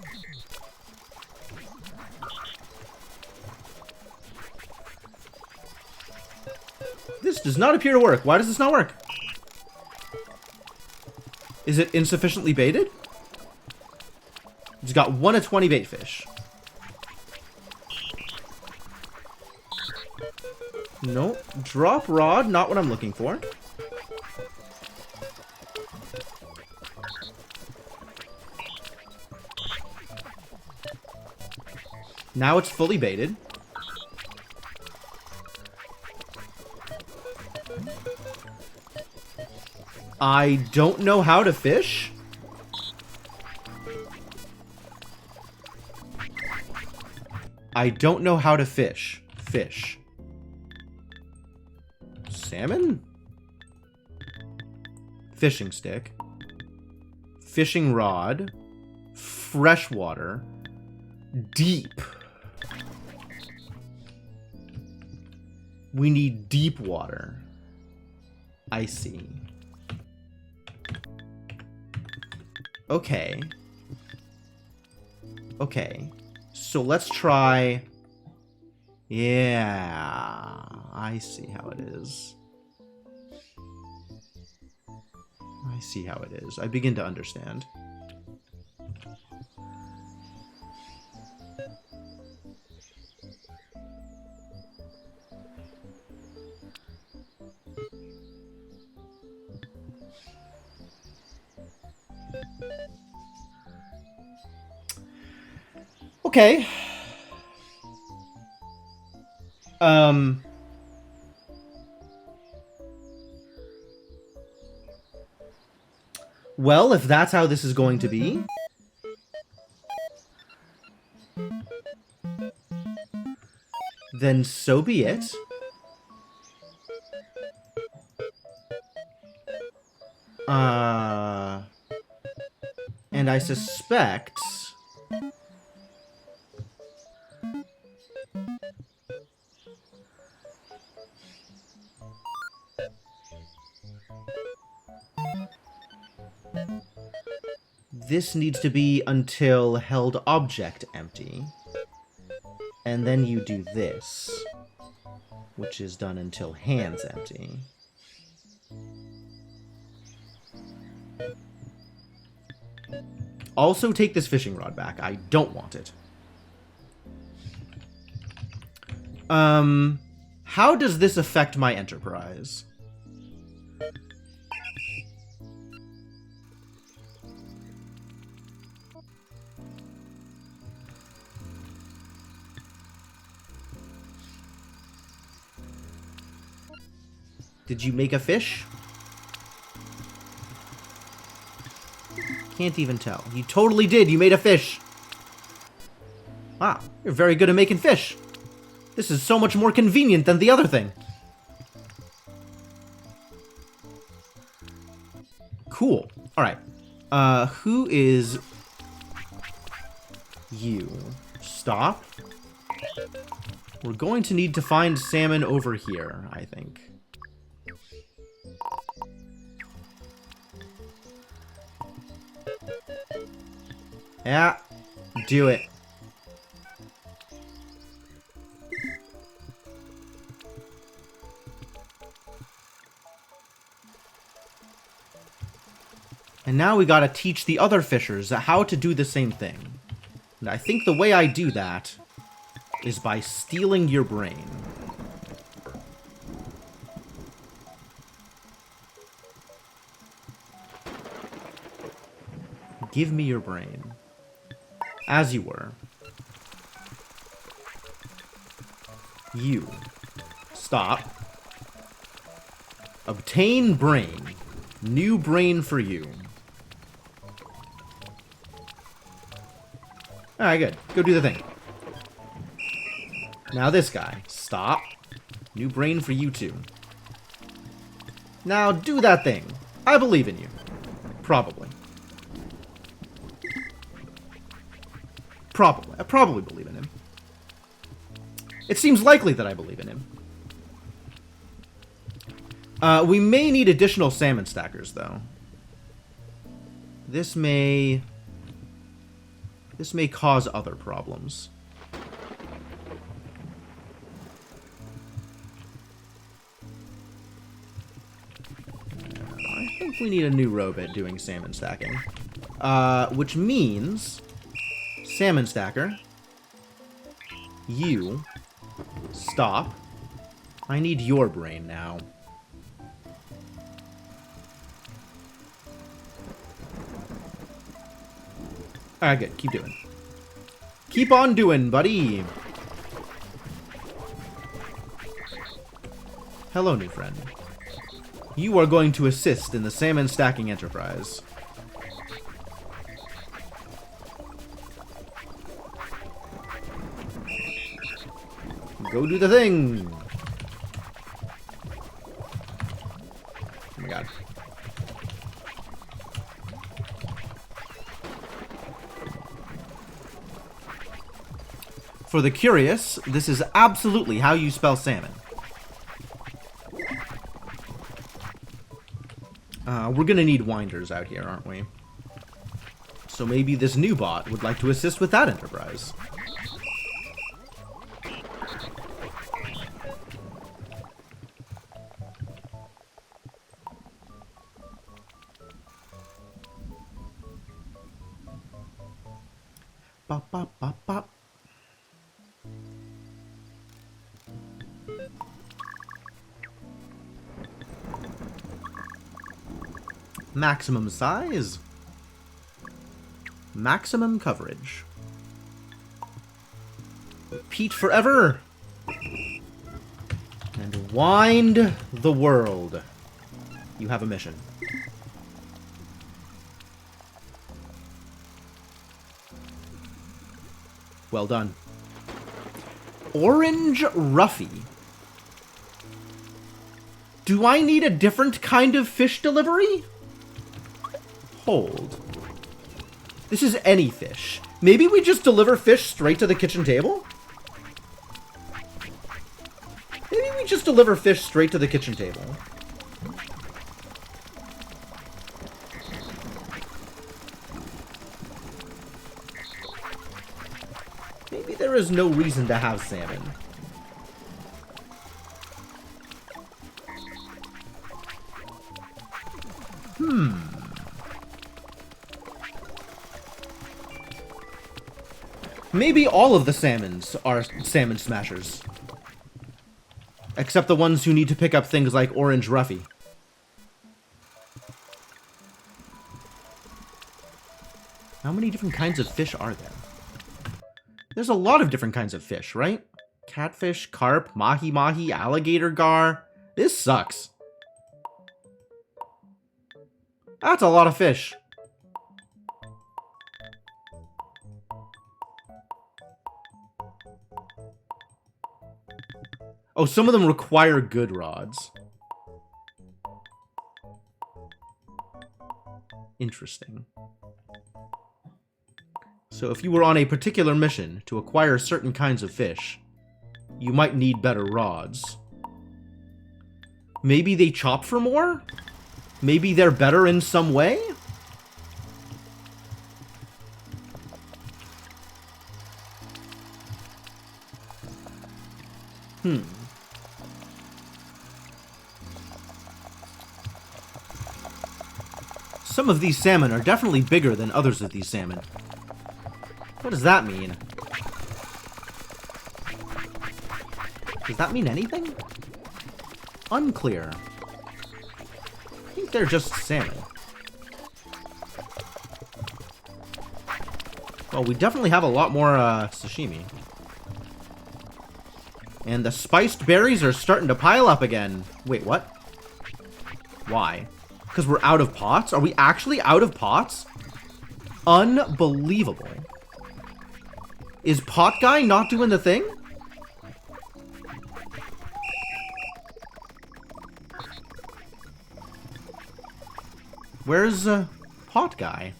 This does not appear to work. Why does this not work? Is it insufficiently baited? It's got 1 of 20 bait fish. Nope. Drop rod, not what I'm looking for. Now it's fully baited. I don't know how to fish. I don't know how to fish. Fish. Salmon? Fishing stick. Fishing rod. Freshwater. Deep. We need deep water. I see. Okay. Okay. So let's try... Yeah, I see how it is. I see how it is. I begin to understand. Okay. Well, if that's how this is going to be, then so be it. And I suspect... this needs to be until held object empty. And then you do this, which is done until hands empty. Also take this fishing rod back. I don't want it. How does this affect my enterprise? Did you make a fish? Can't even tell. You totally did. You made a fish. Wow, you're very good at making fish. This is so much more convenient than the other thing. Cool. All right. Who is you? Stop. We're going to need to find salmon over here, I think. Yeah, do it. And now we gotta teach the other fishers how to do the same thing. And I think the way I do that is by stealing your brain. Give me your brain. As you were. You. Stop. Obtain brain. New brain for you. Alright, good. Go do the thing. Now this guy. Stop. New brain for you too. Now do that thing. I believe in you. Probably. I probably believe in him. It seems likely that I believe in him. We may need additional salmon stackers, though. This may cause other problems. I think we need a new robot doing salmon stacking. Which means... Salmon stacker. You. Stop. I need your brain now. Alright, good. Keep doing. Keep on doing, buddy. Hello, new friend. You are going to assist in the salmon stacking enterprise. Go do the thing. Oh my god. For the curious, this is absolutely how you spell salmon. We're gonna need winders out here, aren't we? So maybe this new bot would like to assist with that enterprise. Bop, bop, bop, bop. Maximum size. Maximum coverage. Repeat forever. And wind the world. You have a mission. Well done. Orange Ruffy. Do I need a different kind of fish delivery? Hold. This is any fish. Maybe we just deliver fish straight to the kitchen table? Maybe we just deliver fish straight to the kitchen table. Maybe there is no reason to have salmon. Maybe all of the salmons are salmon smashers. Except the ones who need to pick up things like Orange Ruffy. How many different kinds of fish are there? There's a lot of different kinds of fish, right? Catfish, carp, mahi-mahi, alligator gar. This sucks. That's a lot of fish. Oh, some of them require good rods. Interesting. So if you were on a particular mission to acquire certain kinds of fish, you might need better rods. Maybe they chop for more? Maybe they're better in some way? Some of these salmon are definitely bigger than others of these salmon. What does that mean? Does that mean anything? Unclear. I think they're just salmon. Well, we definitely have a lot more sashimi. And the spiced berries are starting to pile up again. Wait, what? Why? Because we're out of pots? Are we actually out of pots? Unbelievable. Is pot guy not doing the thing? Where's pot guy?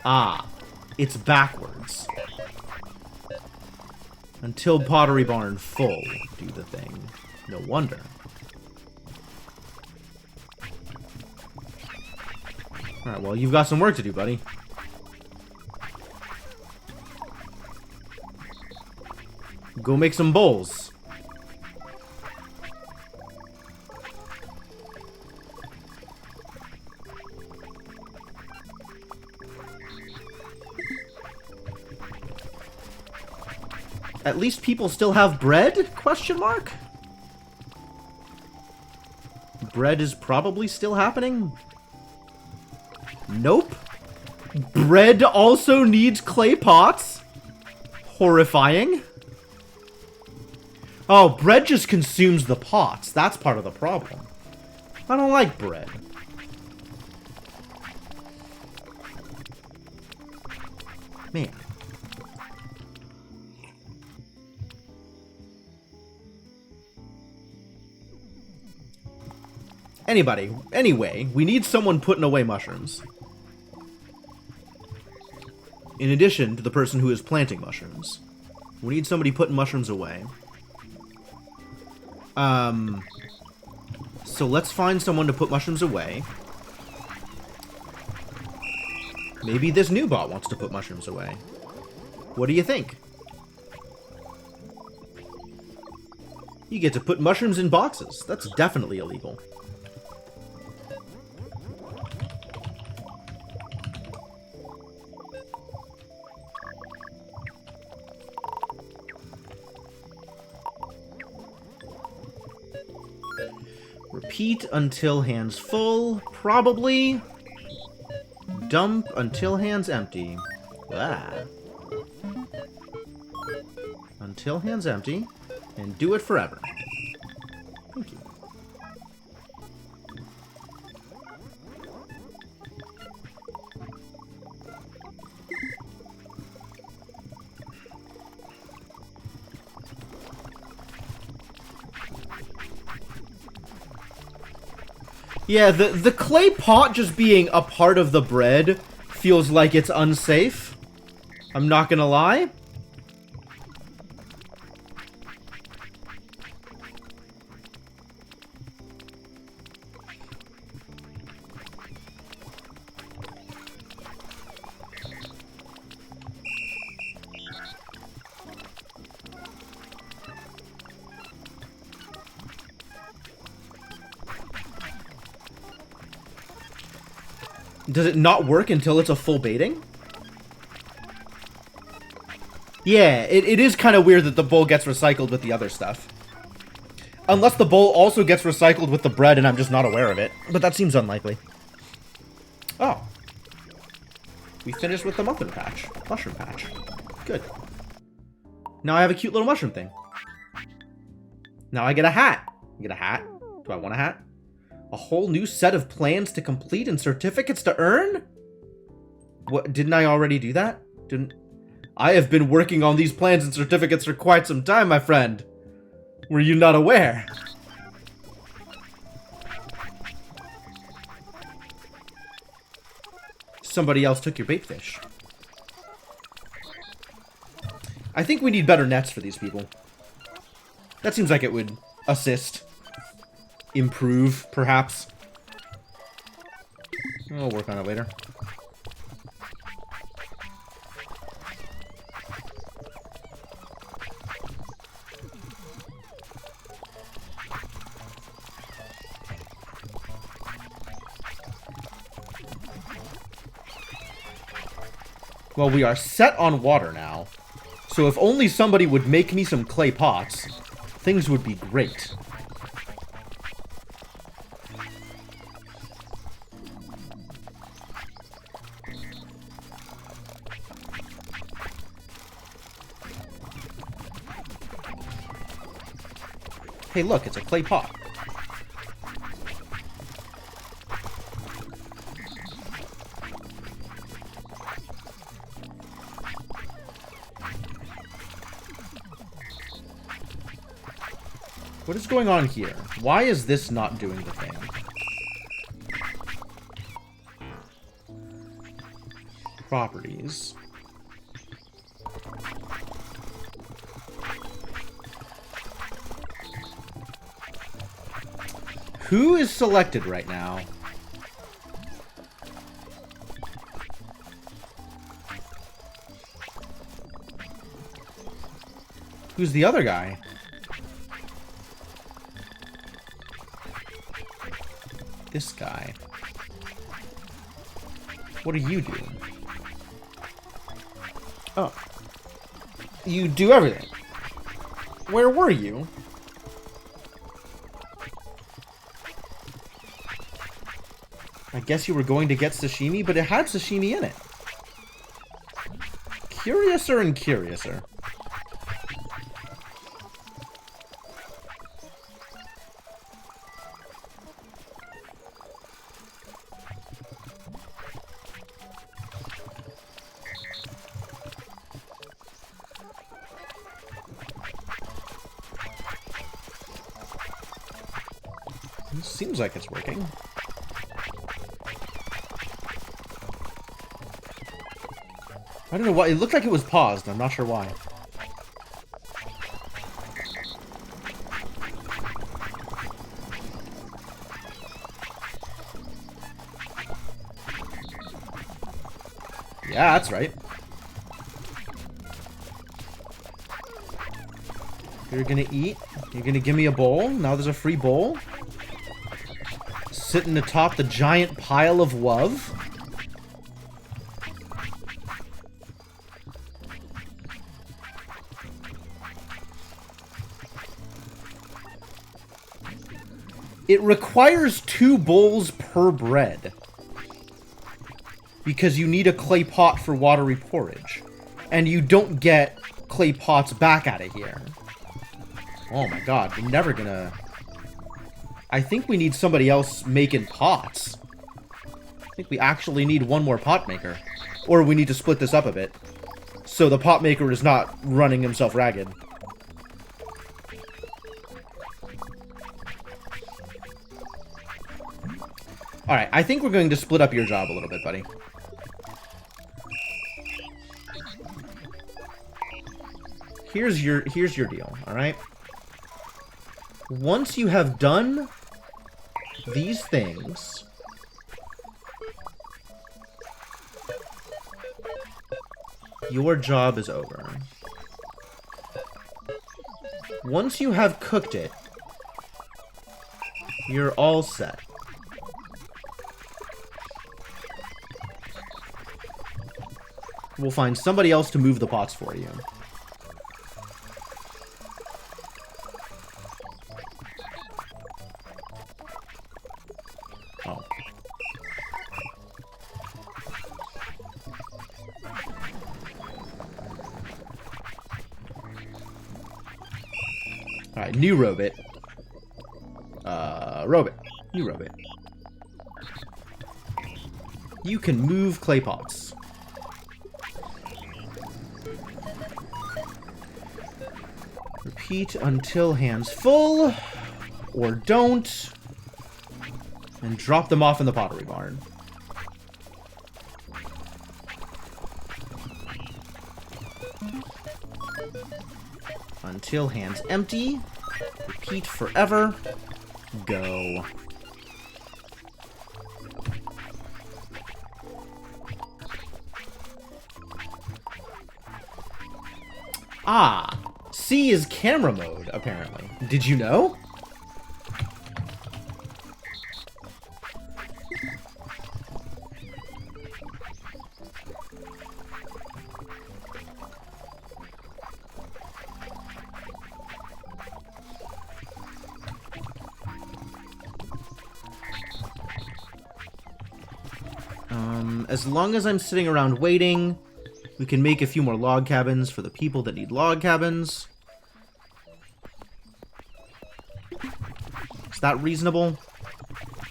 Ah, it's backwards. Until Pottery Barn full, do the thing. No wonder. Alright, well, you've got some work to do, buddy. Go make some bowls. At least people still have bread? Question mark? Bread is probably still happening? Nope. Bread also needs clay pots? Horrifying. Oh, bread just consumes the pots. That's part of the problem. I don't like bread. Man. Anyway, we need someone putting away mushrooms. In addition to the person who is planting mushrooms. We need somebody putting mushrooms away. So let's find someone to put mushrooms away. Maybe this new bot wants to put mushrooms away. What do you think? You get to put mushrooms in boxes. That's definitely illegal. Repeat until hands full, probably. Dump until hands empty. Ah. Until hands empty, and do it forever. Thank you. Yeah, the clay pot just being a part of the bread feels like it's unsafe. I'm not gonna lie. Does it not work until it's a full baiting? Yeah, it is kind of weird that the bowl gets recycled with the other stuff. Unless the bowl also gets recycled with the bread and I'm just not aware of it. But that seems unlikely. Oh. We finished with the mushroom patch. Mushroom patch. Good. Now I have a cute little mushroom thing. Now I get a hat. I get a hat. Do I want a hat? A whole new set of plans to complete and certificates to earn? What, didn't I already do that? I have been working on these plans and certificates for quite some time, my friend. Were you not aware? Somebody else took your bait fish. I think we need better nets for these people. That seems like it would assist. Improve, perhaps. We'll work on it later. Well, we are set on water now. So if only somebody would make me some clay pots, things would be great. Hey, look, it's a clay pot. What is going on here? Why is this not doing the thing? properties. Who is selected right now? Who's the other guy? This guy. What are you doing? Oh. You do everything. Where were you? I guess you were going to get sashimi, but it had sashimi in it. Curiouser and curiouser. It seems like it's working. I don't know why. It looked like it was paused. I'm not sure why. Yeah, that's right. You're gonna eat? You're gonna give me a bowl? Now there's a free bowl? Sitting atop the giant pile of love? It requires 2 bowls per bread. Because you need a clay pot for watery porridge. And you don't get clay pots back out of here. Oh my god, we're never gonna... I think we need somebody else making pots. I think we actually need one more pot maker. Or we need to split this up a bit. So the pot maker is not running himself ragged. Alright, I think we're going to split up your job a little bit, buddy. Here's your deal, alright? Once you have done these things, your job is over. Once you have cooked it, you're all set. We'll find somebody else to move the pots for you. Oh. Alright, new robot. Robot. New robot. You can move clay pots. Repeat until hands full, or don't, and drop them off in the pottery barn. Until hands empty, repeat forever, go. Ah! C is camera mode, apparently. Did you know? As long as I'm sitting around waiting, we can make a few more log cabins for the people that need log cabins. Is that reasonable?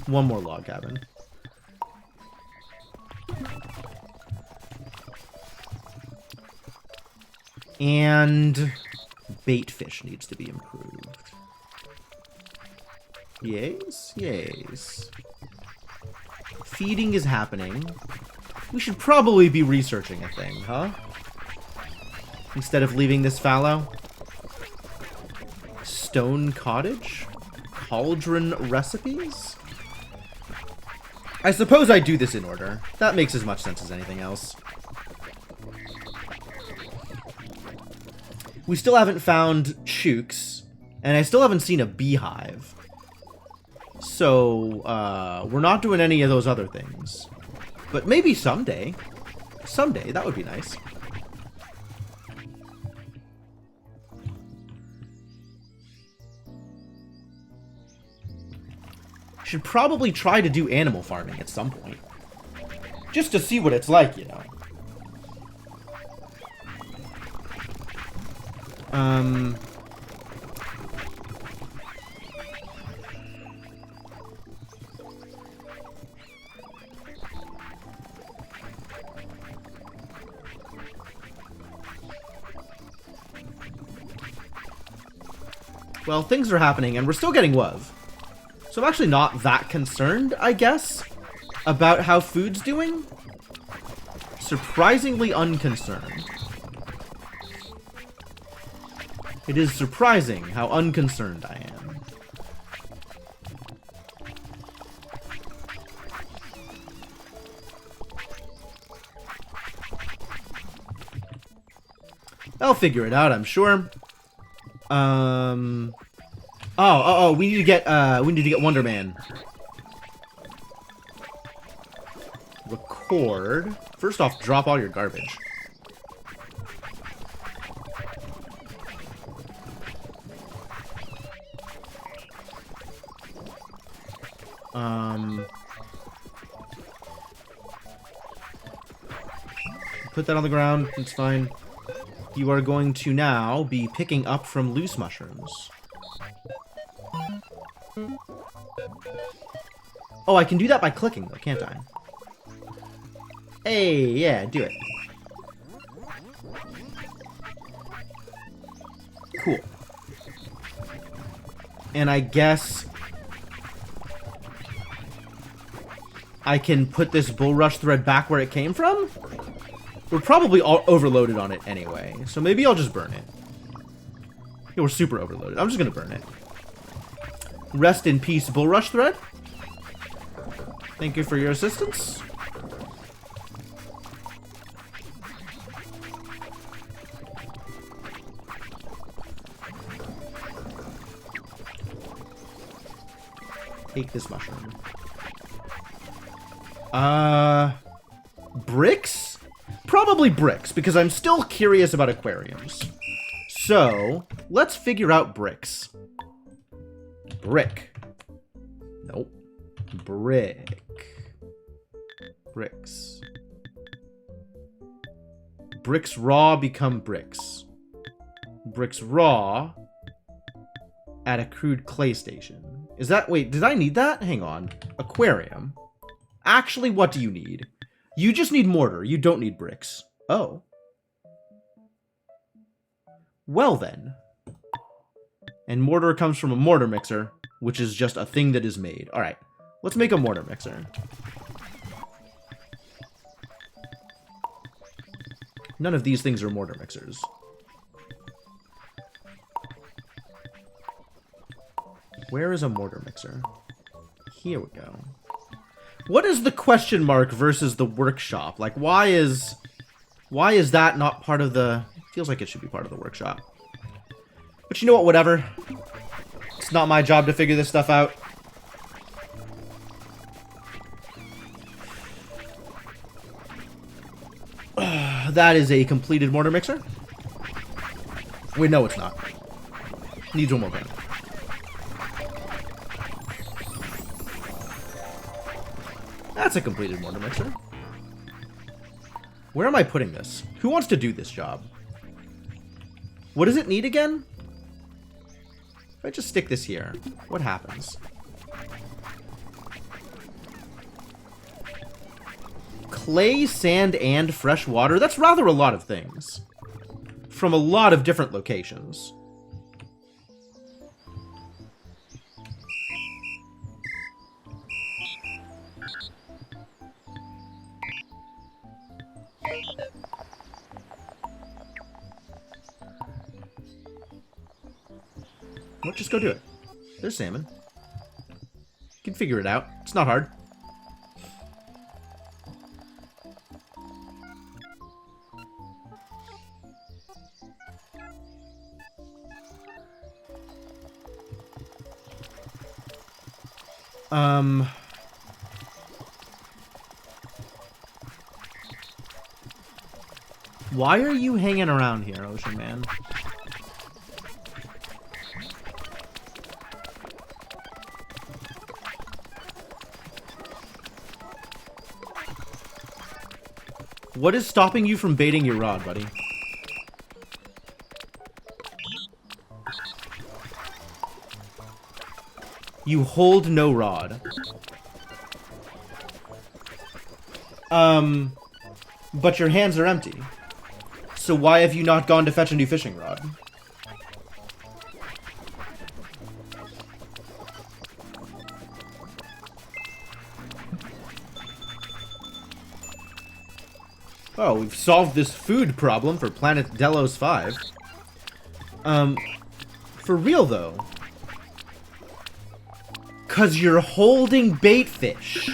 One more log cabin. And bait fish needs to be improved. Yes, yes. Feeding is happening. We should probably be researching a thing, huh? Instead of leaving this fallow. Stone cottage? Cauldron recipes? I suppose I do this in order. That makes as much sense as anything else. We still haven't found chooks, and I still haven't seen a beehive. So, we're not doing any of those other things. But maybe someday. Someday, that would be nice. Should probably try to do animal farming at some point. Just to see what it's like, you know. Well, things are happening, and we're still getting love. So I'm actually not that concerned, I guess, about how food's doing. Surprisingly unconcerned. It is surprising how unconcerned I am. I'll figure it out, I'm sure. Oh, we need to get Wonder Man. Record. First off, drop all your garbage. Put that on the ground, it's fine. You are going to now be picking up from loose mushrooms. Oh, I can do that by clicking, though, can't I? Hey, yeah, do it. Cool. And I guess I can put this bulrush thread back where it came from? We're probably all overloaded on it anyway, so maybe I'll just burn it. Yeah, we're super overloaded. I'm just gonna burn it. Rest in peace, bulrush thread. Thank you for your assistance. Take this mushroom. Bricks? Probably bricks, because I'm still curious about aquariums. So, let's figure out bricks. Brick. Nope. Brick. Bricks. Bricks raw become bricks. Bricks raw at a crude clay station. Is that... Wait, did I need that? Hang on. Aquarium. Actually, what do you need? You just need mortar. You don't need bricks. Oh. Well then. And mortar comes from a mortar mixer, which is just a thing that is made. Alright, let's make a mortar mixer. None of these things are mortar mixers. Where is a mortar mixer? Here we go. What is the question mark versus the workshop? Like, why is that not part of the... Feels like it should be part of the workshop. But you know what, whatever. It's not my job to figure this stuff out. That is a completed mortar mixer. Wait, no, it's not. Needs one more gun. That's a completed mortar mixer. Where am I putting this? Who wants to do this job? What does it need again? If I just stick this here, what happens? Clay, sand, and fresh water? That's rather a lot of things. From a lot of different locations. Well, just go do it. There's salmon. You can figure it out. It's not hard. Why are you hanging around here, Ocean Man? What is stopping you from baiting your rod, buddy? You hold no rod. But your hands are empty. So why have you not gone to fetch a new fishing rod? Oh, we've solved this food problem for Planet Delos 5. For real though. 'Cause you're holding bait fish.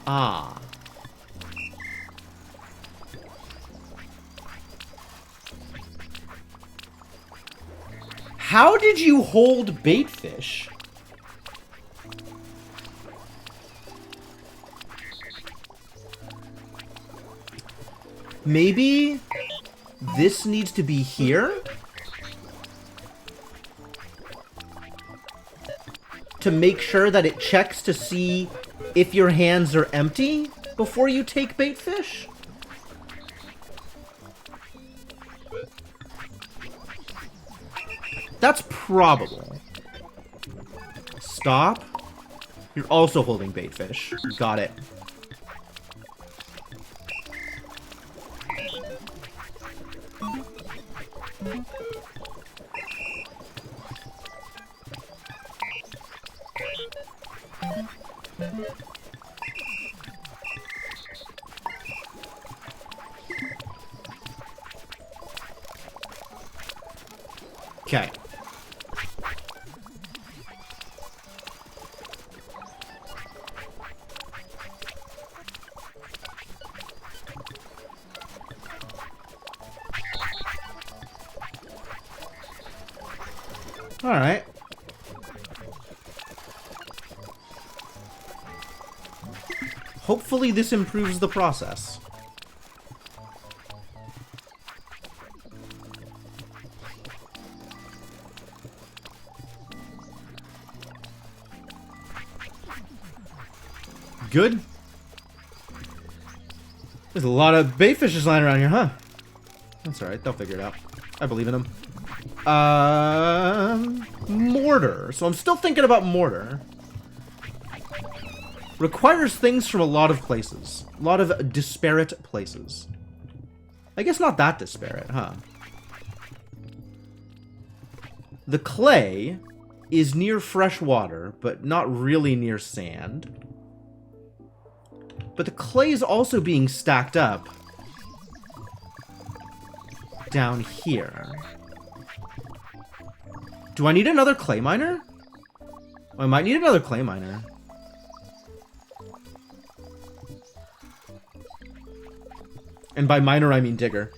Ah. How did you hold bait fish? Maybe this needs to be here? To make sure that it checks to see if your hands are empty before you take bait fish? That's probable. Stop. You're also holding bait fish. Got it. Okay. All right. Hopefully this improves the process. Good. There's a lot of bait fishes lying around here, huh? That's alright, they'll figure it out. I believe in them. Mortar. So I'm still thinking about mortar. Requires things from a lot of places. A lot of disparate places. I guess not that disparate, huh? The clay is near fresh water, but not really near sand. But the clay is also being stacked up down here. Do I need another clay miner? I might need another clay miner. And by miner, I mean digger.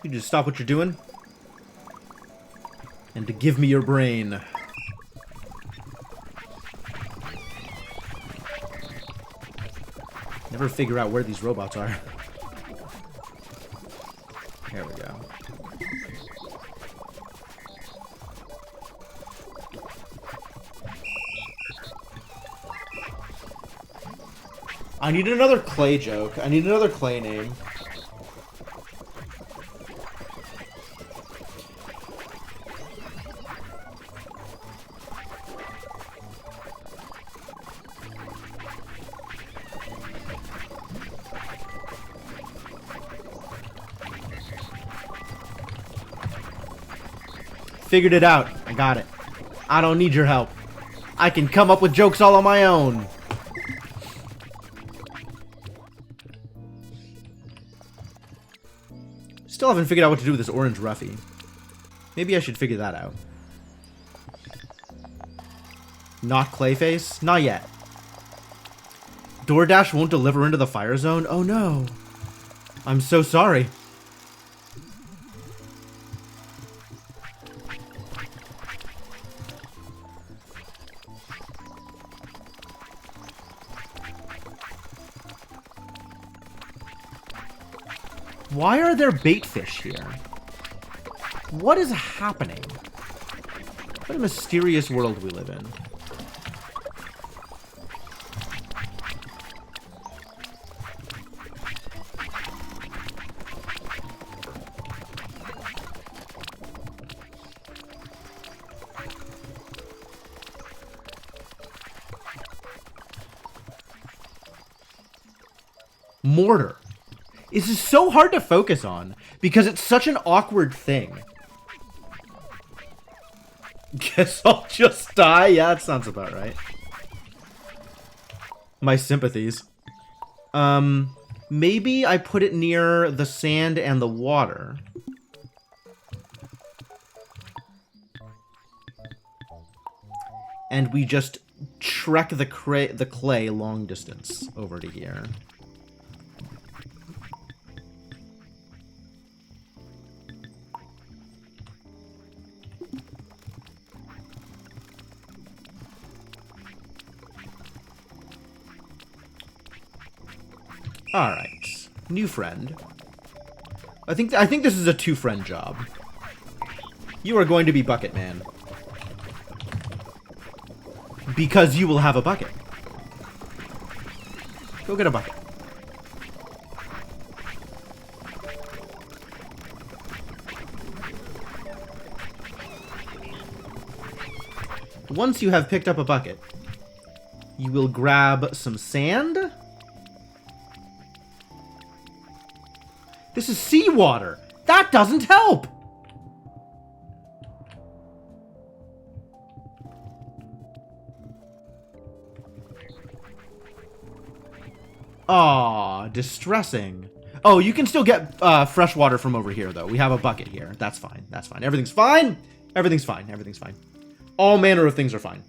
You just stop what you're doing and to give me your brain. Never figure out where these robots are. There we go. I need another clay joke. I need another clay name. Figured it out. I got it. I don't need your help. I can come up with jokes all on my own. Still haven't figured out what to do with this orange Ruffy. Maybe I should figure that out. Not Clayface? Not yet. DoorDash won't deliver into the fire zone? Oh no. I'm so sorry. Why are there bait fish here? What is happening? What a mysterious world we live in. Mortar. This is so hard to focus on because it's such an awkward thing. Guess I'll just die? Yeah, that sounds about right. My sympathies. Maybe I put it near the sand and the water. And we just trek the clay long distance over to here. Alright. New friend. I think this is a two-friend job. You are going to be Bucket Man. Because you will have a bucket. Go get a bucket. Once you have picked up a bucket, you will grab some sand. This is seawater. That doesn't help. Aw, distressing. Oh, you can still get fresh water from over here, though. We have a bucket here. That's fine. That's fine. Everything's fine. Everything's fine. Everything's fine. All manner of things are fine.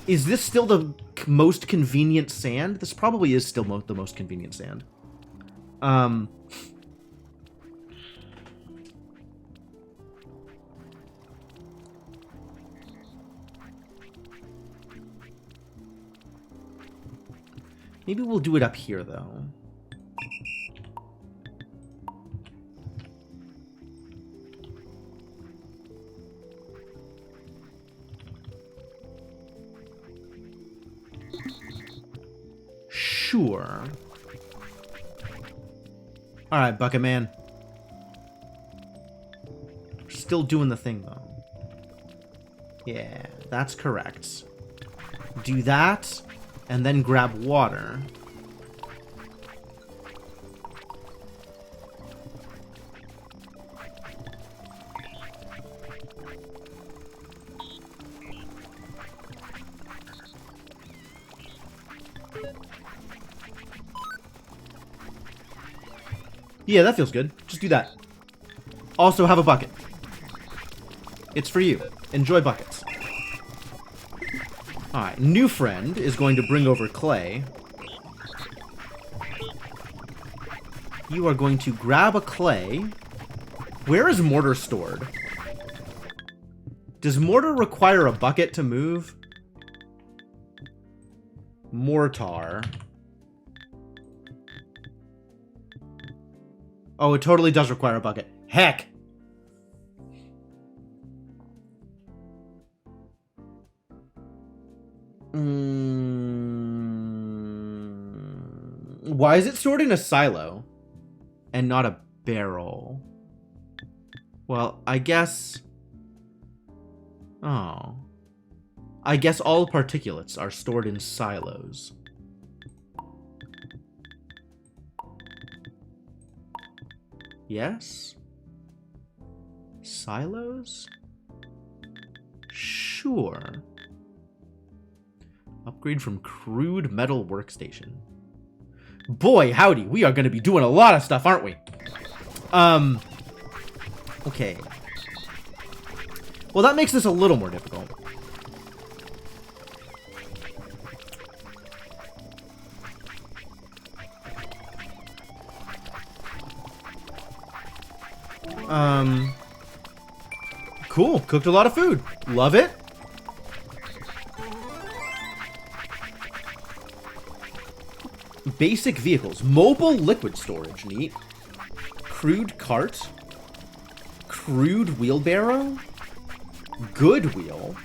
Is this still the most convenient sand? This probably is still the most convenient sand. Maybe we'll do it up here, though. Sure. Alright, Bucket Man. We're still doing the thing, though. Yeah, that's correct. Do that, and then grab water. Yeah, that feels good. Just do that. Also have a bucket. It's for you. Enjoy buckets. Alright, new friend is going to bring over clay. You are going to grab a clay. Where is mortar stored? Does mortar require a bucket to move? Mortar. Oh, it totally does require a bucket. Heck! Why is it stored in a silo and not a barrel? Well, I guess... Oh. I guess all particulates are stored in silos. Yes? Silos? Sure. Upgrade from crude metal workstation. Boy, howdy, we are going to be doing a lot of stuff, aren't we? Okay. Well, that makes this a little more difficult. Cool. Cooked a lot of food. Love it. Basic vehicles. Mobile liquid storage. Neat. Crude cart. Crude wheelbarrow. Good wheel.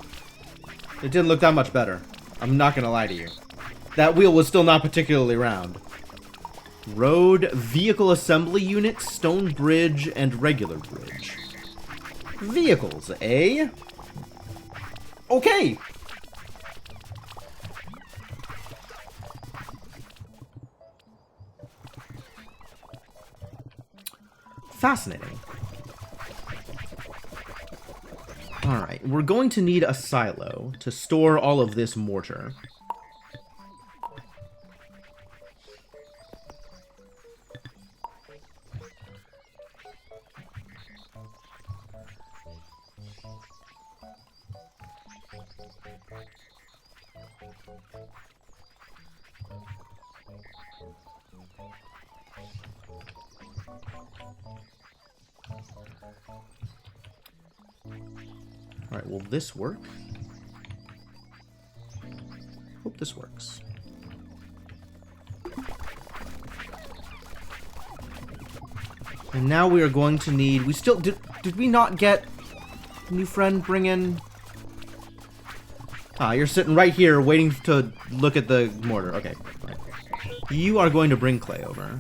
It didn't look that much better. I'm not gonna lie to you. That wheel was still not particularly round. Road, vehicle assembly unit, stone bridge, and regular bridge. Vehicles, eh? Okay. Fascinating. Alright, we're going to need a silo to store all of this mortar. Alright, will this work? Hope this works. And now we are going to need... We still... Did we not get... New friend, bring in... Ah, you're sitting right here waiting to look at the mortar. Okay. Right. You are going to bring clay over.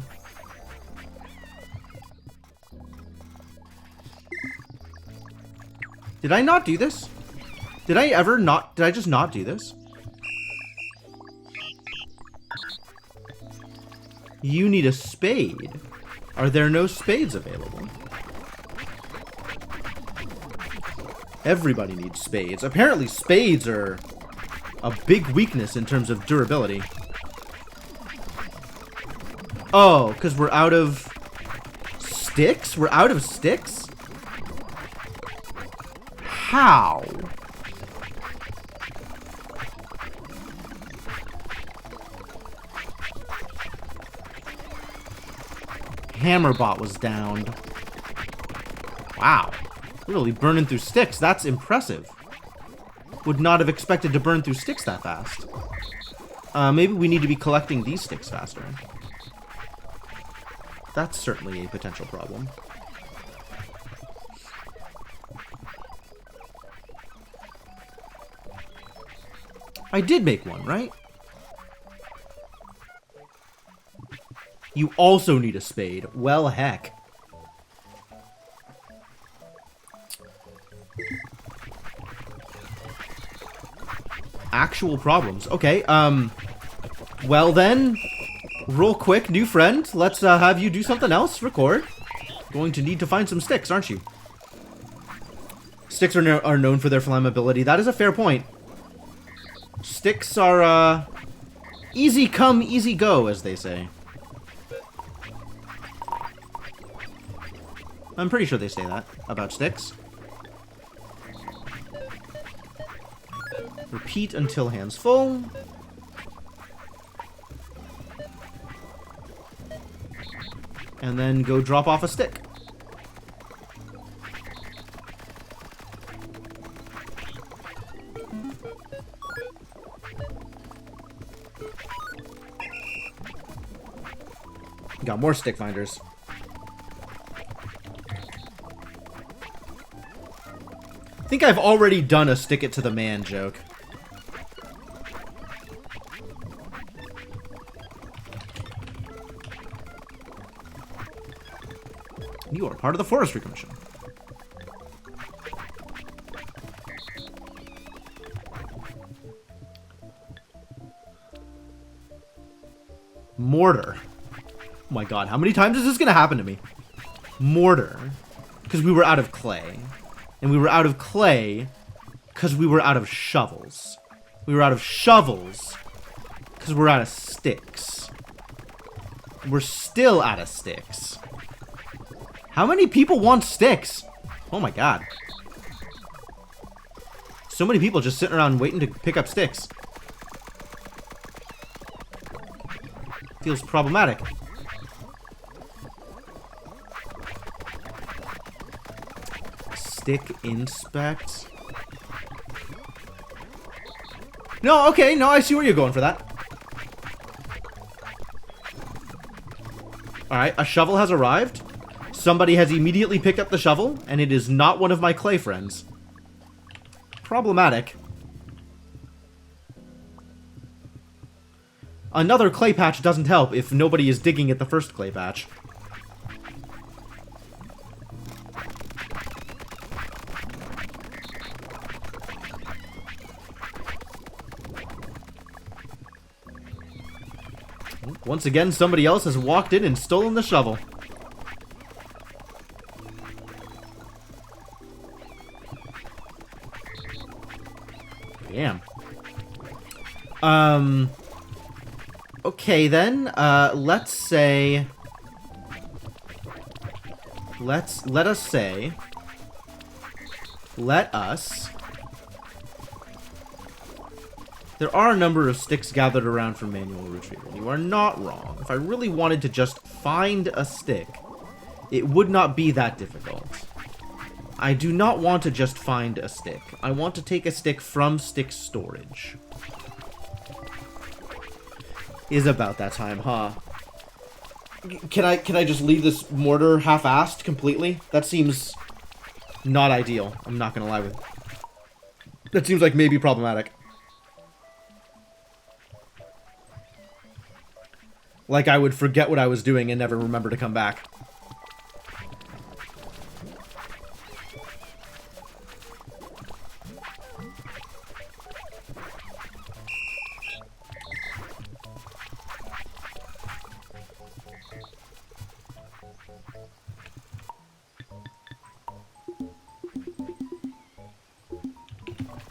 Did I not do this? Did I ever not... Did I just not do this? You need a spade. Are there no spades available? Everybody needs spades. Apparently spades are a big weakness in terms of durability. Oh, because we're out of sticks? We're out of sticks? How? Hammerbot was downed. Wow. Really burning through sticks. That's impressive. Would not have expected to burn through sticks that fast. Maybe we need to be collecting these sticks faster. That's certainly a potential problem. I did make one, right? You also need a spade. Well, heck. Actual problems. Okay, well then, real quick, new friend, let's have you do something else. Record. Going to need to find some sticks, aren't you? Sticks are known for their flammability. That is a fair point. Sticks are, easy come, easy go, as they say. I'm pretty sure they say that about sticks. Repeat until hands full. And then go drop off a stick. Got more stick finders. I think I've already done a stick it to the man joke. You are part of the Forestry Commission. Mortar. Oh my god, how many times is this gonna happen to me? Mortar. because we were out of clay. And we were out of clay because we were out of shovels. We were out of shovels because we're out of sticks. We're still out of sticks. How many people want sticks? Oh my god. So many people just sitting around waiting to pick up sticks. Feels problematic. Stick inspect. No, okay, no, I see where you're going for that. Alright, a shovel has arrived. Somebody has immediately picked up the shovel, and it is not one of my clay friends. Problematic. Another clay patch doesn't help if nobody is digging at the first clay patch. Once again, somebody else has walked in and stolen the shovel. Damn. Okay then, let's say... Let us... There are a number of sticks gathered around for manual retrieval. You are not wrong. If I really wanted to just find a stick, it would not be that difficult. I do not want to just find a stick. I want to take a stick from stick storage. Is about that time, huh? Can I just leave this mortar half-assed completely? That seems not ideal. I'm not gonna lie with you. That seems like maybe problematic. Like I would forget what I was doing and never remember to come back.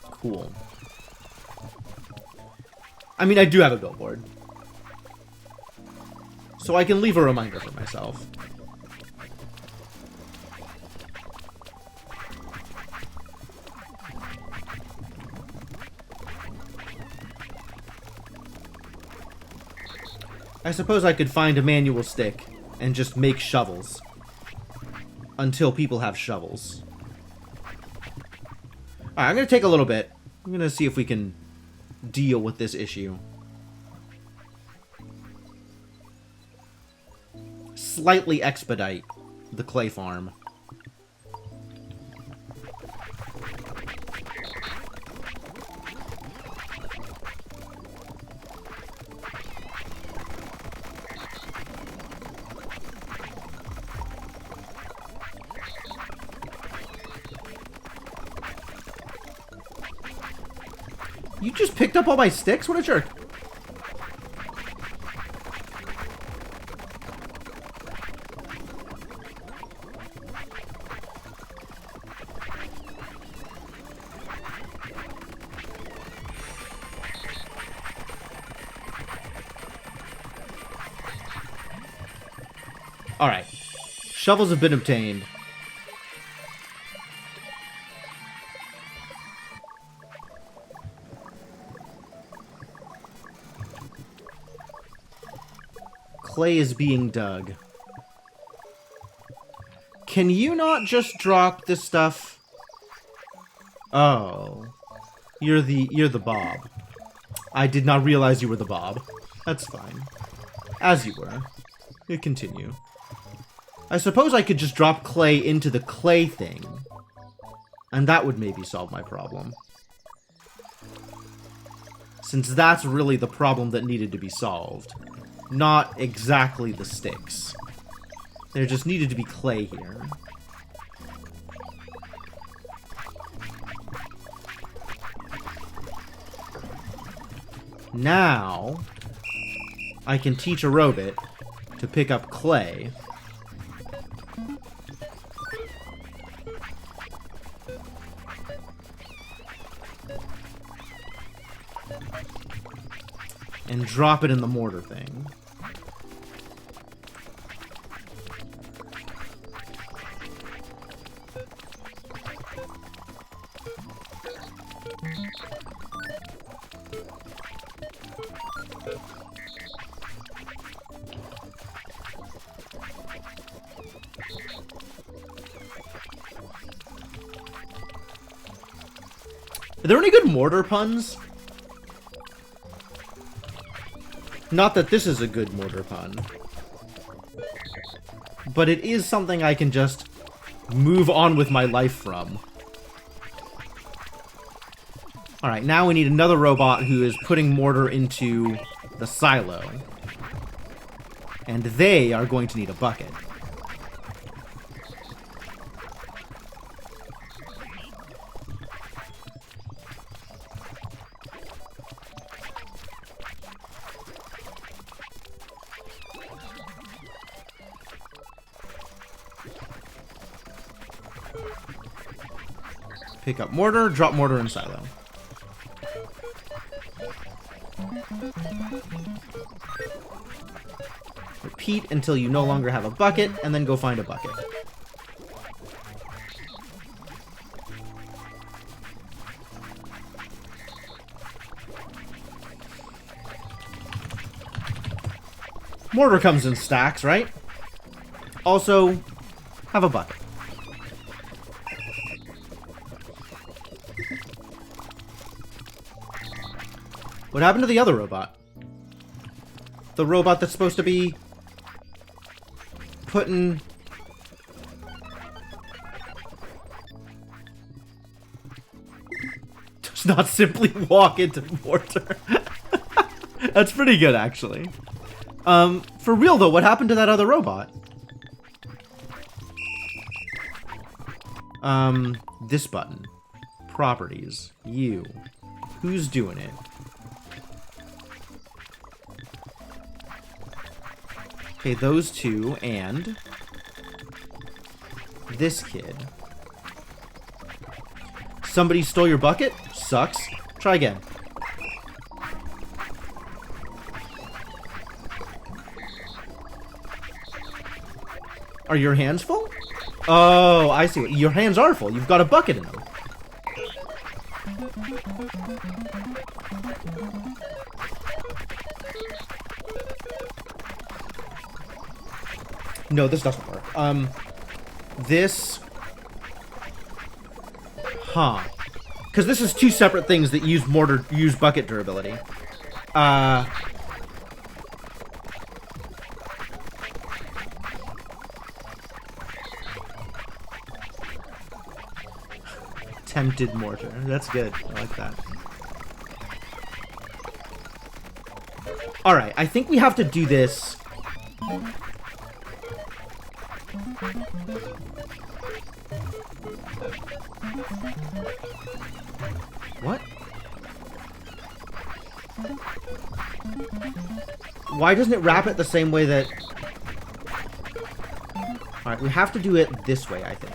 Cool. I mean, I do have a billboard. So I can leave a reminder for myself. I suppose I could find a manual stick and just make shovels. Until people have shovels. Alright, I'm gonna take a little bit. I'm gonna see if we can deal with this issue. Slightly expedite the clay farm. You just picked up all my sticks? What a jerk. Alright. Shovels have been obtained. Clay is being dug. Can you not just drop this stuff? Oh. You're the Bob. I did not realize you were the Bob. That's fine. As you were. You continue. I suppose I could just drop clay into the clay thing. And that would maybe solve my problem. Since that's really the problem that needed to be solved. Not exactly the sticks. There just needed to be clay here. Now, I can teach a robot to pick up clay And drop it in the mortar thing. Are there any good mortar puns? Not that this is a good mortar pun. But it is something I can just move on with my life from. Alright, now we need another robot who is putting mortar into the silo. And they are going to need a bucket. Pick up mortar, drop mortar in silo. Repeat until you no longer have a bucket, and then go find a bucket. Mortar comes in stacks, right? Also, have a bucket. What happened to the other robot? The robot that's supposed to be putting... Does not simply walk into mortar. That's pretty good, actually. For real, though, what happened to that other robot? This button. Properties. You. Who's doing it? Okay, those two, and this kid. Somebody stole your bucket? Sucks. Try again. Are your hands full? Oh, I see. Your hands are full. You've got a bucket in them. No, this doesn't work. This... Huh. Because this is two separate things that use bucket durability. Tempted mortar. That's good. I like that. Alright, I think we have to do this... What? Why doesn't it wrap it the same way that... Alright, we have to do it this way, I think.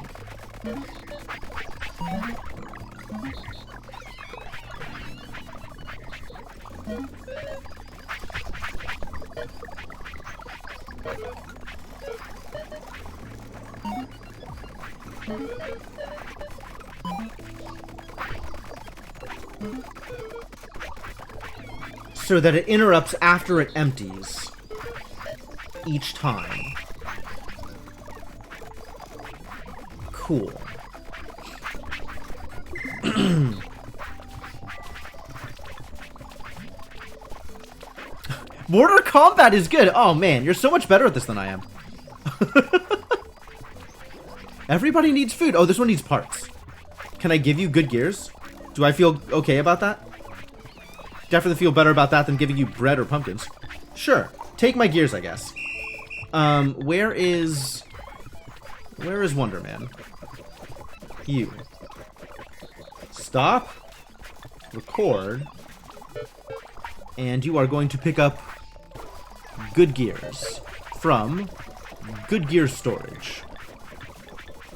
So that it interrupts after it empties each time. Cool. Mortar combat is good. Oh man, you're so much better at this than I am. Everybody needs food. Oh, this one needs parts. Can I give you good gears? Do I feel okay about that? Definitely feel better about that than giving you bread or pumpkins. Sure. Take my gears, I guess. Where is Wonder Man? You. Stop. Record. And you are going to pick up good gears from Good Gear Storage.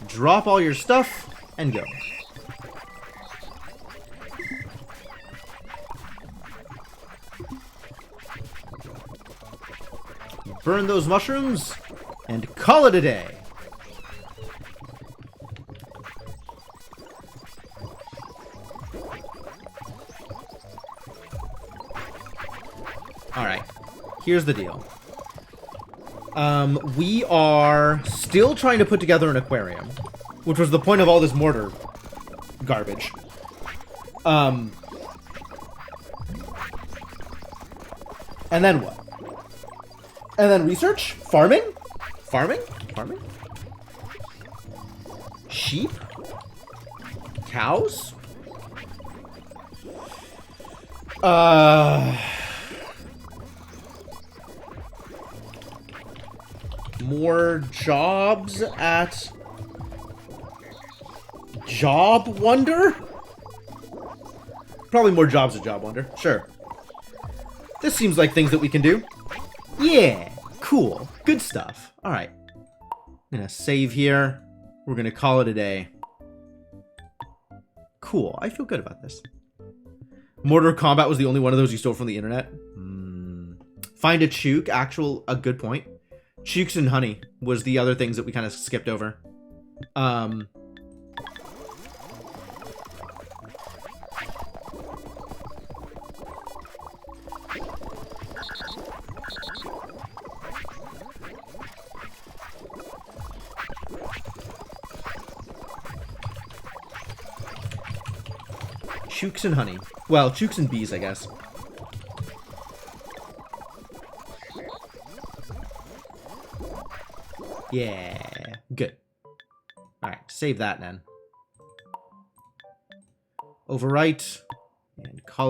Drop all your stuff and go. burn those mushrooms, and call it a day. Alright, here's the deal. We are still trying to put together an aquarium, which was the point of all this mortar garbage. And then what? And then research? Farming? Farming? Farming? Sheep? Cows? More jobs at Job Wonder? Probably more jobs at Job Wonder. Sure. This seems like things that we can do. Yeah, cool. Good stuff. Alright. I'm gonna save here. We're gonna call it a day. Cool. I feel good about this. Mortar Combat was the only one of those you stole from the internet. Find a chook. A good point. Chooks and honey was the other things that we kind of skipped over. Chooks and honey. Well, chooks and bees, I guess. Yeah, good. Alright, save that then. Overwrite and call